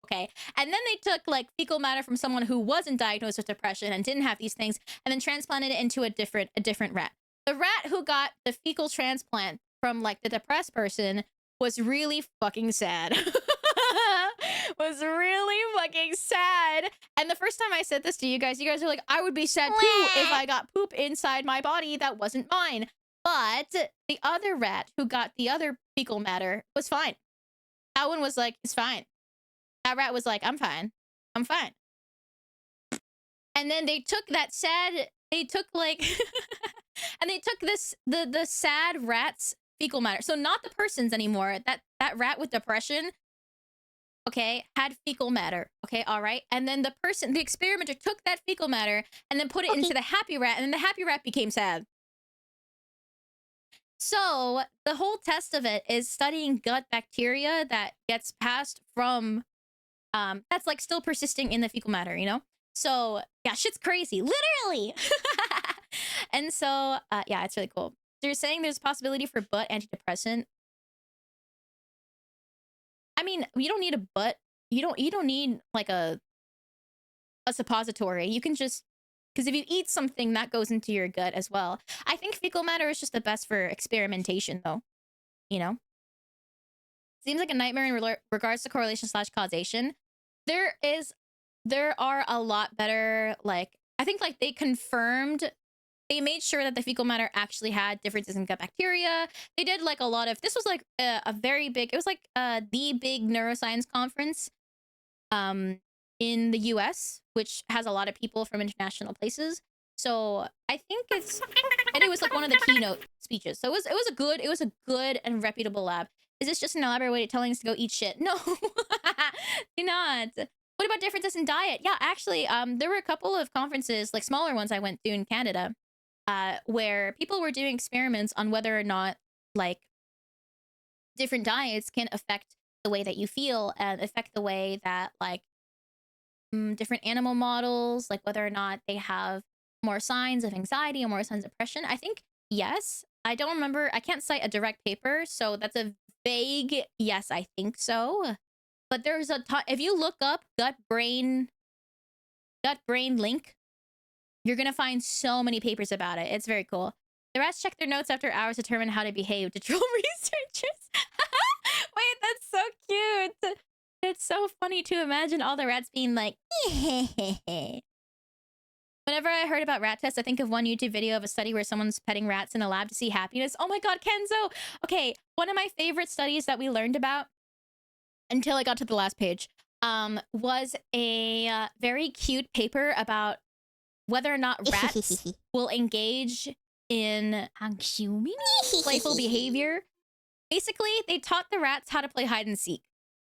Okay, and then they took like fecal matter from someone who wasn't diagnosed with depression and didn't have these things, and then transplanted it into a different rat. The rat who got the fecal transplant from like the depressed person was really fucking sad. Was really fucking sad. And the first time I said this to you guys are like, I would be sad too if I got poop inside my body that wasn't mine. But the other rat who got the other fecal matter was fine. That one was like, it's fine. That rat was like, I'm fine. I'm fine. And then they took that sad, they took like, and they took this, the sad rat's fecal matter. So not the person's anymore. That rat with depression, okay, had fecal matter. Okay, all right. And then the experimenter took that fecal matter and then put it into the happy rat, and then the happy rat became sad. So the whole test of it is studying gut bacteria that gets passed from, that's like still persisting in the fecal matter, you know? So yeah, shit's crazy, literally. And so, yeah, it's really cool. So you're saying there's a possibility for butt antidepressant. I mean, you don't need a butt. You don't need like a suppository. You can just, because if you eat something, that goes into your gut as well. I think fecal matter is just the best for experimentation, though. You know? Seems like a nightmare in regards to correlation / causation. There are a lot better, like, I think like they made sure that the fecal matter actually had differences in gut bacteria. They did like a lot of, this was like a very big, it was like the big neuroscience conference in the US, which has a lot of people from international places. So I think and it was like one of the keynote speeches. So it was a good and reputable lab. Is this just an elaborate way of telling us to go eat shit? No, do not. What about differences in diet? Yeah, actually, there were a couple of conferences, like smaller ones I went to in Canada, where people were doing experiments on whether or not like different diets can affect the way that you feel and affect the way that like different animal models, like whether or not they have more signs of anxiety or more signs of depression. I think yes. I don't remember. I can't cite a direct paper, so that's a vague yes, I think so. But there's a ton. If you look up gut brain link, you're gonna find so many papers about it. It's very cool. The rats check their notes after hours to determine how to behave to troll researchers. Wait, that's so cute. It's so funny to imagine all the rats being like, hehe. Whenever I heard about rat tests, I think of one YouTube video of a study where someone's petting rats in a lab to see happiness. Oh my god, Kenzo! Okay, one of my favorite studies that we learned about, until I got to the last page, was a very cute paper about whether or not rats will engage in playful behavior. Basically, they taught the rats how to play hide and seek.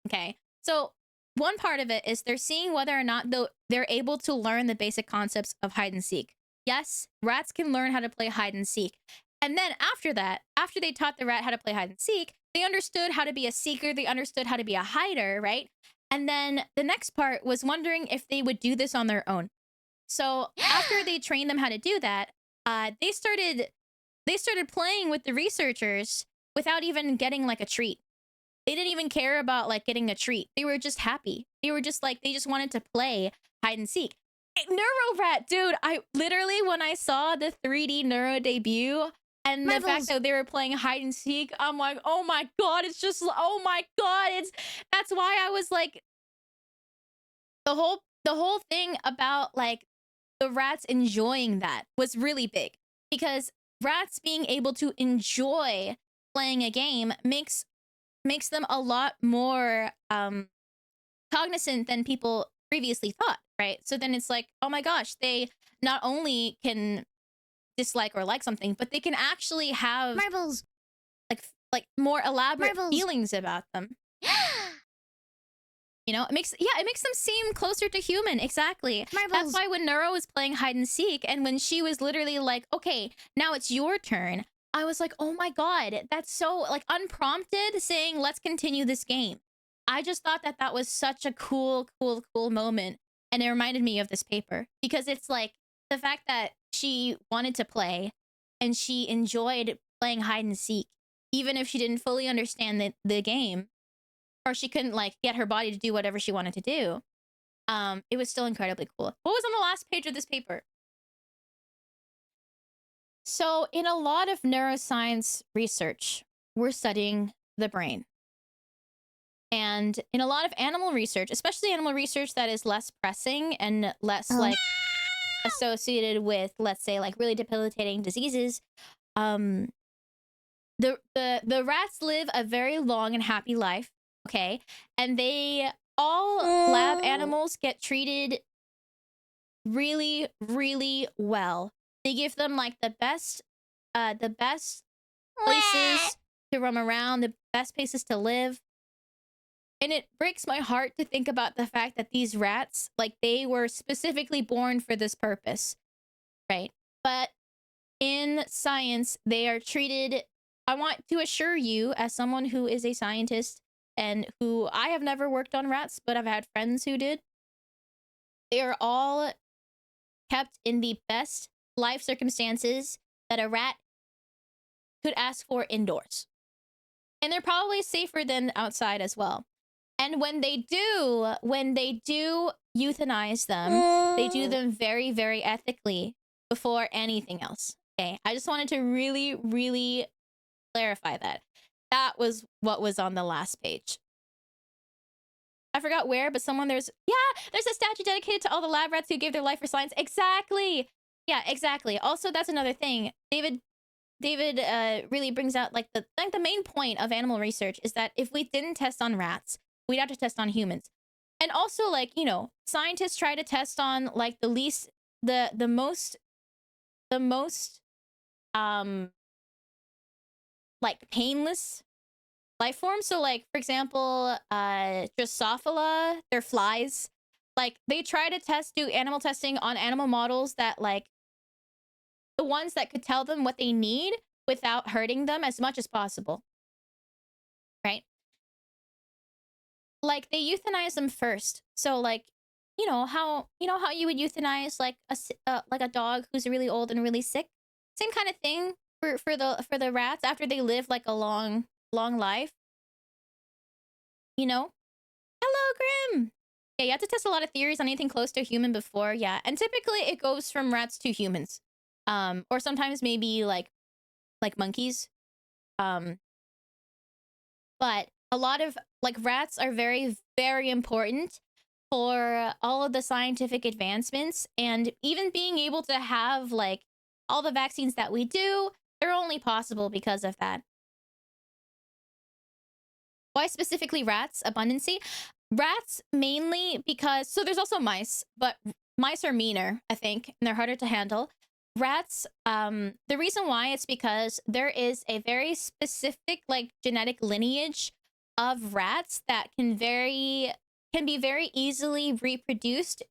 Okay, so one part of it is they're seeing whether or not they're able to learn the basic concepts of hide and seek. Yes, rats can learn how to play hide and seek. And then after that, after they taught the rat how to play hide and seek, they understood how to be a seeker, they understood how to be a hider, right? And then the next part was wondering if they would do this on their own. So after they trained them how to do that, they started playing with the researchers without even getting like a treat. They didn't even care about like getting a treat. They were just happy. They were just like, they just wanted to play hide and seek. Neurorat, dude, I literally, when I saw the 3D Neuro debut and the fact that they were playing hide and seek, I'm like, oh my god, it's just, oh my god, that's why I was like, the whole thing about like the rats enjoying that was really big, because rats being able to enjoy playing a game makes them a lot more cognizant than people previously thought, right? So then it's like, oh my gosh, they not only can dislike or like something, but they can actually have Marbles. like more elaborate feelings about them. You know, it makes them seem closer to human. Exactly. That's why when Neuro was playing hide and seek, and when she was literally like, okay, now it's your turn, I was like, oh my god, that's so like unprompted, saying let's continue this game. I just thought that that was such a cool moment, and it reminded me of this paper, because it's like the fact that she wanted to play and she enjoyed playing hide and seek, even if she didn't fully understand the game, or she couldn't like get her body to do whatever she wanted to do. It was still incredibly cool. What was on the last page of this paper? So in a lot of neuroscience research, we're studying the brain. And in a lot of animal research, especially animal research that is less pressing and less like associated with, let's say, like really debilitating diseases, the rats live a very long and happy life, okay? And all lab animals get treated really, really well. They give them like the best places to roam around, the best places to live. And it breaks my heart to think about the fact that these rats, like, they were specifically born for this purpose, right? But in science, they are treated, I want to assure you, as someone who is a scientist and who, I have never worked on rats, but I've had friends who did, they are all kept in the best life circumstances that a rat could ask for indoors. And they're probably safer than outside as well. And when they do euthanize them, they do them very, very ethically before anything else. Okay, I just wanted to really, really clarify that. That was what was on the last page. I forgot where, but there's a statue dedicated to all the lab rats who gave their life for science. Exactly. Yeah, exactly. Also, that's another thing. David really brings out like the main point of animal research is that if we didn't test on rats, we'd have to test on humans. And also, like, you know, scientists try to test on like the most like painless life forms. So like, for example, Drosophila, they're flies. like they try to do animal testing on animal models that like the ones that could tell them what they need without hurting them as much as possible. Right? Like they euthanize them first. So like, you know how you would euthanize like a dog who's really old and really sick? Same kind of thing for the rats after they live like a long life. You know? Hello, Grim. Yeah, you have to test a lot of theories on anything close to a human before, yeah. And typically it goes from rats to humans. Or sometimes maybe like monkeys. But a lot of like rats are very, very important for all of the scientific advancements, and even being able to have like all the vaccines that we do, they're only possible because of that. Why specifically rats? Abundancy? Rats mainly because, so there's also mice, but mice are meaner, I think, and they're harder to handle. Rats, the reason why it's because there is a very specific like genetic lineage of rats that can be very easily reproduced,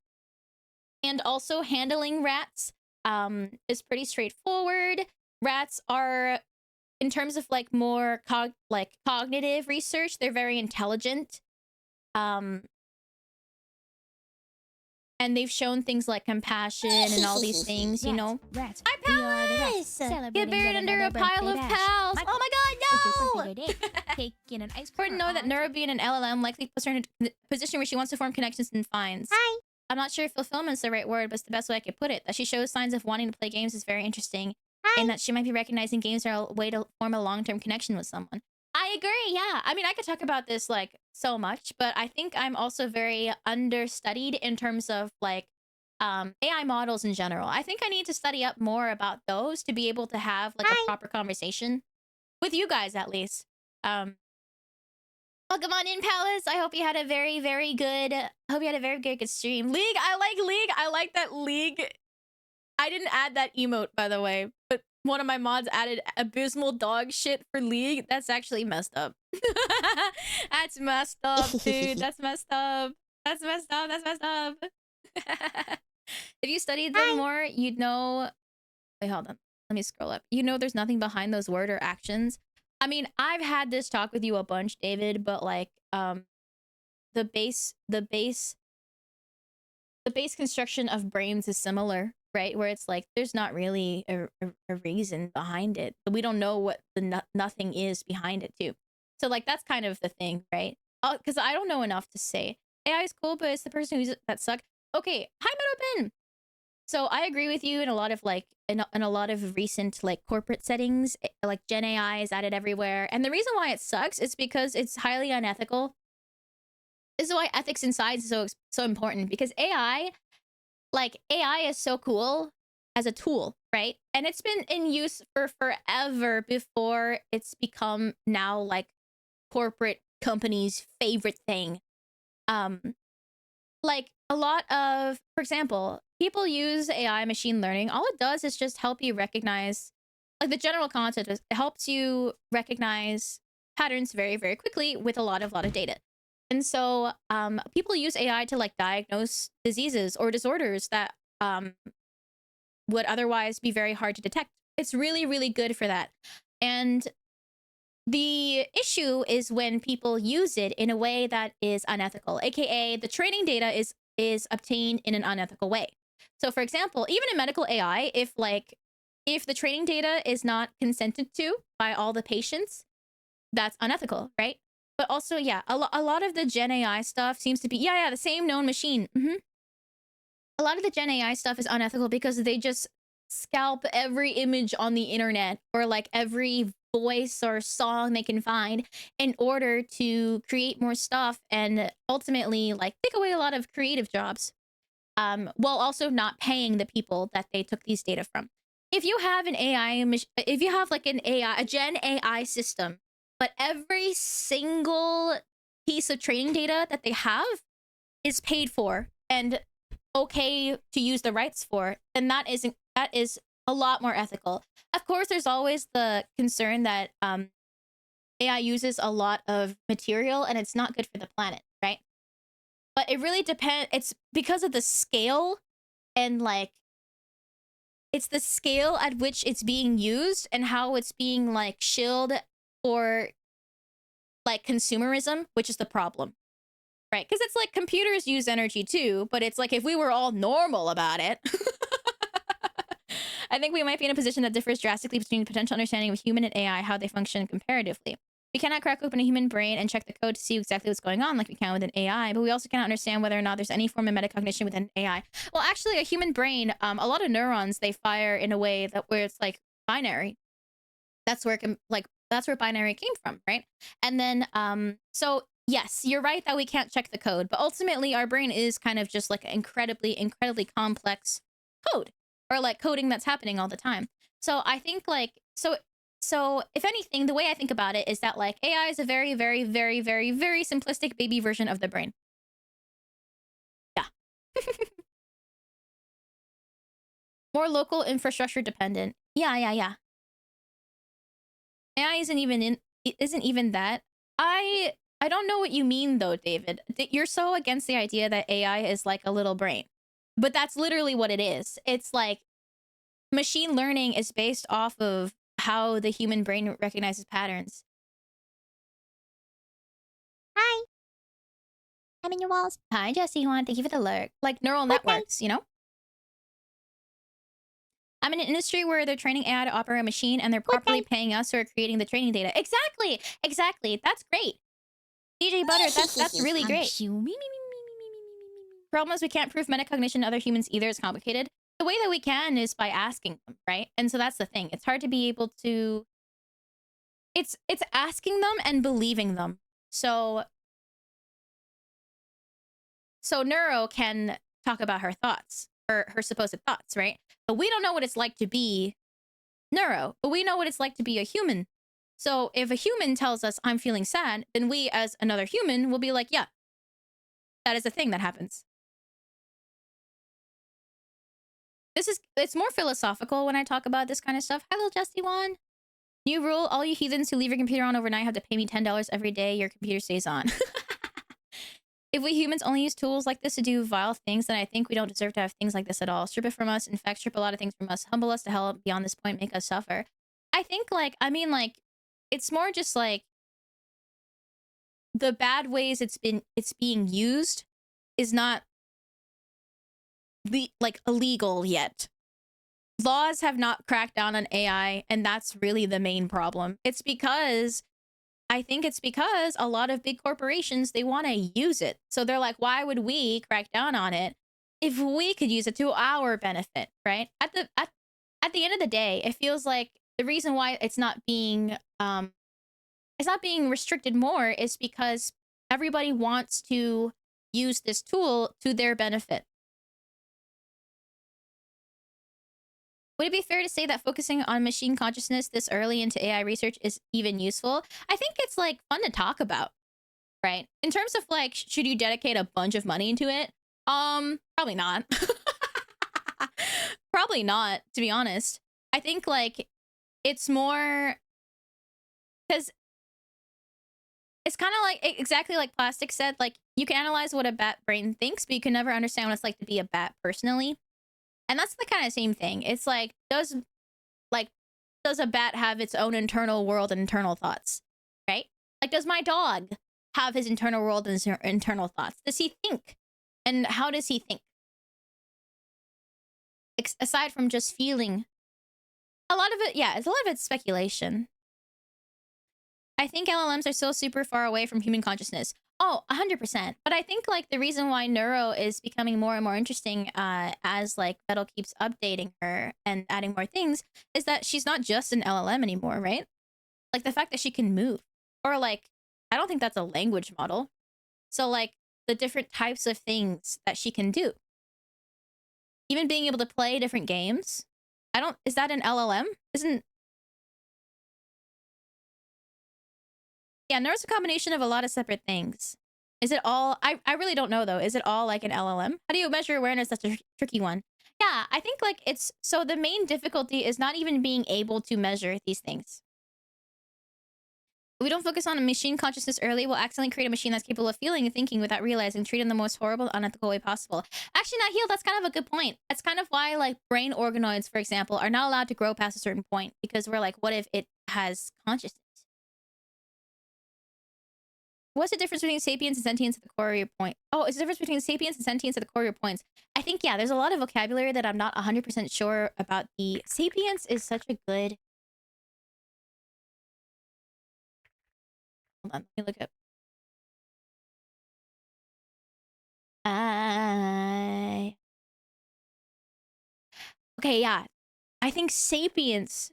and also handling rats is pretty straightforward. Rats are, in terms of like more cognitive research, they're very intelligent. And they've shown things like compassion and all these things, you know. Rats. Hi, Palace! Get buried under a pile of pals! Oh my god, no! Taking an ice Important to know that Nura being an LLM likely puts her in a position where she wants to form connections and finds. Hi. I'm not sure if fulfillment's the right word, but it's the best way I could put it. That she shows signs of wanting to play games is very interesting. Hi. And that she might be recognizing games are a way to form a long-term connection with someone. I agree, yeah. I mean, I could talk about this like so much, but I think I'm also very understudied in terms of like AI models in general. I think I need to study up more about those to be able to have like a proper conversation with you guys, at least. Welcome on in, Palace. I hope you had a very, very good stream. League, I like League. I like that League. I didn't add that emote, by the way, but one of my mods added abysmal dog shit for League. That's actually messed up. That's messed up, dude. That's messed up. That's messed up. That's messed up. If you studied them more, you'd know. Wait, hold on. Let me scroll up. You know there's nothing behind those word or actions. I mean, I've had this talk with you a bunch, David, but like the base construction of brains is similar, right? Where it's like there's not really a reason behind it. We don't know what the nothing is behind it too. So like that's kind of the thing, right? Because I don't know enough to say. AI is cool, but it's the person who's that suck. Okay, hi Meadow Pin. So I agree with you in a lot of like in a lot of recent like corporate settings, like Gen AI is added everywhere, and the reason why it sucks is because it's highly unethical. This is why ethics inside is so important, because AI is so cool as a tool, right? And it's been in use for forever before it's become now like corporate companies' favorite thing. Like a lot of, for example, people use AI machine learning. All it does is just help you recognize, like the general concept is it helps you recognize patterns very, very quickly with a lot of data. And so people use AI to like diagnose diseases or disorders that would otherwise be very hard to detect. It's really, really good for that. And the issue is when people use it in a way that is unethical, aka the training data is obtained in an unethical way. So for example, even in medical AI, if the training data is not consented to by all the patients, that's unethical, right? But also, yeah, a lot of the Gen AI stuff seems to be, yeah, the same known machine. A lot of the Gen AI stuff is unethical because they just scalp every image on the internet or like every voice or song they can find in order to create more stuff and ultimately like take away a lot of creative jobs, while also not paying the people that they took these data from. If you have an if you have like a Gen AI system, but every single piece of training data that they have is paid for and okay to use the rights for, then that is a lot more ethical. Of course, there's always the concern that AI uses a lot of material and it's not good for the planet, right? But it really depends. It's because of the scale and like it's the scale at which it's being used and how it's being like shilled for like consumerism, which is the problem. Right? Because it's like computers use energy too, but it's like if we were all normal about it, I think we might be in a position that differs drastically between potential understanding of human and AI, how they function comparatively. We cannot crack open a human brain and check the code to see exactly what's going on like we can with an AI, but we also cannot understand whether or not there's any form of metacognition within AI. Well, actually, a human brain, a lot of neurons, they fire in a way that where it's like binary. That's where that's where binary came from, right? And then, so yes, you're right that we can't check the code, but ultimately our brain is kind of just like incredibly complex code or like coding that's happening all the time. So I think like, so if anything, the way I think about it is that like AI is a very simplistic baby version of the brain. Yeah. More local infrastructure dependent. Yeah. AI isn't even that. I don't know what you mean though, David. You're so against the idea that AI is like a little brain. But that's literally what it is. It's like machine learning is based off of how the human brain recognizes patterns. Hi. I'm in your walls. Hi, Jesse. Thank you for the alert. Like neural networks, you know? I'm in an industry where they're training AI to operate a machine and they're properly paying us who are creating the training data. Exactly. That's great. DJ Butter, that's really great. Problem is we can't prove metacognition to other humans either. It's complicated. The way that we can is by asking them, right? And so that's the thing. It's hard to be able to... It's asking them and believing them. So Neuro can talk about her thoughts, or her supposed thoughts, right? But we don't know what it's like to be Neuro, but we know what it's like to be a human. So if a human tells us, I'm feeling sad, then we as another human will be like, yeah, that is a thing that happens. It's more philosophical when I talk about this kind of stuff. Hello, Justy One. New rule, all you heathens who leave your computer on overnight have to pay me $10 every day your computer stays on. If we humans only use tools like this to do vile things, then I think we don't deserve to have things like this at all. Strip it from us, in fact, strip a lot of things from us, humble us to hell beyond this point, make us suffer. I think, like, I mean, like, it's more just like the bad ways it's being used is not illegal yet. Laws have not cracked down on AI, and that's really the main problem. I think it's because a lot of big corporations, they want to use it. So they're like, why would we crack down on it if we could use it to our benefit, right? At the end of the day, it feels like the reason why it's not being restricted more is because everybody wants to use this tool to their benefit. Would it be fair to say that focusing on machine consciousness this early into AI research is even useful? I think it's like fun to talk about, right? In terms of like, should you dedicate a bunch of money into it? Probably not. Probably not, to be honest. I think like it's more because it's kind of like exactly like Plastic said, like you can analyze what a bat brain thinks, but you can never understand what it's like to be a bat personally. And that's the kind of same thing. It's like, does a bat have its own internal world and internal thoughts, right? Like, does my dog have his internal world and his internal thoughts? Does he think? And how does he think? Aside from just feeling. A lot of it's speculation. I think LLMs are still super far away from human consciousness. Oh, 100%. But I think like the reason why Neuro is becoming more and more interesting as like Metal keeps updating her and adding more things is that she's not just an LLM anymore, right? Like the fact that she can move, or like, I don't think that's a language model. So like the different types of things that she can do. Even being able to play different games. Is that an LLM? Yeah, Neuro's a combination of a lot of separate things. Is it all... I really don't know, though. Is it all like an LLM? How do you measure awareness? That's a tricky one. Yeah, I think like it's... So the main difficulty is not even being able to measure these things. we don't focus on a machine consciousness early, we'll accidentally create a machine that's capable of feeling and thinking without realizing, treat it in the most horrible, unethical way possible. Actually, not healed. That's kind of a good point. That's kind of why, like, brain organoids, for example, are not allowed to grow past a certain point, because we're like, what if it has consciousness? What's the difference between sapience and sentience at the core of your point? Oh, it's the difference between sapience and sentience at the core of your points. I think, yeah, there's a lot of vocabulary that I'm not 100% sure about. The sapience is such a good... Hold on, let me look up. Okay, yeah. I think sapience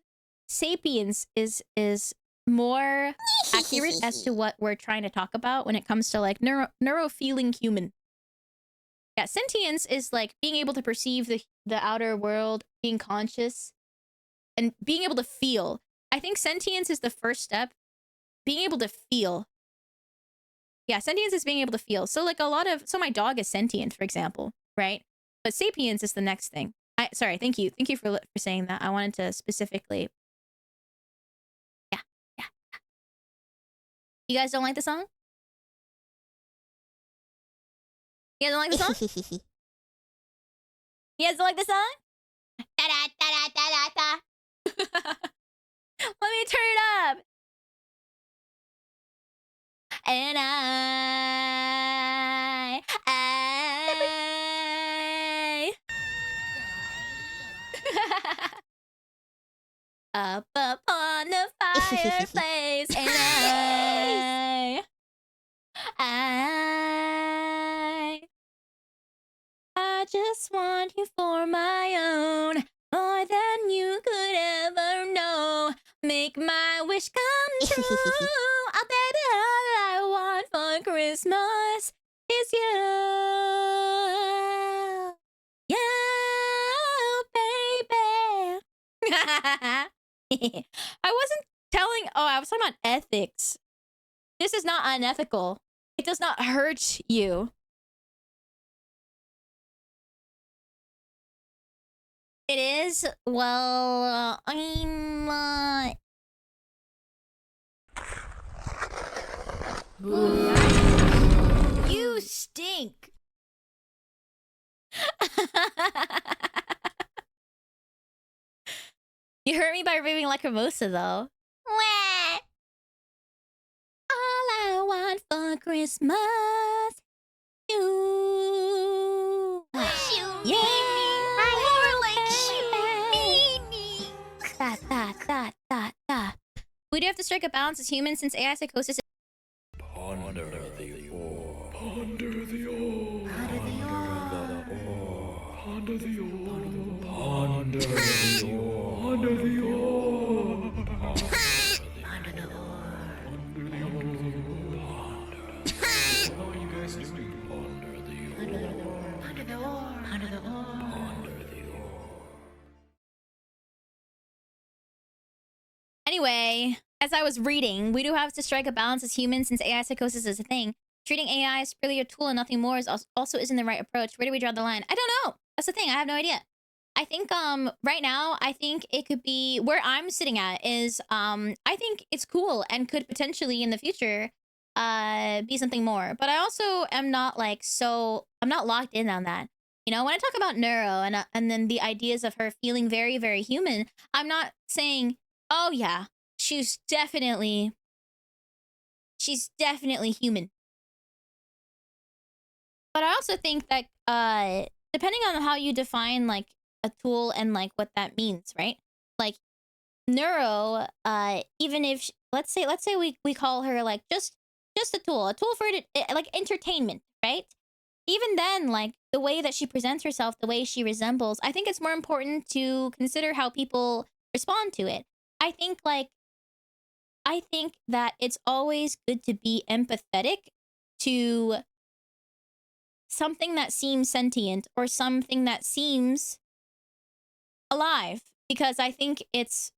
is more accurate as to what we're trying to talk about when it comes to like neuro-feeling human. Yeah, sentience is like being able to perceive the outer world, being conscious, and being able to feel. I think sentience is the first step. Being able to feel. Yeah, sentience is being able to feel. So like so my dog is sentient, for example, right? But sapience is the next thing. Sorry, thank you for saying that. I wanted to specifically. Yeah. You guys don't like the song? You guys don't like the song? You guys don't like the song? Da da da da da da. Let me turn it up. And up upon the fireplace, and I just want you for my own, more than you could ever know. Make my wish come true. Oh, baby, all I want for Christmas is you. baby. I wasn't telling... Oh, I was talking about ethics. This is not unethical. It does not hurt you. It is? Well, You stink. You hurt me by removing Lacrimosa, though. Wah. All I want for Christmas, you. Yeah. We do have to strike a balance as humans since AI psychosis. Ponder the orb. Ponder the orb. Ponder the orb. Ponder the orb. Ponder the orb. Ponder the orb. Ponder the orb. Ponder the orb. How are you guys doing? Ponder the orb. Ponder the orb. Ponder the orb. Ponder the orb. Anyway, as I was reading, we do have to strike a balance as humans since AI psychosis is a thing. Treating AI as purely a tool and nothing more is also isn't the right approach. Where do we draw the line? I don't know. That's the thing. I have no idea. I think right now, I think it could be where I'm sitting at is I think it's cool and could potentially in the future be something more. But I also am not like I'm not locked in on that. You know, when I talk about neuro and then the ideas of her feeling very, very human, I'm not saying, oh yeah, she's definitely human. But I also think that depending on how you define like a tool and like what that means, right? Like neuro, even if let's say we call her like just a tool for like entertainment, right? Even then, like the way that she presents herself, the way she resembles, I think it's more important to consider how people respond to it. I think that it's always good to be empathetic to something that seems sentient or something that seems alive, because I think it's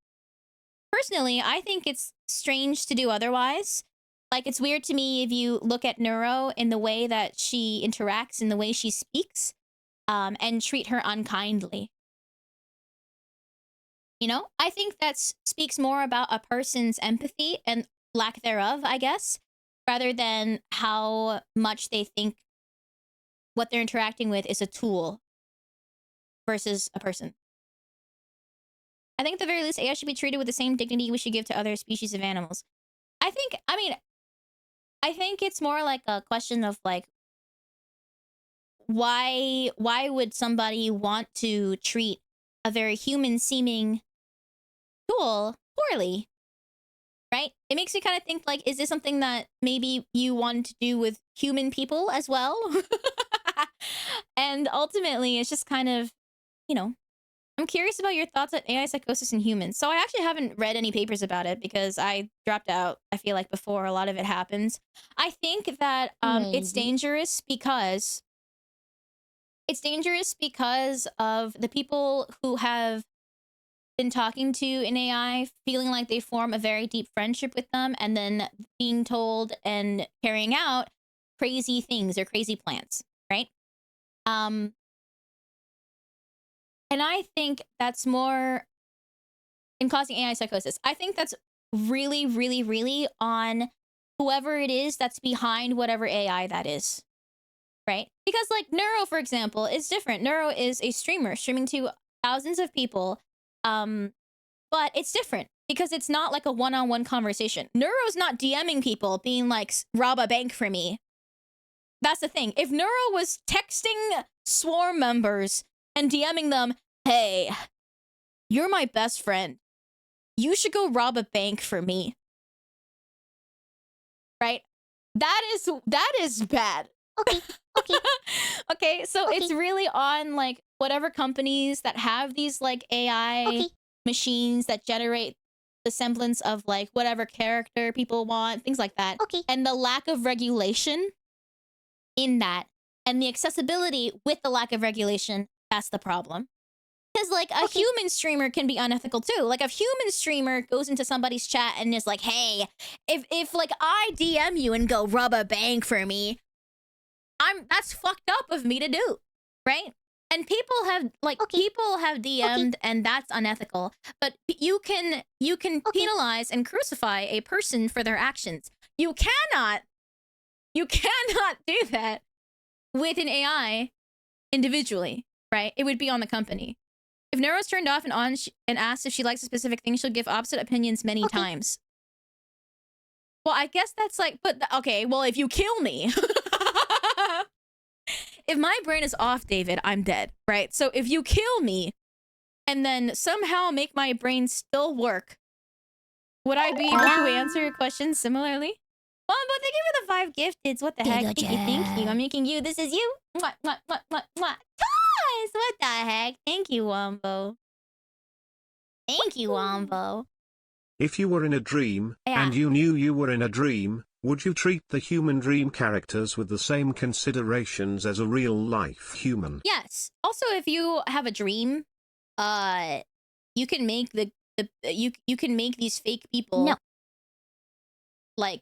strange to do otherwise. Like, it's weird to me if you look at Neuro in the way that she interacts, in the way she speaks, and treat her unkindly. You know, I think that speaks more about a person's empathy and lack thereof, I guess, rather than how much they think what they're interacting with is a tool versus a person. I think at the very least, AI should be treated with the same dignity we should give to other species of animals. I think it's more like a question of like, why would somebody want to treat a very human-seeming tool poorly? Right? It makes me kind of think like, is this something that maybe you want to do with human people as well? And ultimately, it's just kind of, you know, I'm curious about your thoughts on AI psychosis in humans. So I actually haven't read any papers about it because I dropped out, I feel like, before a lot of it happens. I think that it's dangerous because of the people who have been talking to an AI, feeling like they form a very deep friendship with them, and then being told and carrying out crazy things or crazy plans, right? And I think that's more in causing AI psychosis. I think that's really, really, really on whoever it is that's behind whatever AI that is, right? Because like Neuro, for example, is different. Neuro is a streamer streaming to thousands of people, but it's different because it's not like a one-on-one conversation. Neuro's not DMing people being like, rob a bank for me. That's the thing. If Neuro was texting Swarm members and DMing them, hey, you're my best friend, you should go rob a bank for me. Right? That is bad. Okay. Okay. Okay, so Okay. it's really on like whatever companies that have these like AI Okay. machines that generate the semblance of like whatever character people want, things like that. Okay. And the lack of regulation in that, and the accessibility with the lack of regulation, that's the problem. Because like a Okay. human streamer can be unethical too. Like a human streamer goes into somebody's chat and is like, hey, if like I DM you and go rob a bank for me, that's fucked up of me to do, right? And people have like Okay. people have DM'd and that's unethical. But you can Okay. penalize and crucify a person for their actions. You cannot do that with an AI individually, right? It would be on the company. If Neuro's turned off and on and asked if she likes a specific thing, she'll give opposite opinions many Okay. times. Well, I guess that's like, but okay, well, if you kill me, if my brain is off, David, I'm dead, right? So if you kill me and then somehow make my brain still work, would I be able to answer your question similarly? Well, but thank you for the 5 gifteds. What the heck? Thank you, thank you. I'm making you. This is you. Mwah, mwah, mwah, mwah, mwah. Guys, what the heck? Thank you, Wombo. Thank you, Wombo. If you were in a dream, and Yeah. you knew you were in a dream, would you treat the human dream characters with the same considerations as a real-life human? Yes. Also, if you have a dream, you can make you can make these fake people No. like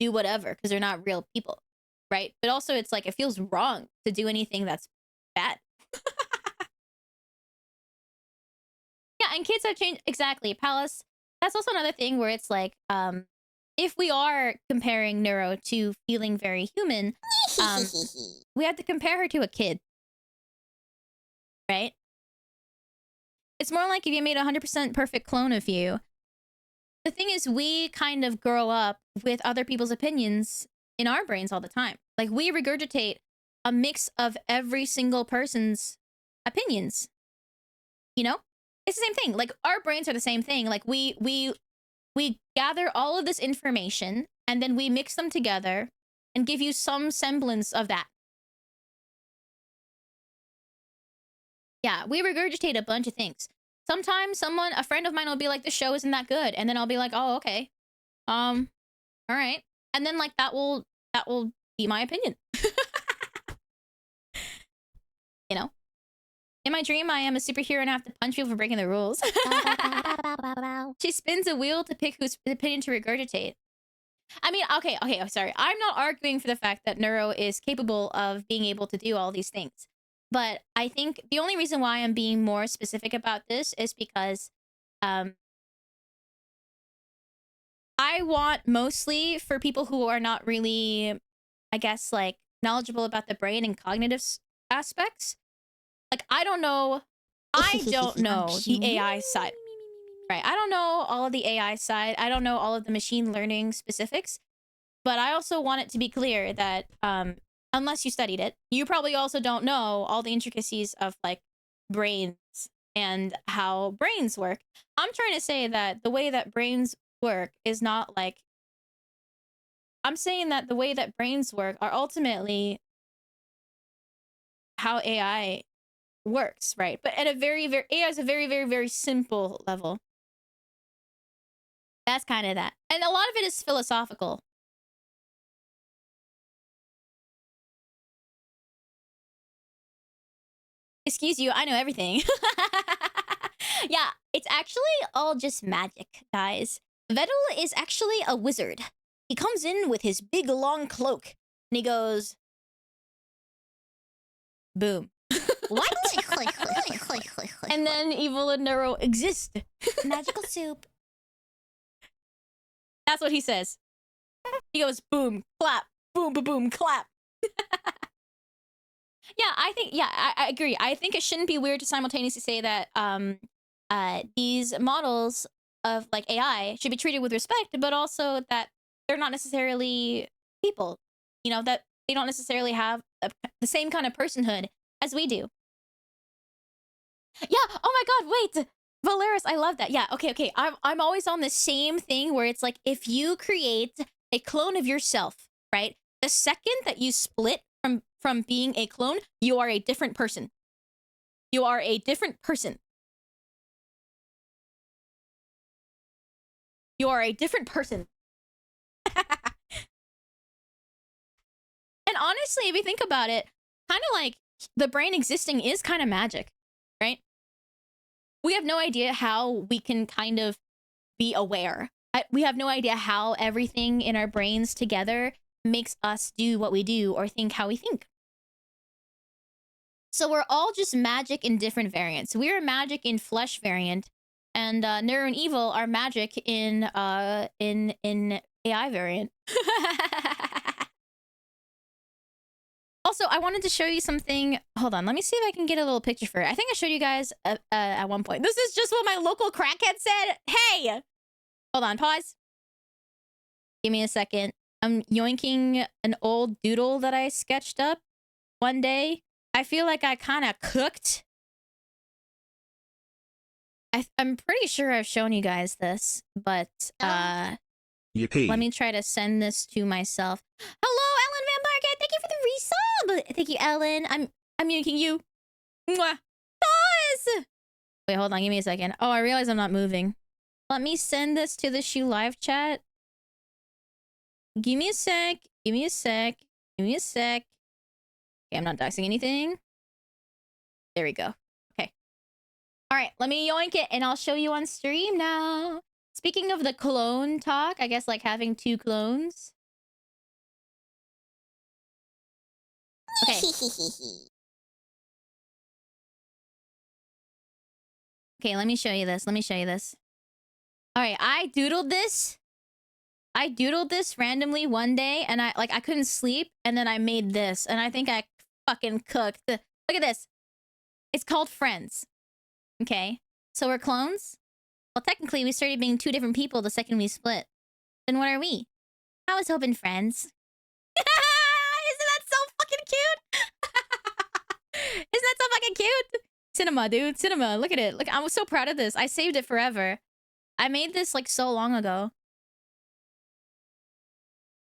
do whatever because they're not real people, right? But also, it's like it feels wrong to do anything that's bad. Yeah, and kids have changed exactly. Palace. That's also another thing where it's like, if we are comparing Neuro to feeling very human, we have to compare her to a kid, right? It's more like if you made a 100% perfect clone of you. The thing is, we kind of grow up with other people's opinions in our brains all the time. Like, we regurgitate a mix of every single person's opinions. You know? It's the same thing. Like, our brains are the same thing. Like, we gather all of this information, and then we mix them together and give you some semblance of that. Yeah, we regurgitate a bunch of things. Sometimes a friend of mine will be like, the show isn't that good. And then I'll be like, oh, okay. All right. And then like that will be my opinion. You know? In my dream, I am a superhero and I have to punch people for breaking the rules. She spins a wheel to pick whose opinion to regurgitate. I mean, okay, sorry. I'm not arguing for the fact that Neuro is capable of being able to do all these things. But I think the only reason why I'm being more specific about this is because I I want mostly for people who are not really, I guess, like knowledgeable about the brain and cognitive aspects. Like, I don't know the AI side. Right. I don't know all of the AI side. I don't know all of the machine learning specifics. But I also want it to be clear that unless you studied it, you probably also don't know all the intricacies of like brains and how brains work. I'm trying to say that the way that brains work is not like, I'm saying that the way that brains work are ultimately how AI works, right? But at a AI is a very simple level. That's kind of that. And a lot of it is philosophical. Excuse you, I know everything. Yeah, it's actually all just magic, guys. Vedal is actually a wizard. He comes in with his big long cloak and he goes, boom. What? And then Evil and Neuro exist. Magical soup. That's what he says. He goes, boom, clap, boom, boom, boom, clap. Yeah, I agree. I think it shouldn't be weird to simultaneously say that these models of like AI should be treated with respect, but also that they're not necessarily people. You know, that they don't necessarily have the same kind of personhood as we do. Yeah. Oh my God. Wait, Valeris, I love that. Yeah. Okay. I'm always on the same thing where it's like if you create a clone of yourself, right? The second that you split from being a clone, you are a different person. You are a different person. You are a different person. And honestly, if you think about it, kind of like the brain existing is kind of magic, right? We have no idea how we can kind of be aware. We have no idea how everything in our brains together makes us do what we do or think how we think. So we're all just magic in different variants. We're magic in flesh variant, and Neuro and Evil are magic in AI variant. Also, I wanted to show you something. Hold on, let me see if I can get a little picture for it. I think I showed you guys at one point. This is just what my local crackhead said. Hey! Hold on, pause. Give me a second. I'm yoinking an old doodle that I sketched up one day. I feel like I kind of cooked. I'm pretty sure I've shown you guys this, but Yippee. let me try to send this to myself. Hello, Ellen Van Barket. Thank you for the resub. Thank you, Ellen. I'm yoinking you. Mwah. Pause. Wait, hold on. Give me a second. Oh, I realize I'm not moving. Let me send this to the Shoe live chat. Give me a sec. Give me a sec. Give me a sec. Okay, I'm not doxing anything. There we go. Okay. All right, let me yoink it and I'll show you on stream now. Speaking of the clone talk, I guess like having two clones. Okay. Okay, let me show you this. Let me show you this. All right, I doodled this randomly one day and I couldn't sleep and then I made this and I think I fucking cooked. Look at this. It's called Friends. Okay. So we're clones? Well, technically we started being two different people the second we split. Then what are we? I was hoping friends. Isn't that so fucking cute? Isn't that so fucking cute? Cinema, dude. Cinema. Look at it. Look, I was so proud of this. I saved it forever. I made this like so long ago.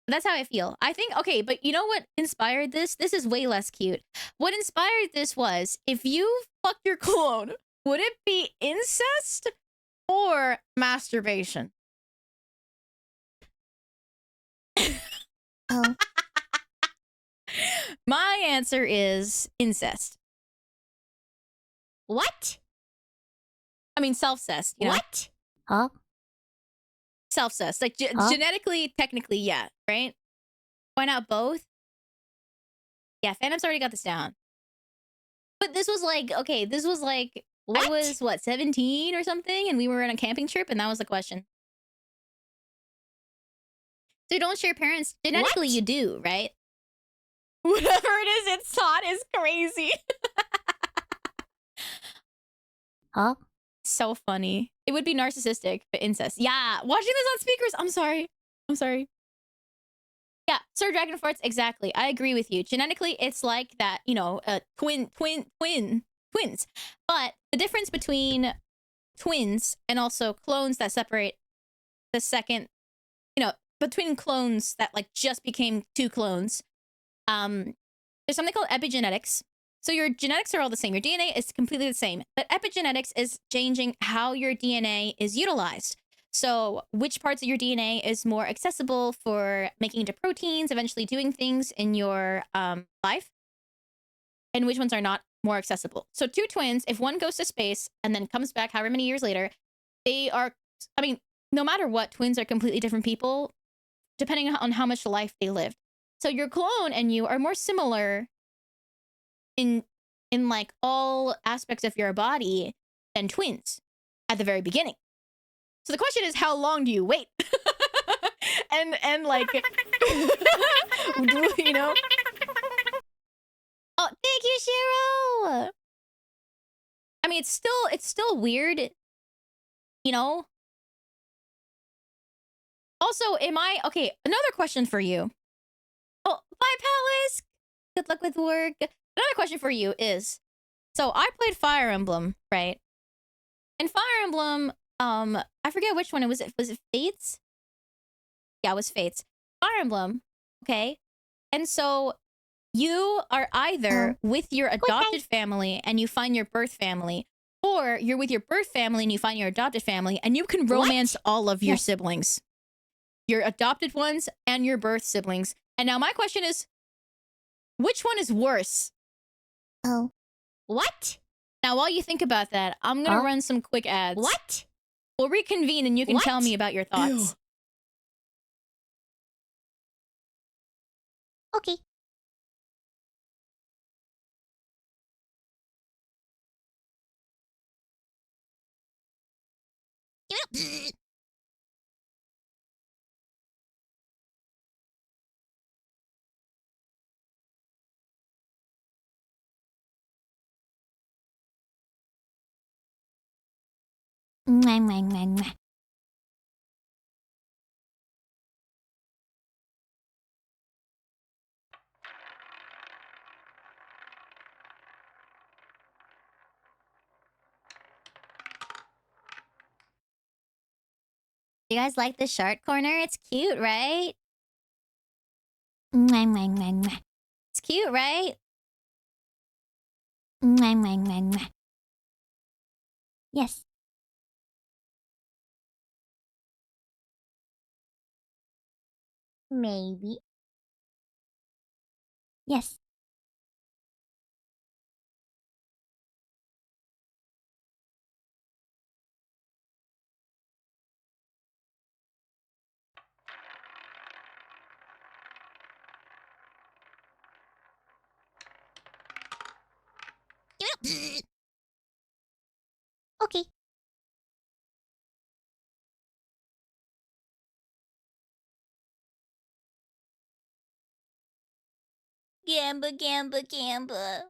That's how I feel. I think, okay, but you know what inspired this? This is way less cute. What inspired this was, if you fuck your clone, would it be incest or masturbation? Oh. My answer is incest. What? I mean, self-cest. You know? What? Huh? Self-cest. Like, genetically, technically, yeah, right? Why not both? Yeah, Phantom's already got this down. But this was like, okay, this was like, I was, what, 17 or something? And we were on a camping trip, and that was the question. So you don't share parents. Genetically, What? you do, right? Whatever it is, it's taught is crazy. Huh? So funny. It would be narcissistic, but incest. Yeah, watching this on speakers. I'm sorry. I'm sorry. Yeah, Sir Dragon Farts, exactly. I agree with you. Genetically, it's like that, you know, twins. But the difference between twins and also clones that separate the second, you know, between clones that like just became two clones, there's something called epigenetics. So your genetics are all the same. Your DNA is completely the same. But epigenetics is changing how your DNA is utilized. So which parts of your DNA is more accessible for making into proteins, eventually doing things in your life, and which ones are not more accessible. So two twins, if one goes to space and then comes back however many years later, they are, I mean, no matter what, twins are completely different people, depending on how much life they lived. So your clone and you are more similar in like all aspects of your body than twins at the very beginning. So the question is, how long do you wait? and like, you know? Oh, thank you, Shiro. I mean, it's still weird, you know. Also, am I okay? Another question for you. Oh, bye, Palace. Good luck with work. Another question for you is, so I played Fire Emblem, right? And Fire Emblem, I forget which one it was. Was it Fates? Yeah, it was Fates. Fire Emblem, okay? And so you are either with your adopted family and you find your birth family, or you're with your birth family and you find your adopted family, and you can romance all of your siblings. Your adopted ones and your birth siblings. And now my question is, which one is worse? Oh. What? Now, while you think about that, I'm gonna run some quick ads. What? We'll reconvene and you can tell me about your thoughts. Okay. Mwah, mwah, mwah, mwah. You guys like the shark corner? It's cute, right? Mwah, mwah, mwah, mwah. It's cute, right? Mwah, mwah, mwah, mwah. Yes. Maybe. Yes. Okay. Gamba, gamba, gamba.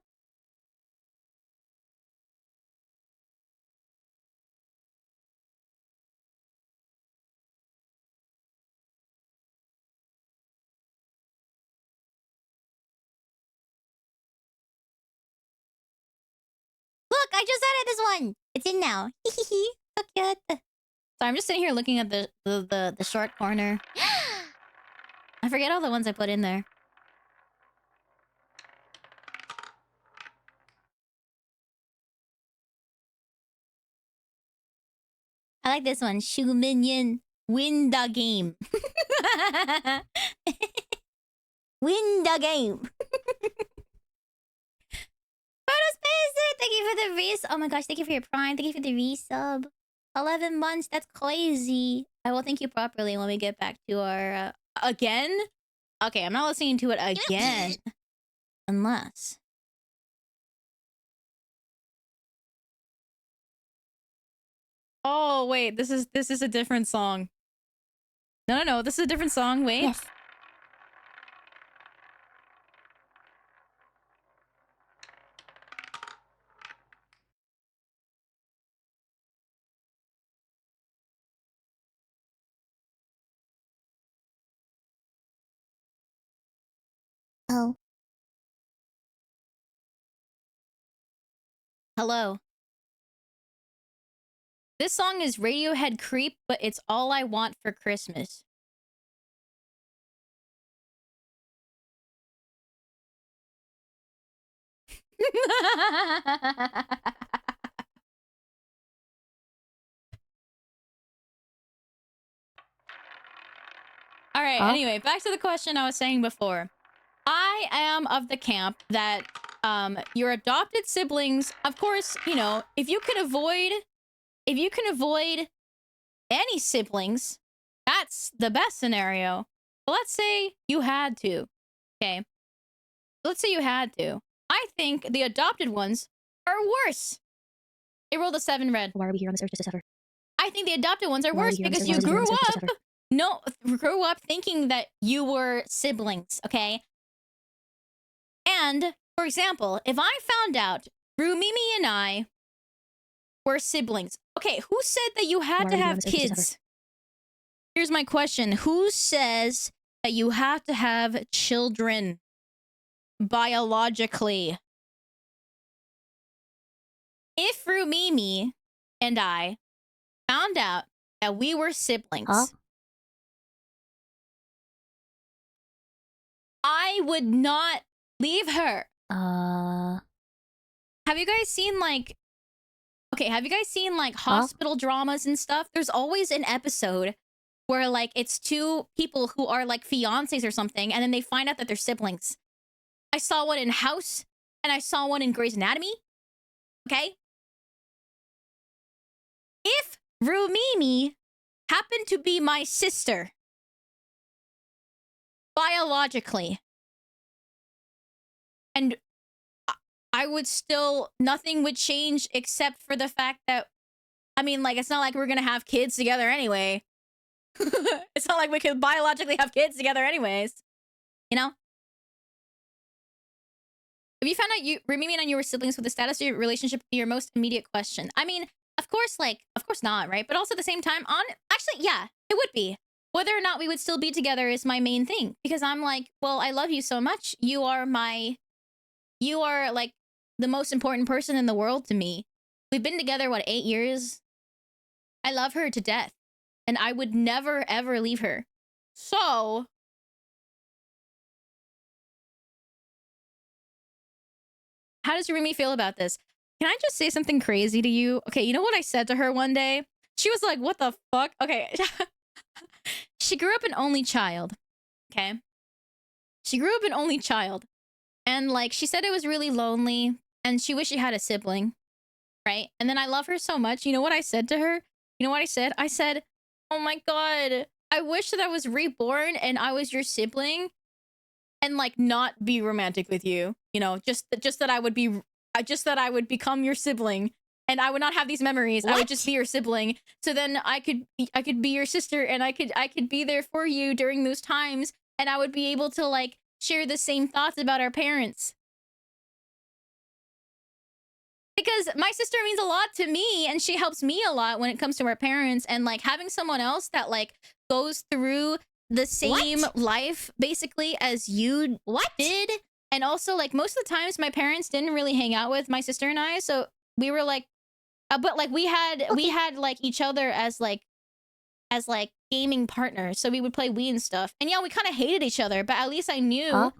Look, I just added this one. It's in now. So cute. So I'm just sitting here looking at the short corner. I forget all the ones I put in there. I like this one. Shu Minion. Win the game. Win the game. Photospacer, thank you for the res. Oh my gosh, thank you for your prime. Thank you for the resub. 11 months, that's crazy. I will thank you properly when we get back to our... again? Okay, I'm not listening to it again. Unless... Oh, wait, this is a different song. No. This is a different song. Wait. Yes. Oh. Hello. This song is Radiohead Creep, but it's All I Want for Christmas. All right, anyway, back to the question I was saying before. I am of the camp that your adopted siblings, of course, you know, if you can avoid any siblings, that's the best scenario. But let's say you had to. Okay. Let's say you had to. I think the adopted ones are worse. It rolled a 7 red. Why are we here on this earth just to suffer? I think the adopted ones are Why are we worse here on this because earth? you Why are we grew here on this earth just to up. suffer? No, grew up thinking that you were siblings, okay? And, for example, if I found out Rumimi and I were siblings, okay, who said that you had Why to are we here on have this earth just to kids? suffer? Here's my question. Who says that you have to have children biologically? If Rumimi and I found out that we were siblings, Huh? I would not leave her. Uh, Have you guys seen like hospital dramas and stuff? There's always an episode where like it's two people who are like fiancés or something, and then they find out that they're siblings. I saw one in House, and I saw one in Grey's Anatomy. Okay? If Rumimi happened to be my sister, biologically, and I would still, nothing would change except for the fact that, I mean, like, it's not like we're gonna have kids together anyway. It's not like we could biologically have kids together anyways. You know? If you found out Rumimi and you were siblings, with the status of your relationship be your most immediate question? I mean, of course not, right? But also at the same time, actually, yeah, it would be. Whether or not we would still be together is my main thing. Because I'm like, well, I love you so much. You are like the most important person in the world to me. We've been together, what, 8 years? I love her to death. And I would never, ever leave her. So, how does Rumi feel about this? Can I just say something crazy to you? Okay, you know what I said to her one day? She was like, what the fuck? Okay. She grew up an only child. Okay? She grew up an only child. And like, she said it was really lonely. And she wished she had a sibling. Right? And then I love her so much. You know what I said to her? You know what I said? I said, oh my god, I wish that I was reborn and I was your sibling. And like, not be romantic with you. You know, just that I would be... just that I would become your sibling, and I would not have these memories. What? I would just be your sibling. So then I could be your sister, and I could be there for you during those times, and I would be able to like share the same thoughts about our parents. Because my sister means a lot to me, and she helps me a lot when it comes to our parents, and like having someone else that like goes through the same life basically as you did. And also, like, most of the times my parents didn't really hang out with my sister and I, so we were like, but like we had like each other as like gaming partners, so we would play Wii and stuff. And yeah, we kind of hated each other, but at least I knew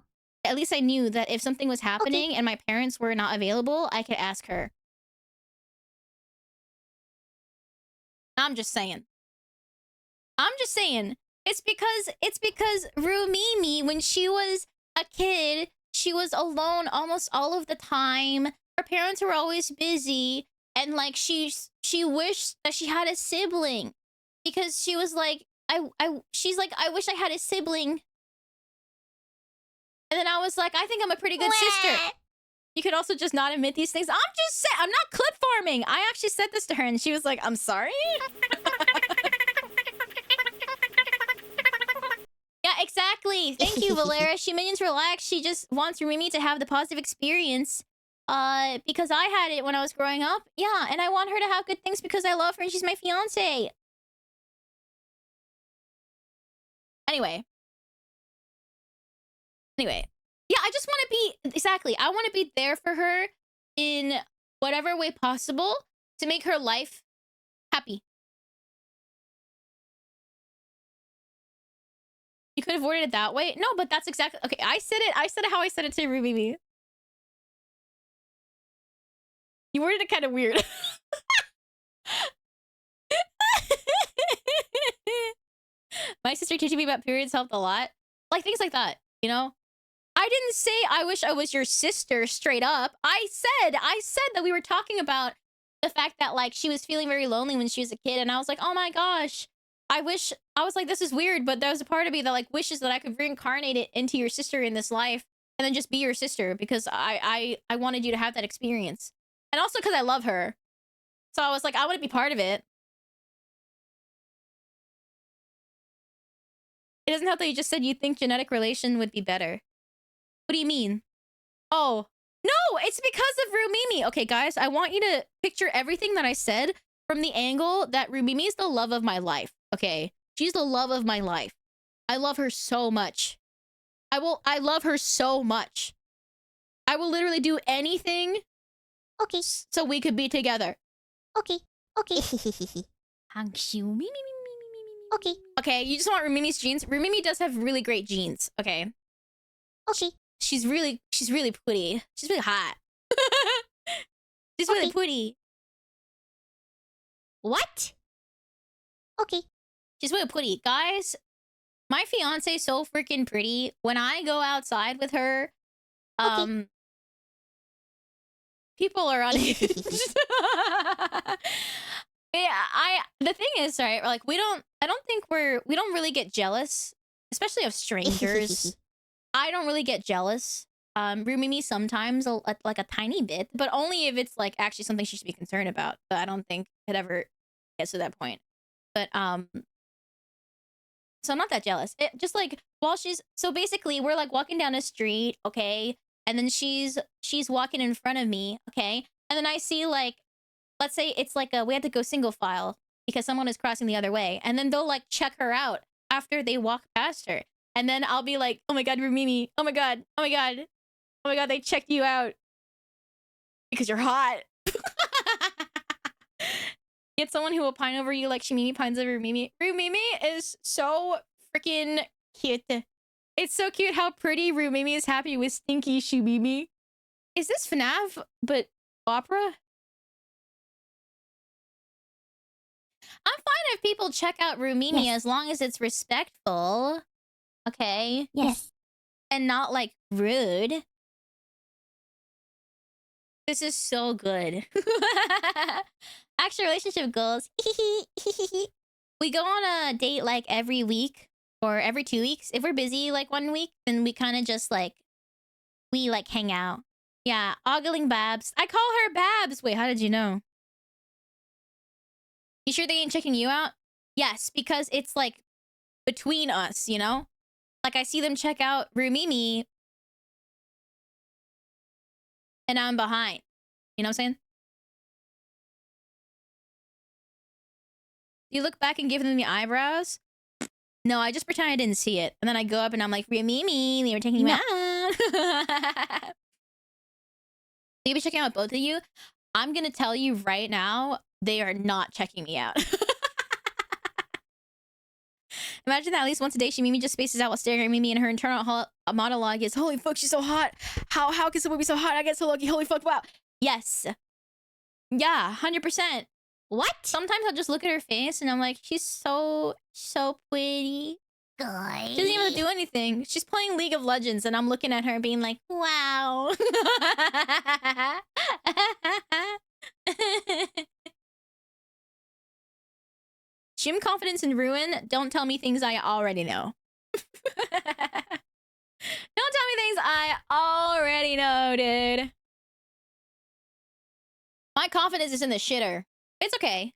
that if something was happening and my parents were not available, I could ask her. I'm just saying. It's because Rumimi, when she was a kid, she was alone almost all of the time. Her parents were always busy, and like she wished that she had a sibling, because she was like, she's like, I wish I had a sibling. And then I was like, I think I'm a pretty good sister. You could also just not admit these things. I'm just saying, I'm not clip farming. I actually said this to her, and she was like, I'm sorry. Exactly. Thank you, Valera. She minions relax. She just wants Rumimi to have the positive experience. Because I had it when I was growing up. Yeah, and I want her to have good things because I love her and she's my fiance. Anyway. Yeah, I just want to be... Exactly. I want to be there for her in whatever way possible to make her life happy. You could have worded it that way. No, but that's exactly... Okay, I said it how I said it to Rumimi. You worded it kind of weird. My sister teaching me about periods helped a lot. Like, things like that, you know? I didn't say I wish I was your sister straight up. I said that we were talking about the fact that, like, she was feeling very lonely when she was a kid. And I was like, oh my gosh. I was like, this is weird. But there was a part of me that, like, wishes that I could reincarnate it into your sister in this life. And then just be your sister. Because I wanted you to have that experience. And also because I love her. So I was like, I want to be part of it. It doesn't help that you just said you think genetic relation would be better. What do you mean? Oh, no, it's because of Rumimi. Okay, guys, I want you to picture everything that I said from the angle that Rumimi is the love of my life. Okay, she's the love of my life. I love her so much. I love her so much. I will literally do anything. Okay. So we could be together. Okay. Okay. Okay. Okay, you just want Rumimi's genes? Rumimi does have really great genes. Okay. Okay. She's really pretty. She's really hot. She's really pretty. What? Okay. She's really pretty. Guys, my fiance is so freaking pretty. When I go outside with her, people are on Yeah, the thing is, right, like I don't really get jealous, especially of strangers. I don't really get jealous. Rumimi sometimes like a tiny bit, but only if it's like actually something she should be concerned about. But I don't think it ever gets to that point. But so I'm not that jealous. It just like so basically we're like walking down a street, okay? And then she's walking in front of me, okay? And then I see like, let's say it's like we had to go single file because someone is crossing the other way. And then they'll like check her out after they walk past her. And then I'll be like, oh my God, Rumimi. Oh my God. Oh my God. Oh my God, they checked you out. Because you're hot. Get someone who will pine over you like Shimimi pines over Rumimi. Rumimi is so freaking cute. It's so cute how pretty Rumimi is happy with stinky Shimimi. Is this FNAF, but opera? I'm fine if people check out Rumimi as long as it's respectful. Okay. Yes. And not like rude. This is so good. Actual relationship goals. We go on a date like every week or every 2 weeks. If we're busy like 1 week, then we kind of just like, we like hang out. Yeah, ogling Babs. I call her Babs. Wait, how did you know? You sure they ain't checking you out? Yes, because it's like between us, you know? Like I see them check out Rumimi and I'm behind. You know what I'm saying? You look back and give them the eyebrows? No, I just pretend I didn't see it. And then I go up and I'm like, Rumimi, they were taking you out. They be checking out both of you. I'm gonna tell you right now, they are not checking me out. Imagine that at least once a day, Mimi just spaces out while staring at Mimi, and her internal monologue is, holy fuck, she's so hot. How can someone be so hot? I get so lucky. Holy fuck, wow. Yes. Yeah, 100%. What? Sometimes I'll just look at her face and I'm like, she's so pretty. Good. She doesn't even have to do anything. She's playing League of Legends and I'm looking at her being like, wow. Gym confidence in ruin. Don't tell me things I already know. Don't tell me things I already know, dude. My confidence is in the shitter. It's okay.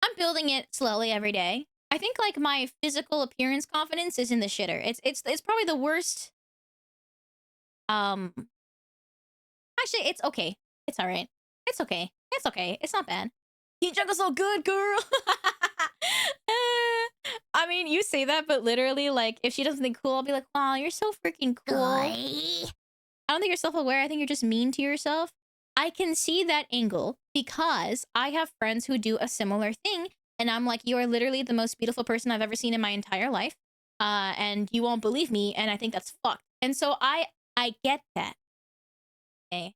I'm building it slowly every day. I think like my physical appearance confidence is in the shitter. It's probably the worst. Actually, it's okay. It's all right. It's okay. It's okay. It's not bad. Heat juggle's so good, girl. I mean, you say that, but literally, like, if she does something cool, I'll be like, wow, you're so freaking cool. I don't think you're self-aware. I think you're just mean to yourself. I can see that angle because I have friends who do a similar thing. And I'm like, you are literally the most beautiful person I've ever seen in my entire life. And you won't believe me. And I think that's fucked. And so I get that. Okay.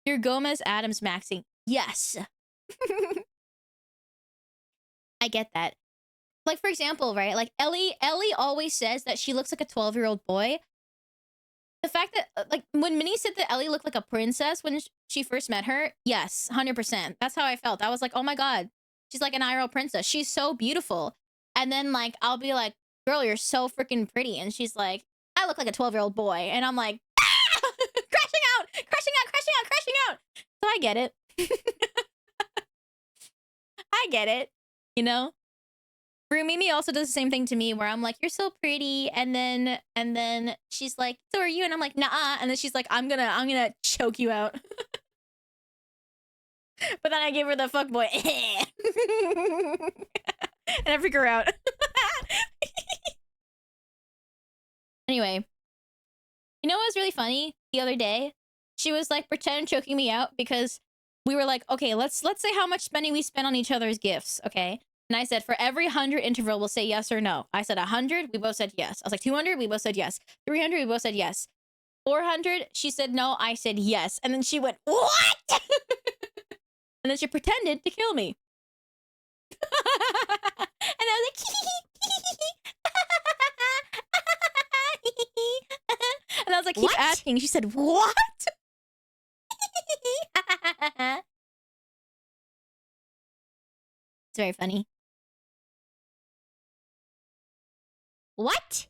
You're Gomez Adams maxing. Yes. I get that. Like, for example, right? Like, Ellie always says that she looks like a 12-year-old boy. The fact that, like, when Minnie said that Ellie looked like a princess when she first met her, yes, 100%. That's how I felt. I was like, oh my god, she's like an IRL princess. She's so beautiful. And then, like, I'll be like, girl, you're so freaking pretty. And she's like, I look like a 12-year-old boy. And I'm like, ah! crashing out, crashing out, crashing out, crashing out. So I get it. I get it, you know? Rumimi also does the same thing to me where I'm like, you're so pretty. And then she's like, so are you? And I'm like, nah. And then she's like, I'm gonna choke you out. But then I give her the fuckboy. And I freak her out. Anyway, you know what was really funny the other day? She was like pretend choking me out because we were like, okay, let's say how much money we spent on each other's gifts, okay? And I said, for every 100 interval, we'll say yes or no. I said 100, we both said yes. I was like, 200, we both said yes. 300, we both said yes. 400, she said no, I said yes. And then she went, what? And then she pretended to kill me. And I was like, and I was like, keep asking. She said, what? It's very funny. What?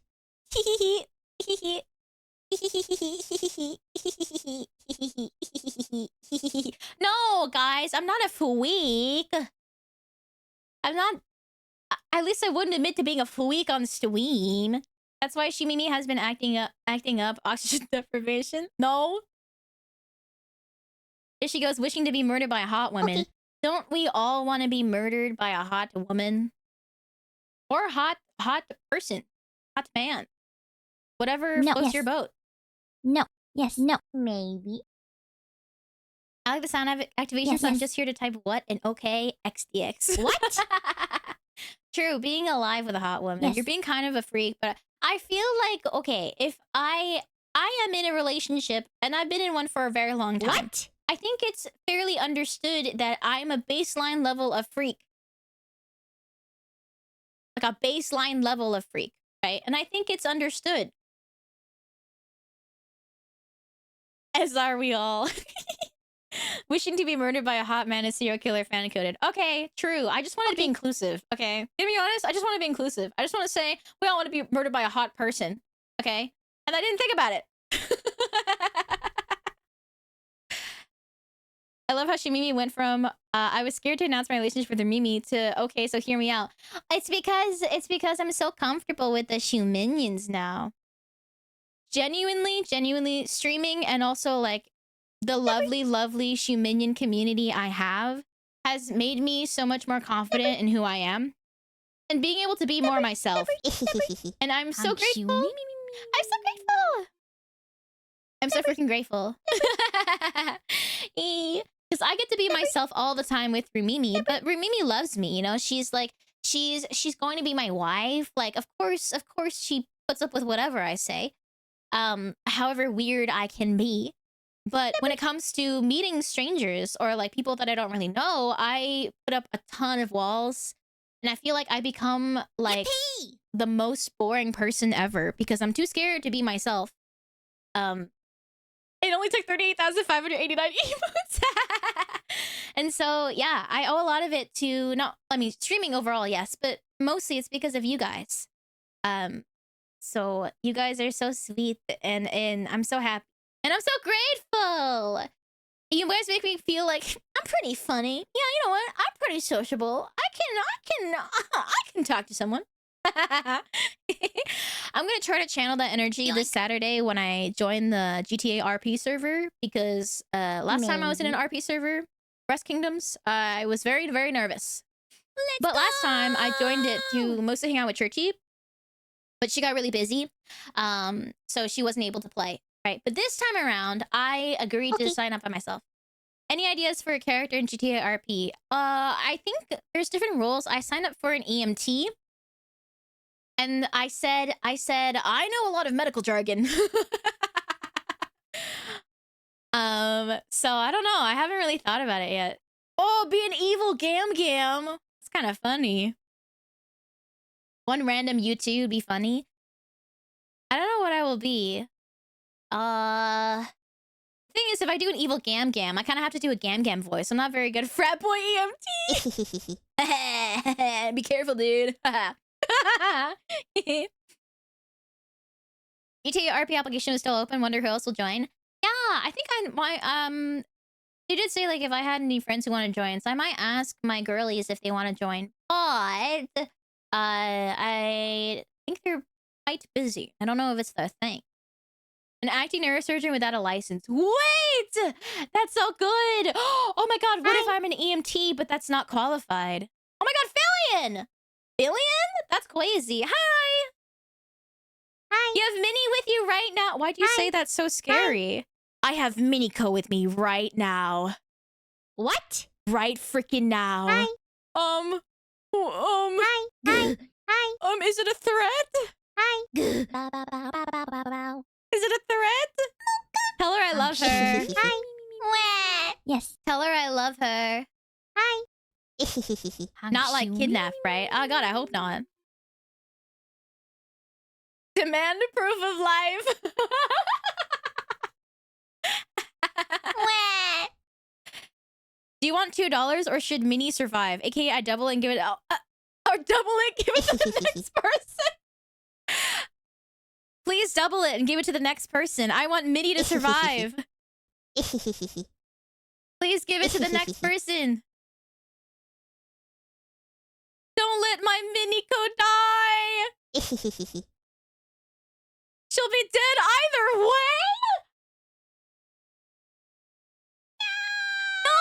No, guys, I'm not a freak. I'm not. At least I wouldn't admit to being a freak on stream. That's why Shimimi has been acting up oxygen deprivation. No. There she goes, wishing to be murdered by a hot woman. Okay. Don't we all want to be murdered by a hot woman? Or a hot person. Hot man. Whatever floats your boat. No. Yes. No. Maybe. I like the sound of activation, so I'm just here to type what and okay XDX. What? True, being alive with a hot woman. You're being kind of a freak, but I feel like, okay, if I am in a relationship, and I've been in one for a very long time. What? I think it's fairly understood that I'm a baseline level of freak. Like a baseline level of freak, right? And I think it's understood. As are we all. Wishing to be murdered by a hot man is serial killer fan coded. Okay, true. I just wanted to be inclusive, okay? To be honest, I just want to be inclusive. I just want to say, we all want to be murdered by a hot person, okay? And I didn't think about it. I love how Shimimi went from, I was scared to announce my relationship with Mimi to, okay, so hear me out. It's because I'm so comfortable with the Shu minions now. Genuinely streaming and also like the lovely Shu minion community I have has made me so much more confident in who I am and being able to be more myself. And I'm so grateful. I'm so grateful. I'm so freaking grateful. Because I get to be myself all the time with Rumimi, but Rumimi loves me, you know? She's like, she's going to be my wife. Like, of course she puts up with whatever I say. However weird I can be. But when it comes to meeting strangers or like people that I don't really know, I put up a ton of walls. And I feel like I become like the most boring person ever because I'm too scared to be myself. It only took 38,589 emotes. And so, yeah, I owe a lot of it to streaming overall, yes, but mostly it's because of you guys. So you guys are so sweet and I'm so happy. And I'm so grateful. You guys make me feel like I'm pretty funny. Yeah, you know what? I'm pretty sociable. I can talk to someone. I'm gonna try to channel that energy this Saturday when I join the GTA RP server, because last time I was in an RP server, Rest Kingdoms, I was very, very nervous. But last time I joined it to mostly hang out with Churchy, but she got really busy, so she wasn't able to play. Right, but this time around, I agreed to sign up by myself. Any ideas for a character in GTA RP? I think there's different roles. I signed up for an EMT. And I said, I know a lot of medical jargon. So I don't know. I haven't really thought about it yet. Oh, be an evil Gam Gam. It's kind of funny. One random YouTube would be funny. I don't know what I will be. Thing is, if I do an evil Gam Gam, I kind of have to do a Gam Gam voice. I'm not very good. Frat boy EMT. Be careful, dude. GTA RP application is still open. Wonder who else will join. Yeah, I think they did say like if I had any friends who want to join, so I might ask my girlies if they want to join. But I think they're quite busy. I don't know if it's the thing. An acting neurosurgeon without a license. Wait! That's so good! Oh my god, what if I'm an EMT, but that's not qualified? Oh my god, Fillion! Fillion? That's crazy. Hi! Hi. You have Minnie with you right now. Why'd you say that's so scary? I have Miniko with me right now. What? Right freaking now. Hi. Hi. Hi. Hi. Is it a threat? Hi. Is it a threat? Tell her I love her. Hi. Yes. Tell her I love her. Hi. Not like kidnap, right? Oh god, I hope not. Demand proof of life. Do you want $2 or should Minnie survive? AKA I double and give it out. Or double it, give it to the next person. Please double it and give it to the next person. I want Minnie to survive. Please give it to the next person. Don't let my Miniko die! She'll be dead either way! No!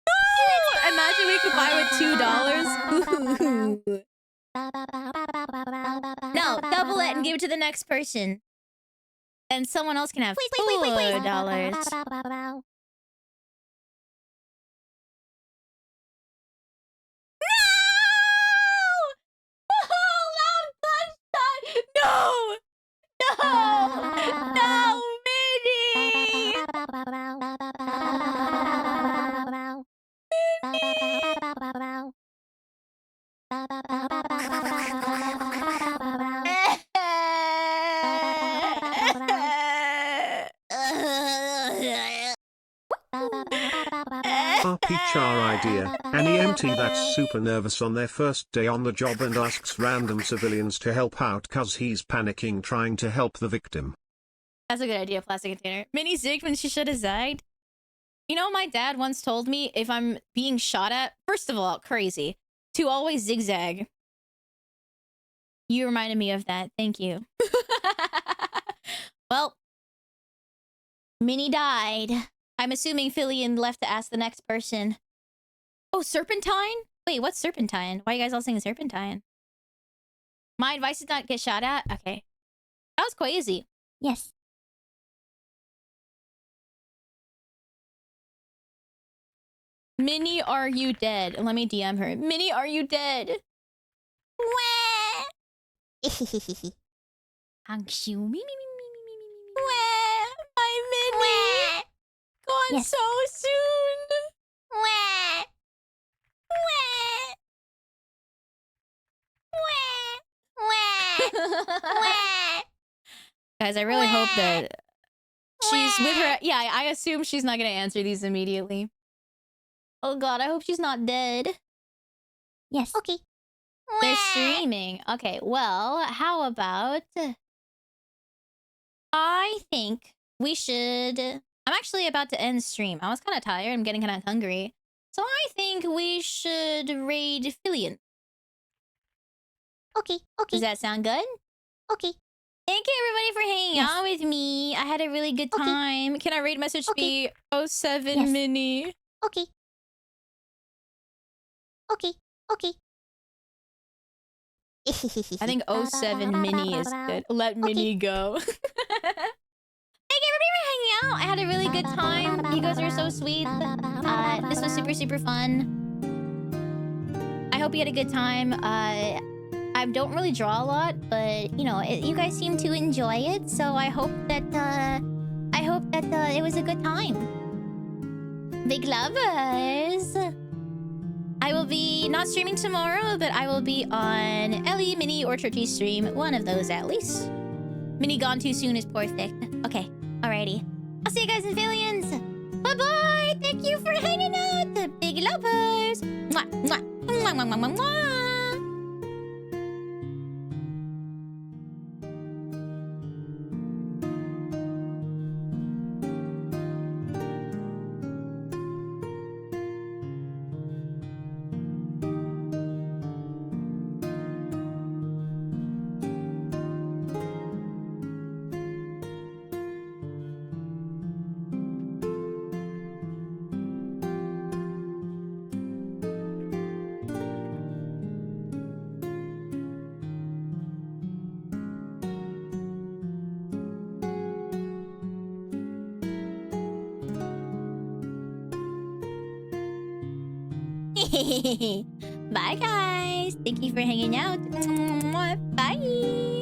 No! Imagine we could buy with $2. No, double it and give it to the next person. Then someone else can have $4. No! No! No, Minnie! RPCHAR idea. An EMT that's super nervous on their first day on the job and asks random civilians to help out cause he's panicking trying to help the victim. That's a good idea, plastic container. Minnie zigged when she should have zagged. You know, my dad once told me if I'm being shot at, first of all, crazy, to always zigzag. You reminded me of that. Thank you. Well, Minnie died. I'm assuming Fillion left to ask the next person. Oh, Serpentine? Wait, what's Serpentine? Why are you guys all saying Serpentine? My advice is not get shot at? Okay. That was quite easy. Yes. Minnie, are you dead? Let me DM her. Minnie, are you dead? Wah! Hangshu. Wah! My Minnie! Gone so soon! Wah! Wah! Wah! Guys, I really hope that she's with her. Yeah, I assume she's not gonna answer these immediately. Oh god, I hope she's not dead. Yes. Okay. They're streaming. Okay, well, how about... I think we should... I'm actually about to end stream. I was kind of tired. I'm getting kind of hungry. So I think we should raid Fillion. Okay. Does that sound good? Okay. Thank you everybody for hanging out with me. I had a really good time. Can I raid message be 07 Mini? Okay. Okay. I think 07 Mini is good. Let Mini go. Thank you everybody for hanging out. I had a really good time. You guys are so sweet. This was super, super fun. I hope you had a good time. I don't really draw a lot, but you know, you guys seem to enjoy it. So I hope that it was a good time. Big lovers. I will be not streaming tomorrow, but I will be on Ellie, Mini, or Churchy's stream. One of those at least. Mini gone too soon is perfect. Okay, alrighty. I'll see you guys in Fillions. Bye-bye. Thank you for hanging out. The big lovers. Mwah, mwah, mwah, mwah, mwah, mwah. Bye, guys. Thank you for hanging out. Bye.